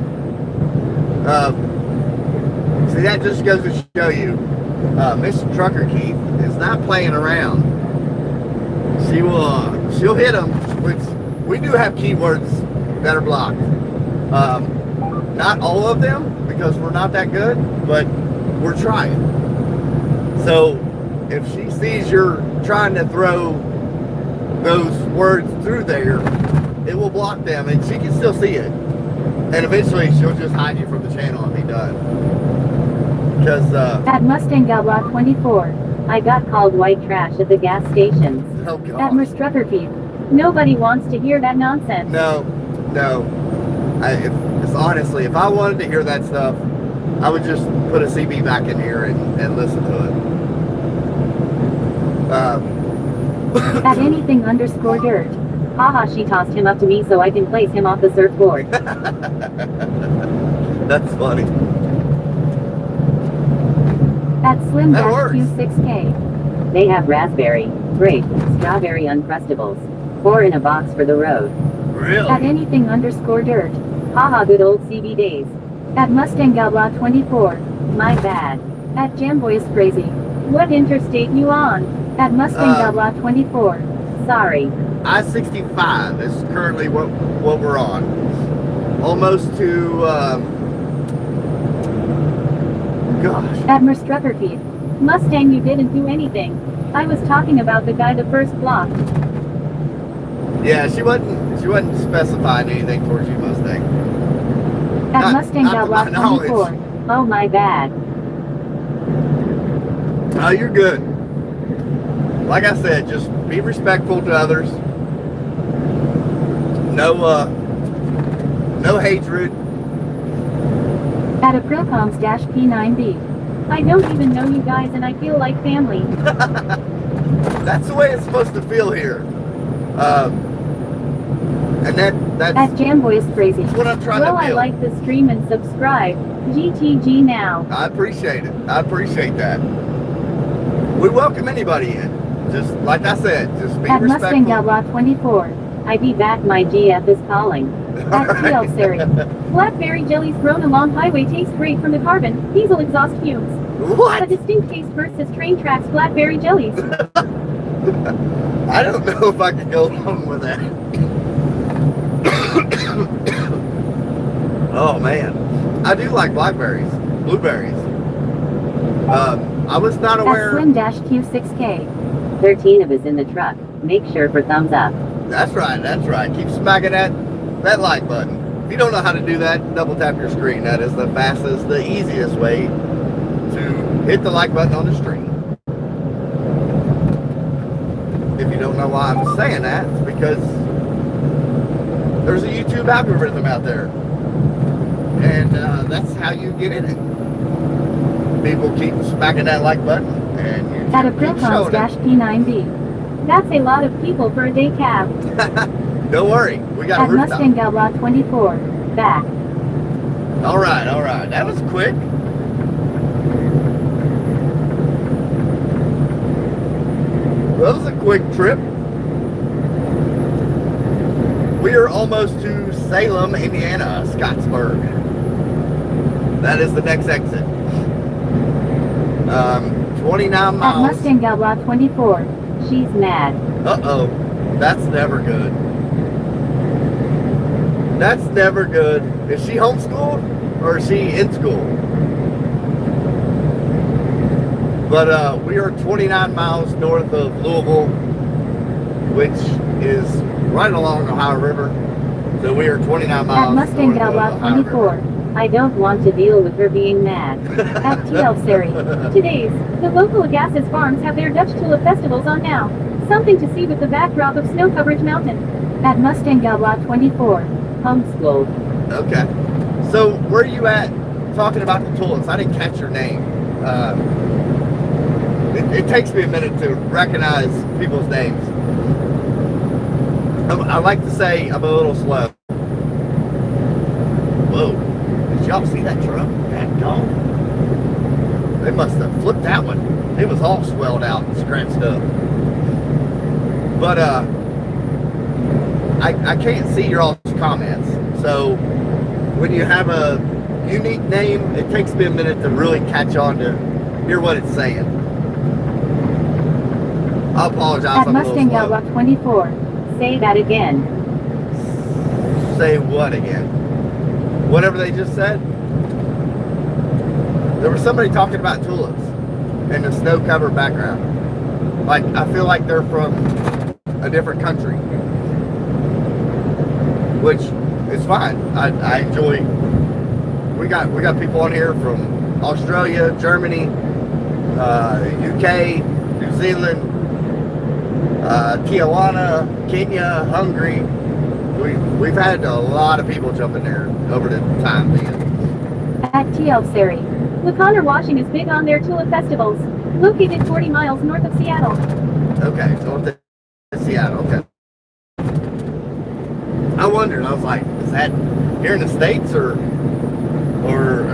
See, that just goes to show you, Mr. Trucker Keith is not playing around. She'll hit them, which we do have keywords that are blocked. Not all of them, because we're not that good, but we're trying. So, if she sees you're trying to throw those words through there, it will block them, and she can still see it. And eventually, she'll just hide you from the channel and be done. Because, At Mustang Outlaw 24. I got called white trash at the gas stations. oh At God. Merstrucker Keith. Nobody wants to hear that nonsense. No. It's honestly, if I wanted to hear that stuff, I would just put a CB back in here and listen to it. At anything underscore dirt. Haha, she tossed him up to me so I can place him off the surfboard. That's funny. At That works. Slim-Q6K. They have raspberry, grape, strawberry Uncrustables. 4 in a box for the road. At Really? anything underscore dirt. Haha, good old CB days. At Mustang Outlaw 24. My bad. At Jamboy is crazy. What interstate you on? At Mustang Blah 24. Sorry. I-65 is currently what we're on. Almost to, gosh. At Merstruckerkeith. Mustang, you didn't do anything. I was talking about the guy the first block. Yeah, she wasn't specifying anything towards you, Mustang. At Mustang not to Blah my knowledge. 24. Oh my bad. Oh, you're good. Like I said, just be respectful to others. No hatred. At Aprilcoms-P9B. I don't even know you guys and I feel like family. That's the way it's supposed to feel here. And that's At Jamboy is crazy. what I'm trying Well, to I build. like the stream and subscribe. GTG now. I appreciate it. I appreciate that. We welcome anybody in. Just like I said, just be At Mustang respectful. Blah 24. I be back, my GF is calling. At TL Sari. Blackberry jellies thrown along highway taste great from the carbon, diesel exhaust fumes. A What? distinct taste versus train tracks blackberry jellies. I don't know if I could go along with that. Oh man, I do like blackberries, blueberries. I was not At aware. Slim-Q6K. 13 of us in the truck. Make sure for thumbs up. That's right. That's right. Keep smacking that like button. If you don't know how to do that, double tap your screen. That is the fastest, the easiest way to hit the like button on the screen. If you don't know why I'm saying that, it's because there's a YouTube algorithm out there, and that's how you get in it. People keep smacking that like button, and you At keep showing it. Aprilcoms-P9B. That's a lot of people for a day cab. Don't worry, we got a At rooftop. Mustang Blah 24. Back. All right, that was quick. That was a quick trip. We are almost to Salem, Indiana, Scottsburg. That is the next exit. 29 At miles. Mustang Blah 24. She's mad. Uh-oh. That's never good. That's never good. Is she homeschooled or is she in school? But we are 29 miles north of Louisville, which is right along the Ohio River. So we are 29 miles At Mustang north of Blah the Ohio 24. River. I don't want to deal with her being mad. At TL Sari. Today's, the local Agassiz farms have their Dutch tulip festivals on now. Something to see with the backdrop of snow-covered mountain. At Mustang Blah 24. Homeschooled. Okay. So where are you at talking about the tulips? I didn't catch your name. It takes me a minute to recognize people's names. I like to say I'm a little slow. Whoa. Did y'all see that truck? That dog. They must have flipped that one. It was all swelled out and scratched up. But I can't see your all's comments. So when you have a unique name, it takes me a minute to really catch on to hear what it's saying. I apologize. At I'm a little Mustang slow. Blah 24. Say that again. Say what again? Whatever they just said? There was somebody talking about tulips and the snow-covered background. Like, I feel like they're from a different country. Which is fine. I enjoy. We got people on here from Australia, Germany, UK, New Zealand, Tijuana, Kenya, Hungary. We've had a lot of people jump in there over the time being. At TL Sari. Laconner Washing is big on their tulip festivals. Located 40 miles north of Seattle. Okay, north of Seattle. Okay. I wondered. I was like, is that here in the States or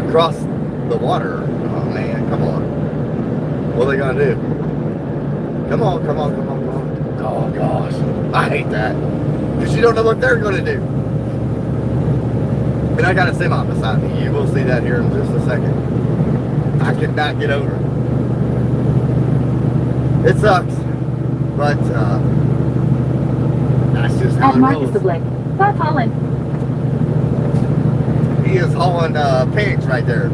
across the water? Oh man, come on. What are they gonna do? Come on. Oh gosh, I hate that. Because you don't know what they're gonna do. And I got a semi beside me. You will see that here in just a second. I could not get over it. It sucks. But that's just how At it Marcus rolls. Blick. Stop Holland. He is hauling pigs right there.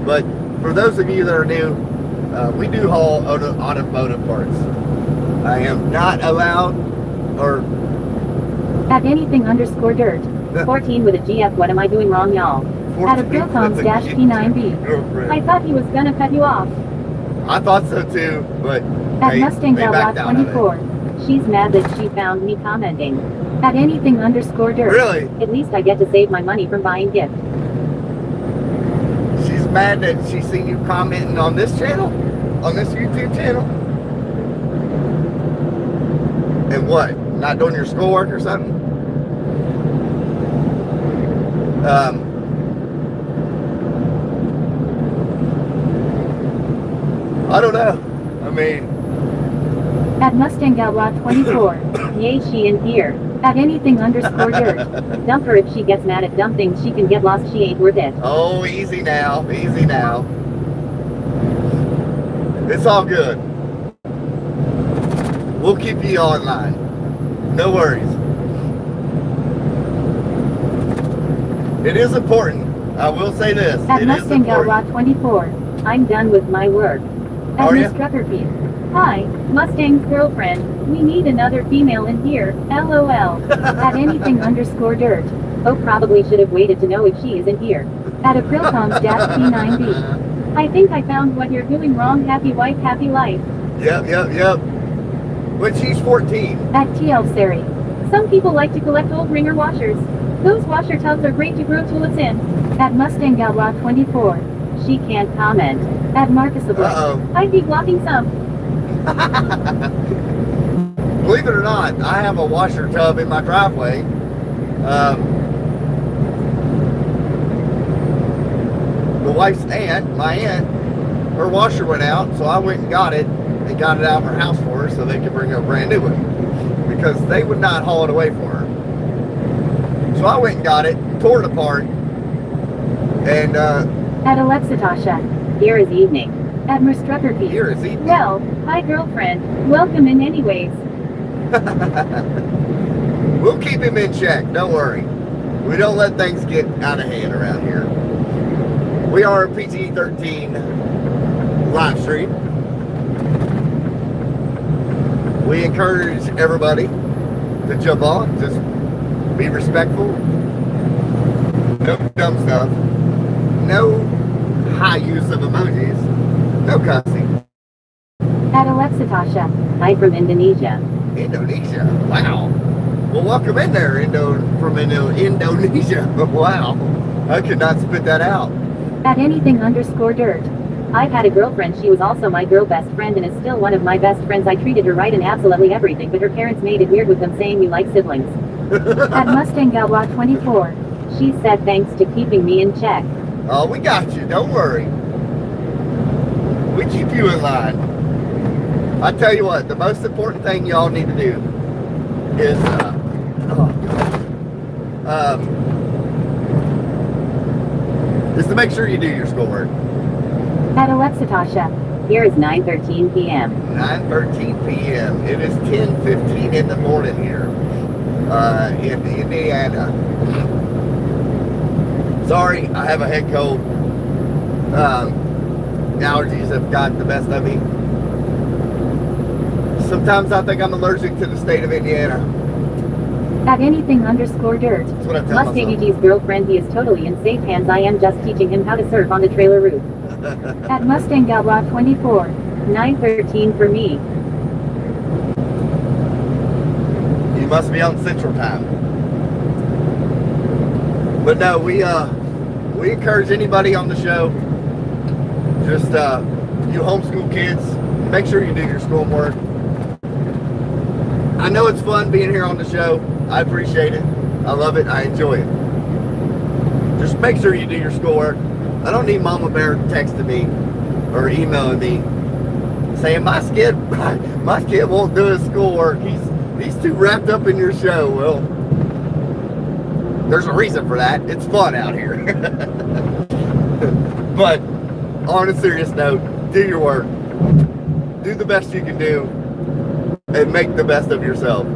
But for those of you that are new, we do haul automotive parts. I am not allowed, or At anything underscore dirt. 14 with a GF. What am I doing wrong, y'all? At a Pilcoms dash P9B. I thought he was gonna cut you off. I thought so too, but At they Mustang backed Galbot out of it. 24. She's mad that she found me commenting. At anything underscore dirt. Really? At least I get to save my money from buying gifts. She's mad that she's seen you commenting on this channel? On this YouTube channel? And what? Not doing your schoolwork or something? I don't know. I mean, At Mustang Galbot 24. Yay, she in here. At anything underscore dirt. Dump her if she gets mad at dumb things. She can get lost. She ain't worth it. oh, easy now. Easy now. It's all good. We'll keep you online. No worries. It is important. I will say this. At It is Mustang important. Galbot 24. I'm done with my work. At Are ya? Miss Truckerfeet. Hi, Mustang's girlfriend. We need another female in here. LOL. At anything underscore dirt. Oh, probably should have waited to know if she is in here. At Aprilcoms dash P9B. I think I found what you're doing wrong. Happy wife, happy life. Yep. When she's 14. At TL Sari. Some people like to collect old ringer washers. Those washer tubs are great to grow tulips in. At Mustang Galbot 24. She can't comment. At Marcus Blick. Uh-oh. I'd be blocking some. Believe it or not, I have a washer tub in my driveway. The wife's aunt, my aunt, her washer went out, so I went and got it and got it out of her house for her so they could bring a brand new one because they would not haul it away for her. So I went and got it, tore it apart, and At Alexa here is evening. At Merstruckerfeet. here is eating. Well, hi girlfriend. Welcome in anyways. We'll keep him in check, don't worry. We don't let things get out of hand around here. We are a PG-13 live stream. We encourage everybody to jump on, just be respectful. No dumb stuff. No high use of emojis. No cussing. At Alexa hi from Indonesia. Indonesia. Wow. Well, welcome in there, Indonesia. Wow. I could not spit that out. At anything underscore dirt. I've had a girlfriend. She was also my girl best friend and is still one of my best friends. I treated her right in absolutely everything, but her parents made it weird with them saying you like siblings. At Mustang Galbot 24. She said thanks to keeping me in check. Oh, we got you. Don't worry. We keep you in line. I tell you what, the most important thing y'all need to do is to make sure you do your schoolwork. At Alexa here is 9:13 p.m. 9:13 p.m. It is 10:15 in the morning here in Indiana. Sorry, I have a head cold. Allergies have got the best of me. Sometimes I think I'm allergic to the state of Indiana. At anything underscore dirt. That's what I tell Mustang myself. EG's girlfriend. He is totally in safe hands. I am just teaching him how to surf on the trailer roof. At Mustang Galbot 24. 9:13 for me. You must be on Central Time. But no, we encourage anybody on the show. Just you homeschool kids, make sure you do your schoolwork. I know it's fun being here on the show. I appreciate it. I love it. I enjoy it. Just make sure you do your schoolwork. I don't need Mama Bear texting me or emailing me saying my kid won't do his schoolwork. He's too wrapped up in your show. Well, there's a reason for that. It's fun out here. But on a serious note, do your work. Do the best you can do. and make the best of yourself.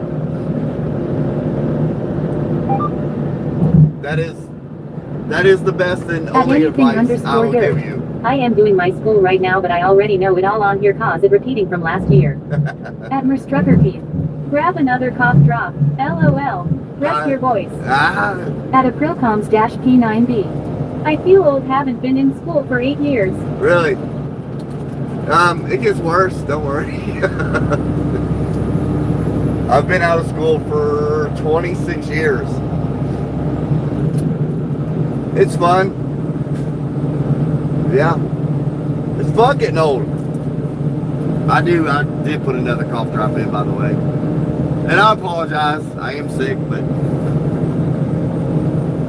That is the best and only advice I will give you. I am doing my school right now, but I already know it all on here cause it repeating from last year. Admiral Strucker Keith. Grab another cough drop. LOL. Rest your voice. At Aprilcoms-P9B. I feel old, haven't been in school for 8 years. Really? It gets worse, don't worry. I've been out of school for 26 years. It's fun. Yeah. It's fun getting old. I did put another cough drop in, by the way. And I apologize. I am sick, but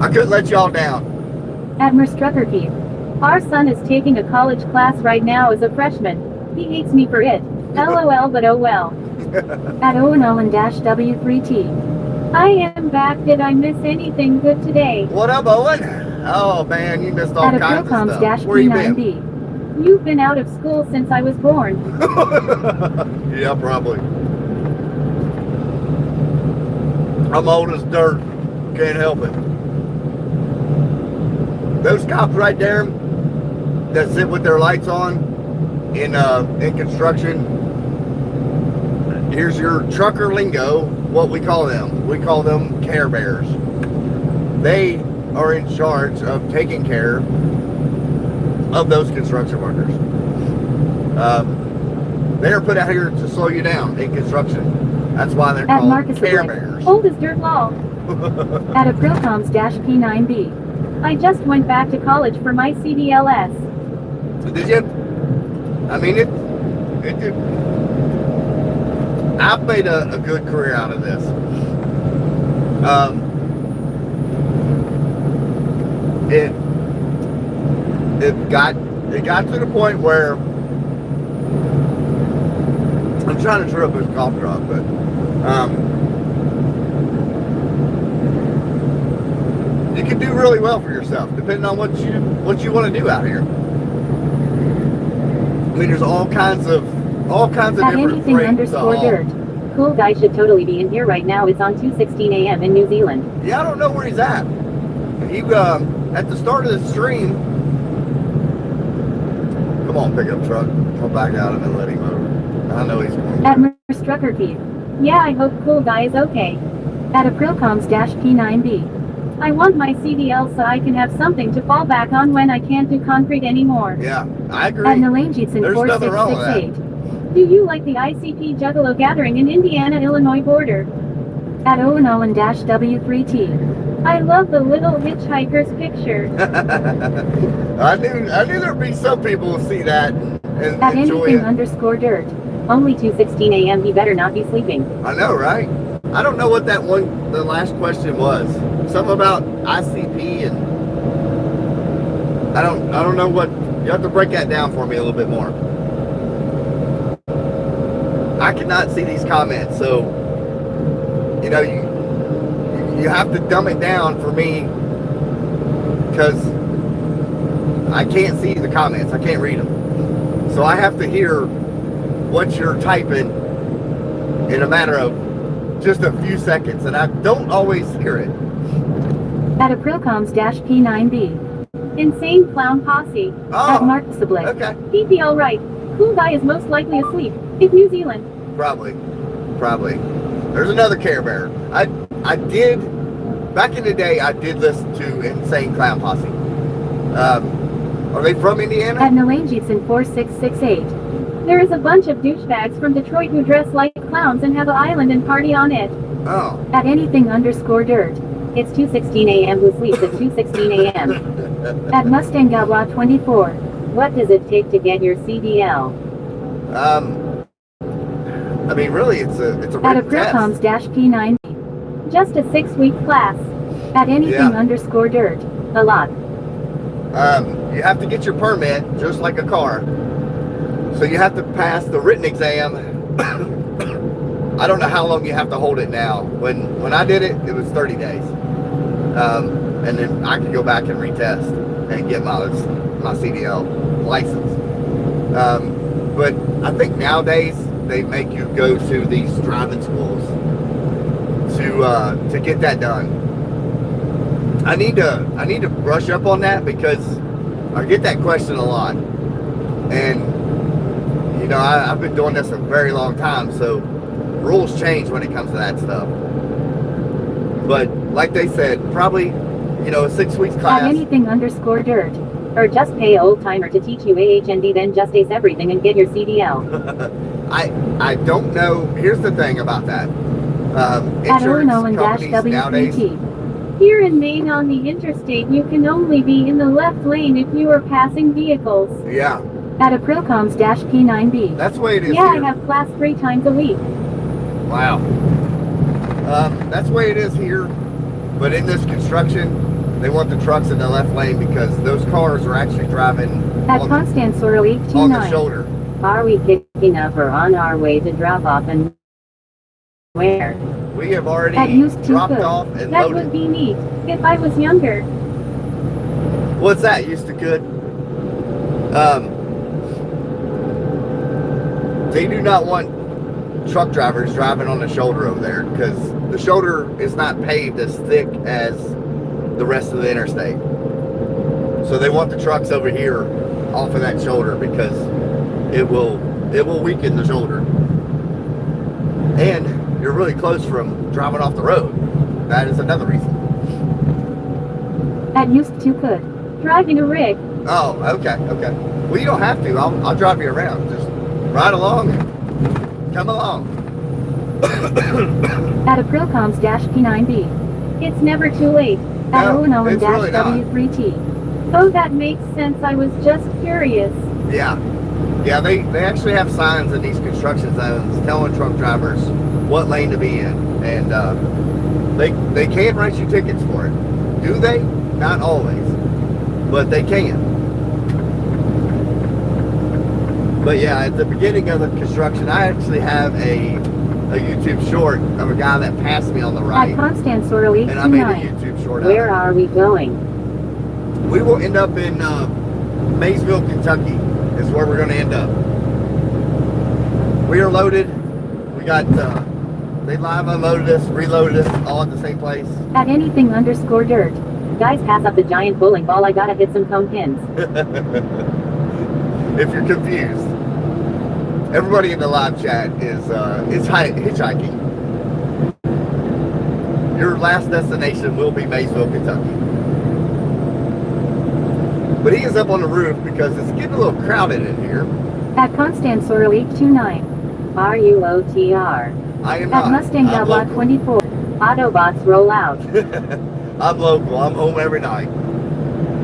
I couldn't let y'all down. Admiral Strucker Keith. Our son is taking a college class right now as a freshman. He hates me for it. LOL, but oh well. At Owen-W3T. I am back. Did I miss anything good today? What up, Owen? Oh man, you missed all kinds of stuff. Where you been? You've been out of school since I was born. Yeah, probably. I'm old as dirt. Can't help it. Those cops right there that sit with their lights on in construction. Here's your trucker lingo. What we call them? We call them Care Bears. They are in charge of taking care of those construction workers. They are put out here to slow you down in construction. That's why they're called Marcus Care Bears. Old as dirt law. At Aprilcoms-P9B. I just went back to college for my CDLS. Did you? I mean, it I've made a good career out of this. It got to the point where I'm trying to turn up this cough drop, but you can do really well for yourself, depending on what you want to do out here. I mean, there's all kinds of different frames to haul. Dirt. Cool guy should totally be in here right now. It's on 2:16 a.m. in New Zealand. Yeah, I don't know where he's at. He at the start of the stream. Come on, pickup truck. I'll back out and then let him over. I know he's going. Admiral Strucker Keith. Yeah, I hope cool guy is okay. At Aprilcoms-P9B. I want my CDL so I can have something to fall back on when I can't do concrete anymore. Yeah, I agree. At Nalanjitson There's nothing wrong with that. 4668. Do you like the ICP Juggalo gathering in Indiana-Illinois border? At Owen-W3T. I love the little hitchhikers picture. I knew there'd be some people who see that and At enjoy anything_dirt. Only 2:16 a.m. He better not be sleeping. I know, right? I don't know what the last question was. Something about ICP and I don't know what. You have to break that down for me a little bit more. I cannot see these comments, so you have to dumb it down for me because I can't see the comments. I can't read them, so I have to hear what you're typing in a matter of just a few seconds, and I don't always hear it. At Aprilcoms-P9B. Insane clown posse. Oh, at Mark Sublick. Okay. He'd be alright. Cool guy is most likely asleep. It's New Zealand. Probably. There's another Care Bear. I did, back in the day, I did listen to Insane Clown Posse. Are they from Indiana? At Nalanjitson 4668. There is a bunch of douchebags from Detroit who dress like clowns and have an island and party on it. Oh. At anything_dirt. It's 2:16 a.m. who sleeps at 2:16 a.m. At Mustangawa 24. What does it take to get your CDL? I mean, really, it's a At written test. Aprilcoms-P9. Just a 6-week class. At anything_dirt. A lot. You have to get your permit, just like a car. So you have to pass the written exam. I don't know how long you have to hold it now. When I did it, it was 30 days. And then I could go back and retest and get my CDL license. But I think nowadays they make you go to these driving schools to get that done. I need to brush up on that because I get that question a lot, and you know I've been doing this a very long time, so rules change when it comes to that stuff. But like they said, probably, you know, a 6 weeks class. At anything_dirt. Or just pay old timer to teach you AHND, then just ace everything and get your CDL. I don't know. Here's the thing about that. At Insurance Illinois companies nowadays. WPT. Here in Maine on the interstate, you can only be in the left lane if you are passing vehicles. Yeah. At Aprilcoms-P9B. That's the way it is. Yeah, here. I have class 3 times a week. Wow. That's the way it is here. But in this construction, they want the trucks in the left lane because those cars are actually driving At on Constance-Soro 829. on the shoulder. Are we picking up or on our way to drop off, and where? We have already That used to dropped could. off and That loaded. would be neat, if I was younger. What's that? Used to could. They do not want truck drivers driving on the shoulder over there because the shoulder is not paved as thick as the rest of the interstate. So they want the trucks over here off of that shoulder because it will weaken the shoulder. And you're really close from driving off the road. That is another reason. That used to could. Driving a rig. Oh, okay. Well, you don't have to. I'll drive you around. Just ride along. Come along. At Aprilcoms-P9B. It's never too late. At No, it's really not. Owen-W3T. Oh, that makes sense. I was just curious. Yeah, they actually have signs in these construction zones telling truck drivers what lane to be in, and they can write you tickets for it. Do they? Not always, but they can. But yeah, at the beginning of the construction, I actually have a YouTube short of a guy that passed me on the right, At Constance-Soro and I made a 829. YouTube short Where of are we going? it. We will end up in Maysville, Kentucky. Is where we're going to end up. We are loaded. We got they live unloaded us, reloaded us, all at the same place. At anything_dirt. Guys, pass up the giant bowling ball. I gotta hit some cone pins. If you're confused, everybody in the live chat is hitchhiking. Your last destination will be Maysville, Kentucky. But he is up on the roof because it's getting a little crowded in here. At Constance-Soro 829. RUOTR. I am At not. Mustang I'm Block local. 24. Autobots roll out. I'm local. I'm home every night.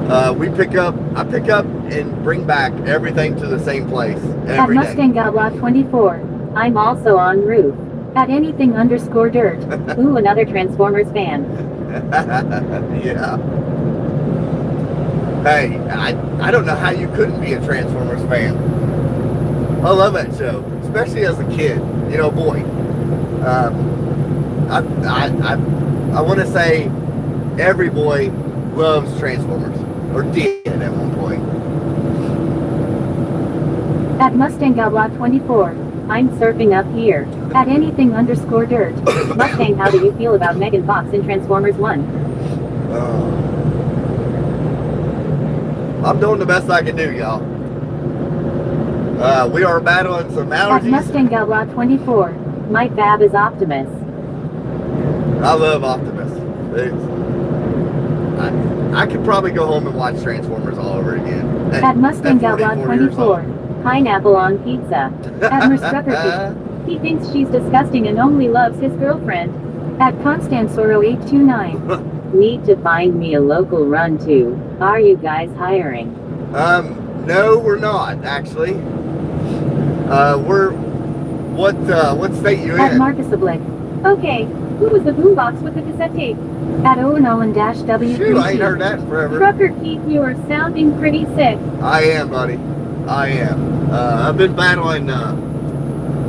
I pick up and bring back everything to the same place At every day. Mustang Block 24. I'm also on roof. At anything_dirt. Ooh, another Transformers fan. Yeah. Hey, I don't know how you couldn't be a Transformers fan. I love that show, especially as a kid. You know, boy. I want to say every boy loves Transformers, or did at one point. At Mustang Block 24. I'm surfing up here. At anything_dirt. Mustang, how do you feel about Megan Fox in Transformers 1? I'm doing the best I can do, y'all. We are battling some At allergies. Mustang Block 24. My fab is Optimus. I love Optimus. I could probably go home and watch Transformers all over again. At Mustang 44 Block years 24. Pineapple on pizza. At Merstrucker. He thinks she's disgusting and only loves his girlfriend. At Constance-Soro 829. Need to find me a local run to. Are you guys hiring? No, we're not actually. What state you At in? Marcus Oblique. Okay, who was the boombox with the cassette tape? At Owen-W3T. Shoot, I ain't heard that in forever. Trucker Keith, you are sounding pretty sick. I am, buddy. I am. I've been battling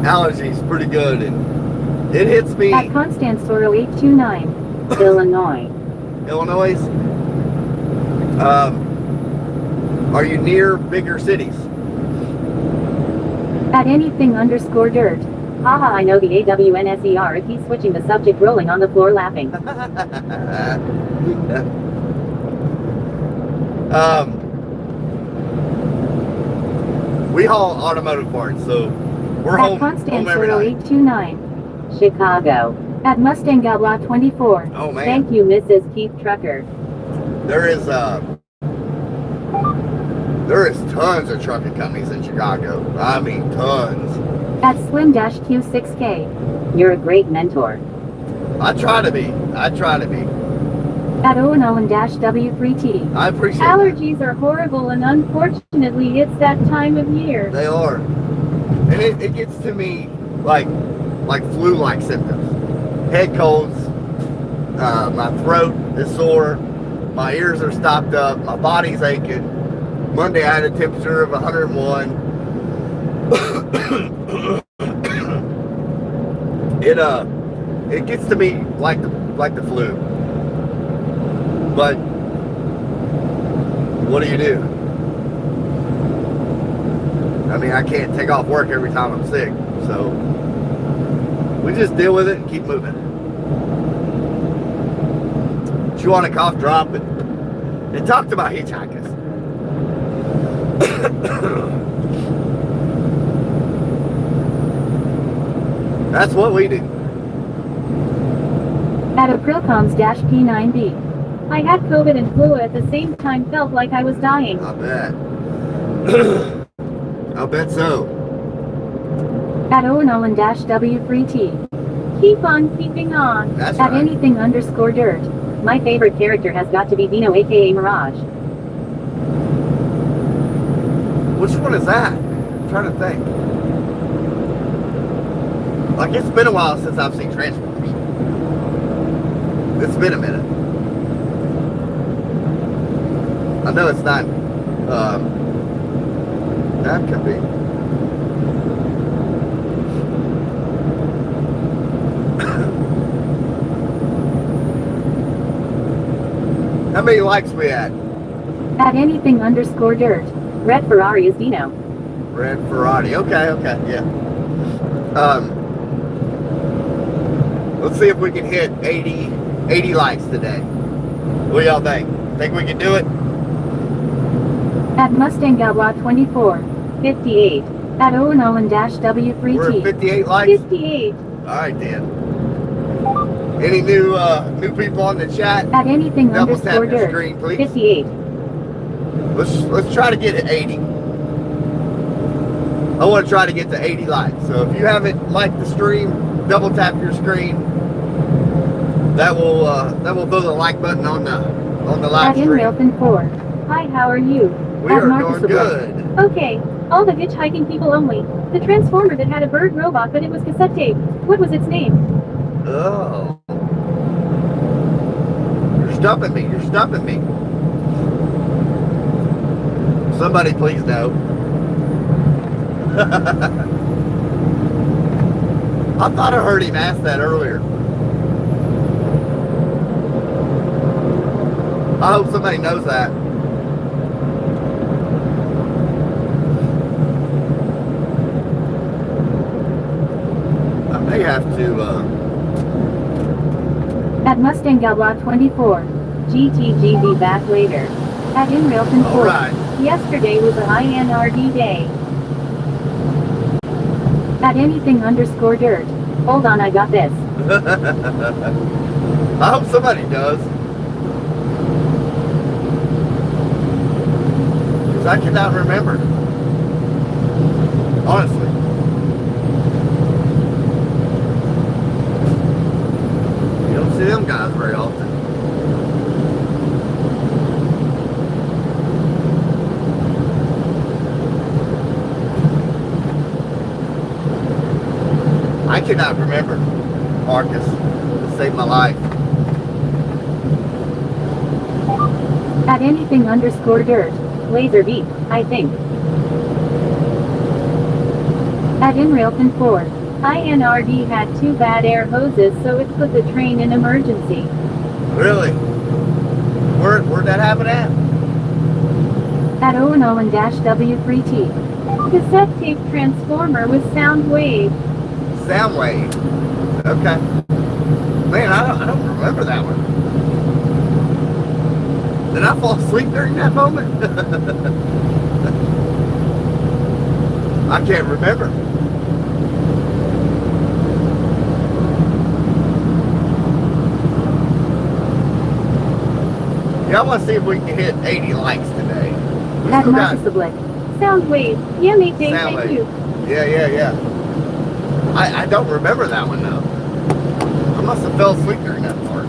allergies pretty good, and it hits me. At Constance-Soro 829. Illinois. Illinois. Are you near bigger cities? At anything_dirt. Haha, I know the AWNSER if he's switching the subject, rolling on the floor laughing. We haul automotive parts, so we're At home Constance every night. 0829, Chicago. At Mustang Gabla 24. Oh man. Thank you, Mrs. Keith Trucker. There is tons of trucking companies in Chicago. I mean tons. At Slim-Q6K. You're a great mentor. I try to be. At Owen-W3T. I appreciate Allergies are horrible, and unfortunately it's that time of year. They are. And it gets to me like flu-like symptoms. Head colds, my throat is sore, my ears are stopped up, my body's aching. Monday I had a temperature of 101. It gets to me like the flu. But what do? I mean, I can't take off work every time I'm sick, so we just deal with it and keep moving. Chew on a cough drop and talk to my hitchhikers. That's what we do. At Aprilcoms-P9B. I had COVID and flu at the same time, felt like I was dying. I bet. I bet so. At Owen-W3T. Keep on keeping on. That's At right. anything_dirt. My favorite character has got to be Vino, aka Mirage. Which one is that? I'm trying to think. Like, it's been a while since I've seen Transformers. It's been a minute. I know it's not, that could be. How many likes we at? At anything_dirt. Red Ferrari is Dino. Red Ferrari. Okay, yeah. Let's see if we can hit 80 likes today. What do y'all think? Think we can do it? At Mustang Gabla 24. 58. At Owen-W3T. We're at 58 likes? 58. Alright then. Any new people on the chat? At Double tap your anything_dirt. screen, please. 58. Let's try to get it 80. I want to try to get to 80 likes. So if you haven't liked the stream, double tap your screen. That will throw the like button on the live At stream. InRailfin4. Hi, how are you? We At are Marcus doing Abrupt. good. Okay, all the hitchhiking people only. The Transformer that had a bird robot, but it was cassette tape. What was its name? Oh. You're stumping me. Somebody please know. I thought I heard him ask that earlier. I hope somebody knows that. I may have to, At Mustang Gabla 24. GTGB back later. At InRailfin4. alright. Yesterday was a INRD day. At anything_dirt. Hold on, I got this. I hope somebody does. Because I cannot remember. Honestly. You don't see them guys very often. I cannot remember, Marcus. It saved my life. At anything_dirt. Laser beep, I think. At InRailfin4. INRD had 2 bad air hoses, so it put the train in emergency. Really? Where'd that happen at? At Owen-W3T. Cassette tape transformer with sound wave. Sound wave. Okay. Man, I don't remember that one. Did I fall asleep during that moment? I can't remember. Yeah, I want to see if we can hit 80 likes today. We At still got Narcissablet. Soundwave. Yeah, mate, Sound thank wave. you. Yeah. I don't remember that one though. I must have fell asleep during that part.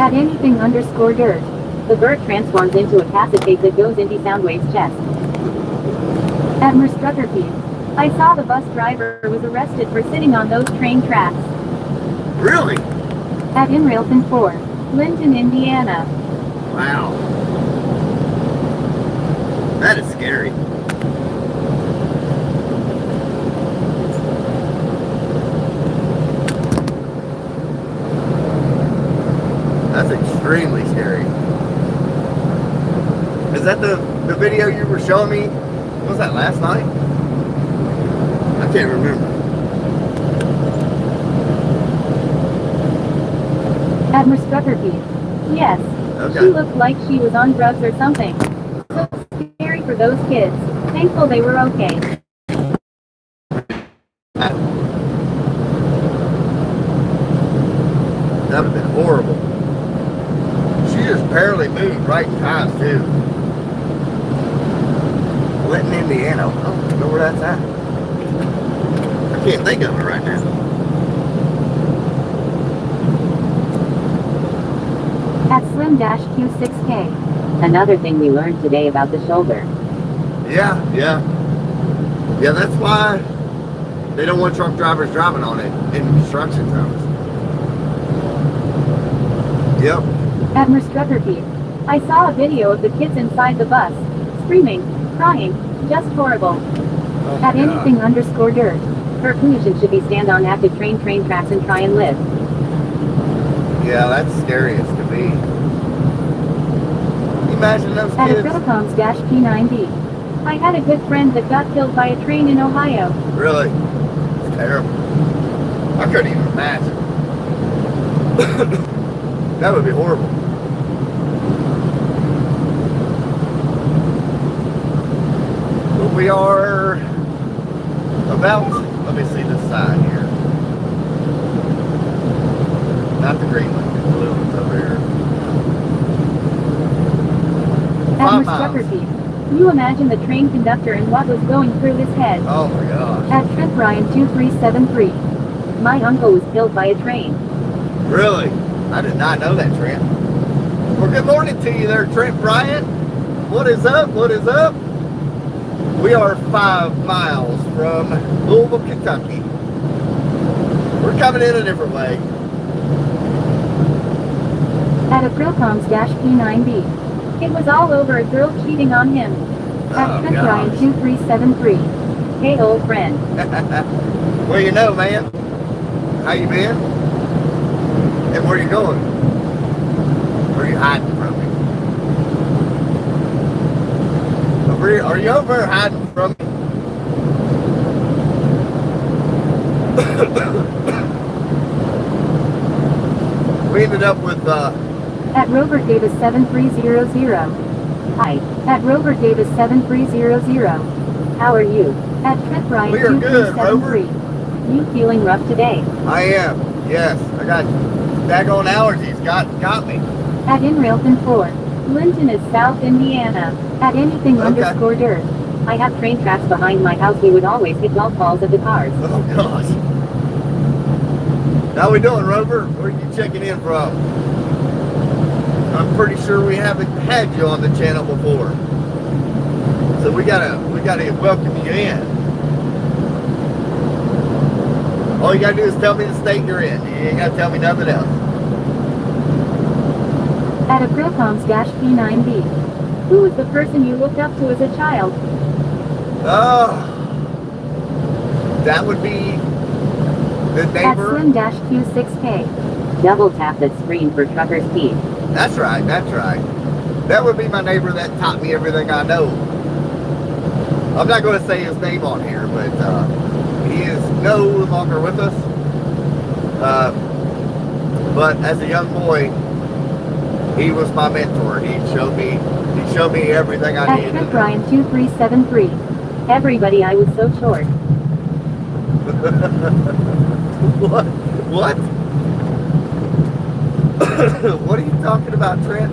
At anything_dirt. The bird transforms into a cassette that goes into Soundwave's chest. At Merstruckerpeed. I saw the bus driver was arrested for sitting on those train tracks. Really? At InRailton4. Linton, Indiana. Wow. That is scary. That's extremely scary. Is that the video you were showing me? What was that, last night? I can't remember. At Merstruckerpeed. Yes. Okay. She looked like she was on drugs or something. So scary for those kids. Thankful they were okay. That would have been horrible. She just barely moved right in time too. Linton, Indiana. I don't know where that's at. I can't think of it right now. At Slim-Q6K. Another thing we learned today about the shoulder. Yeah, that's why they don't want truck drivers driving on it in construction zones. Yep. At Merstruckerpeed. I saw a video of the kids inside the bus. Screaming, crying, just horrible. Oh, At God. anything_dirt. Her conclusion should be stand on active train tracks and try and live. Yeah, that's scariest to me. Imagine those At kids. P9D. I had a good friend that got killed by a train in Ohio. Really? It's terrible. I couldn't even imagine. That would be horrible. But we are about, let me see this side here. Not the green one, the blue one's over here. At 5 miles. Merstruckerpeed. Can you imagine the train conductor and what was going through his head? Oh my gosh. At Trent Ryan 2373. My uncle was killed by a train. Really? I did not know that, Trent. Well, good morning to you there, Trent Bryant. What is up? What is up? We are 5 miles from Louisville, Kentucky. We're coming in a different way. At Aprilcoms-P9B. It was all over a girl cheating on him. At Oh, Trent Ryan gosh. 2373. Hey old friend. Well, you know, man. How you been? And where you going? Where are you hiding from me? Over here, are you over here hiding from me? We ended up with, At Rover Davis 7300. Hi. At Rover Davis 7300. How are you? At Trent Ryan We are good, 2373. You feeling rough today? I am, yes. I got daggone allergies, got me. At InRailton4. Linton is South Indiana. At anything_dirt. I have train tracks behind my house. We would always hit golf balls at the cars. Oh gosh. How we doing, Rover? Where are you checking in from? I'm pretty sure we haven't had you on the channel before. So we gotta welcome you in. All you gotta do is tell me the state you're in. You ain't gotta tell me nothing else. At Aprilcoms-P9B. Who was the person you looked up to as a child? Oh, that would be the At neighbor. Slim-Q6K. Double tap that screen for trucker speed. That's right, that's right. That would be my neighbor that taught me everything I know. I'm not going to say his name on here, but He is no longer with us. But as a young boy, he was my mentor. He showed me everything I needed. At Brian 2373. Everybody, I was so short. What? What? What are you talking about, Trent?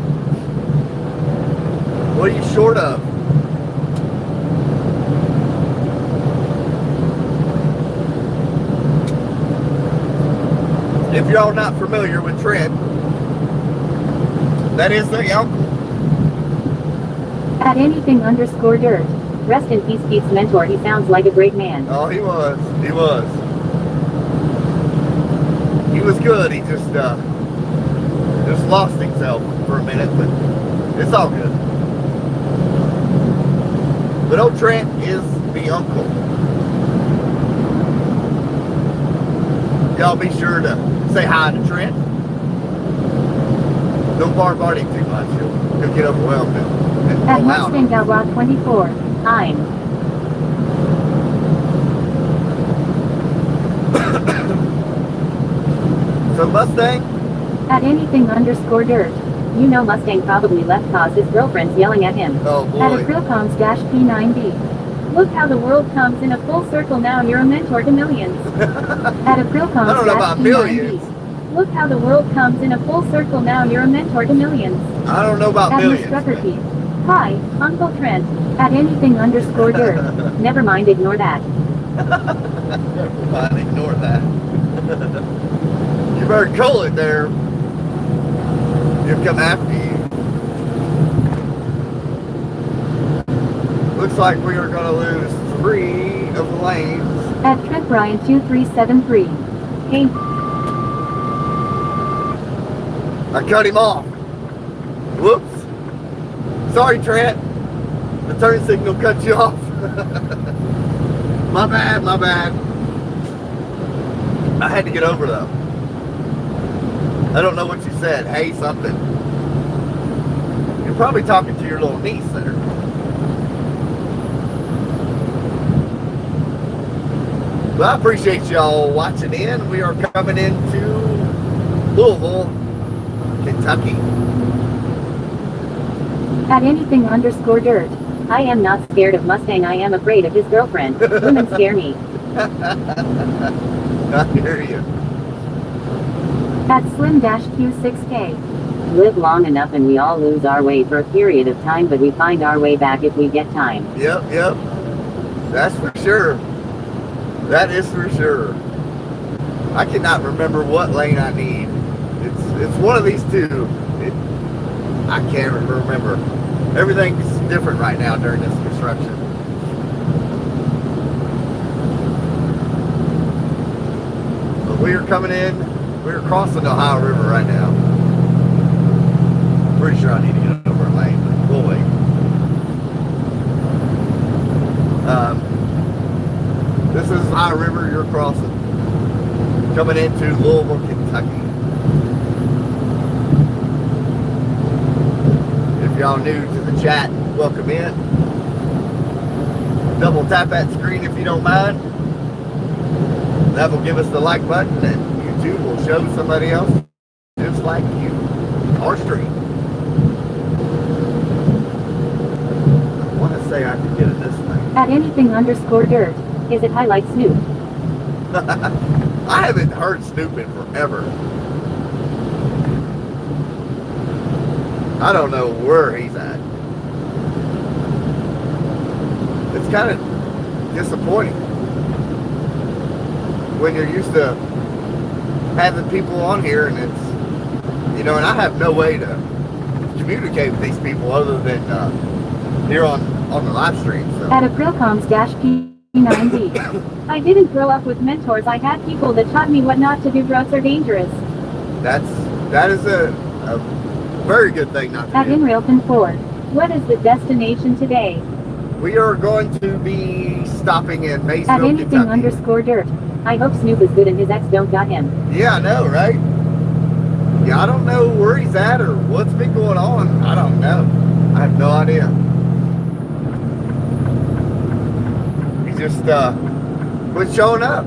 What are you short of? If y'all not familiar with Trent, that is the uncle. At anything_dirt. Rest in peace, Pete's mentor. He sounds like a great man. Oh, he was. He was. He was good. He just lost himself for a minute, but it's all good. But old Trent is the uncle. Y'all be sure to say hi to Trent. Don't bombard him too much. He'll get overwhelmed and At fall out. Mustang Outlaw 24. I'm. So Mustang, At anything_dirt. You know Mustang probably left cause his girlfriend's yelling at him. oh At boy. Aprilcoms-P9B. Look how the world comes in a full circle now, you're a mentor to millions. At I don't know about millions. Aprilcoms-P9B. Look how the world comes in a full circle now, you're a mentor to millions. I don't know about At millions. Pete. Hi, Uncle Trent. At anything_dirt. Never mind, ignore that. Never mind, ignore that. You better cull it there. He'll come after you. Looks like we are going to lose 3 of the lanes. At Trent Brian 2373. Hey, I cut him off. Whoops. Sorry, Trent. The turn signal cut you off. My bad, my bad. I had to get over though. I don't know what you said. Hey, something. You're probably talking to your little niece there. Well, I appreciate y'all watching in. We are coming into Louisville, Kentucky. at anything_dirt. I am not scared of Mustang, I am afraid of his girlfriend. Women scare me. I hear you. At Slim-Q6K. Live long enough and we all lose our way for a period of time, but we find our way back if we get time. Yep, yep. That's for sure. That is for sure. I cannot remember what lane I need. It's one of these two. I can't remember. Everything's different right now during this construction. But we are coming in. We are crossing the Ohio River right now. Pretty sure I need to get over a lane, but we'll wait. This is Ohio River you're crossing. Coming into Louisville, Kentucky. If y'all new to the chat, welcome in. Double tap that screen if you don't mind. That will give us the like button and YouTube will show somebody else just like you our stream. I want to say I can get it this way. At anything_dirt. Is it highlight Snoop? I haven't heard Snoop in forever. I don't know where he's at. It's kind of disappointing when you're used to having people on here and it's, you know, and I have no way to communicate with these people other than here on the live stream. So. At Aprilcoms-P9B. I didn't grow up with mentors, I had people that taught me what not to do. Drugs are dangerous. That is a very good thing not to At do. InRealton4. What is the destination today? We are going to be stopping in Maysville, At Kentucky. anything_dirt. I hope Snoop is good and his ex don't got him. Yeah, I know, right? Yeah, I don't know where he's at or what's been going on. I don't know. I have no idea. He just Quit showing up.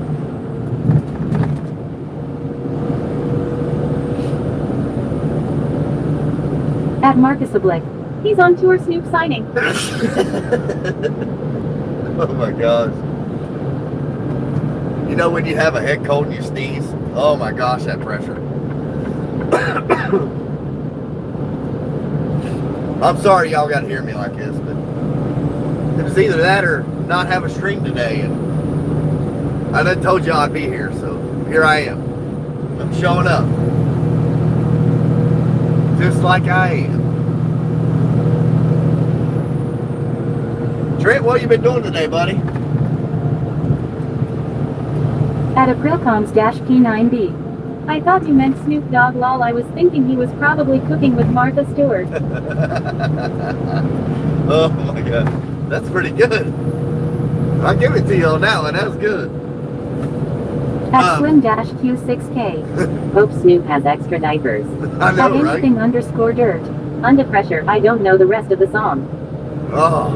At Marcus Oblique. He's on tour Snoop signing. Oh my gosh. You know when you have a head cold and you sneeze? Oh my gosh, that pressure. I'm sorry y'all got to hear me like this, but it was either that or not have a stream today. And I done told y'all I'd be here, so here I am. I'm showing up. Just like I am. Trent, what you been doing today, buddy? At Aprilcoms-P9B. I thought you meant Snoop Dogg lol. I was thinking he was probably cooking with Martha Stewart. Oh my god. That's pretty good. I'll give it to you on that one. That's good. At Slim-Q6K. Hope Snoop has extra diapers. I know, At right? anything_dirt. Under pressure. I don't know the rest of the song. Oh,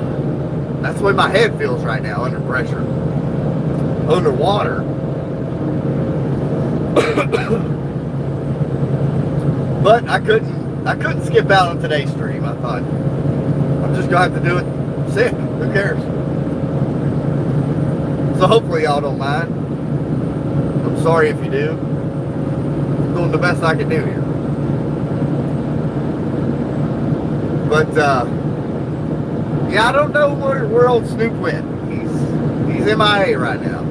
that's the way my head feels right now, under pressure. Underwater. But I couldn't skip out on today's stream. I thought I'm just gonna have to do it sick. Who cares? So hopefully y'all don't mind. I'm sorry if you do. I'm doing the best I can do here. But yeah, I don't know where old Snoop went. He's MIA right now.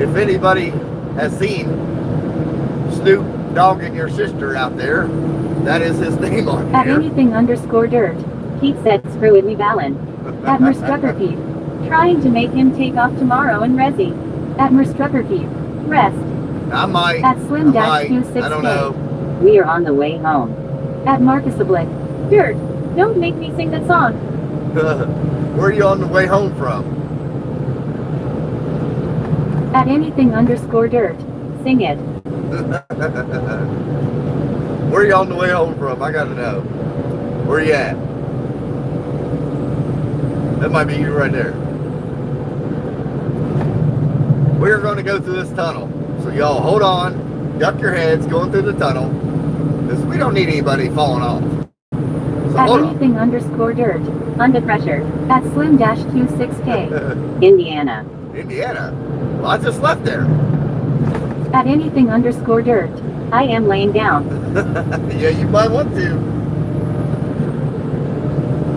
If anybody has seen Snoop dogging your sister out there, that is his name on At here. anything_dirt. Pete said screw it, we ballin'. At Merstrucker Pete. Trying to make him take off tomorrow in Resi. At Merstrucker Pete. Rest. I might. At I Slim-Q6K. don't know. We are on the way home. At Marcus Oblique. Dirt. Don't make me sing that song. Where are you on the way home from? At anything_dirt. Sing it. Where are you on the way home from? I gotta know. Where you at? That might be you right there. We're gonna go through this tunnel. So y'all hold on, duck your heads going through the tunnel. Because we don't need anybody falling off. So At hold on. anything_dirt. Under pressure. At Slim-Q6K. Indiana. Indiana. Well, I just left there. At anything_dirt. I am laying down. Yeah, you might want to.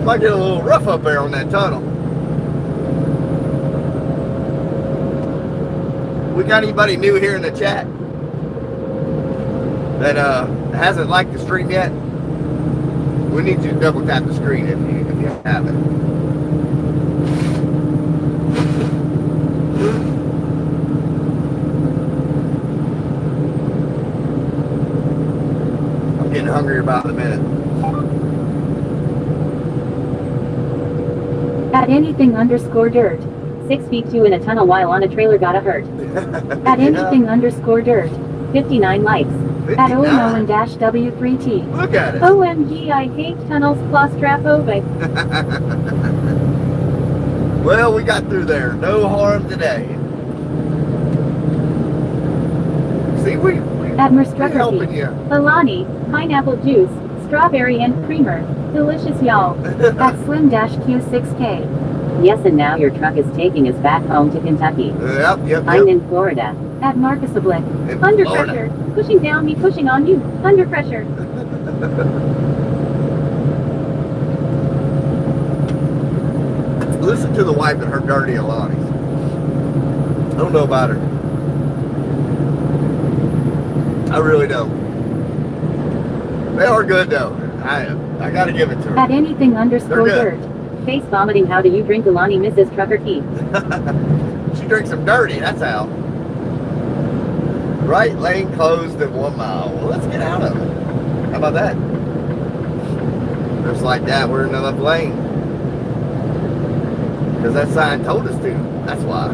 Might get a little rough up there on that tunnel. We got anybody new here in the chat that hasn't liked the stream yet? We need you to double tap the screen if you haven't. I'm getting hungry about in a minute. At anything_dirt. 6 feet 2 in a tunnel while on a trailer gotta hurt. At anything_dirt. 59 likes. At 59. Owen-W3T. Look at it. OMG, I hate tunnels claustrophobic. Well, we got through there. No harm today. See, we At we Merstrucker helping Pete. you. Alani, pineapple juice, strawberry and creamer. Delicious y'all. At Slim-Q6K. Yes, and now your truck is taking us back home to Kentucky. Yep. I'm in Florida. At Marcus Oblique. In Under Florida. pressure. Pushing down me, pushing on you. Under pressure. Listen to the wife and her dirty Alani's. I don't know about her. I really don't. They are good though. I gotta give it to her. At anything_dirt. good. Face vomiting. How do you drink Alani, Mrs. Trucker Keith? She drinks them dirty, that's how. Right lane closed in 1 mile. Well, let's get out of it. How about that? Just like that, we're in the left lane. Because that sign told us to. That's why.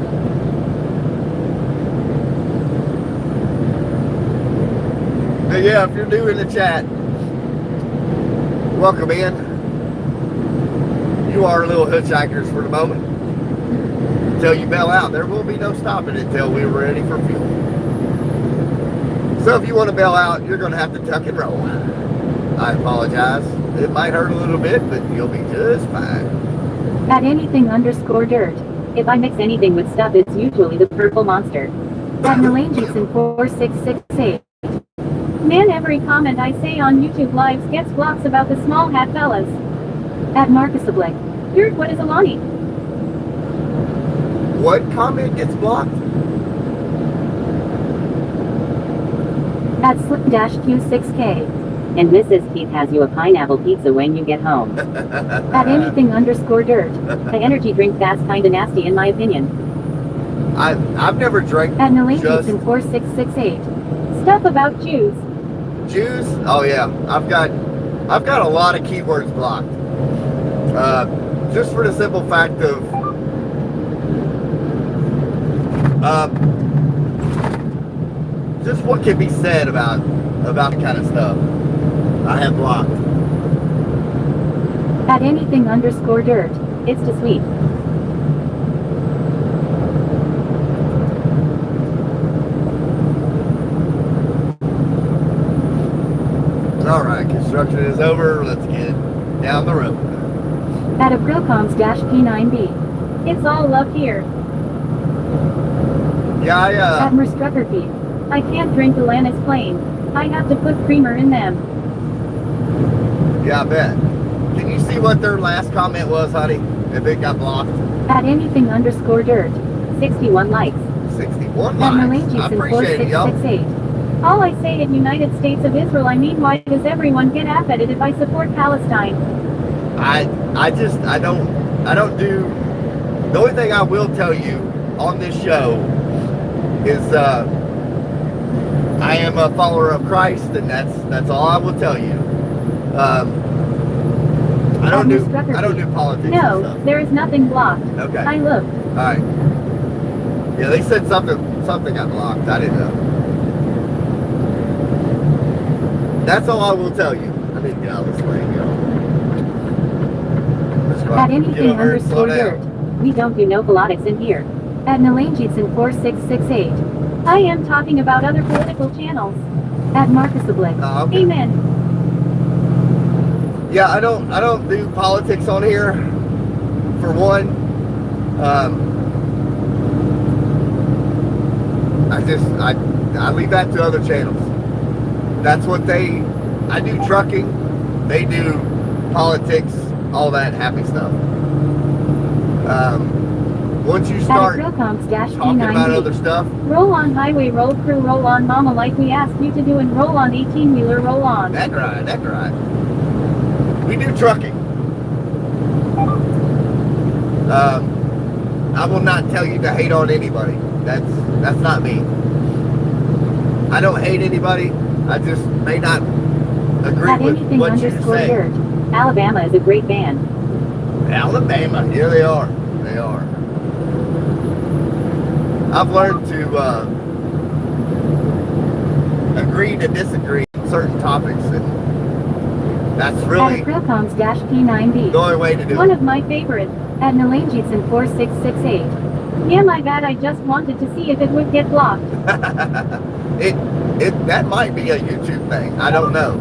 But yeah, if you're new in the chat, welcome in. You are little hitchhikers for the moment. until you bail out. There will be no stopping until we're ready for fuel. So if you want to bail out, you're going to have to tuck and roll. I apologize. It might hurt a little bit, but you'll be just fine. At anything_dirt. If I mix anything with stuff, it's usually the purple monster. At Melangeson4668. Man, every comment I say on YouTube lives gets blocks about the small hat fellas. At Marcus Oblique. Dirt, what is Alani? What comment gets blocked? At Slip-Q6K. And Mrs. Keith has you a pineapple pizza when you get home. At anything_dirt. The energy drink that's kinda nasty in my opinion. I've never drank At just Melangeson4668. Stuff about Jews. Jews. Oh yeah, I've got a lot of keywords blocked. Just for the simple fact of just what can be said about the kind of stuff I have blocked. At anything_dirt. It's too sweet. All right, construction is over. Let's get down the road. At Aprilcoms-P9B. It's all love here. Yeah, At Merstruckerfeed. I can't drink Alanis plain. I have to put creamer in them. I bet. Can you see what their last comment was, honey? If it got blocked? At anything_dirt. 61 likes. 61 At likes. I appreciate it, y'all. Melangeson4668. All I say at United States of Israel, I mean, why does everyone get affected if I support Palestine? I don't do. The only thing I will tell you on this show is I am a follower of Christ, and that's all I will tell you. I don't do politics. No, and stuff. there is nothing blocked. Okay. I looked. All right. Yeah, they said something got blocked. I didn't know. That's all I will tell you. I need to get out of this lane, y'all. At anything_dirt. We don't do no politics in here. At Melangeson4668. I am talking about other political channels. At Marcus Oblique. Okay. Amen. Yeah, I don't do politics on here. For one, I leave that to other channels. That's what I do trucking, they do politics, all that happy stuff. Once you start talking about other stuff, roll on highway, roll crew, roll on mama like we asked you to do, and roll on 18-wheeler, roll on. That's right. We do trucking. I will not tell you to hate on anybody. That's not me. I don't hate anybody. I just may not agree At with what you say. dirt. Alabama is a great band. Alabama, yeah, they are. They are. I've learned to agree to disagree on certain topics, and that's really At Aprilcoms-P9B. the only way to do One it. of my favorites. At Melangeson4668. Yeah, my bad, I just wanted to see if it would get blocked. That might be a YouTube thing. I don't know.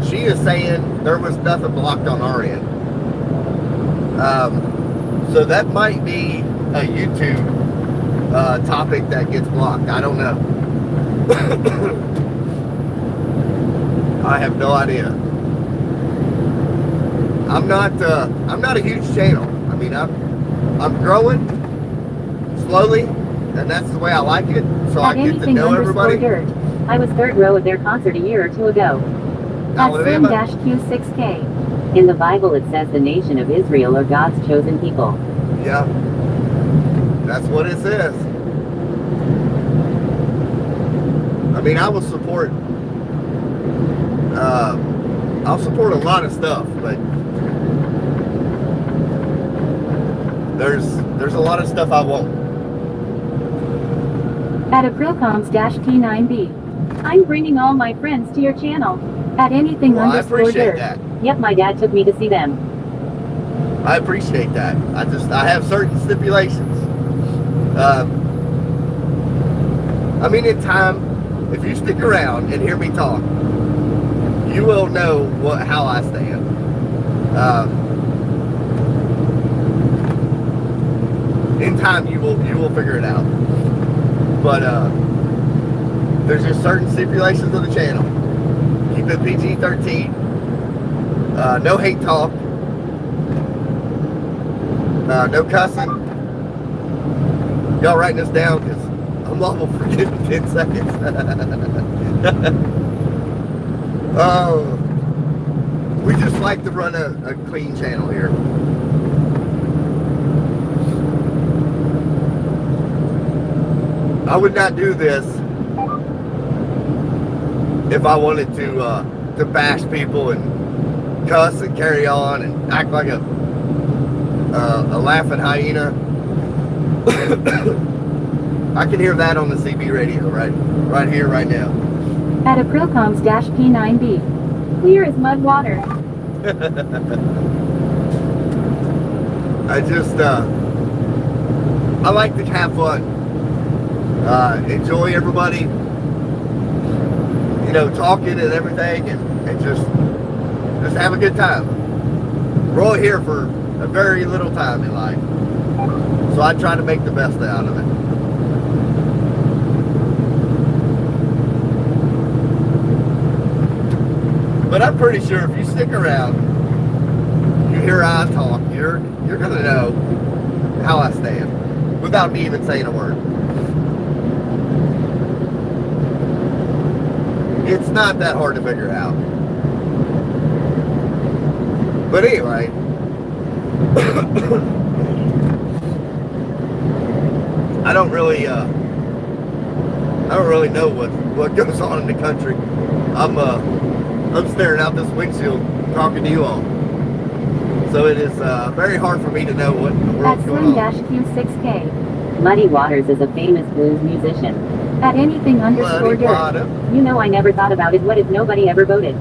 She is saying there was nothing blocked on our end. So that might be a YouTube topic that gets blocked. I don't know. I have no idea. I'm not a huge channel. I mean, I'm growing slowly, and that's the way I like it. So I At get to know everybody. anything_dirt. I was third row at their concert a year or two ago. At Alabama. Slim-Q6K. In the Bible it says the nation of Israel are God's chosen people. Yeah, that's what it says. I mean, I will support. I'll support a lot of stuff, but there's a lot of stuff I won't. At Aprilcoms-P9B. I'm bringing all my friends to your channel. At anything Well, I underscore appreciate dirt. that. Yep, my dad took me to see them. I appreciate that. I have certain stipulations. I mean, in time, if you stick around and hear me talk, you will know how I stand. In time, you will figure it out. But there's just certain stipulations of the channel. Keep it PG-13. No hate talk. No cussing. Y'all writing this down because I'm liable for getting 10 seconds. We just like to run a clean channel here. I would not do this if I wanted to bash people and cuss and carry on and act like a laughing hyena. I can hear that on the CB radio right here, right now. At Aprilcoms-P9B. Clear as mud water. I just, I like to have fun. Enjoy everybody, you know, talking and everything, and just have a good time. We're all here for a very little time in life, so I try to make the best out of it. But I'm pretty sure if you stick around, you hear I talk, you're gonna know how I stand without me even saying a word. It's not that hard to figure out. But anyway, I don't really know what goes on in the country. I'm staring out this windshield talking to you all. So it is very hard for me to know what in the world's going on. At Slim-Q6K. Muddy Waters is a famous blues musician. At anything_dirt. You know, I never thought about it. What if nobody ever voted?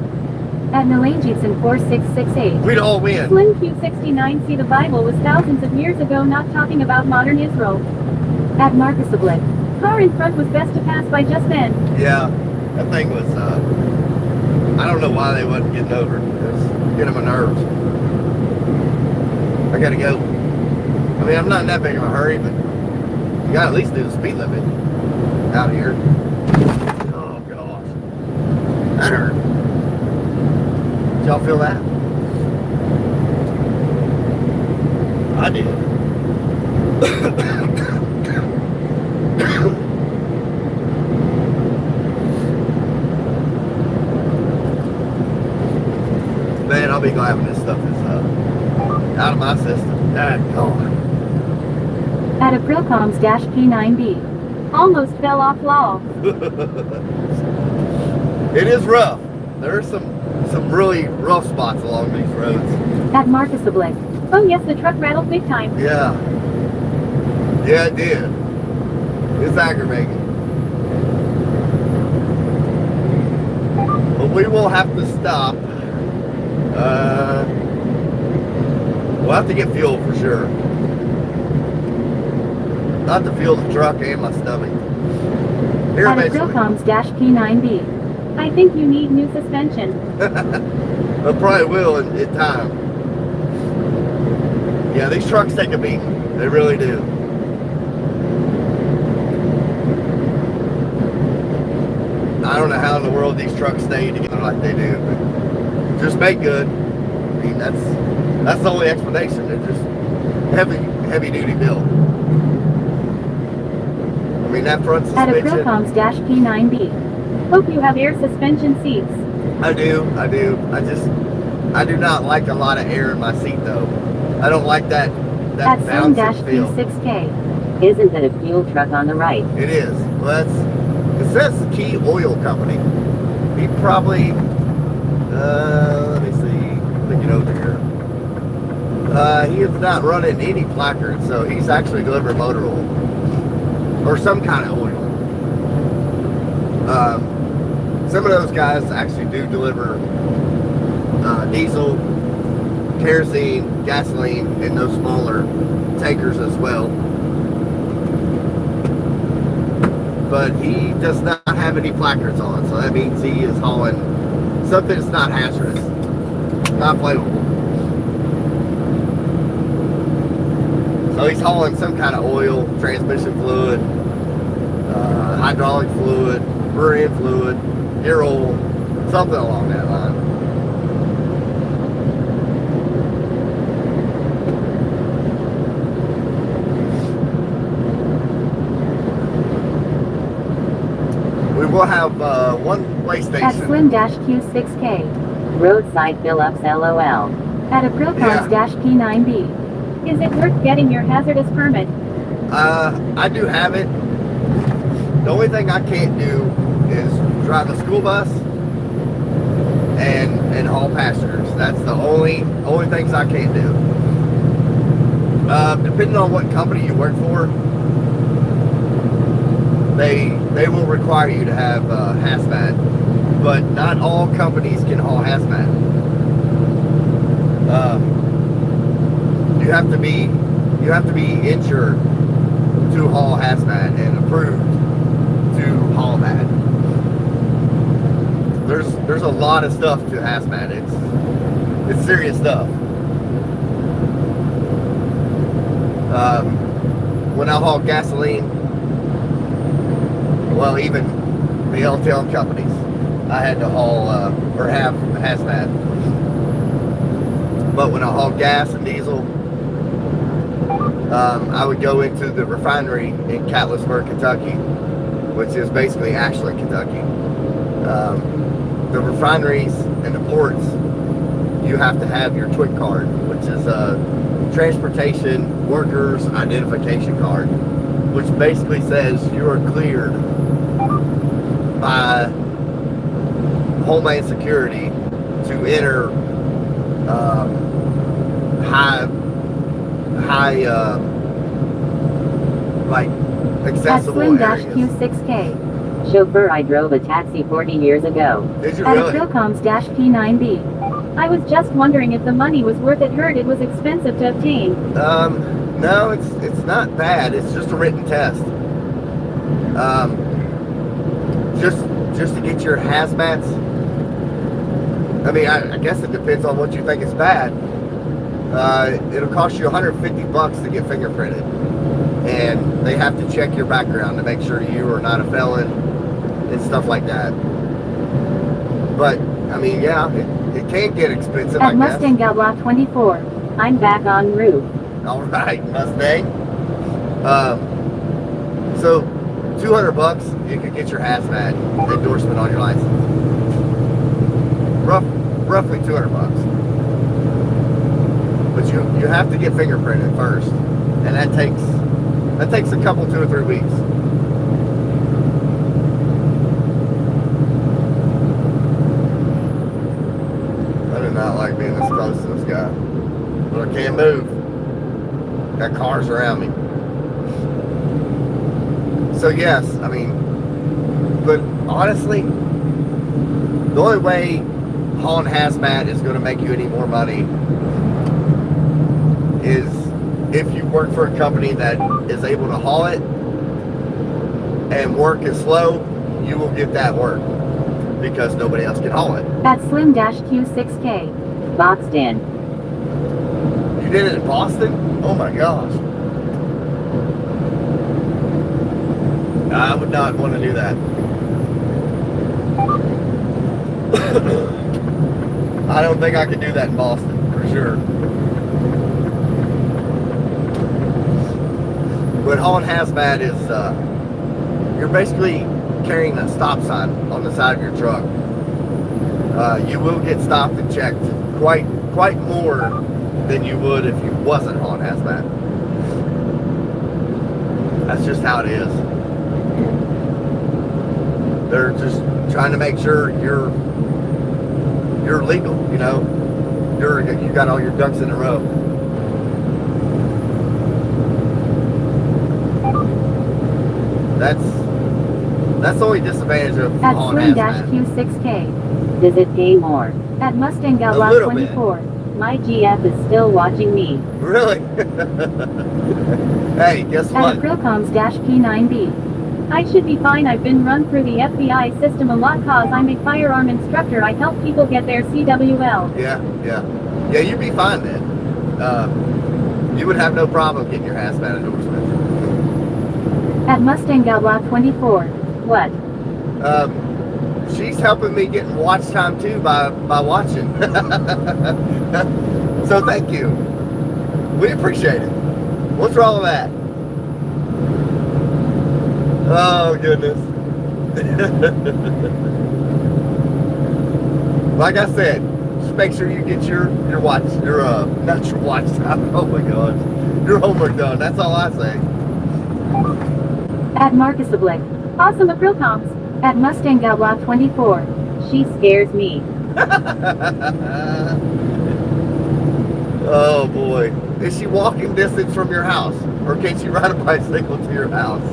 At Nalangitson4668. We'd all win. Slim-Q69. See, the Bible was thousands of years ago, not talking about modern Israel. At Marcus Oblit. Car in front was best to pass by just then. Yeah, that thing was, I don't know why they wasn't getting over. It was getting on my nerves. I gotta go. I mean, I'm not in that big of a hurry, but you gotta at least do the speed limit out here. Oh, gosh. That hurt. Did y'all feel that? I did. Man, I'll be glad when this stuff is out of my system. God. At Aprilcoms-P9B. Almost fell off law. It is rough. There are some really rough spots along these roads. At Marcus Oblit. Oh yes, the truck rattled big time. Yeah. Yeah, it did. It's aggravating. But we will have to stop. We'll have to get fuel for sure. Not to fuel the truck and my stomach. Here At eventually. Aprilcoms-P9B. I think you need new suspension. I probably will in time. Yeah, these trucks take a beating. They really do. I don't know how in the world these trucks stay together like they do. But just make good. I mean, that's the only explanation. They're just heavy duty built. I mean, that front At suspension. Aprilcoms-P9B. Hope you have air suspension seats. I do. I do not like a lot of air in my seat though. I don't like that At bouncing feel. Slim-Q6K. Isn't that a fuel truck on the right? It is. Well, it says Key Oil Company. He probably, let me see, looking over here. He is not running any placards, so he's actually delivering motor oil. Or some kind of oil. Some of those guys actually do deliver diesel, kerosene, gasoline, and those smaller tankers as well. but he does not have any placards on, so that means he is hauling something that's not hazardous, not flammable. So he's hauling some kind of oil, transmission fluid, hydraulic fluid, rear end fluid, gear oil, something along that line. We will have one way At station. Slim-Q6K. Roadside fill-ups LOL. At Aprilcons-P9B. Is it worth getting your hazardous permit? I do have it. The only thing I can't do is drive a school bus and haul passengers. That's the only things I can't do. Depending on what company you work for, they will require you to have hazmat, but not all companies can haul hazmat. You have to be insured to haul hazmat and approved to haul that. There's a lot of stuff to hazmat. It's serious stuff. When I haul gasoline, well, even the LTL companies, I had to haul or have hazmat. But when I haul gas and diesel, I would go into the refinery in Catlettsburg, Kentucky, which is basically Ashland, Kentucky. The refineries and the ports, you have to have your TWIC card, which is a Transportation Workers Identification Card, which basically says you are cleared by Homeland Security to enter high like At accessible areas. Slim-Q6K. Chauffeur, I drove a taxi 40 years ago. Did you At really? Aprilcoms-P9B. I was just wondering if the money was worth it. Heard it was expensive to obtain. No, it's not bad. It's just a written test. Just to get your hazmats. I mean, I guess it depends on what you think is bad. It'll cost you $150 to get fingerprinted, and they have to check your background to make sure you are not a felon and stuff like that. But I mean, yeah, it can get expensive. At I guess. Mustang Outlaw 24. I'm back en route. All right, Mustang. So $200, you could get your hazmat endorsement on your license. Roughly $200. But you have to get fingerprinted first, and that takes a couple, 2 or 3 weeks. I do not like being this close to this guy, but I can't move. Got cars around me. So yes, I mean, but honestly, the only way hauling hazmat is going to make you any more money is if you work for a company that is able to haul it and work is slow, you will get that work because nobody else can haul it. At Slim-Q6K. Boxed in. You did it in Boston? Oh my gosh. I would not want to do that. I don't think I could do that in Boston, for sure. But hauling hazmat is, you're basically carrying a stop sign on the side of your truck. You will get stopped and checked quite more than you would if you wasn't hauling hazmat. That's just how it is. They're just trying to make sure you're legal, you know. You got all your ducks in a row. That's the only disadvantage of At hauling hazmat. Slim-Q6K. Visit Gay More. At Mustang Outlaw little bit. 24. My GF is still watching me. Really? Hey, guess At what? Aprilcoms-P9B. I should be fine. I've been run through the FBI system a lot cause I'm a firearm instructor. I help people get their CWL. Yeah, you'd be fine then. You would have no problem getting your hazmat endorsement. At Mustang Block 24. What? She's helping me get watch time too by watching. So thank you. We appreciate it. What's wrong with that? Oh goodness. Like I said, just make sure you get your watch, not your watch time, oh my gosh, your homework done. That's all I say. At Marcus Oblique. Awesome April comps. At Mustang Block 24. She scares me. Oh boy. Is she walking distance from your house? Or can she ride a bicycle to your house?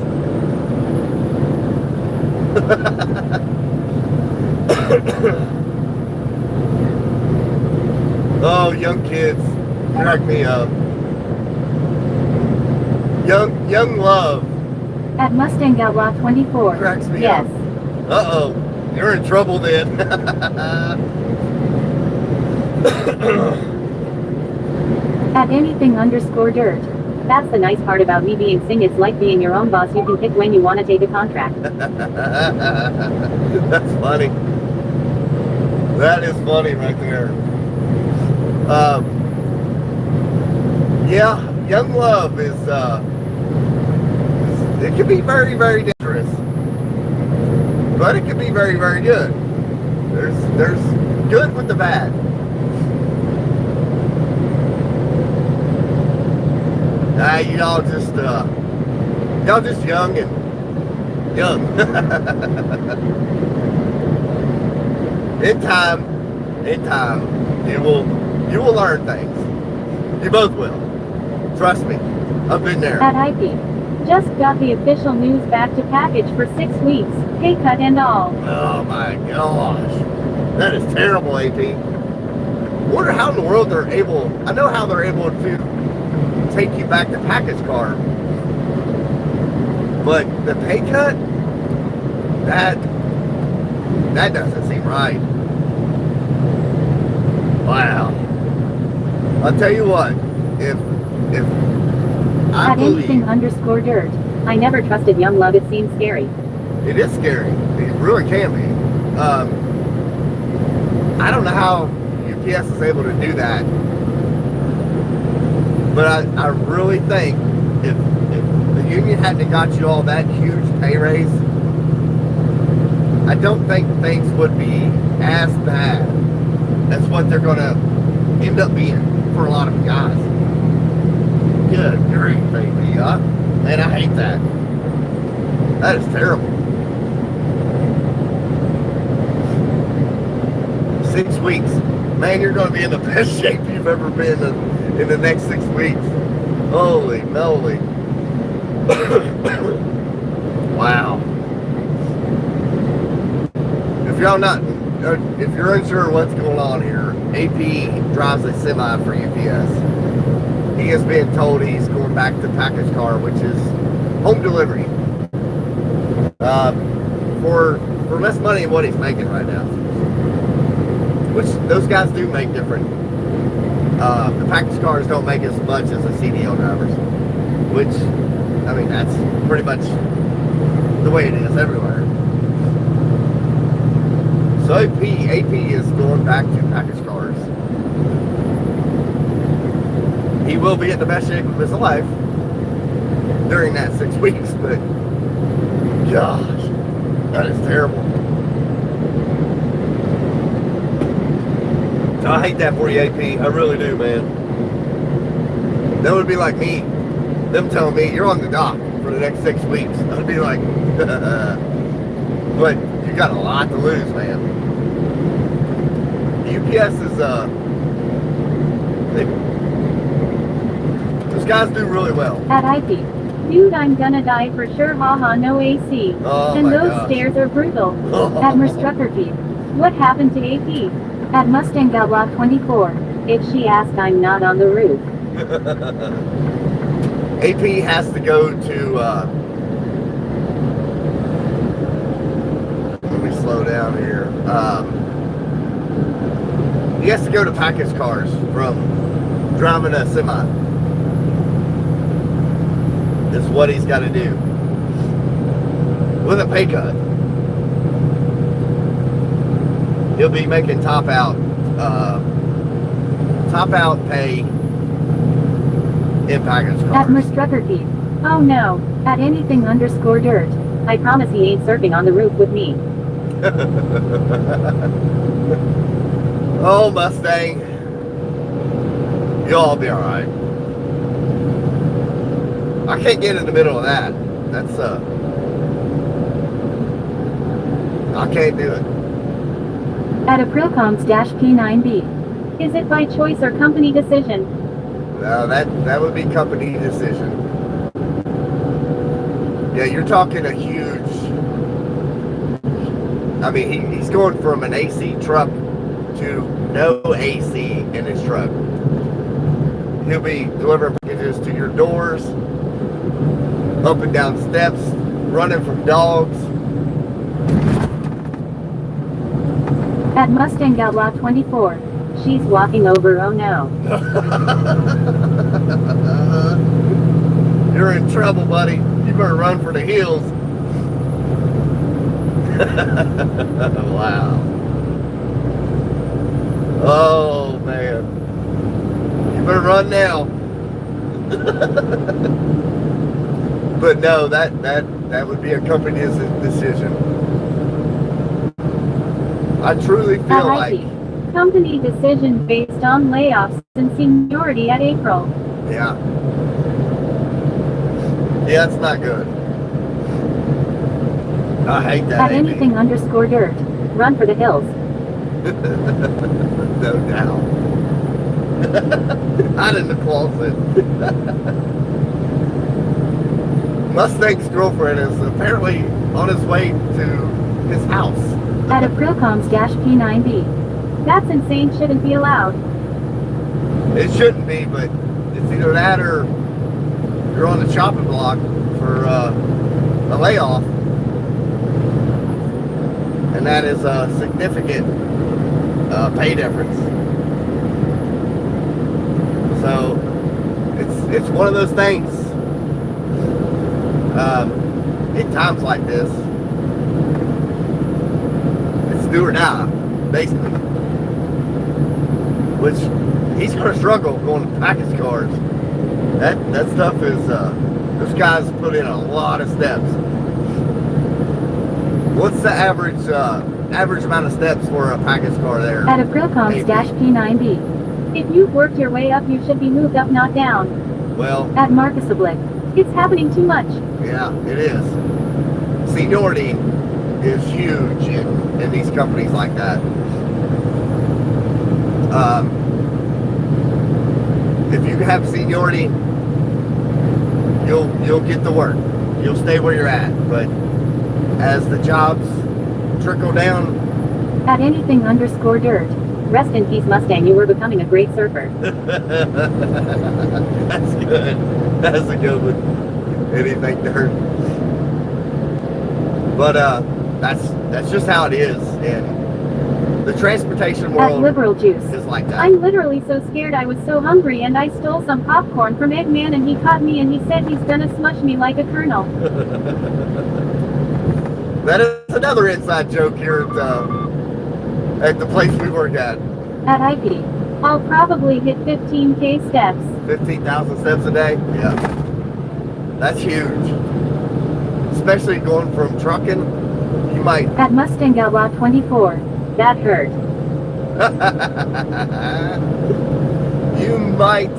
Oh, young kids crack me up. Young love. At Mustang Block 24. Cracks me yes. up. Uh-oh. You're in trouble then. At anything_dirt. That's the nice part about me being sing. It's like being your own boss. You can pick when you want to take a contract. That's funny. That is funny right there. Yeah, young love is, it can be very, very dangerous. But it can be very, very good. There's good with the bad. Y'all just young and young. In time, you will learn things. You both will. Trust me, I've been there. At IP. Just got the official news back to package for 6 weeks, pay cut and all. Oh my gosh, that is terrible, AP. Wonder how in the world they're able. I know how they're able to take you back to package car, but the pay cut, that doesn't seem right. Wow. I'll tell you what, if I At believe anything_dirt. I never trusted young love. It seems scary. it is scary, it really can be. I don't know how UPS is able to do that. But I really think if the union hadn't got you all that huge pay raise, I don't think things would be as bad as what they're going to end up being for a lot of guys. Good grief, baby. Man, I hate that. That is terrible. 6 weeks. Man, you're going to be in the best shape you've ever been in the next 6 weeks. Holy moly. Wow. If you're unsure what's going on here, AP drives a semi for UPS. He is being told he's going back to package car, which is home delivery. For less money than what he's making right now. Which those guys do make different. The package cars don't make as much as the CDL drivers, which, I mean, that's pretty much the way it is everywhere. So AP is going back to package cars. He will be in the best shape of his life during that 6 weeks, but gosh, that is terrible. I hate that for you, AP. I really do, man. That would be like me, them telling me you're on the dock for the next 6 weeks. I'd be like, but you got a lot to lose, man. UPS is those guys do really well. At IP. Dude, I'm gonna die for sure. Haha, no AC. Oh And my those gosh. stairs are brutal. At Merstruckerkeep. What happened to AP? At Mustang Block 24. If she asked, I'm not on the roof. AP has to go to slow down here. He has to go to package cars from driving a semi. Is what he's got to do with a pay cut. He'll be making top out pay in package cars. At Merstrucker Keith. Oh no, at anything_dirt. I promise he ain't surfing on the roof with me. Oh, Mustang. You'll all be alright. I can't get in the middle of that. That's, I can't do it. At Aprilcoms-P9B. Is it by choice or company decision? No, that would be company decision. Yeah, you're talking a huge... I mean, he's going from an AC truck to no AC in his truck. He'll be delivering packages to your doors, up and down steps, running from dogs. At Mustang Outlaw 24. She's walking over, oh no. You're in trouble, buddy. You better run for the hills. Wow. Oh, man. You better run now. But no, that would be a company's decision. I truly feel like... Company decision based on layoffs and seniority at April. Yeah. Yeah, it's not good. I hate that. At anything_dirt. Run for the hills. No doubt. Out in the closet. Mustang's girlfriend is apparently on his way to his house. At Aprilcoms-P9B. That's insane, shouldn't be allowed. It shouldn't be, but it's either that or you're on the chopping block for a layoff. And that is a significant pay difference. So it's one of those things. In times like this, it's do or die, basically. Which he's going to struggle going to package cars. That stuff is this guy's put in a lot of steps. What's the average amount of steps for a package car there? At Aprilcoms-P9B. If you've worked your way up, you should be moved up, not down. Well, at Marcus Oblique. It's happening too much. Yeah, it is. Seniority is huge in these companies like that. If you have seniority, you'll get the work. You'll stay where you're at. But as the jobs trickle down, at anything_dirt. Rest in peace, Mustang. You were becoming a great surfer. That's good. That's a good one. Anything dirt. But that's just how it is. And the transportation world at Liberal Juice. Is like that. I'm literally so scared. I was so hungry and I stole some popcorn from Eggman and he caught me and he said he's gonna smush me like a kernel. That is another inside joke here at the place we work at. At IP. I'll probably hit 15K steps. 15,000 steps a day? Yeah. That's huge. Especially going from trucking, you might... At Mustang Outlaw 24. That hurt. You might...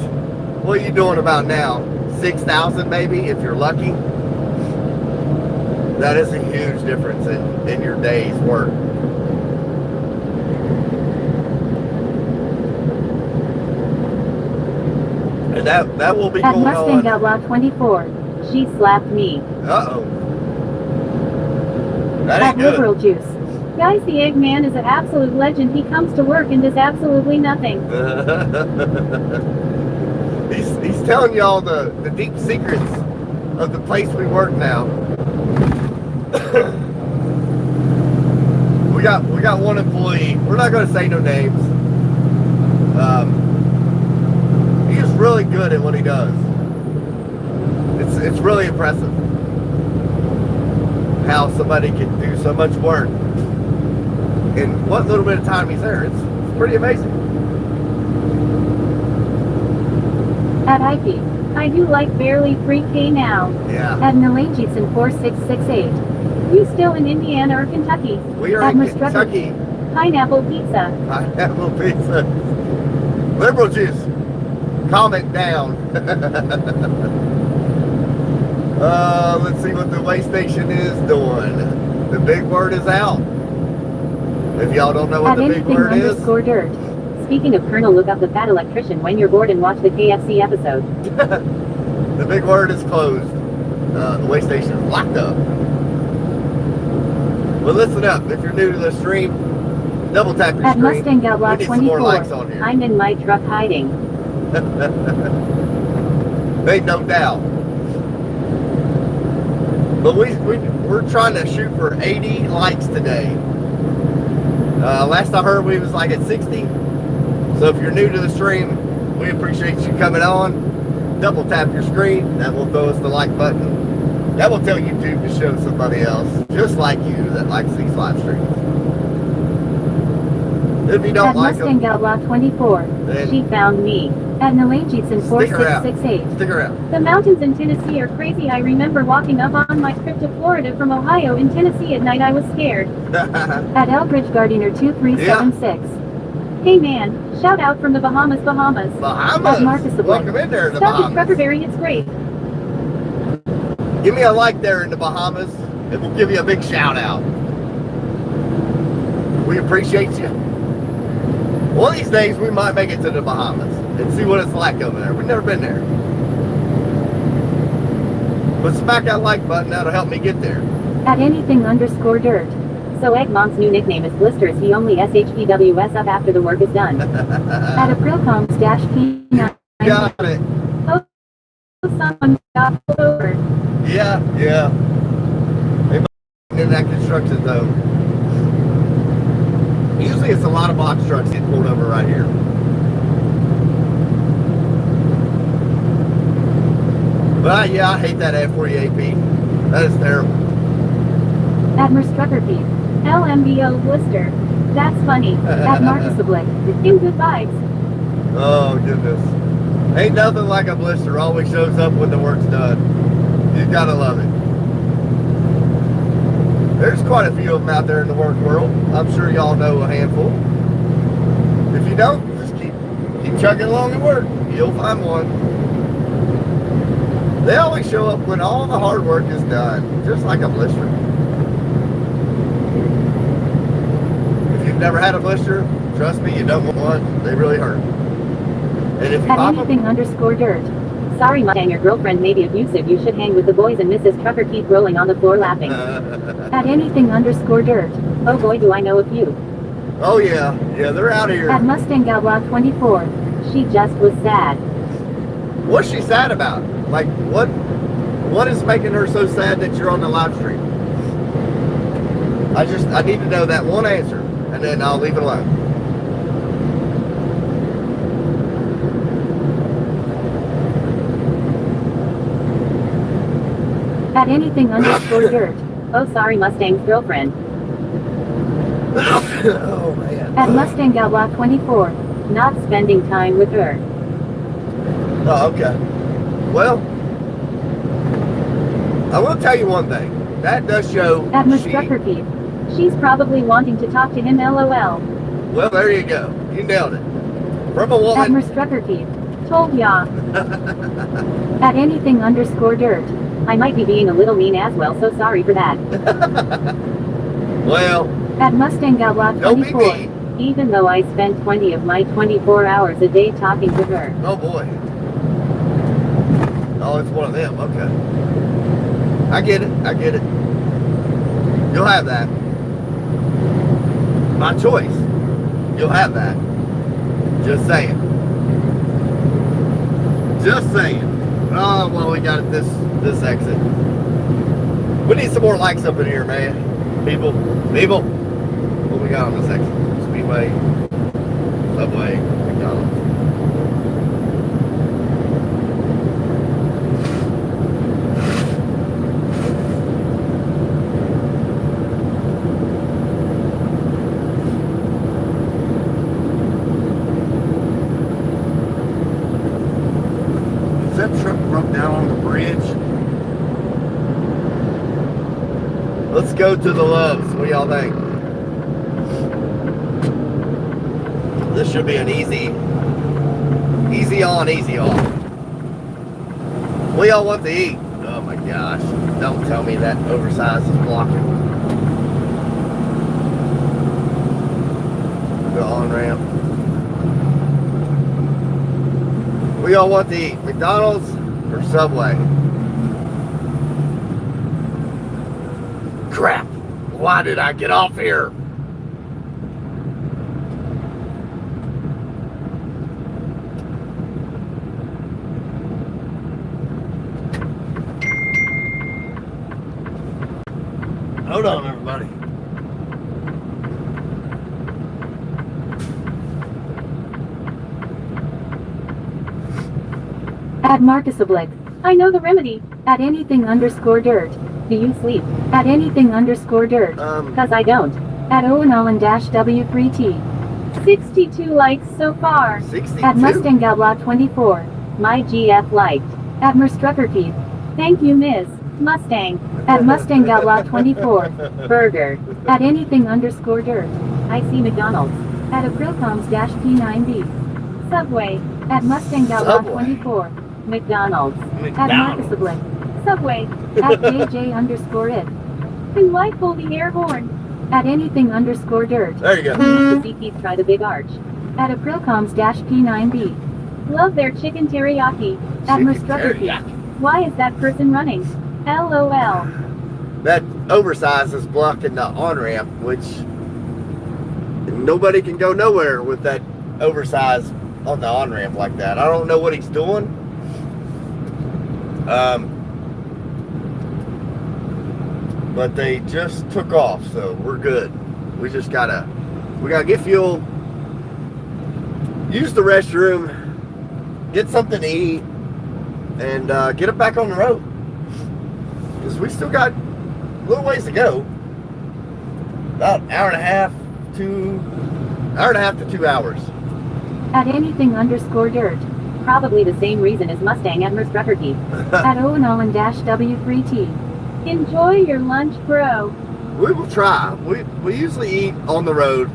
What are you doing about now? 6,000 maybe, if you're lucky? That is a huge difference in your day's work. And that will be at going Mustang on. Outlaw 24. She slapped me. Uh-oh. That At ain't good. Liberal Juice. Guys, the Eggman is an absolute legend. He comes to work and does absolutely nothing. He's telling y'all the deep secrets of the place we work now. We got one employee. We're not going to say no names. He is really good at what he does. It's really impressive how somebody can do so much work in what little bit of time he's there. It's pretty amazing. At IP, I do like barely 3K now. Yeah. At Nalangitson 4668. You still in Indiana or Kentucky? We are At in Mustrucker. Kentucky. Pineapple pizza. Pineapple pizza. Liberal juice. Comment down. Let's see what the way station is doing. The big word is out. If y'all don't know what At the big anything word is, underscore dirt. Speaking of Colonel, look up the fat electrician when you're bored and watch the KFC episode. the big word is closed. The way station is locked up. But listen up, if you're new to the stream, double tap your At screen. Mustang Outlaw We need some more 24. likes on here. I'm in my truck hiding. Ain't no doubt. But we're trying to shoot for 80 likes today. Last I heard we was like at 60. So if you're new to the stream, we appreciate you coming on. Double tap your screen. That will throw us the like button. That will tell YouTube to show somebody else just like you that likes these live streams. If you don't At like Mustang them, Outlaw 24. then She found me. At Nalangitson stick around. 4668. Stick around. The mountains in Tennessee are crazy. I remember walking up on my trip to Florida from Ohio in Tennessee at night. I was scared. At Elbridge Gardiner 2376. Hey man, shout out from the Bahamas. At Bahamas. Marcus the Blake. Welcome in there to the Stop at Bahamas. Trevor it's great. Give me a like there in the Bahamas, and we'll give you a big shout out. We appreciate you. One of these days, we might make it to the Bahamas and see what it's like over there. We've never been there. But smack that like button, that'll help me get there. At anything underscore dirt. So Egmont's new nickname is Blisters. He only SHPWS up after the work is done. At Aprilcombs-P9. Got it. Oh, someone got pulled over. Yeah. They might be in that construction zone. Usually it's a lot of box trucks getting pulled over right here. But yeah, I hate that F40AP. That is terrible. At Merstrucker Pete. LMBO Blister. That's funny. At Marcus the Blake. In good vibes. Oh goodness. Ain't nothing like a blister. Always shows up when the work's done. You gotta love it. There's quite a few of them out there in the work world. I'm sure y'all know a handful. If you don't, just keep chugging along at work. You'll find one. They always show up when all the hard work is done, just like a blister. If you've never had a blister, trust me, you don't want one. They really hurt. And if you At pop them, anything underscore dirt. Sorry, Mustang, your girlfriend may be abusive. You should hang with the boys and Mrs. Trucker keep rolling on the floor laughing. At anything underscore dirt. Oh boy, do I know a few. oh yeah, they're out here. At Mustang Outlaw 24. She just was sad. What's she sad about? Like, what is making her so sad that you're on the live stream? I need to know that one answer, and then I'll leave it alone. At anything underscore dirt. Oh sorry, Mustang's girlfriend. Oh man. At Mustang Outlaw 24. Not spending time with her. Oh, okay. Well, I will tell you one thing. That does show At Merstrucker Pete. She's probably wanting to talk to him, lol. Well, there you go. You nailed it. From a At woman. Merstrucker Pete. Told ya. At anything underscore dirt. I might be being a little mean as well, so sorry for that. Well, At Mustang Outlaw don't be 24. mean. Even though I spend 20 of my 24 hours a day talking to her. Oh boy. Oh, it's one of them. Okay. I get it. You'll have that. My choice. You'll have that. Just saying. Oh, well, we got it this exit. We need some more likes up in here, man. People. we got on this exit? Speedway, Subway, McDonald's. Is that truck broke down on the bridge? Let's go to the Loves. What do y'all think? This should be an easy on, easy off. What do y'all want to eat? Oh my gosh. Don't tell me that oversized is blocking. The on-ramp. What do y'all want to eat? McDonald's or Subway? Crap. Why did I get off here? Hold on, everybody. At Marcus Oblique. I know the remedy. At anything_dirt. Do you sleep? At anything_dirt. Cause I don't. At Owen-W3T. 62 likes so far. 62? At Mustang Outlaw 24. My GF liked. At Merstrucker Keith. Thank you, Ms. Mustang. At Mustang Outlaw 24. Burger. At anything_dirt. I see McDonald's. At Aprilcoms-P9B. Subway. At Mustang Outlaw 24. McDonald's. At Marcus Oblique. Subway. At JJ_it. Delightful the air horn. At anything_dirt. There you go. To see Keith try the big arch. At Aprilcoms-P9B. Love their chicken teriyaki. At Merstrucker Keith. Why is that person running? LOL. That oversized is blocking the on-ramp, which nobody can go nowhere with that oversized on the on-ramp like that. I don't know what he's doing. But they just took off, so we're good. We just gotta get fuel, use the restroom, get something to eat, and get it back on the road. Because we still got a little ways to go. About an hour and a half to 2 hours. At anything_dirt. Probably the same reason as Mustang at Merstrucker Keith. At Owen-W3T. Enjoy your lunch, bro. We will try. We usually eat on the road.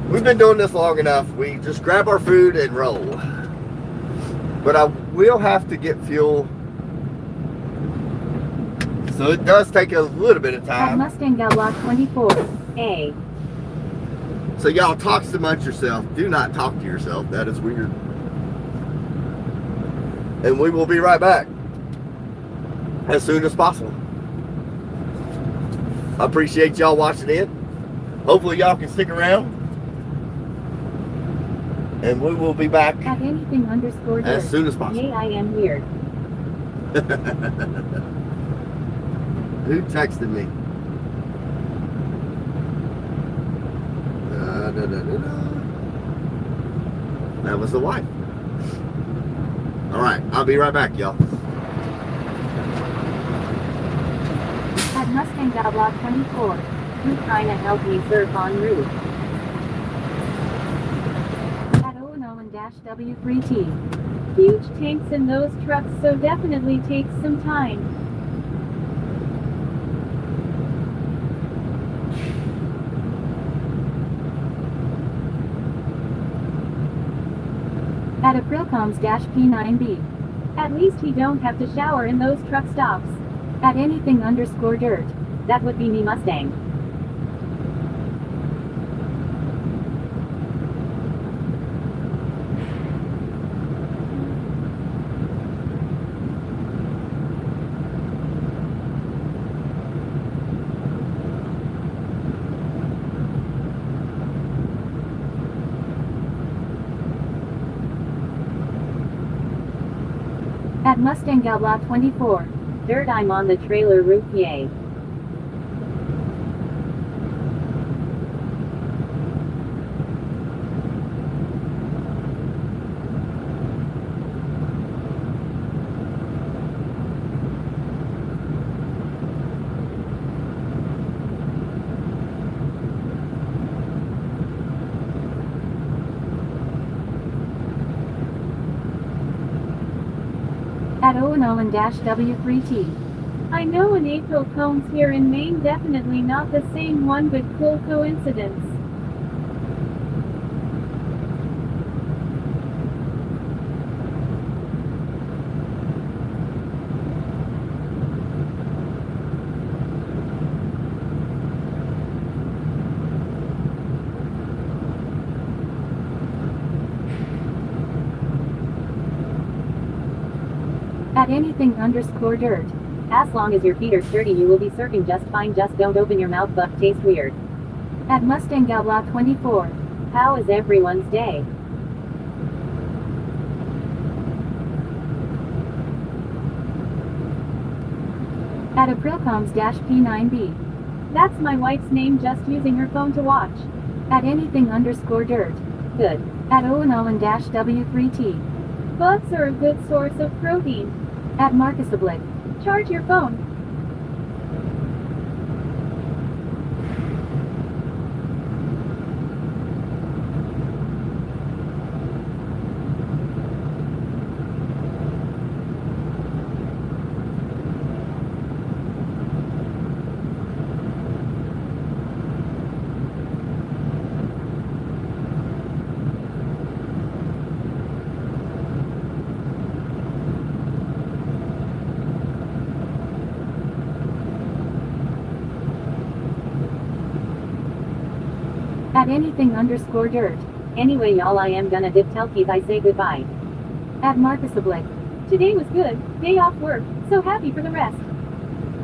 We've been doing this long enough. We just grab our food and roll. But I will have to get fuel. So it does take a little bit of At time. Mustang Outlaw 24A. So y'all talk amongst yourself. Do not talk to yourself. That is weird. And we will be right back as soon as possible. I appreciate y'all watching in. Hopefully y'all can stick around. And we will be back At anything_dirt. as soon as possible. Yeah, I am weird. Who texted me? That was the wife. Alright, I'll be right back, y'all. At Mustang Outlaw 24. Who trying to help me surf en route? At Owen-W3T. Huge tanks in those trucks, so definitely takes some time. At Aprilcoms-P9B. At least he don't have to shower in those truck stops. At anything_dirt. That would be me Mustang. At Mustang Outlaw 24. Dirt, I'm on the trailer roof, yay. At Owen-W3T. I know an April cones here in Maine, definitely not the same one, but cool coincidence. At anything_dirt. As long as your feet are sturdy, you will be surfing just fine. Just don't open your mouth, but taste weird. At Mustang24. How is everyone's day? At Aprilcoms-P9B. That's my wife's name, just using her phone to watch. At anything_dirt. Good. At Owen-W3T. Bugs are a good source of protein. At Marcus_Oblique. Charge your phone. At anything_dirt. Anyway, y'all, I am gonna dip. Tell Keith I say goodbye. At Marcus_Oblique. Today was good, day off work, so happy for the rest.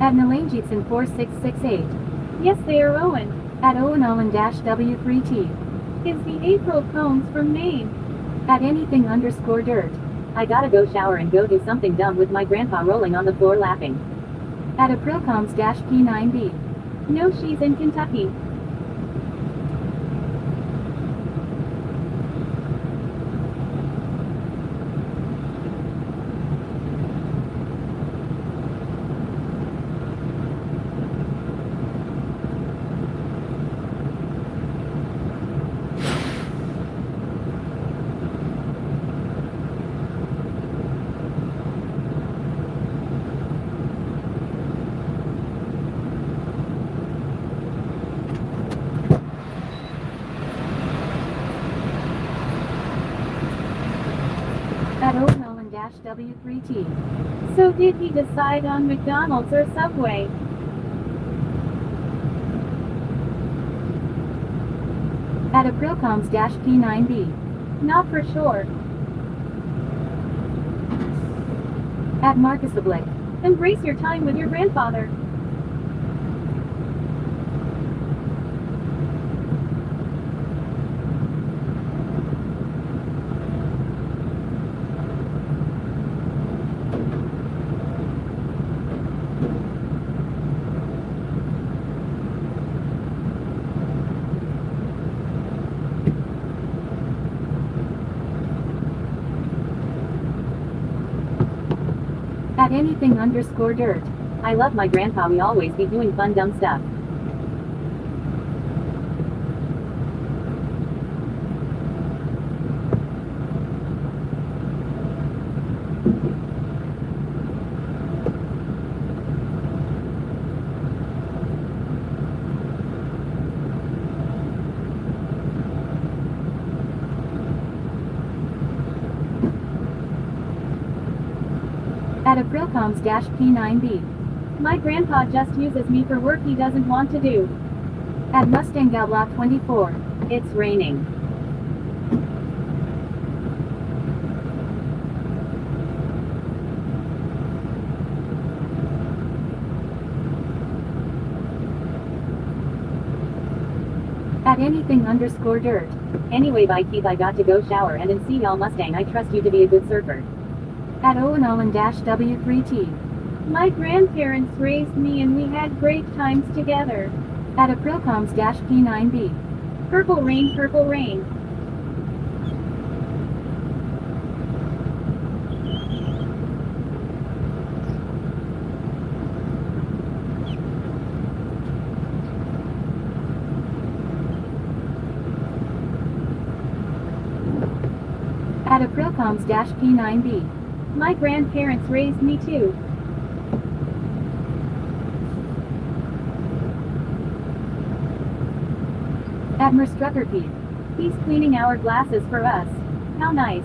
At Nalangjeetson4668. Yes, they are Owen. At Owen-W3T. Is the April cones from Maine. At anything_dirt. I gotta go shower and go do something dumb with my grandpa rolling on the floor laughing. At Aprilcoms-P9B. No, she's in Kentucky. At Owen-W3T. So did he decide on McDonald's or Subway? At Aprilcoms-P9B. Not for sure. At Marcus_Oblique. Embrace your time with your grandfather. At anything_dirt. I love my grandpa, we always be doing fun dumb stuff. At Aprilcoms-P9B. My grandpa just uses me for work he doesn't want to do. At Mustang24. It's raining. At anything_dirt. Anyway, bye Keith, I got to go shower and then see y'all. Mustang, I trust you to be a good surfer. At Owen-W3T. My grandparents raised me and we had great times together. At Aprilcoms-P9B. Purple rain, purple rain. At Aprilcoms-P9B. My grandparents raised me too. Admiral Struckerpeed. He's cleaning our glasses for us. How nice.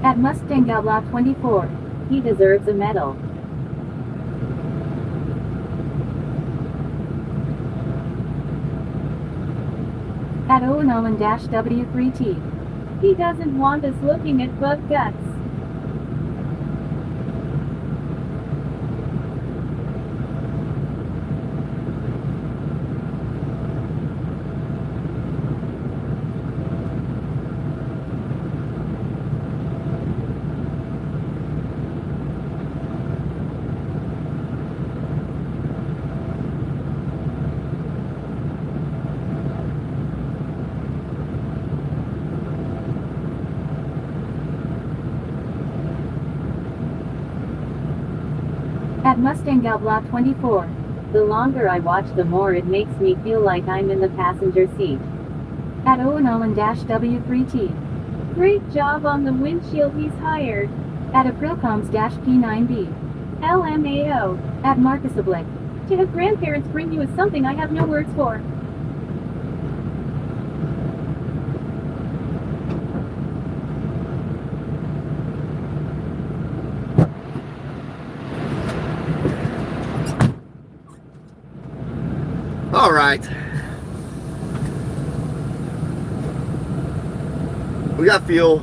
At Mustang Outlaw 24. He deserves a medal. At Owen W3T. He doesn't want us looking at bug guts. At Mustang Outlaw 24. The longer I watch, the more it makes me feel like I'm in the passenger seat. At Owen W3T. Great job on the windshield, he's hired. At Aprilcoms-P9B. LMAO. At Marcus Oblique. To have grandparents bring you is something I have no words for. All right. We got fuel.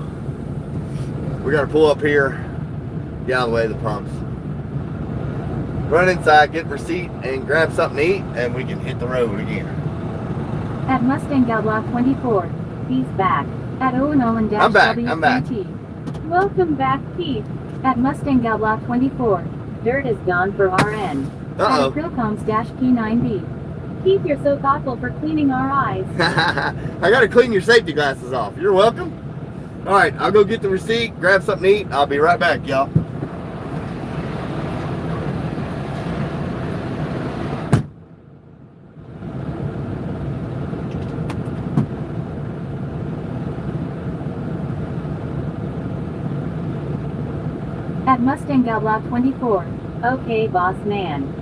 We got to pull up here, get out of the way of the pumps. Run inside, get receipt, and grab something to eat, and we can hit the road again. At Mustang Outlaw 24. He's back. At Owen I'm back. Welcome back, Pete. At Mustang Outlaw 24. Dirt is gone for RN. Uh-oh. At Aprilcoms-P9B. Keith, you're so thoughtful for cleaning our eyes. I got to clean your safety glasses off. You're welcome. All right, I'll go get the receipt, grab something to eat. I'll be right back, y'all. At Mustang Outlaw 24. Okay, boss man.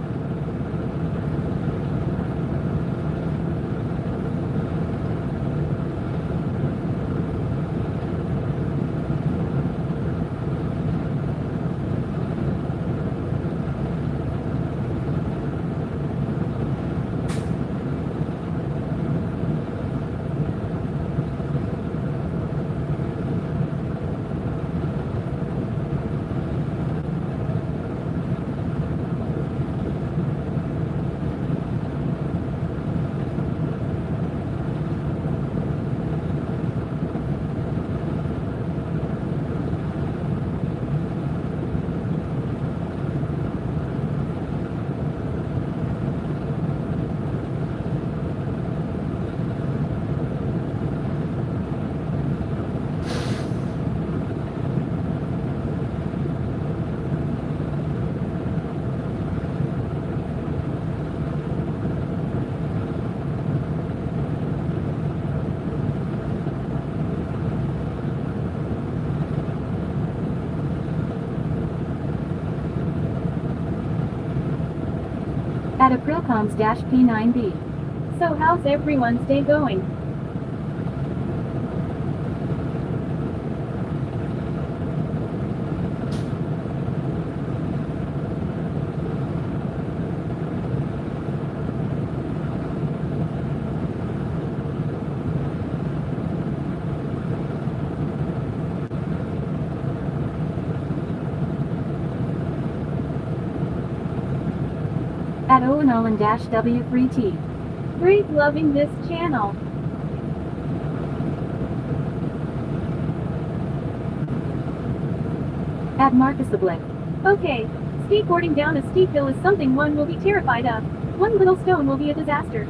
At Aprilcoms-P9B. So how's everyone's day going? At Owen W3T. Great, loving this channel. At Marcus Oblique. Okay, Skateboarding down a steep hill is something one will be terrified of. One little stone will be a disaster.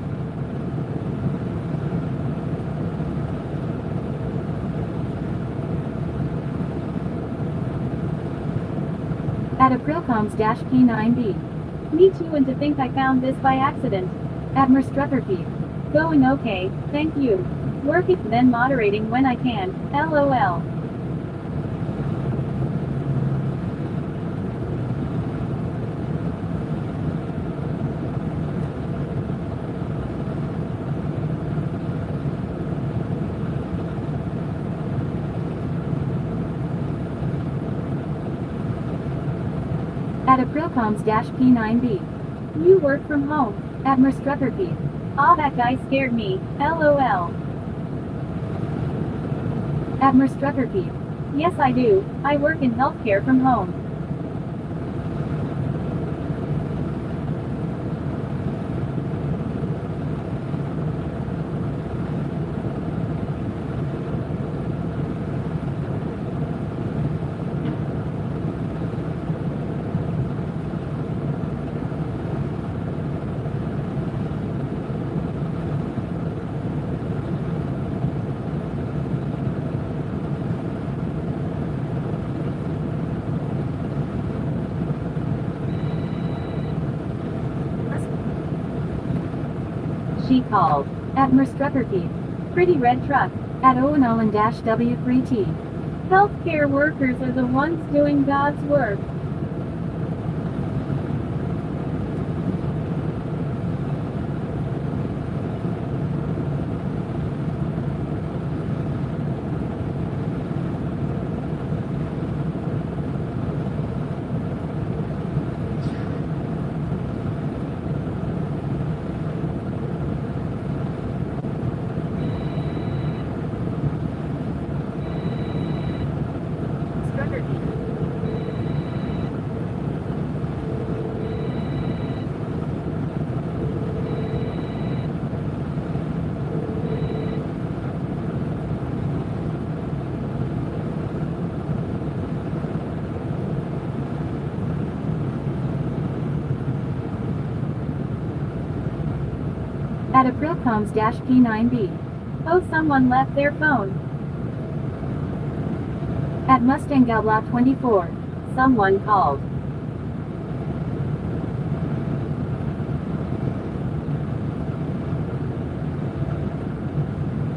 At Aprilcoms-P9B. Me too, and to think I found this by accident. At Merstruckerpeep. Going okay, thank you. Working, then moderating when I can, LOL. At Aprilcoms-P9B. You work from home. At Merstruckerpeep. Aw, that guy scared me, LOL. At Merstruckerpeep. Yes I do, I work in healthcare from home. She called. At Merstruckerpeep. Pretty red truck. At Owenollen-W3T. Healthcare workers are the ones doing God's work. At Aprilcoms-P9B. Oh, someone left their phone. At Mustangoblock24. Someone called.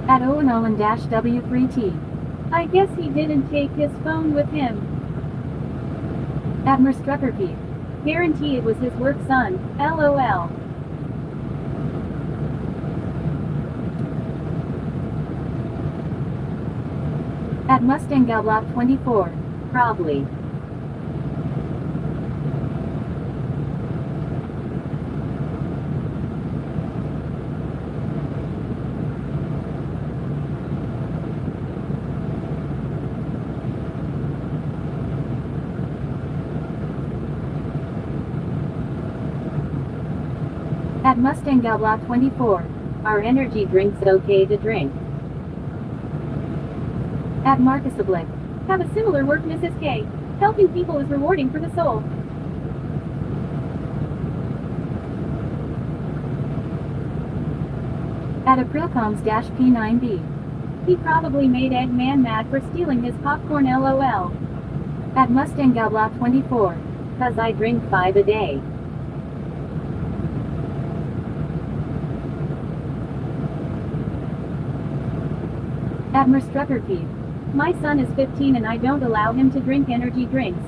At Owenollen-W3T. I guess he didn't take his phone with him. At Merstruckerpeep. Guarantee it was his work son, LOL. At Mustangoblock24. Probably. At Mustangoblock24. Are energy drinks okay to drink? At Marcusoblick. Have a similar work, Mrs. K. Helping people is rewarding for the soul. At Aprilcoms-P9B. He probably made Eggman mad for stealing his popcorn, LOL. At Mustangoblock24. 'Cause I drink 5 a day. At Merstruckerpeep. My son is 15 and I don't allow him to drink energy drinks.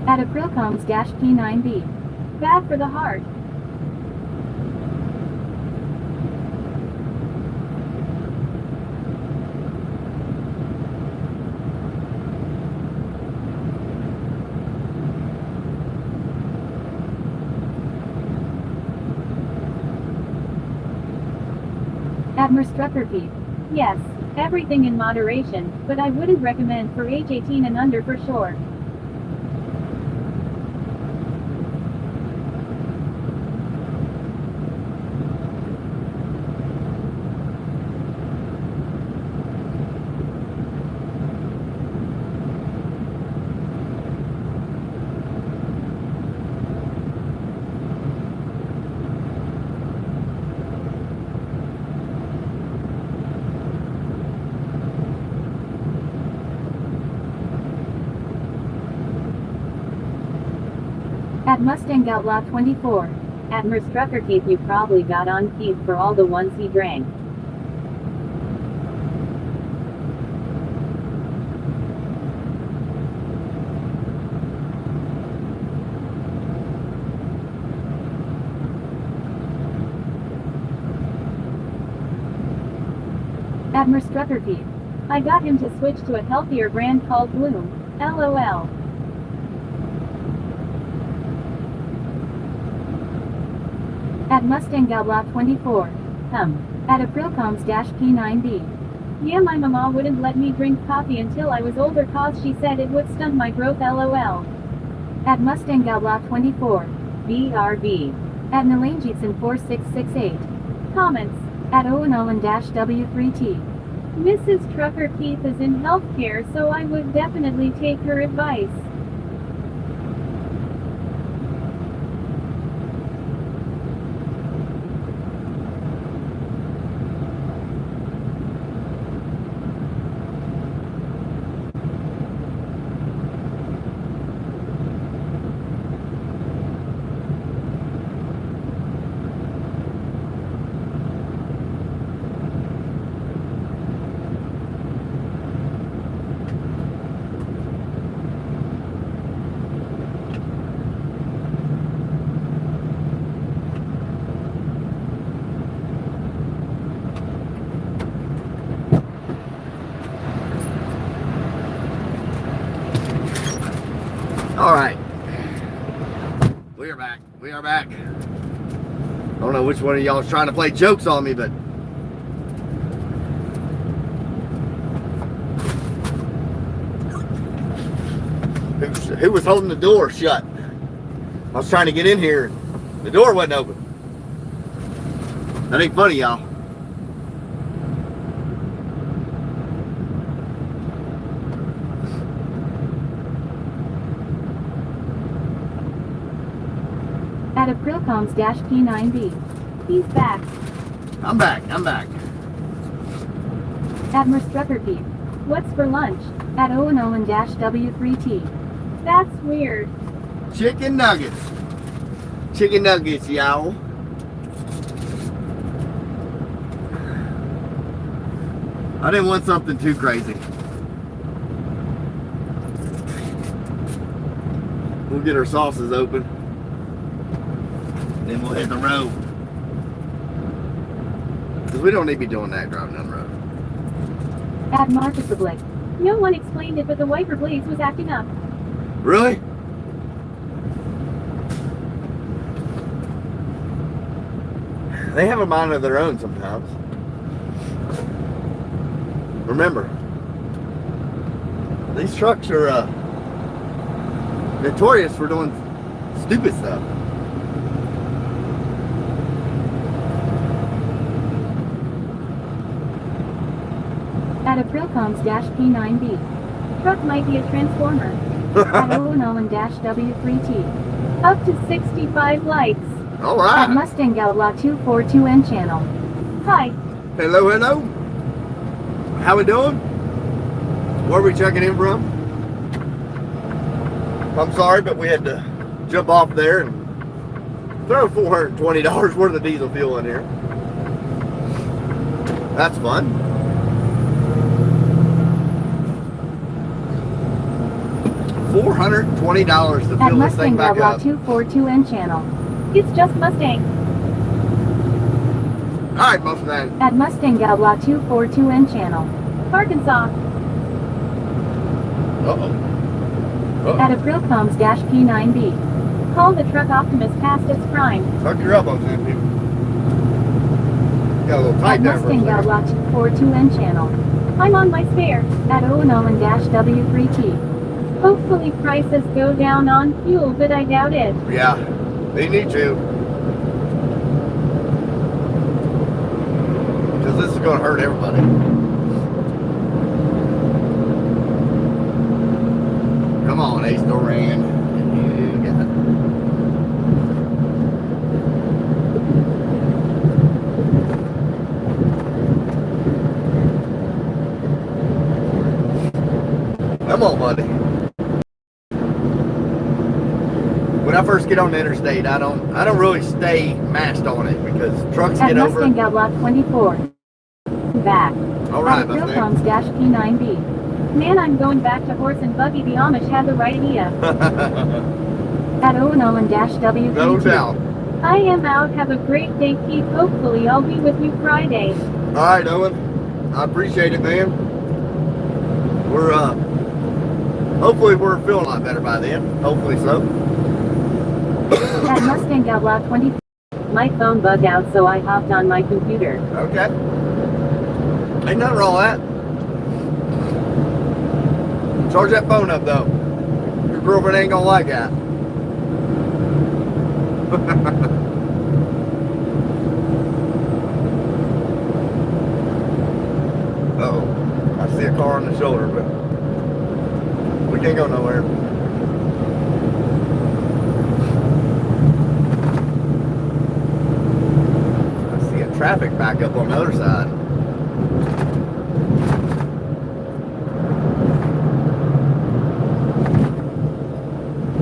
At Aprilcoms-P9B. Bad for the heart. At Merstruckerpeep. Yes, Everything in moderation, but I wouldn't recommend for age 18 and under for sure. At Mustang Outlaw 24. At Merstrucker Keith, you probably got on Keith for all the ones he drank. At Merstrucker Keith. I got him to switch to a healthier brand called Bloom. LOL. At Mustang Outlaw 24. At Aprilcoms-P9B. Yeah, my mama wouldn't let me drink coffee until I was older cause she said it would stunt my growth, LOL. At Mustang Outlaw 24. BRB. At Nalanjitson 4668. Comments. At Owen-W3T. Mrs. Trucker Keith is in healthcare, so I would definitely take her advice. All right, we are back. We are back. I don't know which one of y'all is trying to play jokes on me, but who was holding the door shut? I was trying to get in here, and the door wasn't open. That ain't funny, y'all. At Aprilcoms-P9B. He's back. I'm back. I'm back. At Merstrucker Keith. What's for lunch? At Owen-W3T. That's weird. Chicken nuggets. Chicken nuggets, y'all. I didn't want something too crazy. We'll get our sauces open. Then we'll hit the road. Because we don't need to be doing that driving down the road. At Marcus Republic. No one explained it, but the wiper blades was acting up. Really? They have a mind of their own sometimes. Remember, these trucks are notorious for doing stupid stuff. At Aprilcoms-P9B. Truck might be a transformer. At Owen-W3T. Up to 65 likes. All right. At Mustang Outlaw 242N channel. Hi. Hello, hello. How we doing? Where are we checking in from? I'm sorry, but we had to jump off there and throw $420 worth of diesel fuel in here. That's fun. $420 to At fill this thing Mustang back Outlaw up. 242N channel. It's just Mustang. All right, Mustang. At Mustang Outlaw 242N channel. Arkansas. Uh-oh. At Aprilcoms-P9B. Call the truck Optimus past its prime. Tuck your elbows in, people. got a little At tight there for a Mustang second. Outlaw 242N channel. I'm on my spare. At Owen-W3T. Hopefully prices go down on fuel, but I doubt it. Yeah, they need to. Because this is going to hurt everybody. Come on, Ace Doran. You got it. Come on, buddy. When I first get on the interstate, I don't really stay mashed on it because trucks At get over. Mustang Outlaw 24. Back. All right, At Mustang. Philcoms-P9B. Man, I'm going back to horse and buggy. The Amish had the right idea. At Owen-W3T. No doubt. I am out. Have a great day, Keith. Hopefully I'll be with you Friday. All right, Owen. I appreciate it, man. We're hopefully we're feeling a lot better by then. Hopefully so. At Mustang Outlaw 24. My phone bugged out, so I hopped on my computer. Okay. Ain't nothing wrong with that. Charge that phone up though. Your girlfriend ain't gonna like that. Uh-oh. I see a car on the shoulder, but we can't go nowhere. I see a traffic backup on the other side.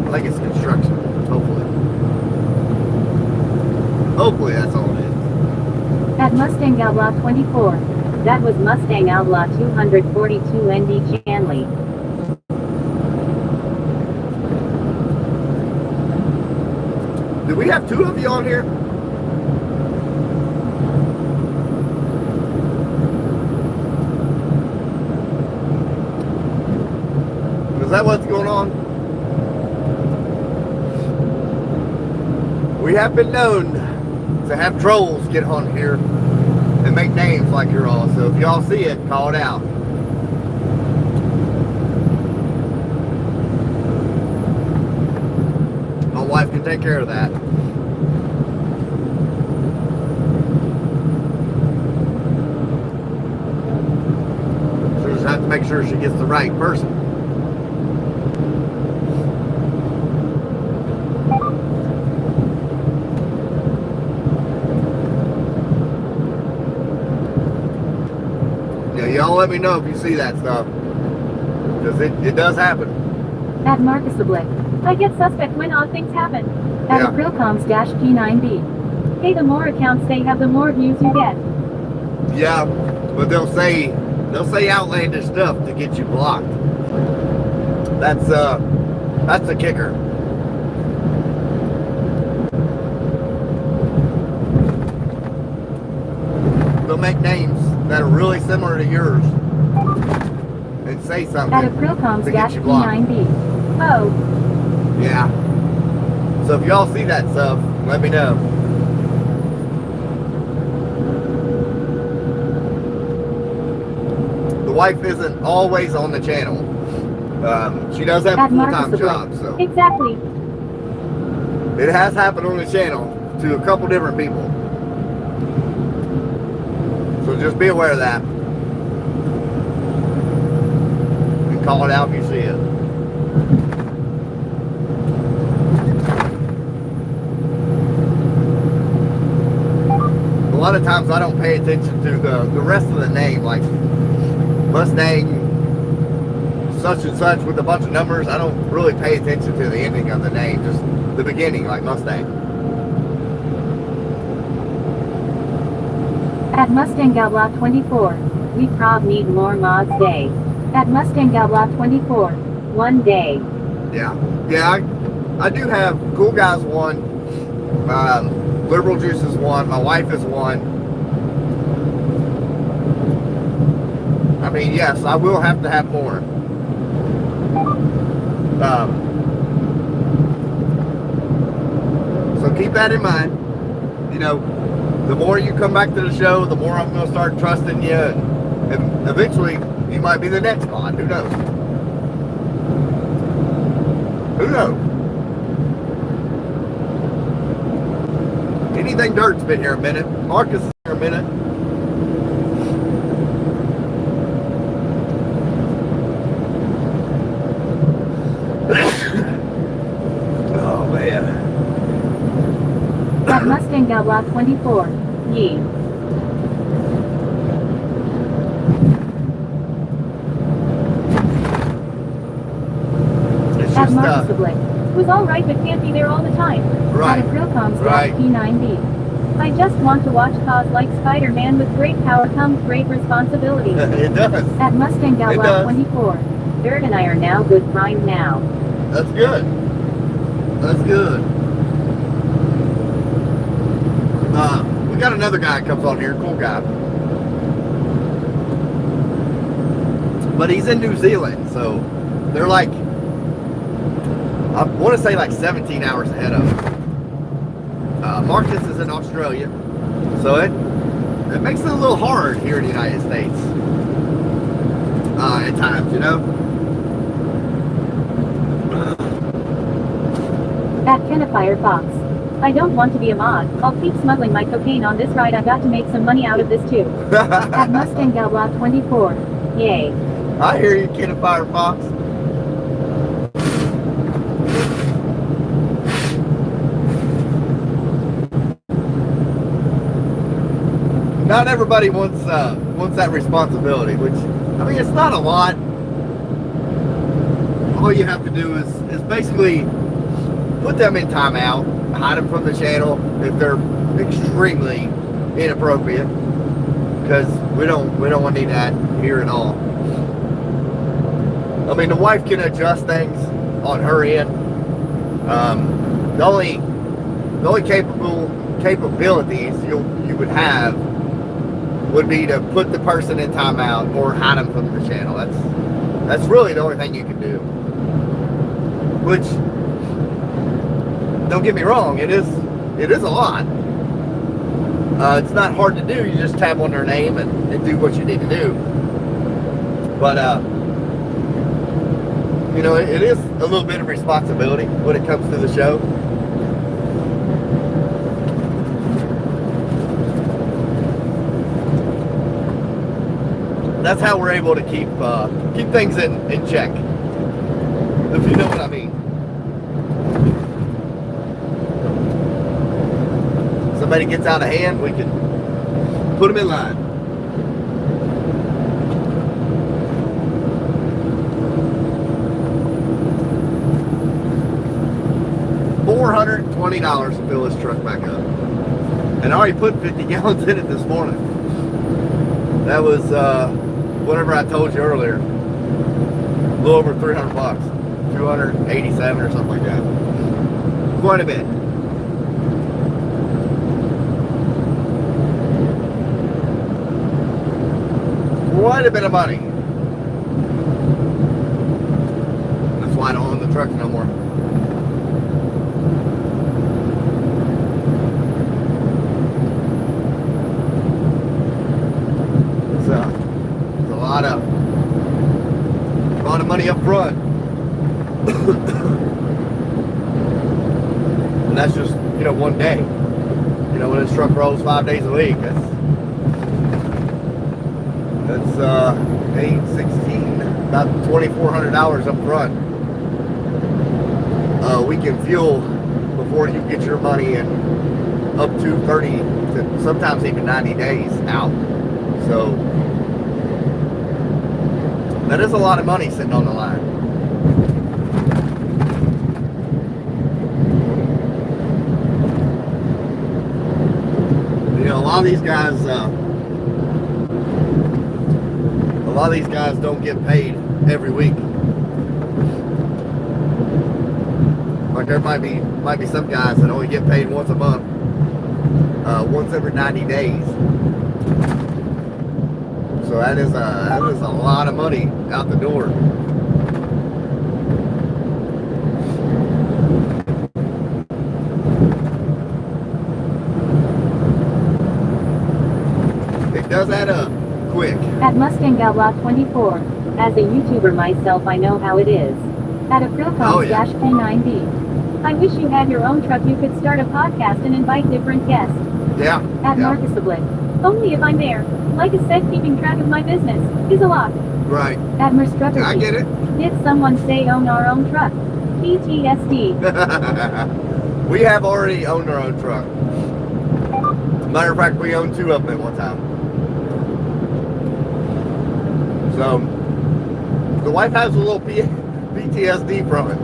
I think it's construction, hopefully. Hopefully that's all it is. At Mustang Outlaw 24. That was Mustang Outlaw 242 ND Chanley. Do we have two of you on here? Is that what's going on? We have been known to have trolls get on here and make names like you're all. So if y'all see it, call it out. My wife can take care of that. So just have to make sure she gets the right person. Y'all let me know if you see that stuff, because it does happen. At Marcus Oblique. I get suspect when odd things happen. At Yeah. Aprilcoms-P9B. Hey, the more accounts they have, the more views you get. Yeah, but they'll say outlandish stuff to get you blocked. That's the kicker. They'll make names that are really similar to yours and say something At to get you blocked. Aprilcoms-P9B. Oh, Yeah. So if y'all see that stuff, let me know. The wife isn't always on the channel. She does have a at Marcus full-time job, Oblique. so Exactly. it has happened on the channel to a couple different people. So just be aware of that. And call it out if you see it. A lot of times I don't pay attention to the rest of the name, like Mustang such and such with a bunch of numbers. I don't really pay attention to the ending of the name, just the beginning, like Mustang. At Mustang Outlaw 24. We prob need more mods day. At Mustang Outlaw 24. One day. Yeah, I do have Cool Guys one, Liberal Juice is one, my wife is one. I mean, yes, I will have to have more. So keep that in mind. You know, the more you come back to the show, the more I'm going to start trusting you, and eventually you might be the next mod. Who knows? Who knows? Anything Dirt's been here a minute. Marcus is here a minute. Oh man. At Mustang Gal Block 24. Yee. It's At just Marcus the Blick. Was alright but can't be there all the time. Right. At Realcoms Right. P9B. I just want to watch cause like Spider-Man, with great power comes great responsibility. It does. At Mustang Gal It Block does. 24. Dirt and I are now good friend now. That's good. That's good. We got another guy that comes on here, cool guy. But he's in New Zealand, so they're like, I want to say like 17 hours ahead of us. Marcus is in Australia, so it makes it a little hard here in the United States at times, you know. At Kenafire Fox. I don't want to be a mod. I'll keep smuggling my cocaine on this ride. I got to make some money out of this too. At Mustang Gal Block 24. Yay. I hear you, Kid of Fire Fox. Not everybody wants that responsibility, which, I mean, it's not a lot. All you have to do is basically put them in timeout, hide them from the channel if they're extremely inappropriate, because we don't want to need that here at all. I mean, the wife can adjust things on her end. The only capabilities you would have would be to put the person in timeout or hide them from the channel. That's really the only thing you can do. Which, don't get me wrong, it is a lot. It's not hard to do. You just tap on their name and do what you need to do. But you know, it is a little bit of responsibility when it comes to the show. That's how we're able to keep things in check, if you know what I mean. Somebody gets out of hand, we can put them in line. $420 to fill this truck back up. And I already put 50 gallons in it this morning. That was whatever I told you earlier. A little over 300 bucks. 287 or something like that. Quite a bit. Quite a bit of money. That's why I don't own the truck no more. It's a lot of money up front. And that's just, you know, one day. You know, when this truck rolls 5 days a week, that's 8, 16, about $2,400 up front. We can fuel before you get your money in up to 30 to sometimes even 90 days out. So that is a lot of money sitting on the line. You know, a lot of these guys don't get paid every week. Like there might be some guys that only get paid once a month, once every 90 days. So that is a lot of money out the door. quick. At Mustang Outlaw 24. As a YouTuber myself, I know how it is. At Aprilcoms-P9B. I wish you had your own truck. You could start a podcast and invite different guests. Yeah. At Marcus Oblique. Only if I'm there. Like I said, keeping track of my business is a lot. Right. At Merstrucker. I get it. Did someone say own our own truck? PTSD. We have already owned our own truck. Matter of fact, we owned 2 of them at one time. So, the wife has a little PTSD from it.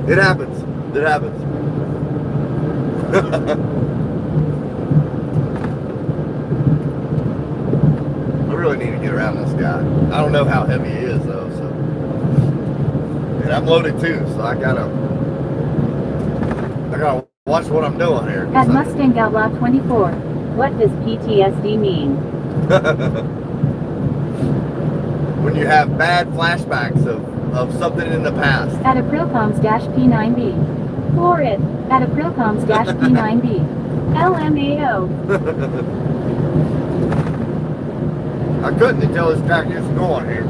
It happens. It happens. I really need to get around this guy. I don't know how heavy he is though, so. And I'm loaded too, so I gotta watch what I'm doing here. At Mustang Outlaw 24. What does PTSD mean? When you have bad flashbacks of something in the past. At Aprilcoms-P9B. For it. At Aprilcoms-P9B. LMAO. I couldn't until this guy gets going here.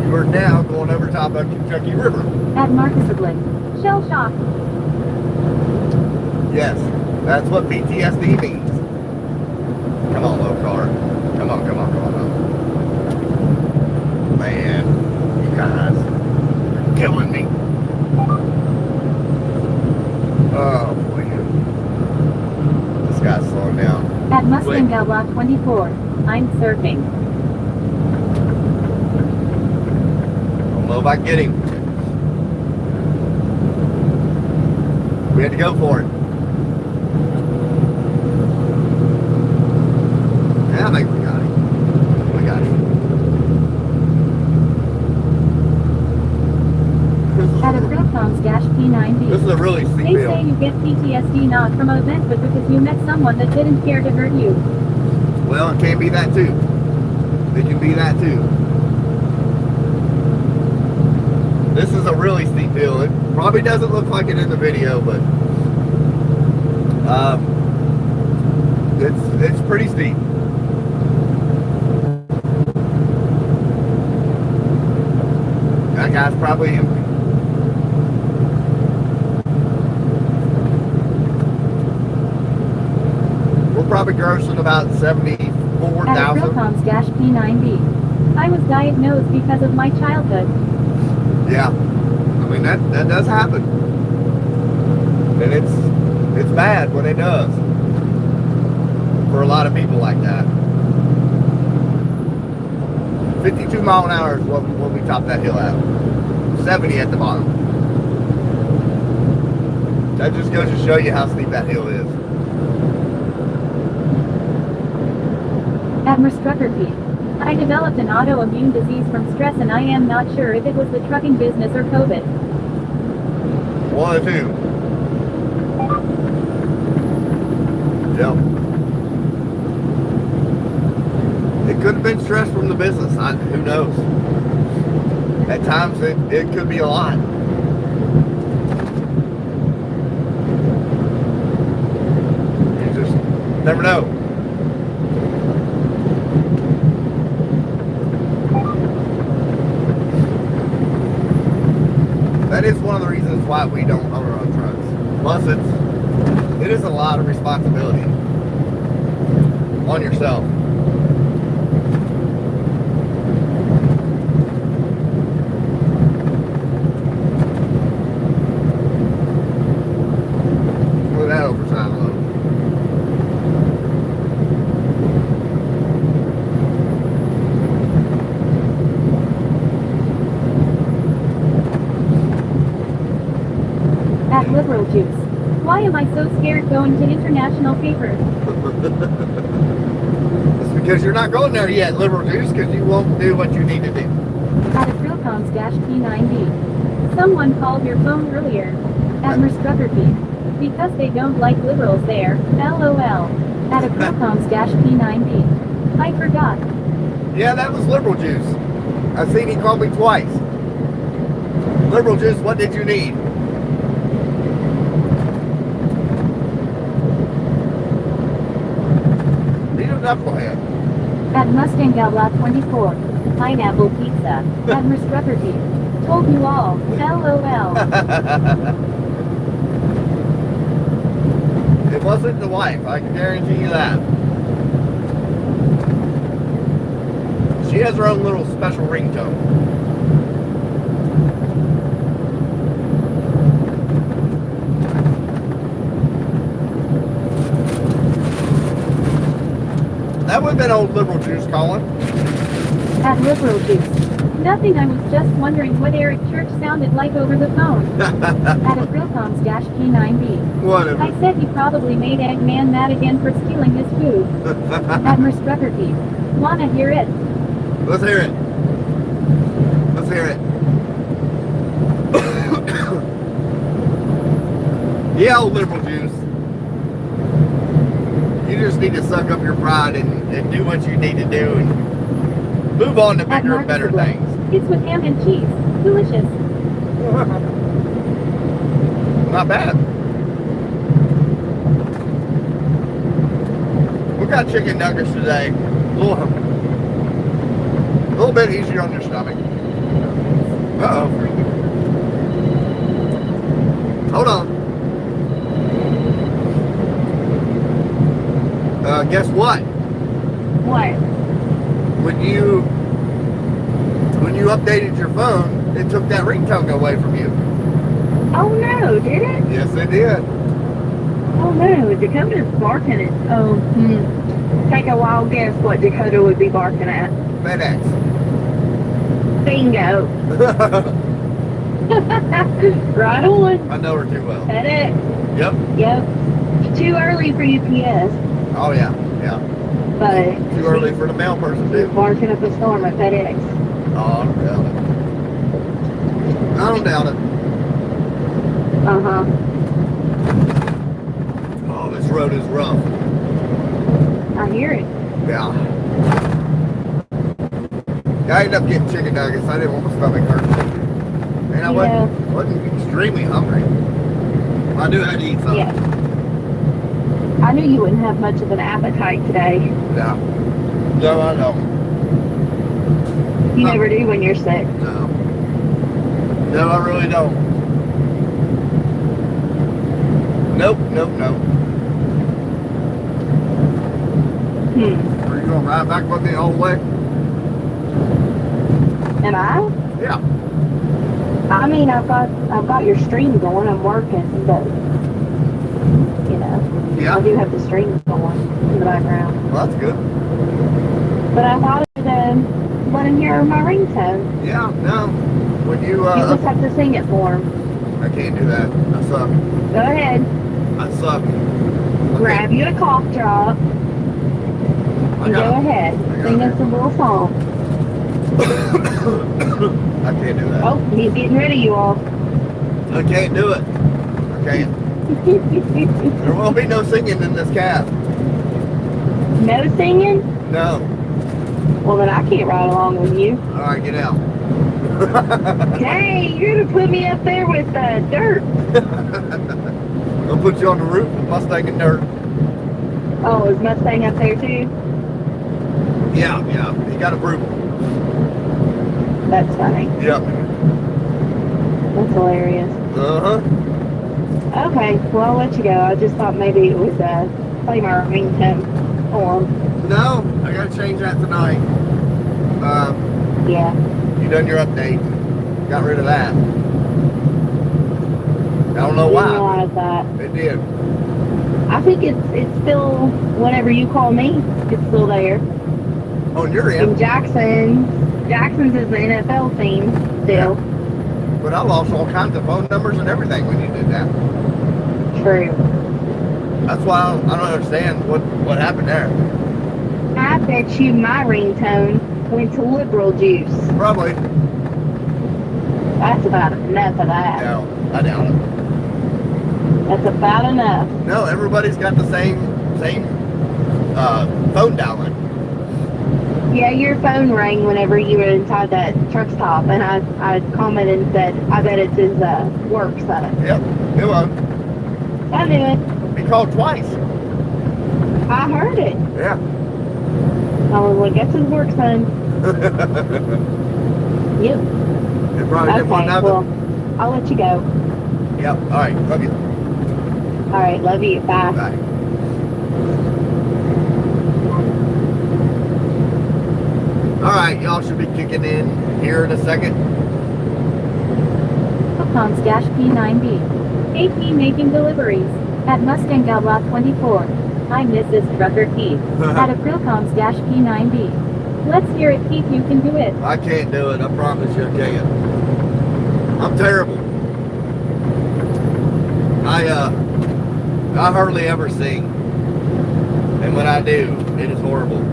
You are now going over top of Kentucky River. At Marcus Oblique. Shell shock. Yes, that's what PTSD means. Come on, little car. Come on. Man, you guys are killing me. Oh, boy. This guy's slowing down. At Mustang Outlaw 24. I'm surfing. I don't know if I can get him. We had to go for it. Yeah, I think we got him. We got him. At Aprilcoms-P9B. This is a really steep They hill. say you get PTSD not from an event, but because you met someone that didn't care to hurt you. Well, it can be that too. It can be that too. This is a really steep hill. It probably doesn't look like it in the video, but it's pretty steep. That guy's probably empty. We're probably grossing about At 74,000. Aprilcoms-P9B. I was diagnosed because of my childhood. Yeah, I mean that does happen, and it's bad when it does for a lot of people like that. 52 mile an hour is what we top that hill at. 70 at the bottom. That just goes to show you how steep that hill is. At Merstrucker Peak. I developed an autoimmune disease from stress, and I am not sure if it was the trucking business or COVID. One or two. Yep. It could have been stress from the business. Who knows? At times it could be a lot. You just never know. That is one of the reasons why we don't own our own trucks. Plus, it is a lot of responsibility on yourself. Look at that oversized load. At Liberal Juice. Why am I so scared going to international paper? It's because you're not going there yet, Liberal Juice, because you won't do what you need to do. At Aprilcoms-P9B. Someone called your phone earlier. At Merstrucker Peak. Because they don't like liberals there. LOL. At Aprilcoms-P9B. I forgot. Yeah, that was Liberal Juice. I've seen he called me twice. Liberal Juice, what did you need? knucklehead. At Mustang Outlaw 24. Pineapple pizza. At Restruckerty. Told you all. LOL. It wasn't the wife, I can guarantee you that. She has her own little special ringtone. That would have been old liberal juice calling. At Liberal Juice. Nothing, I was just wondering what Eric Church sounded like over the phone. At Aprilcoms-K9B. Whatever. I said he probably made Eggman mad again for stealing his food. At Restruckerty. Wanna hear it? Let's hear it. Let's hear it. Yeah, old liberal juice. You just need to suck up your pride and do what you need to do and move on to bigger and better things. It's with ham and cheese. Delicious. Not bad. We got chicken nuggets today. A little bit easier on your stomach. Uh-oh. Hold on. Guess what? What? When you updated your phone, it took that ringtone away from you. Oh no, did it? Yes, it did. Oh no, Dakota's barking it. Oh, Take a wild guess what Dakota would be barking at. FedEx. Bingo. Right on. I know her too well. FedEx. Yep. Yep. It's too early for UPS, Oh yeah, yeah. but Too early for the mail person she's too. barking up a storm at FedEx. Oh, I don't doubt it. I don't doubt it. Uh-huh. Oh, this road is rough. I hear it. Yeah. I ended up getting chicken nuggets. I didn't want my stomach hurt. And I wasn't extremely hungry. I knew I had to eat something. Yeah. I knew you wouldn't have much of an appetite today. No. No, I don't. You never do when you're sick. No. No, I really don't. Nope. Are you going to ride back with me all the way? Am I? Yeah. I mean, I've got your stream going. I'm working, but you know, Yeah. I do have the stream going in the background. Well, that's good. But I thought I'd let him hear my ringtone. Yeah, no. When you, You just have to sing it for him. I can't do that. I suck. Go ahead. I suck. Grab you a cough drop and go ahead. Sing us a little song. I can't do that. Oh, he's getting rid of you all. I can't do it. I can't. There will be no singing in this cab. No singing? No. Well, then I can't ride along with you. All right, get out. Dang, you're gonna put me up there with dirt. I'll put you on the roof with Mustang and dirt. Oh, is Mustang up there too? Yeah. He got a brutal. That's funny. Yep. That's hilarious. Uh-huh. Okay, well, I'll let you go. I just thought maybe it was play my ringtone for him. No, I gotta change that tonight. Yeah. You done your update. Got rid of that. I don't know Didn't why. realize that. It did. I think it's still, whenever you call me, it's still there. On your And end. Jackson's is the NFL team still. But I lost all kinds of phone numbers and everything when you did that. True. That's why I don't understand what happened there. I bet you my ringtone went to liberal juice. Probably. That's about enough of that. No, I doubt it. That's about enough. No, everybody's got the same phone dialing. Yeah, your phone rang whenever you were inside that truck stop, and I commented and said, I bet it's his work phone. Yep, it was. I knew it. He called twice. I heard it. Yeah. Oh, well, get to the work, son. Yep. It probably didn't want Okay, nothing. well, I'll let you go. Yep. All right. Love you. All right, love you. Bye. Bye. All right, y'all should be kicking in here in a second. Pilcoms-P9B. AP making deliveries. At Mustang Outlaw 24. I'm Mrs. Trucker Keith. At a Pilcoms-P9B. Let's hear it, Keith, you can do it. I can't do it. I promise you I can't. I'm terrible. I hardly ever sing. And when I do, it is horrible.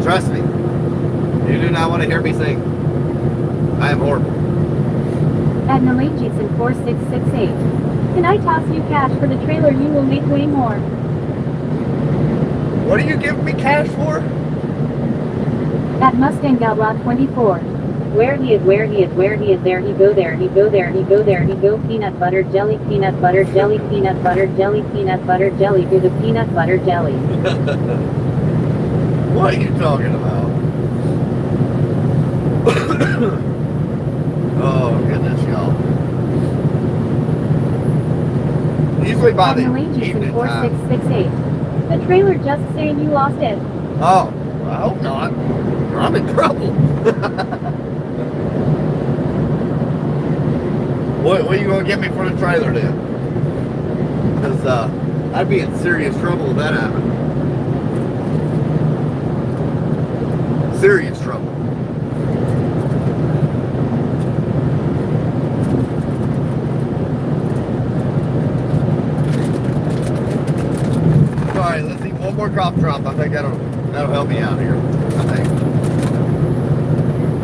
Trust me. You do not want to hear me sing. I am horrible. At Nalaji's 4668. Can I toss you cash for the trailer? You will make way more. What are you giving me cash for? At Mustang Outlaw 24. Where he is, there he go, there he go, peanut butter jelly, peanut butter jelly, peanut butter jelly, peanut butter jelly, do the peanut butter jelly. What are you talking about? Oh goodness, y'all. Usually by At the Nalaji's evening time. 4668. The trailer just saying you lost it. Oh, I hope not. I'm in trouble. What are you gonna get me for the trailer then? Because I'd be in serious trouble if that happened. Serious trouble. All right, let's eat one more crop drop. I think that'll help me out here. I think.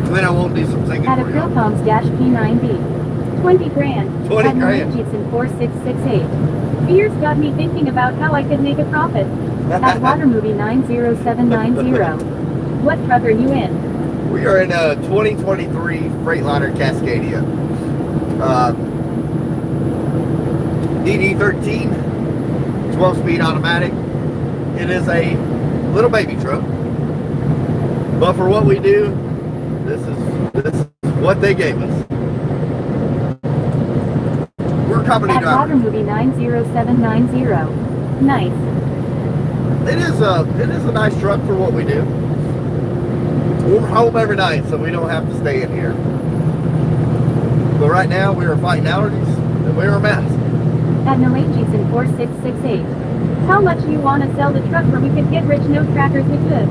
And then I won't do some singing At a for you. Pilcoms-P9B. 20 grand. 20 At grand. Nalaji's 4668. Fears got me thinking about how I could make a profit. At Watermovie 90790. What truck are you in? We are in a 2023 Freightliner Cascadia. DD13, 12-speed automatic. It is a little baby truck. But for what we do, this is what they gave us. We're company At drivers. Watermovie 90790. Nice. It is a nice truck for what we do. We're home every night, so we don't have to stay in here. But right now, we are fighting allergies, and we are a mess. At Nalaji's 4668. How much do you want to sell the truck where we could get rich? No trackers we could.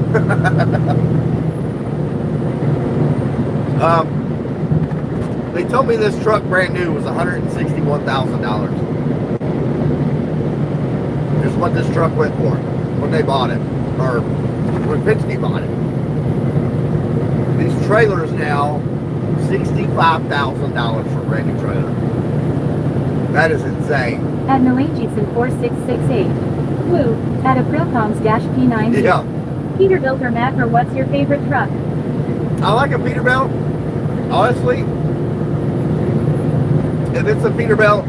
They told me this truck brand new was $161,000. Is what this truck went for when they bought it, or when Penske bought it. These trailers now, $65,000 for a brand new trailer. That is insane. At Nalaji's 4668. Woo. At a Pilcoms-P9B. Yeah, Peterbilt or Mack, or what's your favorite truck? I like a Peterbilt. Honestly, if it's a Peterbilt,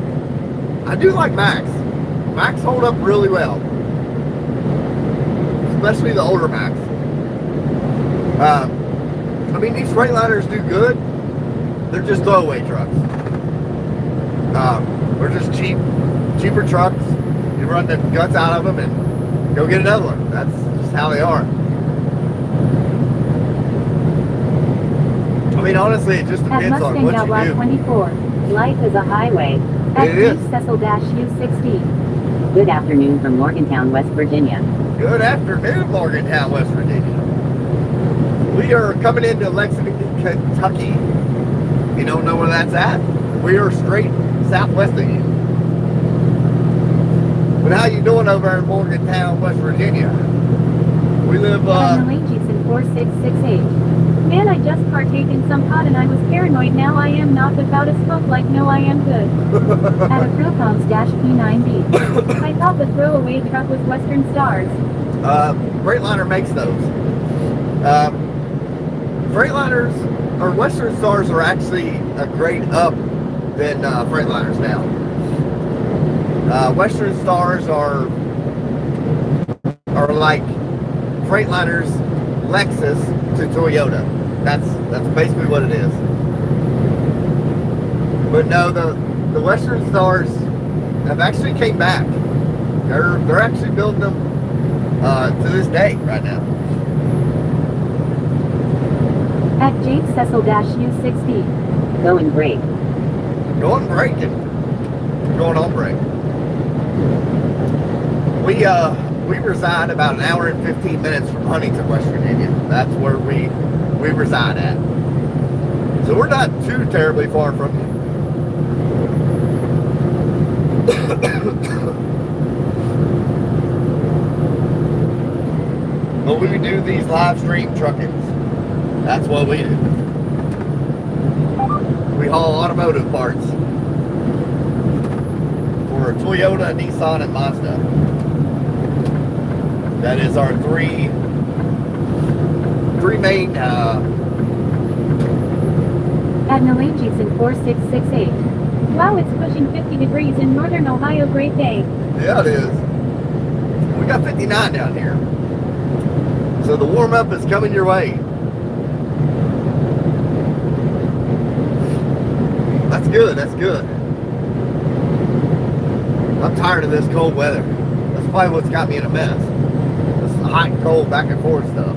I do like Max. Max hold up really well, especially the older Max. I mean, these Freightliners do good. They're just throwaway trucks. They're just cheaper trucks. You run the guts out of them and go get another one. That's just how they are. I mean, honestly, it just At depends on Mustang what Outlaw you do. 24. Life is a highway. At It is. Cecil-U16. Good afternoon from Morgantown, West Virginia. Good afternoon, Morgantown, West Virginia. We are coming into Lexington, Kentucky. If you don't know where that's at, we are straight southwest of you. But how you doing over in Morgantown, West Virginia? We live, At Nalaji's 4668. Man, I just partake in some pot and I was paranoid. Now I am not without a smoke, like no, I am good. At a Pilcoms-P9B. I thought the throwaway truck was Western Stars. Freightliner makes those. Freightliners, or Western Stars, are actually a grade up than Freightliners now. Western Stars are are like Freightliner's Lexus to Toyota. That's basically what it is. But no, the Western Stars have actually came back. They're actually building them to this day right now. At James Cecil-U60. Going break. Going breaking. Going on break. We reside about an hour and 15 minutes from Huntington, West Virginia. That's where we reside at. So we're not too terribly far from you. But we do these live stream truckings. That's what we do. We haul automotive parts for Toyota, Nissan, and Mazda. That is our three main. Admiral Jason 4668. Wow, it's pushing 50 degrees in northern Ohio. Great day. Yeah, it is. We got 59 down here. So the warm up is coming your way. That's good, that's good. I'm tired of this cold weather. That's probably what's got me in a mess. This hot and cold back and forth stuff.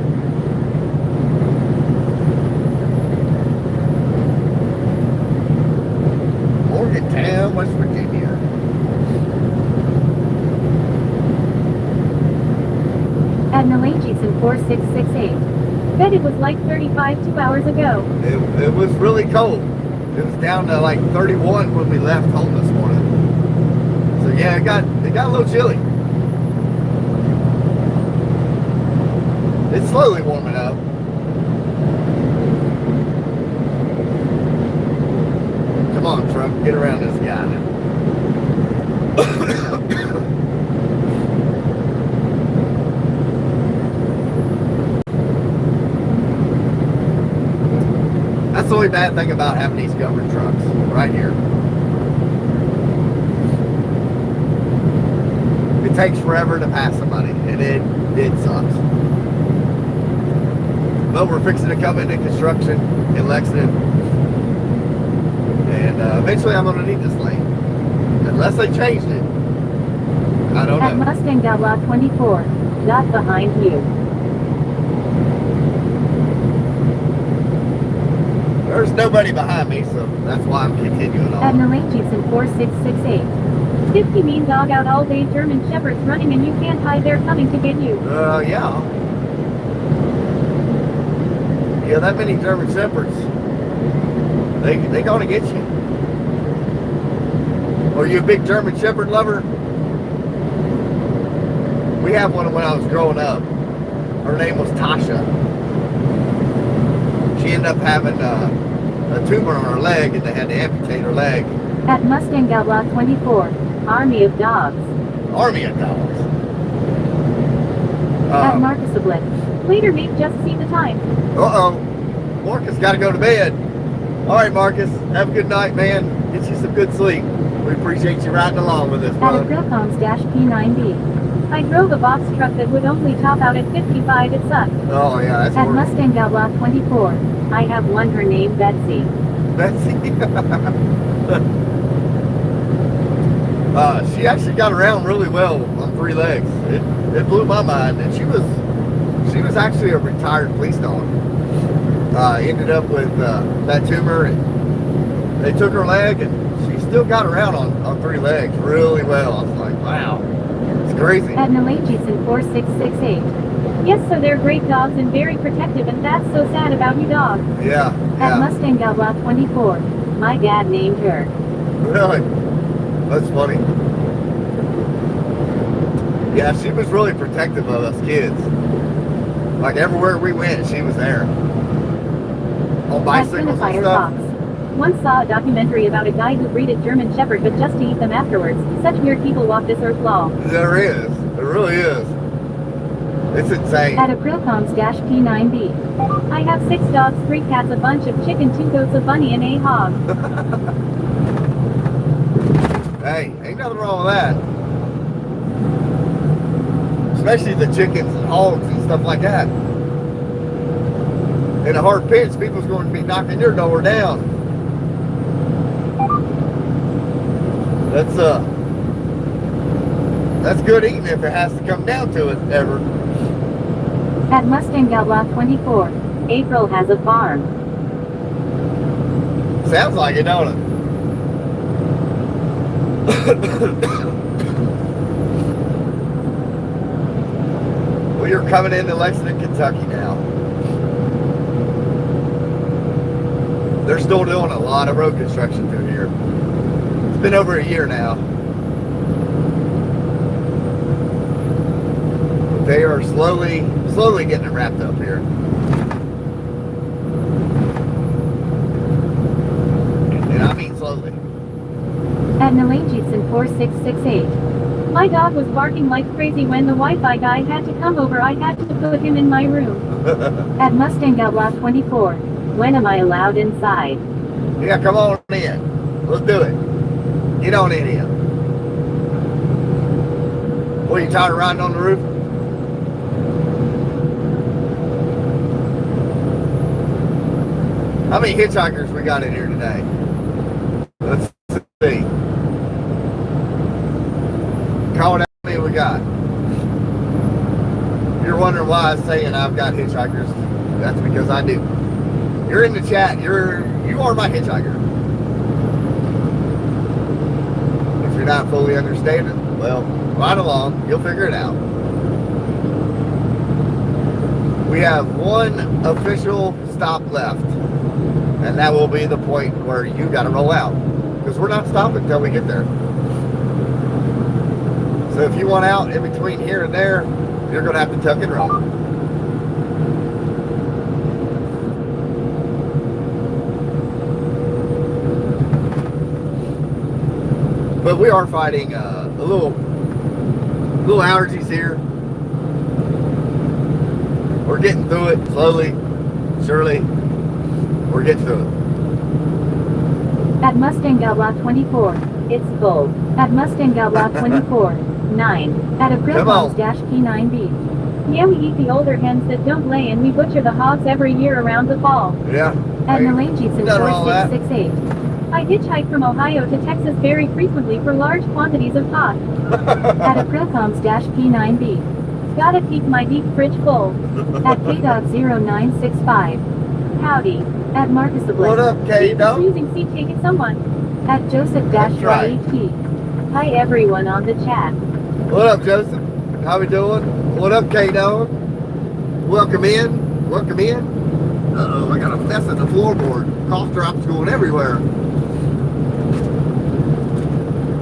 Morgantown, West Virginia. Admiral Jason 4668. Bet it was like 35 2 hours ago. It was really cold. It was down to like 31 when we left home this morning. So yeah, it got a little chilly. It's slowly warming up. Come on, truck, get around this guy. That's the only bad thing about having these government trucks right here. It takes forever to pass somebody, and it sucks. But we're fixing to come into construction in Lexington, and eventually I'm going to need this lane, unless they changed it. I don't At know. Mustang Outlaw 24. Not behind you. There's nobody behind me, so that's why I'm continuing on. Admiral Jason 4668. 50 mean dog out all day. German shepherds running and you can't hide. They're coming to get you. Yeah. Yeah, that many German shepherds. They gonna get you. Are you a big German shepherd lover? We had one when I was growing up. Her name was Tasha. She ended up having a tumor on her leg, and they had to amputate her leg. At Mustang Outlaw 24. Army of dogs. Army of dogs. At Marcus Oblit. Later, mate, just see the time. Uh-oh. Marcus got to go to bed. All right, Marcus. Have a good night, man. Get you some good sleep. We appreciate you riding along with us, At brother. Aprilcoms-P9B. I drove a box truck that would only top out at 55. It sucked. Oh, yeah, that's At horrible. Mustang Outlaw 24. I have one. Her name Betsy. Betsy. She actually got around really well on three legs. It blew my mind, and she was actually a retired police dog. Ended up with that tumor, and they took her leg, and she still got around on three legs really well. I was like, wow, it's crazy. Admiral Jason 4668. Yes, so they're great dogs and very protective, and that's so sad about you dogs. Yeah, At yeah, Mustang Outlaw 24. My dad named her. really. That's funny. Yeah, she was really protective of us kids. Like everywhere we went, she was there. On At bicycles and stuff. Firefox. Once saw a documentary about a guy who breeded German Shepherd but just to eat them afterwards. Such weird people walk this earth law. There is. There really is. It's insane. At Aprilcoms-P9B. I have 6 dogs, 3 cats, a bunch of chicken, 2 goats, a bunny, and a hog. Hey, ain't nothing wrong with that. especially the chickens and hogs and stuff like that. In a hard pinch, people's going to be knocking your door down. That's good eating if it has to come down to it ever. At Mustang Outlaw 24, April has a farm. Sounds like it, don't it? Well, you're coming into Lexington, Kentucky now. They're still doing a lot of road construction through here. It's been over a year now. But they are slowly getting it wrapped up here. And I mean slowly. At Nalangitson 4668. My dog was barking like crazy when the Wi-Fi guy had to come over. I had to put him in my room. At Mustang Outlaw 24. When am I allowed inside? Yeah, come on in. Let's do it. Get on in here. What, you tired of riding on the roof? How many hitchhikers we got in here today? Let's see. Call it out how many we got. If you're wondering why I'm saying I've got hitchhikers, that's because I do. You're in the chat. You are my hitchhiker. If you're not fully understanding, well, ride along. You'll figure it out. We have one official stop left, and that will be the point where you got to roll out, because we're not stopping until we get there. So if you want out in between here and there, you're going to have to tuck and roll. But we are fighting a little allergies here. We're getting through it slowly, surely. We're getting through it. At Mustang Outlaw 24, it's full. At Mustang Outlaw 24, 9. At April-P9B. Yeah, we eat the older hens that don't lay, and we butcher the hogs every year around the fall. Yeah. At Nalangitson 4668. I hitchhike from Ohio to Texas very frequently for large quantities of pot. At Aprilcoms-P9B. Gotta keep my deep fridge full. At KDog0965. Howdy. At Marcus of What up, K-Dog? Using seat taking someone. At Joseph-YET. Hi everyone on the chat. What up, Joseph? How we doing? What up, K-Dog? Welcome in. Welcome in. Uh-oh, I got a mess at the floorboard. Cough drops going everywhere.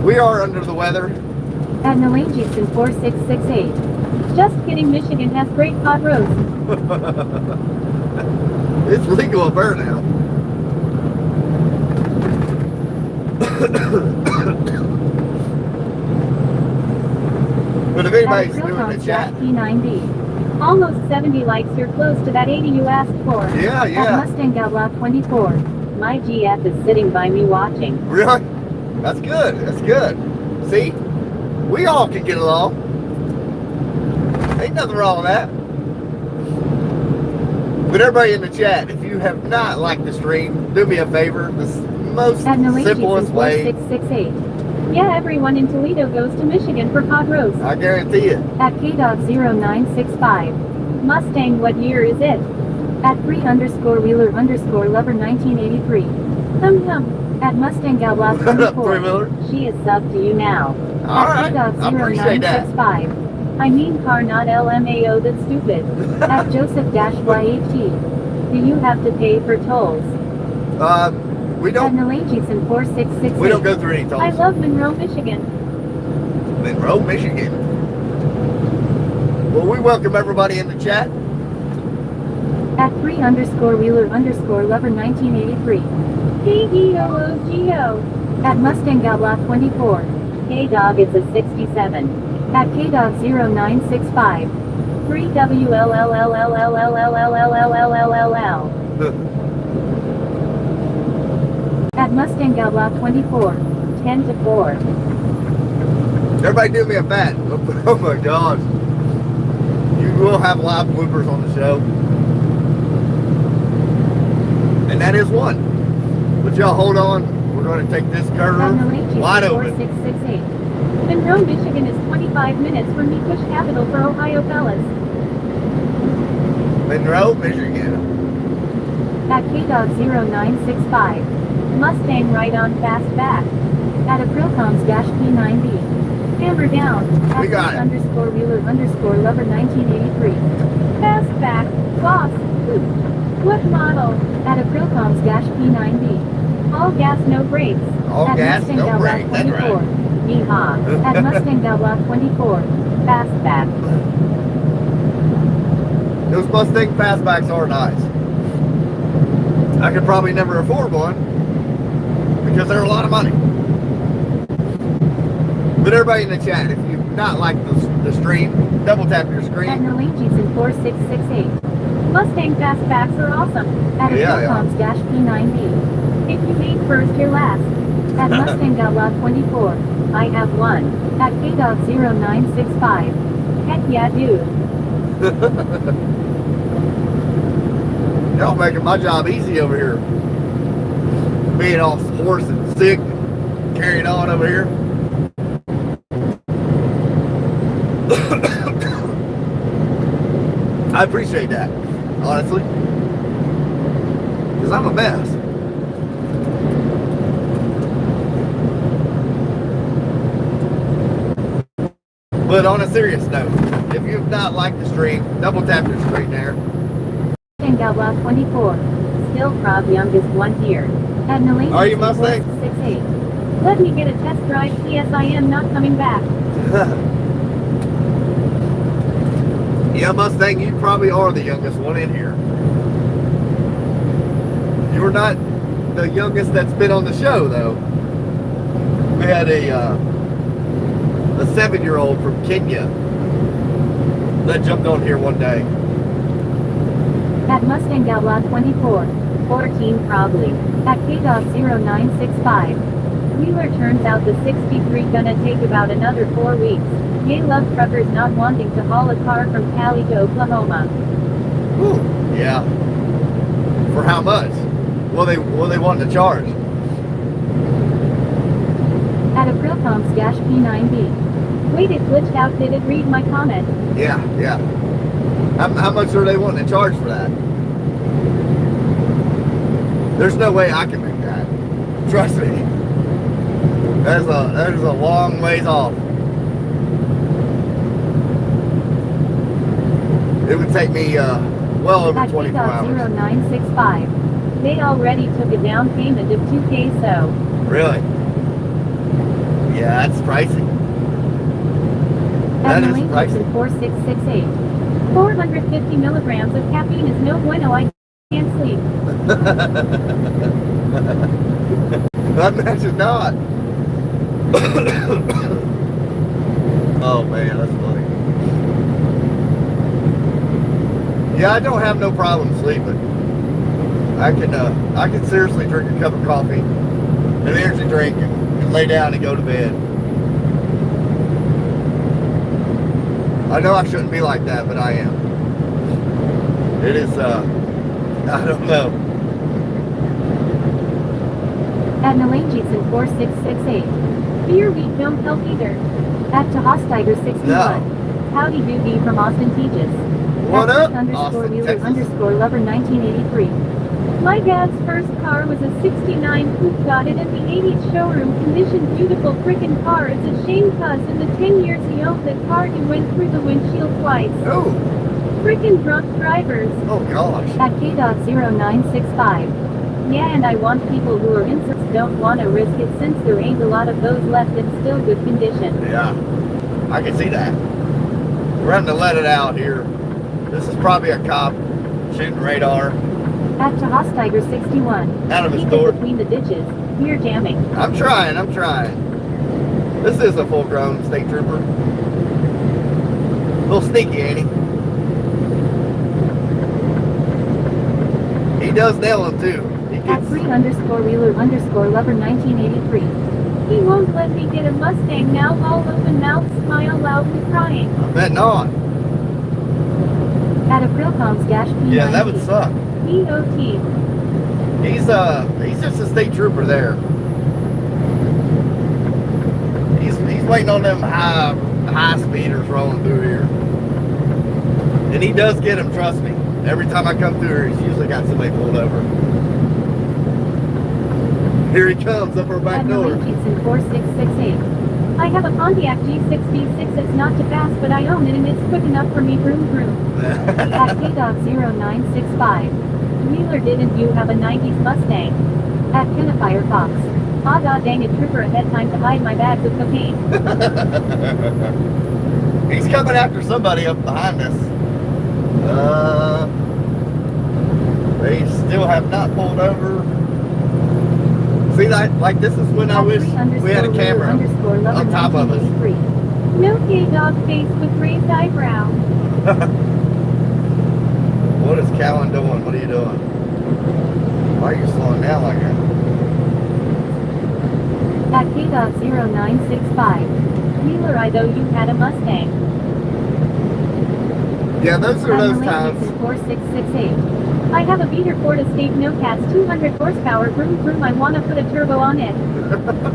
We are under the weather. At Nalangitson 4668. Just kidding, Michigan has great pot roast. It's legal up there now. But if anybody's new in the chat. P9B. Almost 70 likes. You're close to that 80 you asked for. Yeah. At Mustang Outlaw 24. My GF is sitting by me watching. Really? That's good. That's good. See? We all can get along. Ain't nothing wrong with that. But everybody in the chat, if you have not liked the stream, do me a favor. The most simplest way. 4668. Yeah, everyone in Toledo goes to Michigan for pot roast. I guarantee it. At KDog0965. Mustang, what year is it? At 3_Wheeler_Lover 1983. Hum. At Mustang Outlaw 24. She is sub to you now. Alright, I appreciate that. KDog0965. I mean car, not LMAO, that's stupid. At Joseph-YET. Do you have to pay for tolls? We At don't. Nalangitson 4668. We don't go through any tolls. I love Monroe, Michigan. Monroe, Michigan. Well, we welcome everybody in the chat. At 3_Wheeler_Lover 1983. KDOOGO. At Mustang Outlaw 24. K-Dog, it's a 67. At KDog0965. 3WLLLLLLLLLLLLLLLL. At Mustang Outlaw 24. 10 to 4. Everybody do me a bat. Oh my gosh. will have live bloopers on the show. And that is one. But y'all hold on. We're going to take this curve wide open. 4668. Monroe, Michigan is 25 minutes from me, push capital for Ohio, fellas. Monroe, Michigan. At KDOG 0965. Mustang right on fast back. At Aprilcoms P9B. Hammer down. At We got it. underscore Wheeler underscore lover 1983. Fast back. Boss. Whew. What model? At Aprilcoms P9B. All gas, no brakes. All At gas, Mustang no Outlaw brakes. That's 24. right. Yeehaw. At Mustang Outlaw 24. Fast back. Those Mustang fastbacks are nice. I could probably never afford one because they're a lot of money. But everybody in the chat, if you not like the stream, double tap your At screen. Norlanges in 4668. Mustang fastbacks are awesome. At Yeah, Aprilcoms P9B. If you ain't first, you're last. At Mustang Outlaw 24. I have one. At KDOG 0965. Heck yeah, dude. Y'all making my job easy over here. Being all hoarse and sick, carrying on over here. I appreciate that, honestly. Because I'm a mess. But on a serious note, if you've not liked the stream, double tap your screen there. Mustang Outlaw 24. Still proud youngest one here. At Norlanges Are you in Mustang? 4668. Let me get a test drive. P.S. I am not coming back. Yeah, Mustang, you probably are the youngest one in here. You're not the youngest that's been on the show, though. We had a 7-year-old from Kenya that jumped on here one day. At Mustang Outlaw 24. 14 probably. At KDOG 0965. Wheeler turns out the 63 gonna take about another 4 weeks. Yay, love truckers not wanting to haul a car from Cali to Oklahoma. Ooh, yeah. For how much? Well, they want to charge. At Aprilcoms P9B. Wait, it glitched out. Did it read my comment? Yeah, yeah. How much are they wanting to charge for that? There's no way I can make that. Trust me. That is a long ways off. It would take me well over At 24 hours. 0965. They already took a down payment of 2K, so. Really? Yeah, that's pricey. At That is Norlanges pricey. in 4668. 450 milligrams of caffeine is no bueno. I can't sleep. I imagine not. Oh man, that's funny. Yeah, I don't have no problem sleeping. I can seriously drink a cup of coffee, an energy drink, and lay down and go to bed. I know I shouldn't be like that, but I am. It is, I don't know. At Norlanges in 4668. Beer week don't help either. At Tahostiger 61. No. Howdy doody from Austin Tejas. What At up, underscore Austin, Wheeler Texas? underscore lover 1983. My dad's first car was a 69 coupe, got it at the 80s showroom condition, beautiful frickin' car. It's a shame cuz in the 10 years he owned that car he went through the windshield twice. Oh, Frickin' drunk drivers. oh gosh. At KDOT 0965. Yeah, and I want people who are inserts don't want to risk it since there ain't a lot of those left in still good condition. Yeah, I can see that. We're having to let it out here. This is probably a cop shooting radar At Tahostiger 61. out of his Keep it door. between the ditches. We're jamming. I'm trying. This is a full-grown state trooper. A little sneaky, ain't he? He does nail him too. He At gets, free underscore Wheeler underscore lover 1983. He won't let me get a Mustang now, all open mouth, smile loudly crying. I bet not. At Aprilcoms-P90. Yeah, that would suck. POT. He's just a state trooper there. He's waiting on them high speeders rolling through here. And he does get them, trust me. Every time I come through here, he's usually got somebody pulled over. Here he comes up our back door. Edinburgh 4668. I have a Pontiac G6B6. It's not too fast, but I own it and it's quick enough for me. Vroom vroom. At K.0965. Wheeler, didn't you have a 90s Mustang? At Kenafire Fox. Ah, god dang it, trooper ahead, time to hide my bags of cocaine. He's coming after somebody up behind us. They still have not pulled over. See, like this is when I wish we had a camera on top of us. No K-Dog face with raised eyebrow. What is Callan doing? What are you doing? Why are you slowing down like that? At K.0965. Wheeler, I though you had a Mustang. Yeah, those are those times. 4668. I have a beater Ford Escape No Cats 200 horsepower. Vroom vroom, I wanna put a turbo on it.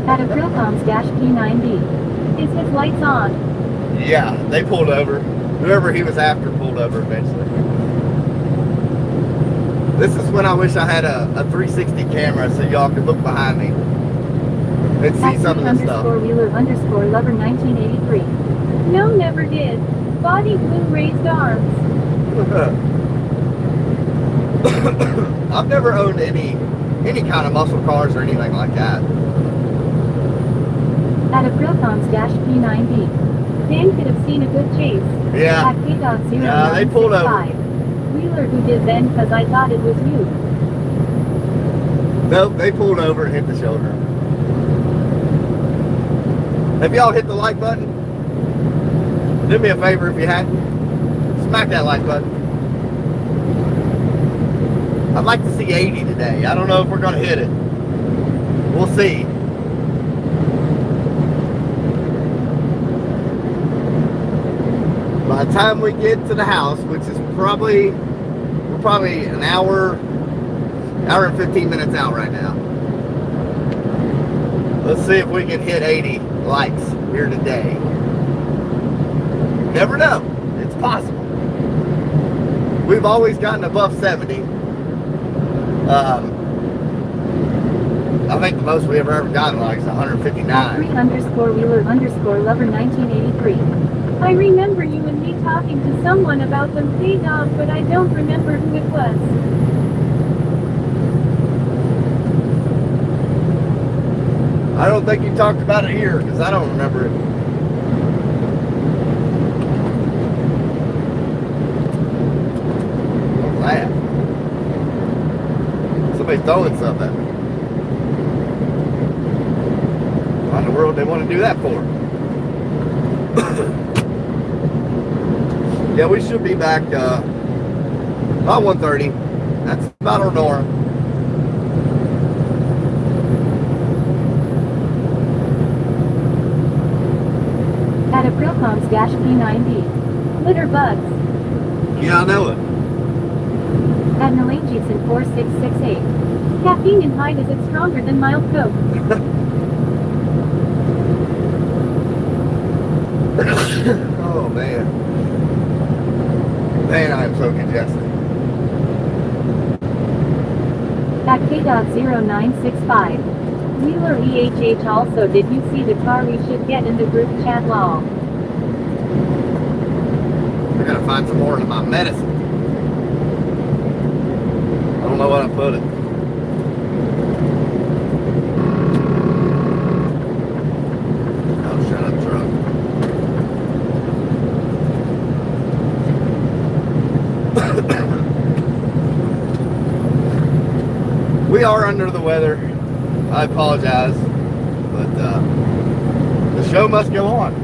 At Aprilcoms-P90. Is his lights on? Yeah, they pulled over. Whoever he was after pulled over eventually. This is when I wish I had a 360 camera so y'all could look behind me and see some of the stuff. Wheeler _ lover 1983. No, never did. Body blue, raised arms. I've never owned any kind of muscle cars or anything like that. At Aprilcoms-P90. Dan could have seen a good chase. Yeah. At K.0965. Yeah, they pulled over. Wheeler, who did then, cause I thought it was you. Nope, they pulled over and hit the shoulder. Have y'all hit the like button? Do me a favor if you hadn't. Smack that like button. I'd like to see 80 today. I don't know if we're going to hit it. We'll see. By the time we get to the house, which is we're probably an hour and 15 minutes out right now. Let's see if we can hit 80 likes here today. Never know. It's possible. We've always gotten above 70. I think the most we ever gotten like is 159. 3_Wheeler _ lover 1983. I remember you and me talking to someone about some K-Dog, but I don't remember who it was. I don't think you talked about it here because I don't remember it. What's that? Somebody throwing stuff at me. Why in the world they want to do that for? Yeah, we should be back about 1:30. That's about our norm. At Aprilcoms-P90. Litter bugs. Yeah, I know it. At Nalangitson 4668. Caffeine in hide, is it stronger than mild coke? Oh man. Man, I am so congested. At K.0965. Wheeler EHH also, did you see the car we should get in the group chat lol? I gotta find some more of my medicine. I don't know what I put it. Oh, shut up, truck. We are under the weather. I apologize, but the show must go on.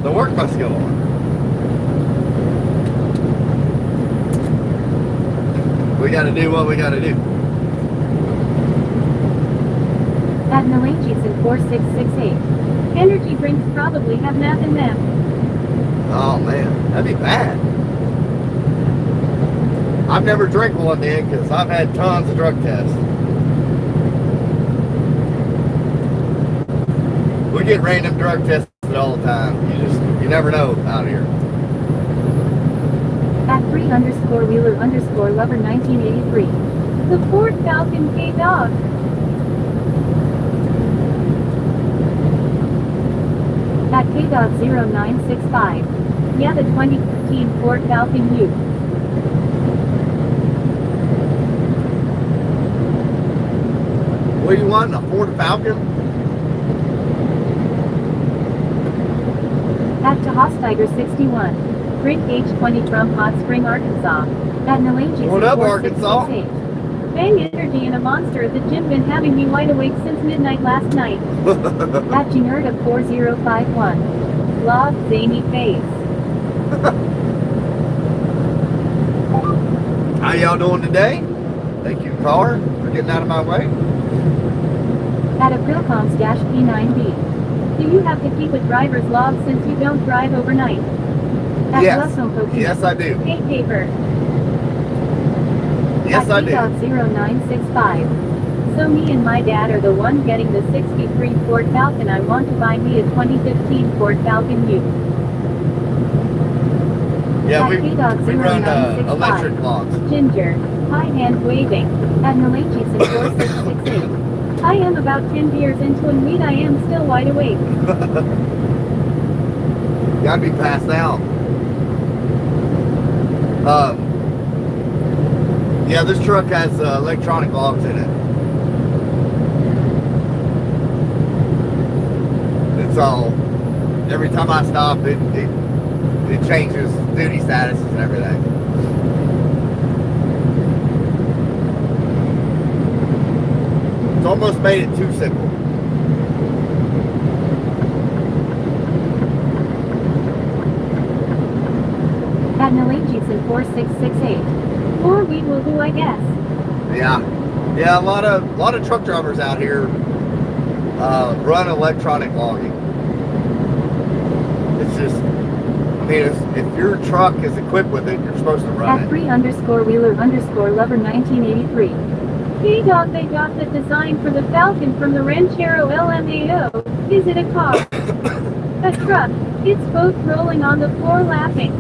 The work must go on. We got to do what we got to do. At Nalangitson 4668. Energy drinks probably have meth in them. Oh man, that'd be bad. I've never drank one then because I've had tons of drug tests. We get random drug tested all the time. You never know out here. At 3_Wheeler_Lover 1983. The Ford Falcon K-Dog. At K-Dog 0965. Yeah, the 2015 Ford Falcon U. What do you want? A Ford Falcon? At Tiger 61. Drink H20 from Hot Spring, Arkansas. At Nalangi What up, Arkansas? Bang energy and a monster at the gym, been having me wide awake since midnight last night. At Jnerda 4051. Love zany face. How y'all doing today? Thank you, caller, for getting out of my way. At Aprilcoms-P9B. Do you have to keep a driver's log since you don't drive overnight? At Yes. Pokemon. Yes, I do. Hey, paper. Yes, I at do. 0965. So me and my dad are the one getting the 63 Ford Falcon. I want to buy me a 2015 Ford Falcon U. Yeah, At we K-Dog run 0965. electric logs. Ginger. High hand waving. At Nalangi 4668. I am about 10 beers into and weed. I am still wide awake. Gotta be passed out. Yeah, this truck has electronic logs in it. It's all, every time I stop, it changes duty statuses and everything. It's almost made it too simple. At Nalangi 4668. Or we will do, I guess. Yeah, a lot of truck drivers out here run electronic logging. It's just, I mean, if your truck is equipped with it, you're supposed to run At it. 3_Wheeler_Lover 1983. K-Dog, they got the design for the Falcon from the Ranchero LMAO. Is it a car? A truck. It's both rolling on the floor laughing.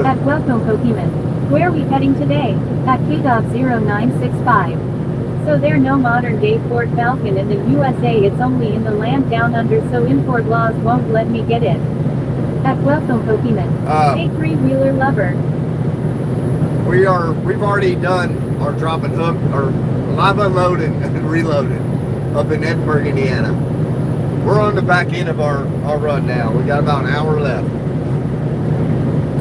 At Welcome Pokemon. Where are we heading today? At K-Dog 0965. So there no modern day Ford Falcon in the USA, it's only in the land down under, so import laws won't let me get it. At Welcome Pokemon. Hey, 3-wheeler lover. We've already done our drop and hook, or live unloaded and reloaded up in Edinburgh, Indiana. We're on the back end of our run now. We got about an hour left.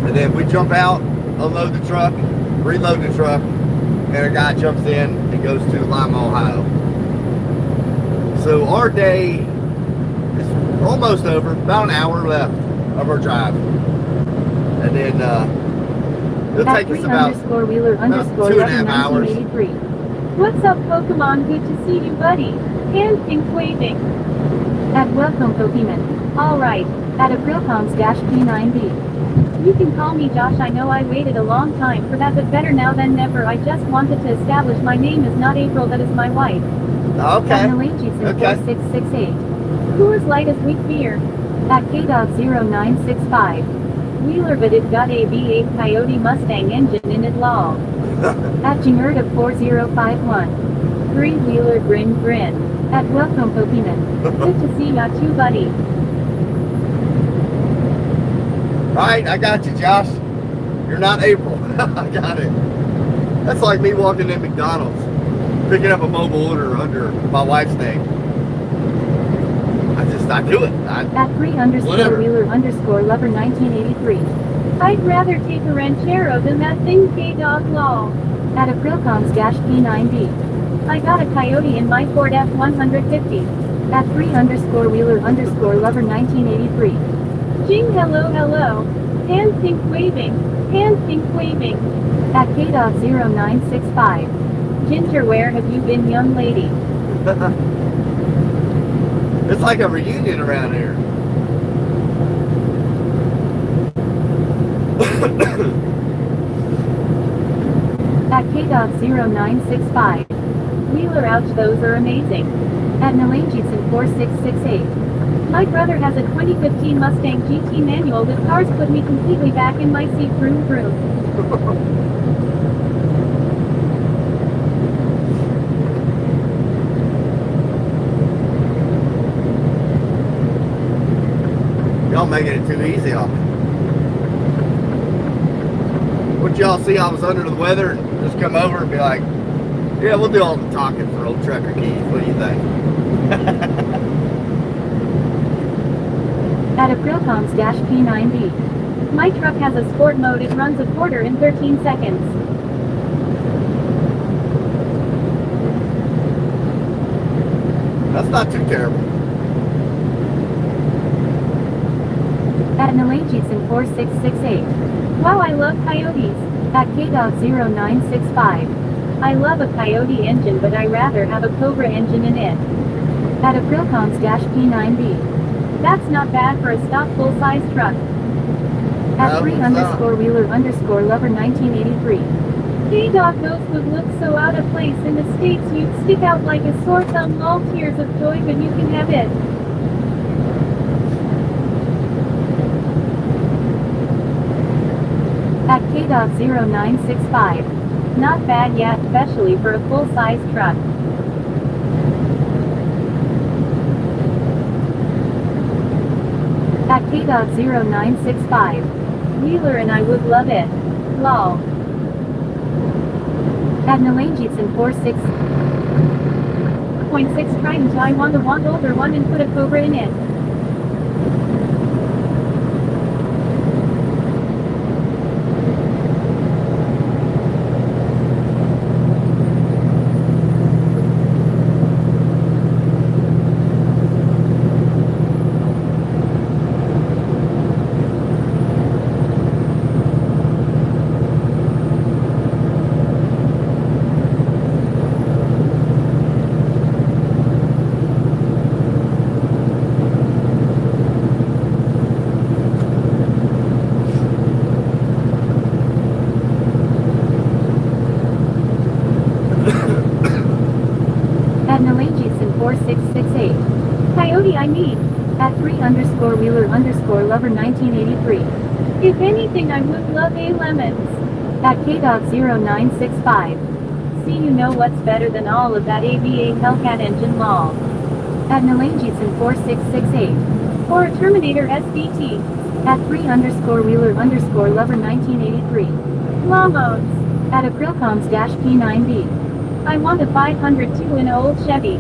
And then we jump out, unload the truck, reload the truck, and a guy jumps in and goes to Lima, Ohio. So our day is almost over, about an hour left of our drive. And then it'll take us about 2.5 hours. What's up, Pokemon? Good to see you, buddy. Hand pink waving. At Welcome Pokemon. Alright. At Aprilcoms-P9B. You can call me Josh. I know I waited a long time for that, but better now than never. I just wanted to establish my name is not April, that is my wife. Okay. At Nalangi 4668. Coors Light is weak beer. At K-Dog 0965. Wheeler, but it got a V8 Coyote Mustang engine in it, lol. At Jnerda 4051. 3-wheeler grin grin. At Welcome Pokemon. Good to see ya too, buddy. Alright, I got you, Josh. You're not April. I got it. That's like me walking in McDonald's, picking up a mobile order under my wife's name. I do it. At 3_Wheeler_Lover 1983. I'd rather take a Ranchero than that thing, K-Dog, lol. At Aprilcoms-P9B. I got a Coyote in my Ford F-150. At 3_Wheeler_Lover 1983. Jing, hello, hello. Hand pink waving. Hand pink waving. At K-Dog 0965. Ginger, where have you been, young lady? It's like a reunion around here. At At K.0965. Wheeler, ouch, those are amazing. At Nalangitson 4668. My brother has a 2015 Mustang GT manual with cars, put me completely back in my seat, vroom vroom. Y'all making it too easy on me. What y'all see, I was under the weather and just come over and be like, yeah, we'll do all the talking for old Trucker Keys. What do you think? At Aprilcoms-P9B. My truck has a sport mode, it runs a quarter in 13 seconds. That's not too terrible. At Nalangitson 4668. Wow, I love coyotes. At K.0965. I love a Coyote engine, but I rather have a Cobra engine in it. At Aprilcoms-P9B. That's not bad for a stock full-size truck. At No, it's not. 3_Wheeler_Lover 1983. Hey Doc, those would look so out of place in the States, you'd stick out like a sore thumb, all tears of joy, but you can have it. At K.0965. Not bad yet, especially for a full-size truck. At K.0965. Wheeler and I would love it. Lol. At Nalangitson 46.6 Trident, I want older one and put a Cobra in it. At Nalangitson 4668. Coyote I need. At 3_Wheeler_Lover 1983. If anything, I would love a lemons. At K.0965. See, you know what's better than all of that AVA Hellcat engine, lol. At Nalangitson 4668. Or a Terminator SDT. At 3_Wheeler_Lover 1983. Lamos. At Aprilcoms-P9B. I want a 502 in an old Chevy.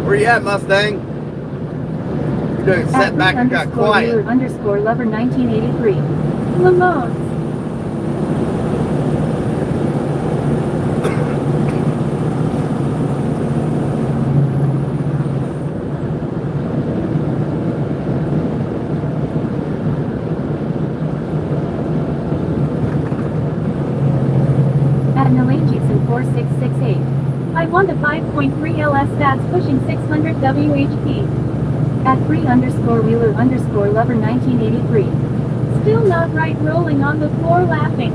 Where you at, Mustang? You're doing setback and got quiet. _Wheeler_Lover 1983. Lamont. At Nalangitson 4668. I want a 5.3 LS stats pushing 600 WHP. At 3_Wheeler_Lover 1983. Still not right, rolling on the floor laughing.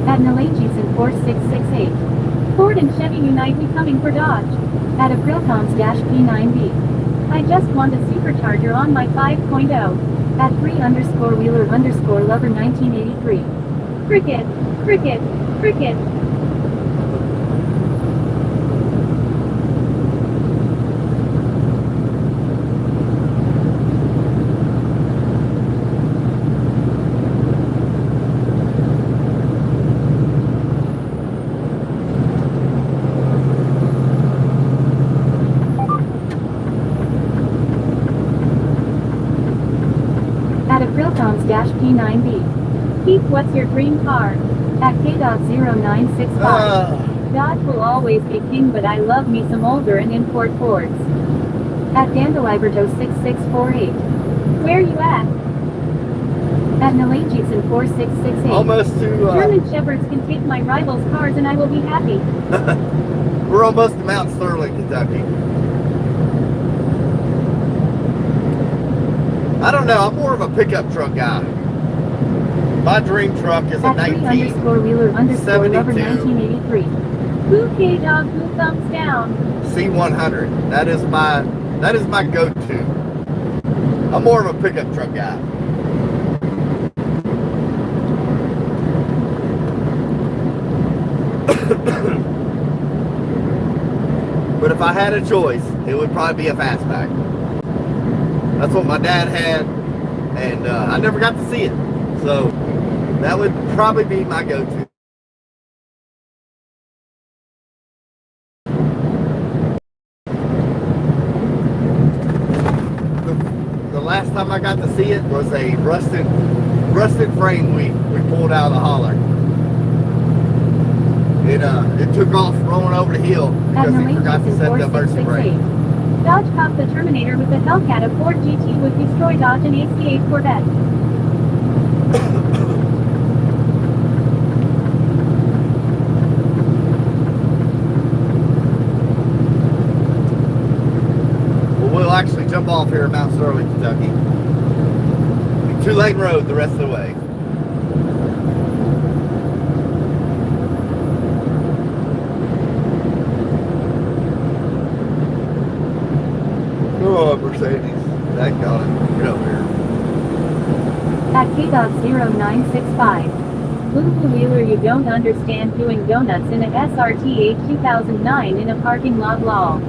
At Nalangitson 4668. Ford and Chevy unite, we coming for Dodge. At Aprilcoms-P9B. I just want a supercharger on my 5.0. At 3_Wheeler_Lover 1983. Cricket, cricket, cricket. P9B. Keith, what's your dream car? At K.0965. Dodge will always be king, but I love me some older and import Fords. At Dandeliberto 6648. Where you at? At Nalangitson 4668. Almost to, German Shepherds can take my rivals' cars and I will be happy. we're almost to Mount Sterling, Kentucky. I don't know, I'm more of a pickup truck guy. My dream truck is a At 3_Wheeler_Lover 1983. Who K-Dog, who thumbs down? C100. That is my go-to. I'm more of a pickup truck guy. But if I had a choice, it would probably be a fastback. That's what my dad had, and I never got to see it. So that would probably be my go-to. The last time I got to see it was a rusted frame we pulled out of the holler. It took off rolling over the hill because he forgot to set the emergency brake. Dodge copped the Terminator with the Hellcat. A Ford GT would destroy Dodge and AC-8 Corvette. Well, we'll actually jump off here at Mount Sterling, Kentucky. 2-lane road the rest of the way. Oh, Mercedes. That got it. Get over here. At K.0965. Boo-hoo Wheeler, you don't understand doing donuts in a SRT 2009 in a parking lot lol.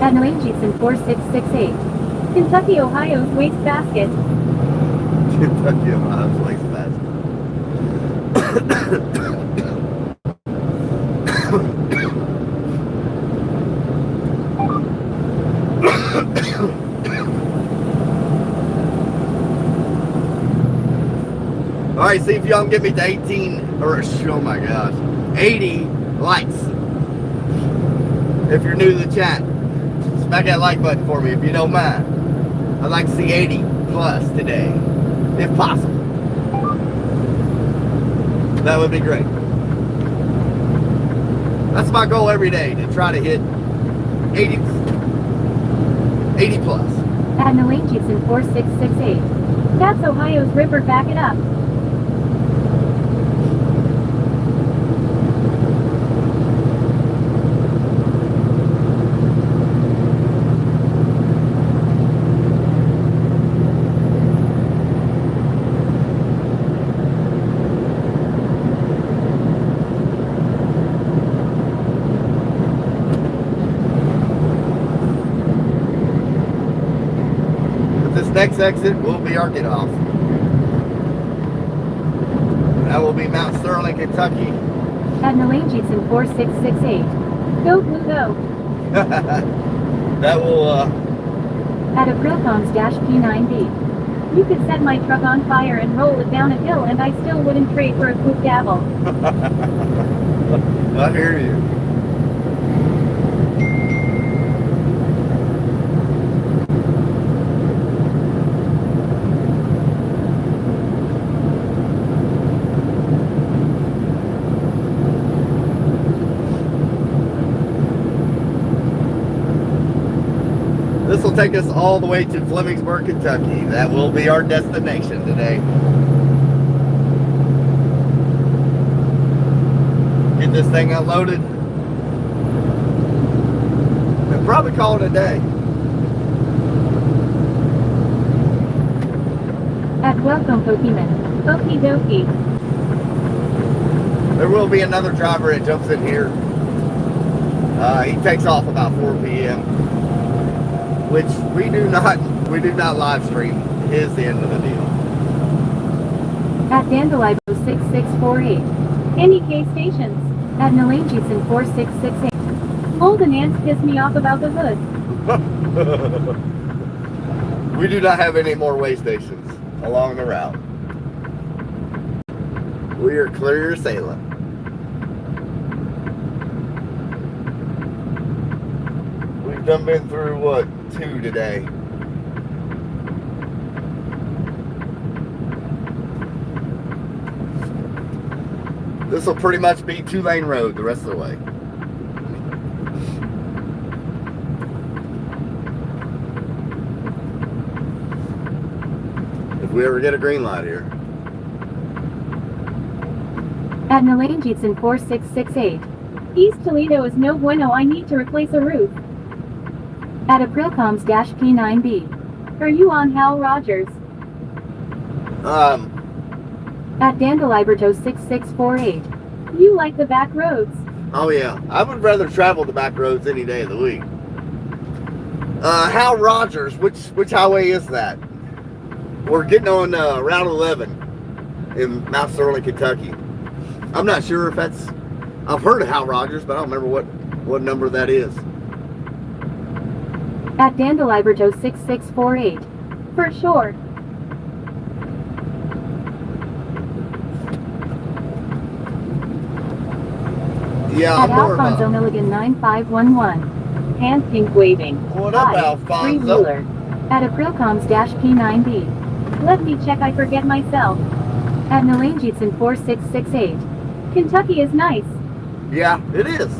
At Nalangitson 4668. Kentucky, Ohio's wastebasket. Kentucky, Ohio's wastebasket. All right, see if y'all can get me to 18, or oh my gosh, 80 likes. If you're new to the chat, smack that like button for me if you don't mind. I'd like to see 80 plus today, if possible. That would be great. That's my goal every day, to try to hit 80 plus. At Nalangitson 4668. That's Ohio's Ripper, back it up. Next exit will be our get off. That will be Mount Sterling, Kentucky. At Nalangitson 4668. Go, Blue, go. That will, At Aprilcons-P9B. You could set my truck on fire and roll it down a hill and I still wouldn't trade for a quick gavel. I hear you. This will take us all the way to Flemingsburg, Kentucky. That will be our destination today. Get this thing unloaded. And probably call it a day. At Welcome Pokemon. Okie dokie. There will be another driver that jumps in here. He takes off about 4 p.m. which we do not live stream his end of the deal. At Dandelibo 6648. NEK stations. At Nalangitson 4668. Mold and ants piss me off about the hood. We do not have any more way stations along the route. We are clear sailing. We've done been through what, 2 today. This will pretty much be 2-lane road the rest of the way. If we ever get a green light here. At Nalanjitson 4668. East Toledo is no bueno, I need to replace a roof. At Aprilcoms-P9B. Are you on Hal Rogers? At Dandeliberto 6648. You like the back roads? Oh yeah, I would rather travel the back roads any day of the week. Hal Rogers, which highway is that? We're getting on Route 11 in Mount Sterling, Kentucky. I'm not sure if that's, I've heard of Hal Rogers, but I don't remember what number that is. At Dandeliberto 6648. For sure. Yeah, At I'm more Alfonso Milligan 9511. Hand pink waving. What up, Hi, Alfonso? three-wheeler. At Aprilcoms-P9B. Let me check, I forget myself. At Nalanjitson 4668. Kentucky is nice. Yeah, it is.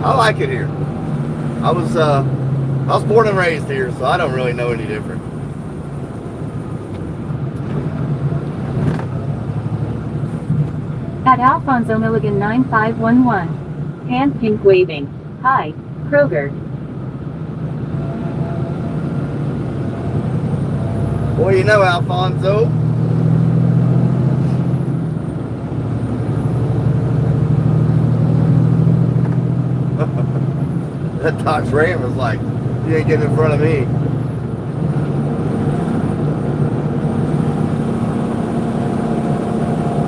I like it here. I was born and raised here, so I don't really know any different. At Alfonso Milligan 9511. Hand pink waving. Hi, Kroger. Well, you know, Alfonso. That Dodge Ram was like, you ain't getting in front of me.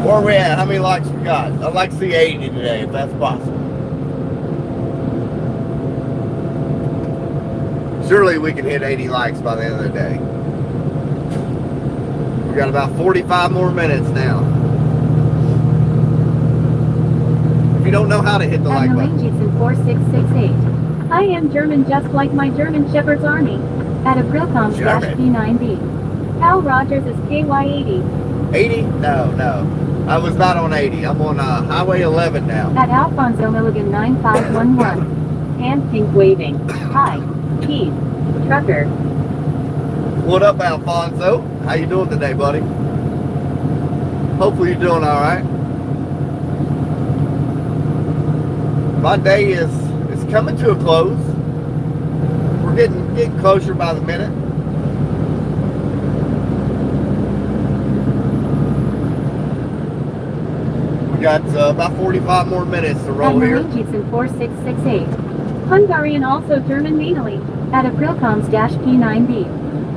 Where are we at? How many likes we got? I'd like to see 80 today, if that's possible. Surely we can hit 80 likes by the end of the day. We got about 45 more minutes now. If you don't know how to hit the At like button. Nalanjitson 4668. I am German just like my German Shepherd's Army. At Aprilcoms-P9B. Hal Rogers is KY80. 80? No. I was not on 80. I'm on Highway 11 now. At Alfonso Milligan 9511. Hand pink waving. Hi, Keith. Trucker. What up, Alfonso? How you doing today, buddy? Hopefully you're doing all right. My day is coming to a close. We're getting closer by the minute. We got about 45 more minutes to roll At here. Nalanjitson 4668. Hungarian, also German mainly. At Aprilcoms-P9B.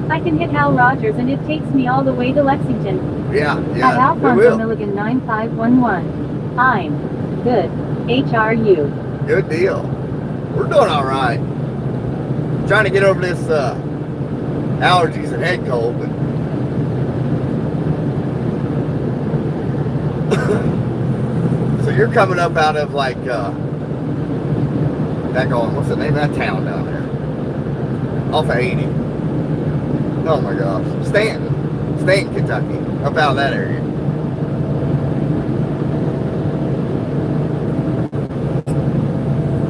I can hit Hal Rogers and it takes me all the way to Lexington. Yeah, At we Alfonso will. Milligan 9511. I'm good. HRU. Good deal. We're doing all right. Trying to get over this allergies and head cold, but so you're coming up out of like what's the name of that town down there? Off of 80. Oh my gosh. Stanton, Kentucky. Up out of that area.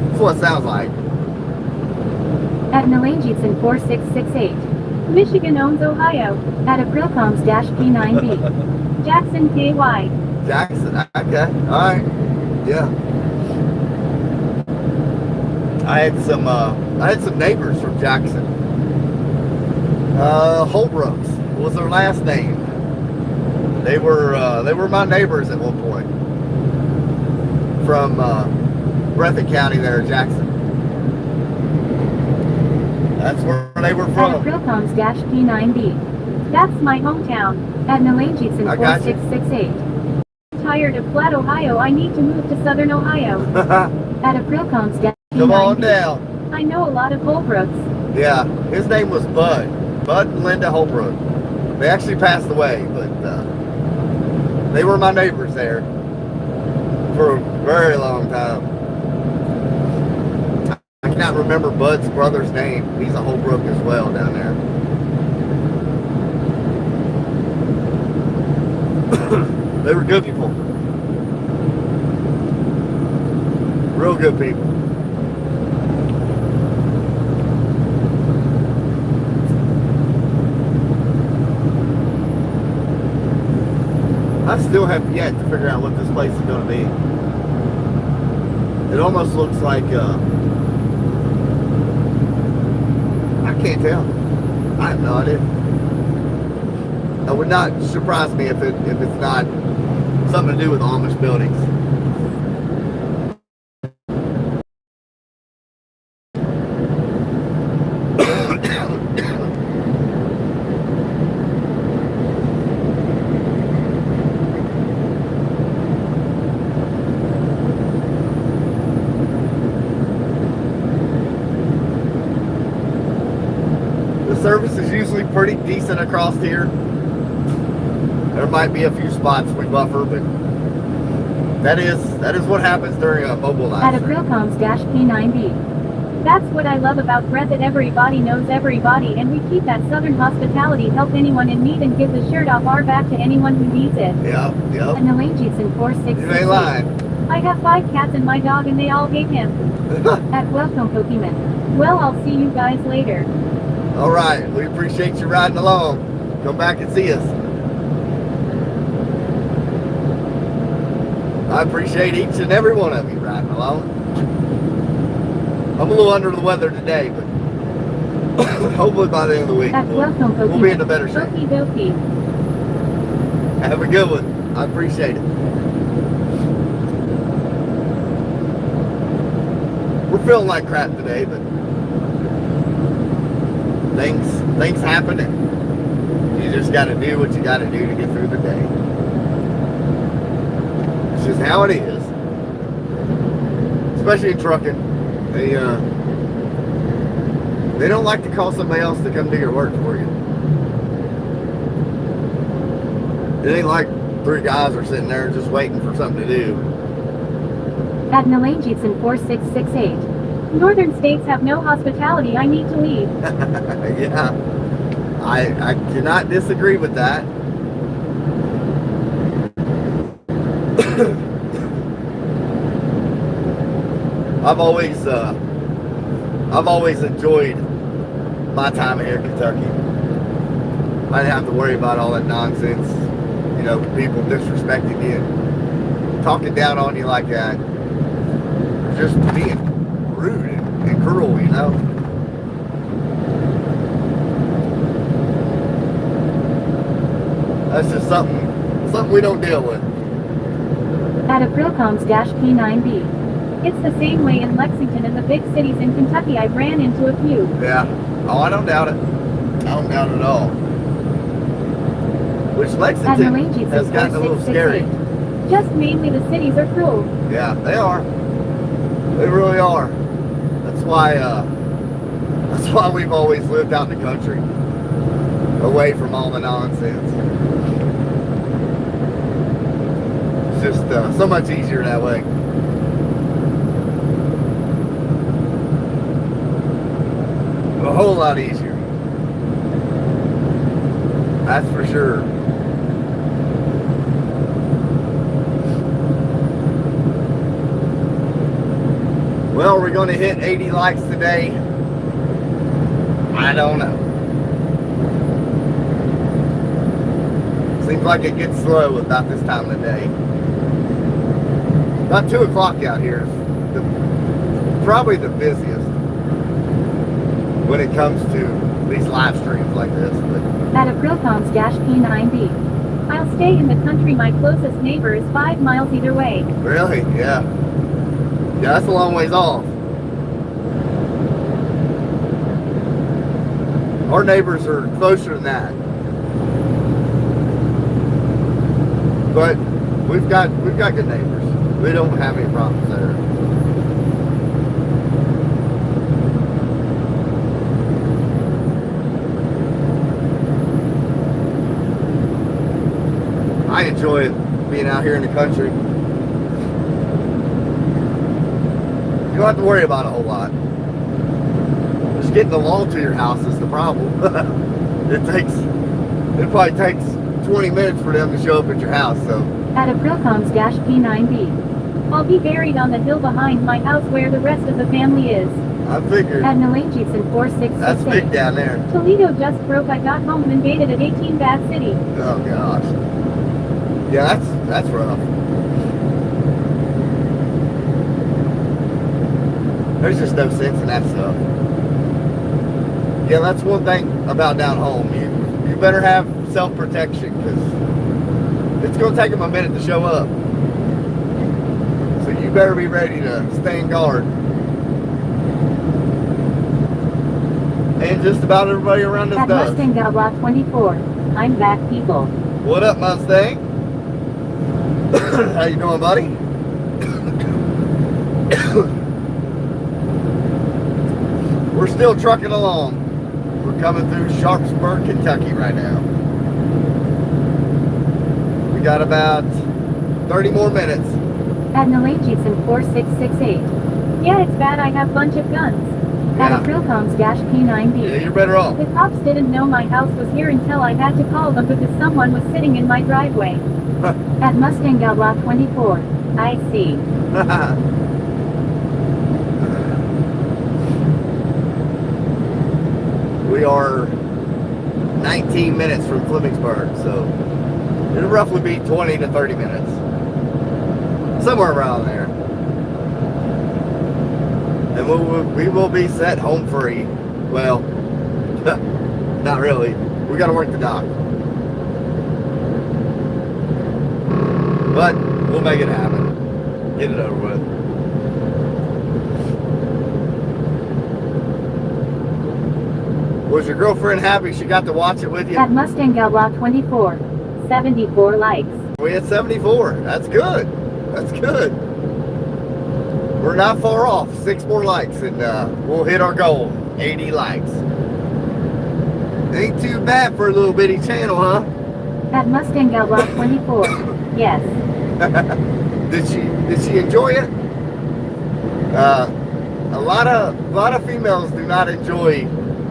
That's what it sounds like. At Nalanjitson 4668. Michigan owns Ohio. At Aprilcoms-P9B. Jackson KY. Jackson, okay, all right, yeah. I had some neighbors from Jackson. Holbrooks was their last name. They were my neighbors at one point. From Breathitt County there, Jackson. That's where they were At from. Aprilcoms-P9B. That's my hometown. At Nalanjitson I got you. 4668. Tired of flat Ohio, I need to move to southern Ohio. At Aprilcoms-P9B. Come on P90. down. I know a lot of Holbrooks. Yeah, his name was Bud. Bud and Linda Holbrook. They actually passed away, but they were my neighbors there for a very long time. I cannot remember Bud's brother's name. He's a Holbrook as well down there. They were good people. Real good people. I still have yet to figure out what this place is going to be. It almost looks like, I can't tell. I have no idea. It would not surprise me if it's not something to do with Amish buildings. The service is usually pretty decent across here. There might be a few spots we buffer, but that is what happens during a mobile live At stream. Aprilcoms-P9B. That's what I love about Brett, that everybody knows everybody, and we keep that southern hospitality, help anyone in need and give the shirt off our back to anyone who needs it. Yep. And the Langitson You ain't 4668. lying. I have 5 cats and my dog and they all hate him. At Welcome Pokemon. Well, I'll see you guys later. All right, we appreciate you riding along. Come back and see us. I appreciate each and every one of you riding along. I'm a little under the weather today, but hopefully by the end of the week At Welcome Pokemon. we'll be in a better shape. Okie dokie. Have a good one. I appreciate it. We're feeling like crap today, but things happen, and you just got to do what you got to do to get through the day. It's just how it is. Especially in trucking, they don't like to call somebody else to come do your work for you. It ain't like 3 guys are sitting there just waiting for something to do. At Nalangitson 4668. Northern states have no hospitality, I need to leave. Yeah, I cannot disagree with that. I've always enjoyed my time here in Kentucky. I didn't have to worry about all that nonsense, people disrespecting you and talking down on you like that. Just being rude and cruel, That's just something we don't deal with. At Aprilcoms-P9B. It's the same way in Lexington and the big cities in Kentucky. I've ran into a few. Yeah. Oh, I don't doubt it. I don't doubt it at all. Which At Lexington Nalangitson has gotten a little scary. 4668. Just mainly the cities are cruel. Yeah, they are. They really are. That's why we've always lived out in the country, away from all the nonsense. It's just so much easier that way. A whole lot easier. That's for sure. Well, we're going to hit 80 likes today. I don't know. Seems like it gets slow about this time of the day. About 2 o'clock out here is probably the busiest when it comes to these live streams like this. But At Aprilcoms-P9B. I'll stay in the country. My closest neighbor is 5 miles either way. really, yeah. Yeah, that's a long ways off. Our neighbors are closer than that. But we've got good neighbors. We don't have any problems there. I enjoy it, being out here in the country. You don't have to worry about a whole lot. Just getting the law to your house is the problem. It probably takes 20 minutes for them to show up at your house, so. At Aprilcoms-P9B. I'll be buried on the hill behind my house where the rest of the family is. I figured. At Nalangitson 4668. That's big down there. Toledo just broke. I got home and invaded at 18 Bad City. Oh gosh. Yeah, that's rough. There's just no sense in that stuff. Yeah, that's one thing about down home. You better have self-protection, because it's going to take them a minute to show up. So you better be ready to stand guard. And just about everybody around us At does. Mustang Block 24. I'm back, people. What up, Mustang? How you doing, buddy? We're still trucking along. We're coming through Sharpsburg, Kentucky right now. We got about 30 more minutes. At Nalangitson 4668. Yeah, it's bad. I have bunch of guns. At Yeah. Aprilcoms-P9B. Yeah, you're better off. The cops didn't know my house was here until I had to call them because someone was sitting in my driveway. At Mustang Block 24. I see. We are 19 minutes from Flemingsburg, so it'll roughly be 20 to 30 minutes. Somewhere around there. And we will be set home free. Well, not really. We got to work the dock. But we'll make it happen. Get it over with. Was your girlfriend happy she got to watch it with you? At Mustang Block 24. 74 likes. We had 74. That's good. That's good. We're not far off. 6 more likes and we'll hit our goal. 80 likes. Ain't too bad for a little bitty channel, huh? At Mustang Block 24. Yes. Did she enjoy it? A lot of females do not enjoy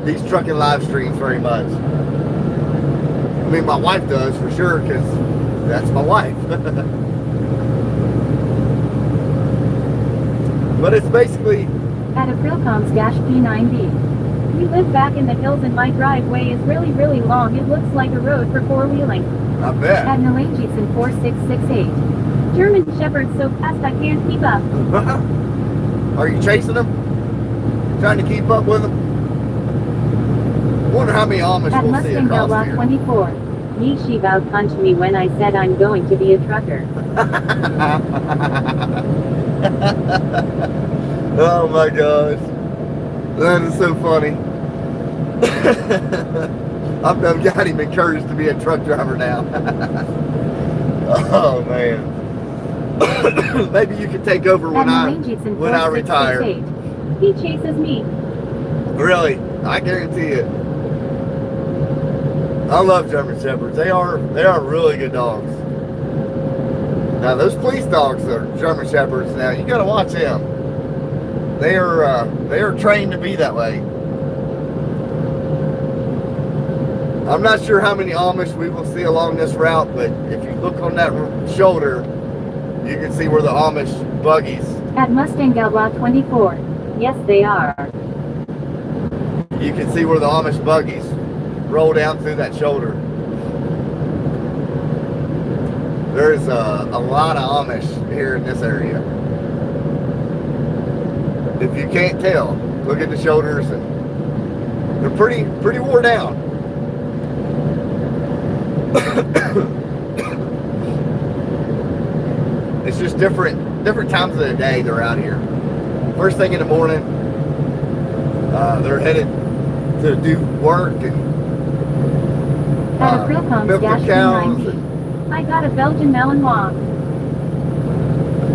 these trucking live streams very much. I mean, my wife does for sure, because that's my wife. But it's basically... At Aprilcoms-P9B. We live back in the hills and my driveway is really, really long. It looks like a road for four-wheeling. I bet. At Nalangitson 4668. German Shepherds so fast I can't keep up. Are you chasing them? Trying to keep up with them? Wonder how many Amish At we'll see Mustang across Block here. 24. Nishi vowed punched me when I said I'm going to be a trucker. Oh my gosh. That is so funny. I've done got him encouraged to be a truck driver now. Oh man. Maybe you can take over when I retire. He chases me. Really, I guarantee it. I love German Shepherds. They are really good dogs. Now those police dogs are German Shepherds. Now you got to watch them. They are trained to be that way. I'm not sure how many Amish we will see along this route, but if you look on that shoulder, you can see where the Amish buggies. At Mustang Block 24. Yes, they are. You can see where the Amish buggies roll down through that shoulder. There's a lot of Amish here in this area. If you can't tell, look at the shoulders, and they're pretty wore down. It's just different times of the day they're out here. First thing in the morning, they're headed to do work and At milk the cows. Aprilcoms-P9B. I got a Belgian Malinois.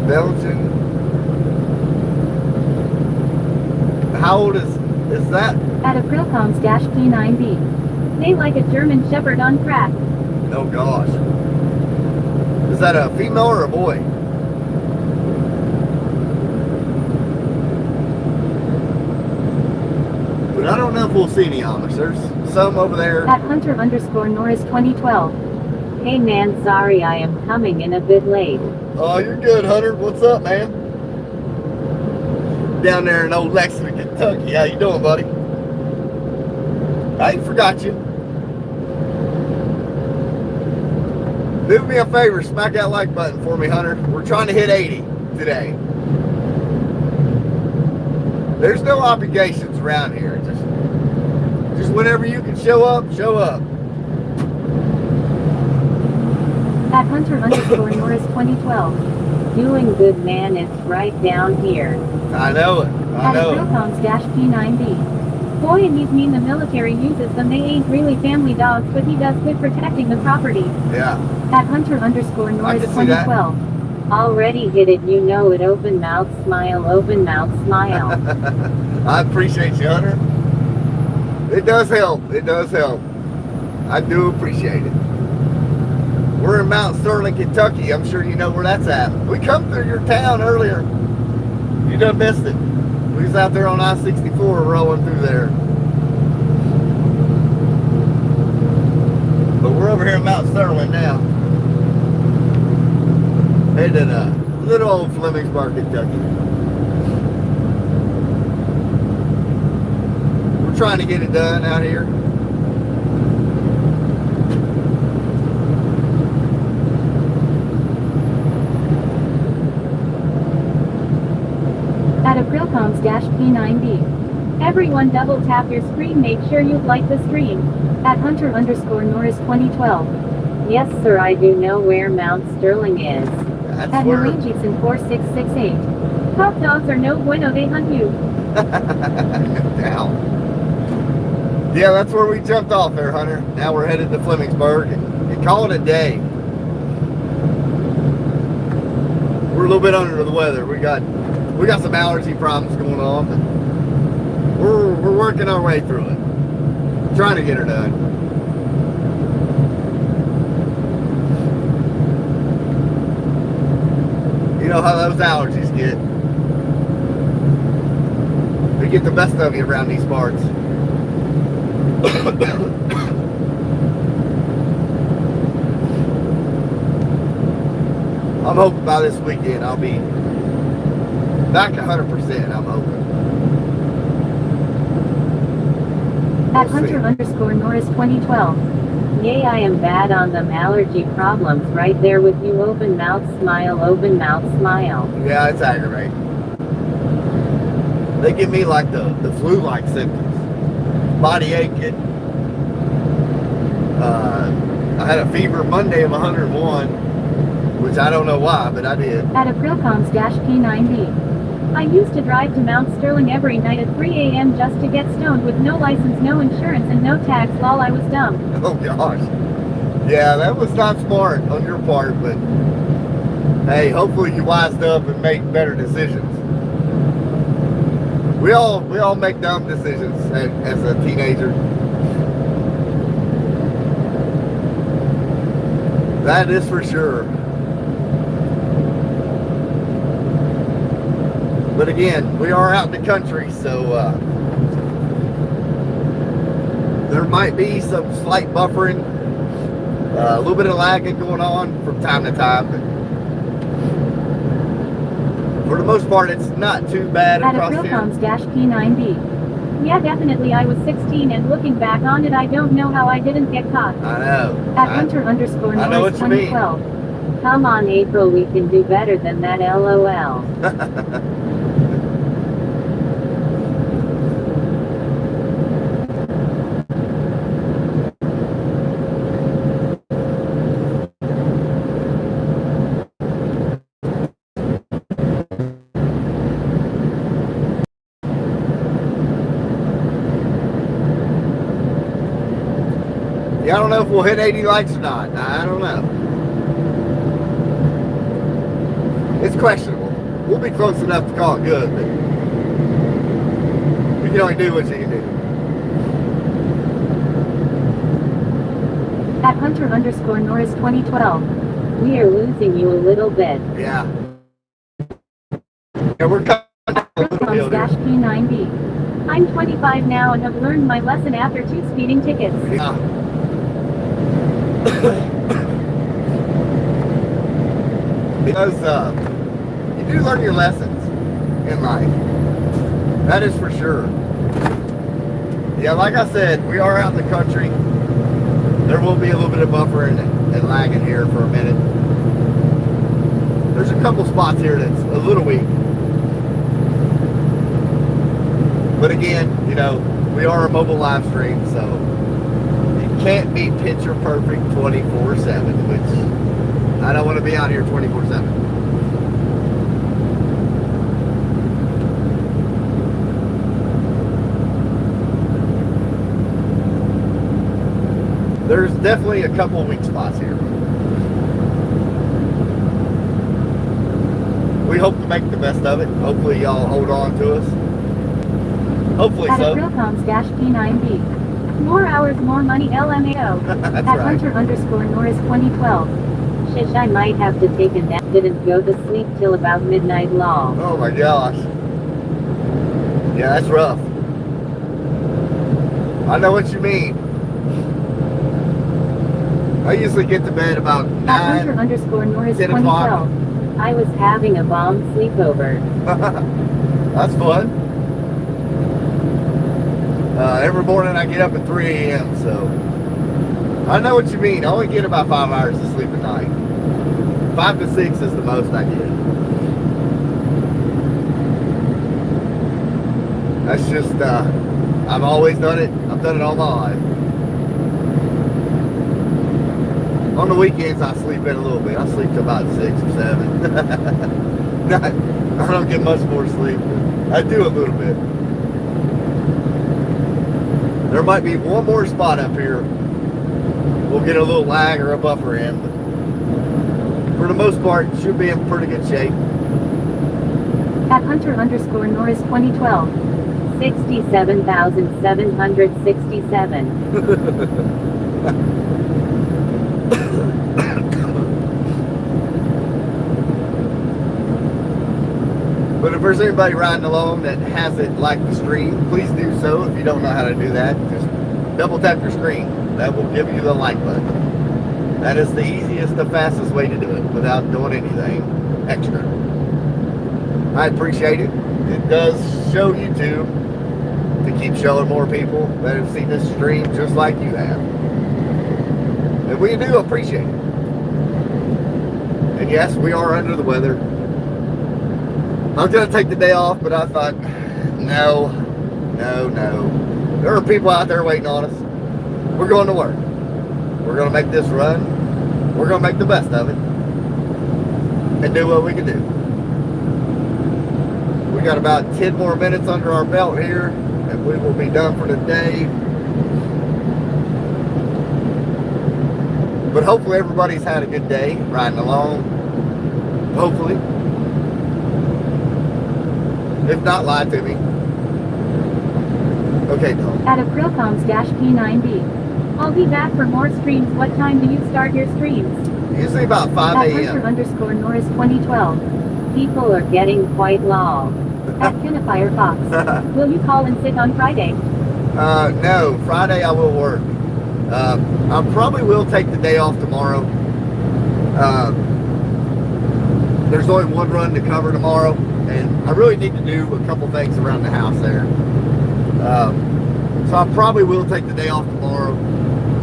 Belgian. How old is that? At Aprilcoms-P9B. They like a German Shepherd on crack. Oh gosh. Is that a female or a boy? But I don't know if we'll see any Amish. There's some over there. At Hunter_Norris 2012. Hey man, sorry I am coming in a bit late. Oh, you're good, Hunter. What's up, man? Down there in old Lexington, Kentucky. How you doing, buddy? I ain't forgot you. Do me a favor, smack that like button for me, Hunter. We're trying to hit 80 today. There's no obligations around here. Just whenever you can show up, show up. At Hunter_Norris 2012. Doing good, man. It's right down here. I know it. I know it. P9B. Boy, and he's mean the military uses them. They ain't really family dogs, but he does good protecting the property. Yeah. At Hunter_Norris 2012. Already hit it, you know it. Open mouth smile, open mouth smile. I appreciate you, Hunter. It does help. It does help. I do appreciate it. We're in Mount Sterling, Kentucky. I'm sure you know where that's at. We come through your town earlier. You done missed it. We was out there on I-64 rolling through there. But we're over here in Mount Sterling now. Headed little old Flemingsburg, Kentucky. We're trying to get it done out here. At Aprilcoms-P9B. Everyone double tap your screen, make sure you like the stream. At Hunter_Norris 2012. Yes sir, I do know where Mount Sterling is. That's At where... Norwegian 4668. Top dogs are no bueno, they hunt you. Down. Yeah, that's where we jumped off there, Hunter. Now we're headed to Flemingsburg and call it a day. We're a little bit under the weather. We got some allergy problems going on, but we're working our way through it. Trying to get her done. You know how those allergies get. They get the best of you around these parts. I'm hoping by this weekend I'll be back 100%, I'm hoping. At We'll see. Hunter_Norris 2012. Yay, I am bad on them allergy problems, right there with you. Open mouth smile, open mouth smile. Yeah, it's aggravating. They give me like the flu-like symptoms. Body aching. I had a fever Monday of 101, which I don't know why, but I did. At Aprilcoms-P9B. I used to drive to Mount Sterling every night at 3 a.m. just to get stoned with no license, no insurance, and no tax. Lol, I was dumb. Oh gosh. Yeah, that was not smart on your part, but hey, hopefully you wised up and made better decisions. We all make dumb decisions as a teenager. That is for sure. But again, we are out in the country, so there might be some slight buffering, a little bit of lagging going on from time to time. But for the most part, it's not too bad At across here. Aprilcoms-P9B. Yeah, definitely. I was 16, and looking back on it, I don't know how I didn't get caught. I know. At I Hunter_Norris know what you mean. 2012. Come on, April, we can do better than that. LOL. Yeah, I don't know if we'll hit 80 likes or not. I don't know. It's questionable. We'll be close enough to call it good, but you can only do what you can do. At Hunter_Norris 2012. We are losing you a little bit. Yeah. Yeah, we're coming a little hill Dash here. P9B. I'm 25 now and have learned my lesson after 2 speeding tickets. Yeah. Because you do learn your lessons in life. That is for sure. Yeah, like I said, we are out in the country. There will be a little bit of buffering and lagging here for a minute. There's a couple spots here that's a little weak. But again, you know, we are a mobile live stream, so it can't be picture perfect 24/7, which I don't want to be out here 24/7. There's definitely a couple weak spots here. We hope to make the best of it. Hopefully y'all hold on to us. Hopefully At so. April Dash P9B. More hours, more money, LMAO. That's At right. Hunter_Norris 2012. Shish, I might have to take a nap. Didn't go to sleep till about midnight long. Oh my gosh. Yeah, that's rough. I know what you mean. I usually get to bed about At 9. Hunter_Norris 10 o'clock. 2012. I was having a bomb sleepover. That's fun. Every morning I get up at 3 a.m. So I know what you mean. I only get about 5 hours of sleep a night. 5 to 6 is the most I get. That's just, I've always done it. I've done it all my life. On the weekends, I sleep in a little bit. I sleep till about 6 or 7. I don't get much more sleep. I do a little bit. There might be one more spot up here. We'll get a little lag or a buffer in. But for the most part, should be in pretty good shape. At Hunter_Norris 2012. 67,767. But if there's anybody riding along that hasn't liked the stream, please do so. If you don't know how to do that, just double tap your screen. That will give you the like button. That is the easiest, the fastest way to do it without doing anything extra. I appreciate it. It does show YouTube to keep showing more people that have seen this stream just like you have. And we do appreciate it. And yes, we are under the weather. I was going to take the day off, but I thought, no. There are people out there waiting on us. We're going to work. We're going to make this run. We're going to make the best of it. And do what we can do. We got about 10 more minutes under our belt here, and we will be done for the day. But hopefully everybody's had a good day riding along. Hopefully. If not, lie to me. Okay, no. At Dash P9B. I'll be back for more streams. What time do you start your streams? Usually about 5 At a.m. Hunter_Norris 2012. People are getting quite long. At Firefox. Will you call and sit on Friday? No, Friday I will work. I probably will take the day off tomorrow. There's only one run to cover tomorrow, and I really need to do a couple things around the house there. So I probably will take the day off tomorrow.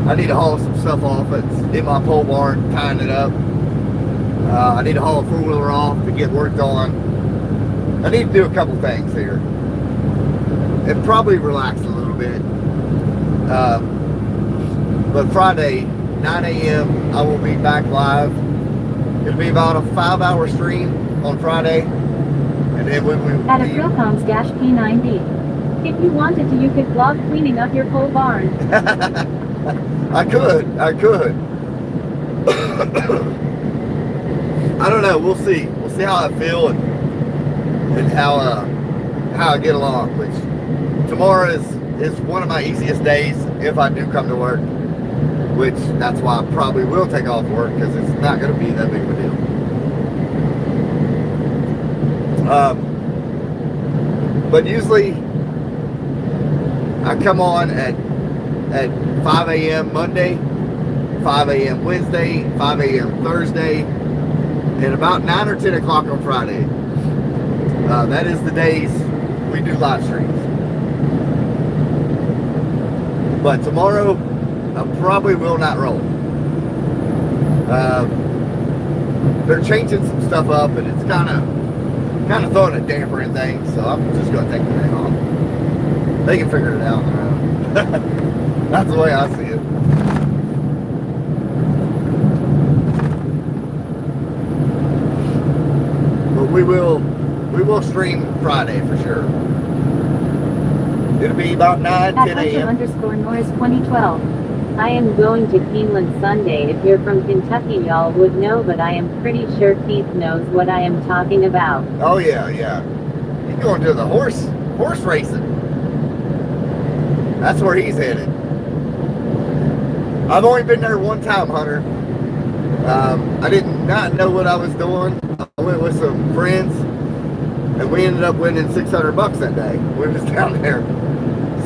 I need to haul some stuff off. It's in my pole barn, tying it up. I need to haul a four-wheeler off to get worked on. I need to do a couple things here. And probably relax a little bit. But Friday, 9 a.m., I will be back live. It'll be about a 5-hour stream on Friday. And then we will At Dash P9B. If you wanted to, you could vlog cleaning up your pole barn. I could. I don't know. We'll see. We'll see how I feel and how I get along. Which tomorrow is one of my easiest days if I do come to work. which that's why I probably will take off work, because it's not going to be that big of a deal. But usually I come on at 5 a.m. Monday, 5 a.m. Wednesday, 5 a.m. Thursday, and about 9 or 10 o'clock on Friday. That is the days we do live streams. But tomorrow, I probably will not roll. They're changing some stuff up, and it's kind of throwing a damper in things, so I'm just going to take the day off. They can figure it out on their own. That's the way I see it. But we will stream Friday for sure. It'll be about 9, 10 a.m. _Norris 2012. I am going to Keeneland Sunday. If you're from Kentucky, y'all would know, but I am pretty sure Keith knows what I am talking about. Oh yeah. You're going to the horse racing. That's where he's headed. I've only been there one time, Hunter. I did not know what I was doing. I went with some friends, and we ended up winning $600 that day. We were just down there.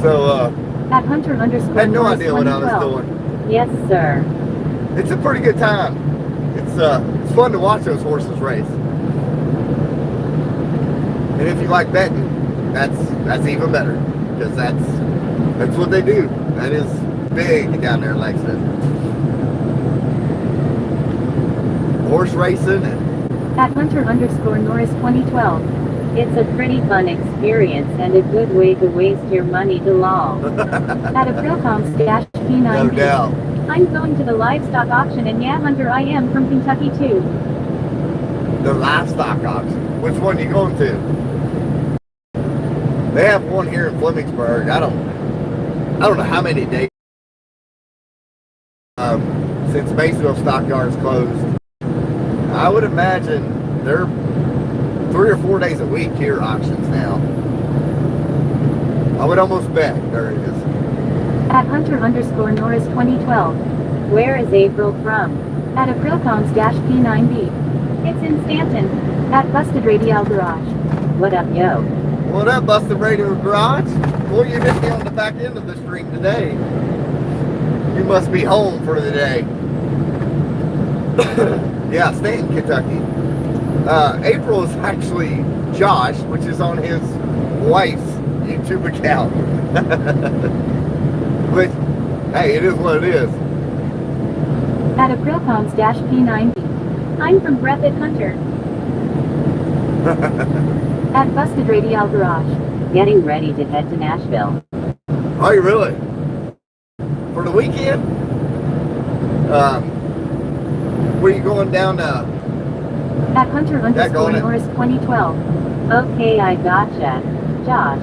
So, At Hunter _ had no Norris idea what I was 2012. doing. Yes, sir. It's a pretty good time. It's fun to watch those horses race. And if you like betting, that's even better, because that's what they do. That is big down there in Lexington. Horse racing and At Hunter _ Norris 2012. It's a pretty fun experience and a good way to waste your money to loll. At Aprilcoms-P9. no doubt. I'm going to the livestock auction, and yeah, Hunter, I am from Kentucky too. The livestock auction. Which one are you going to? They have one here in Flemingsburg. I don't know how many days since Maysville Stockyard's closed. I would imagine they're 3 or 4 days a week here auctions now. I would almost bet there is. At Hunter _ Norris 2012. Where is April from? At Aprilcoms-P9B. It's in Stanton. At Busted Radio Garage. What up, yo? What up, Busted Radio Garage? Well, you hit me on the back end of the stream today. You must be home for the day. Yeah, Stanton, Kentucky. April is actually Josh, which is on his wife's YouTube account. Which, hey, it is what it is. At Aprilcoms-P9B. I'm from Breathitt Hunter. At Busted Radio Garage. Getting ready to head to Nashville. Are you really? For the weekend? Where you going down to? At Hunter _ Norris 2012. Okay, I gotcha. Josh.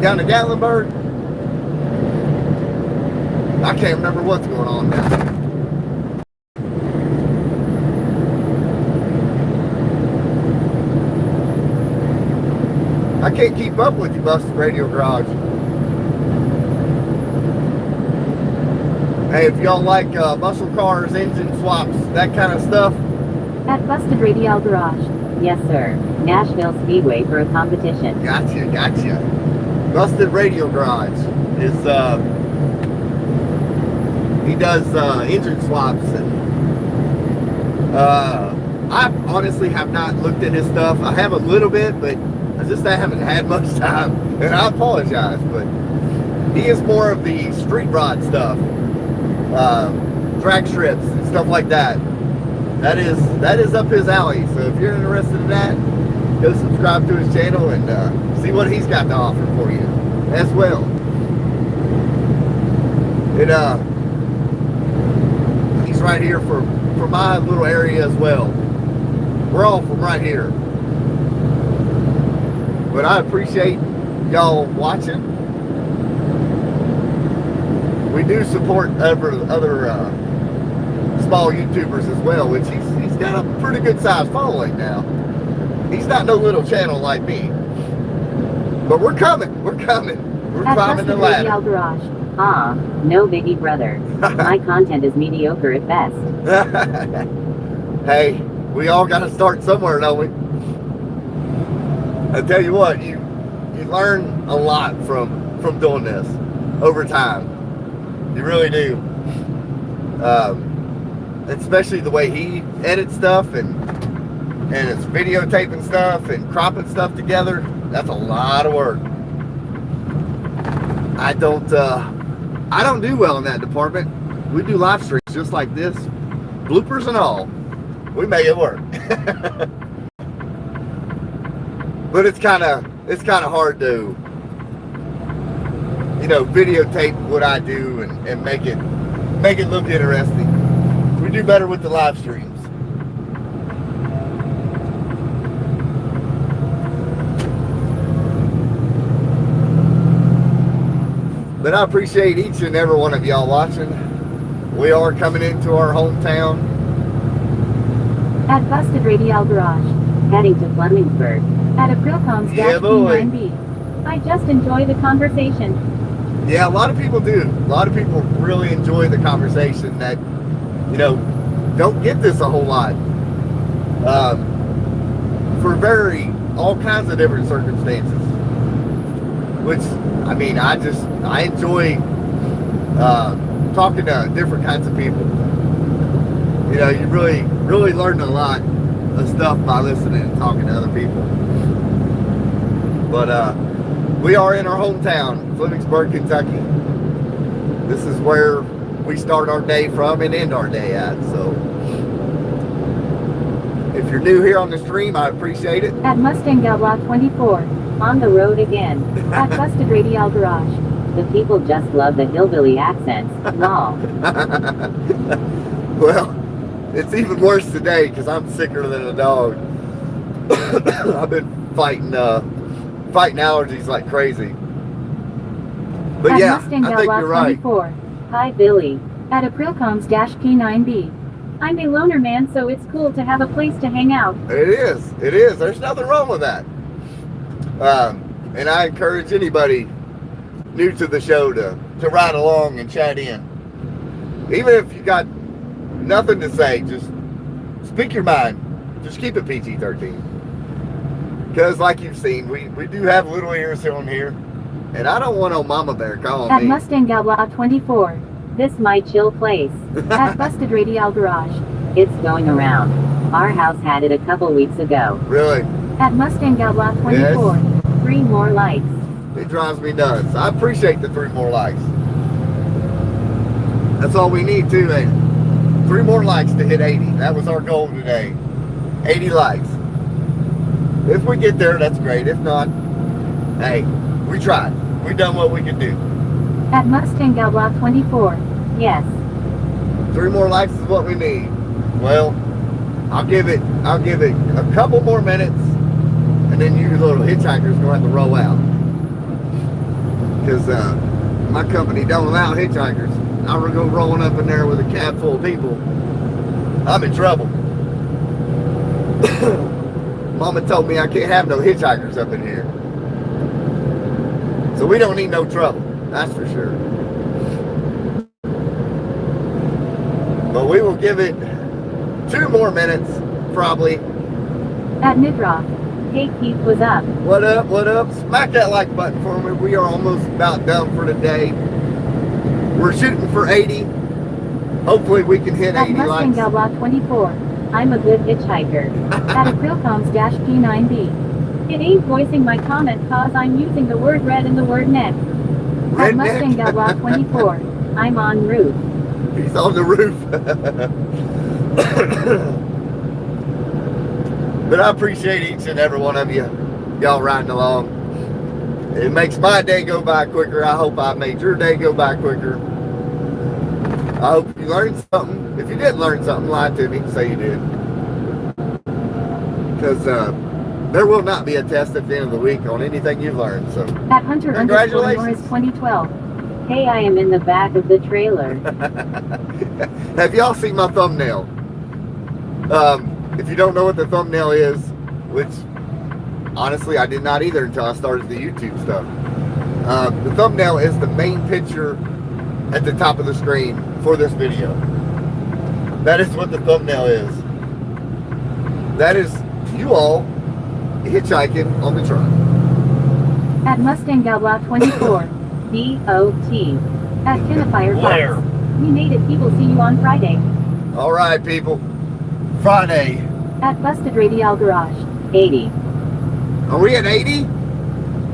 Down to Gatlinburg? I can't remember what's going on now. I can't keep up with you, Busted Radio Garage. Hey, if y'all like muscle cars, engine swaps, that kind of stuff. At Busted Radio Garage. Yes, sir. Nashville Speedway for a competition. Gotcha. Busted Radio Garage is, he does engine swaps, and I honestly have not looked at his stuff. I have a little bit, but I haven't had much time, and I apologize, but he is more of the street rod stuff. Track strips and stuff like that. That is up his alley. So if you're interested in that, go subscribe to his channel and see what he's got to offer for you as well. He's right here for my little area as well. We're all from right here. But I appreciate y'all watching. We do support other small YouTubers as well, which he's got a pretty good sized following now. He's not no little channel like me. But we're coming. We're climbing the ladder. Garage. Ah, no biggie, brother. My content is mediocre at best. Hey, we all got to start somewhere, don't we? I tell you what, you learn a lot from doing this over time. You really do. Especially the way he edits stuff and it's videotaping stuff and cropping stuff together. That's a lot of work. I don't do well in that department. We do live streams just like this, bloopers and all. We make it work. But it's kind of hard to, videotape what I do and make it look interesting. We do better with the live streams. But I appreciate each and every one of y'all watching. We are coming into our hometown. At Busted Radial Garage, heading to Flemingsburg, at Aprilcoms-P9B. I just enjoy the conversation. Yeah, a lot of people do. A lot of people really enjoy the conversation that, don't get this a whole lot. For all kinds of different circumstances. Which, I enjoy talking to different kinds of people. You really learn a lot of stuff by listening and talking to other people. But we are in our hometown, Flemingsburg, Kentucky. This is where we start our day from and end our day at. So if you're new here on the stream, I appreciate it. At Mustang Outlaw 24, on the road again. At Busted Radial Garage. The people just love the hillbilly accents. Lol. Well, it's even worse today because I'm sicker than a dog. I've been fighting allergies like crazy. But at yeah, Mustang I think you're right. 24. Hi Billy. At Aprilcoms-P9B. I'm a loner man, so it's cool to have a place to hang out. It is. There's nothing wrong with that. And I encourage anybody new to the show to ride along and chat in. Even if you got nothing to say, just speak your mind. Just keep it PG-13. Because like you've seen, we do have little ears on here. And I don't want no mama bear calling At me. Mustang Outlaw 24. This my chill place. At Busted Radial Garage. It's going around. Our house had it a couple weeks ago. Really? At Mustang Outlaw 24. Yes. 3 more likes. It drives me nuts. I appreciate the 3 more likes. That's all we need too, ain't it? 3 more likes to hit 80. That was our goal today. 80 likes. If we get there, that's great. If not, hey, we tried. We done what we could do. At Mustang Outlaw 24. Yes. 3 more likes is what we need. Well, I'll give it a couple more minutes, and then you little hitchhikers gonna have to roll out. Because my company don't allow hitchhikers. I would go rolling up in there with a cab full of people. I'm in trouble. Mama told me I can't have no hitchhikers up in here. So we don't need no trouble. That's for sure. But we will give it 2 more minutes, probably. At Midrock. Hey Keith, was up? What up, what up? Smack that like button for me. We are almost about done for today. We're shooting for 80. Hopefully we can hit 80 At Mustang likes. Outlaw 24. I'm a good hitchhiker. At Aprilcoms-P9B. It ain't voicing my comment cause I'm using the word red and the word neck. At Mustang Redneck. Outlaw 24. I'm on roof. He's on the roof. But I appreciate each and every one of you. Y'all riding along. It makes my day go by quicker. I hope I made your day go by quicker. I hope you learned something. If you didn't learn something, lie to me. Say you did. Because there will not be a test at the end of the week on anything you've learned. So At Hunter_Norris 2012. Hey, I am in the back of the trailer. Have y'all seen my thumbnail? If you don't know what the thumbnail is, which honestly I did not either until I started the YouTube stuff. The thumbnail is the main picture at the top of the screen for this video. That is what the thumbnail is. That is you all hitchhiking on the truck. At Mustang Outlaw 24. DOT. At Kennefier Where? Fox. We made it. People see you on Friday. All right, people. Friday. At Busted Radial Garage. 80. Are we at 80?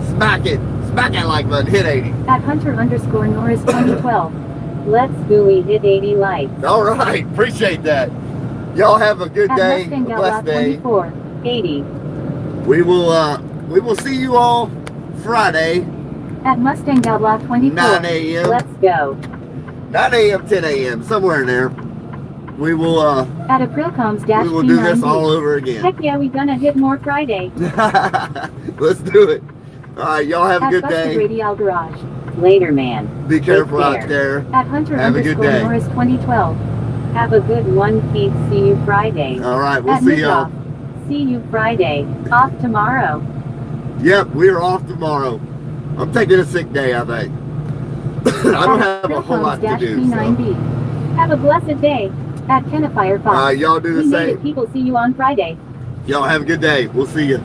Smack it. Smack that like button. Hit 80. At Hunter_Norris 2012. Let's go. We hit 80 likes. All right. Appreciate that. Y'all have a good At day. A Mustang Outlaw blessed day. 24. 80. We will see you all Friday, At Mustang Outlaw 24. 9 a.m. Let's go. 9 a.m., 10 a.m., somewhere in there. We will At Aprilcoms we will do this all over again. Heck yeah, we gonna hit more Friday. Let's do it. All right, y'all have a At good Busted day. Radial Garage. Later, man. Be careful Take out care. there. At Hunter Have a good day. Norris 2012. Have a good one, Pete. See you Friday. All right, we'll At see y'all. Midrock. See you Friday. Off tomorrow. Yep, we're off tomorrow. I'm taking a sick day, I think. I don't have a whole lot to do. So. P9B. Have a blessed day. At Kennefier Fox. Y'all do the We made same. it. People see you on Friday. Y'all have a good day. We'll see you.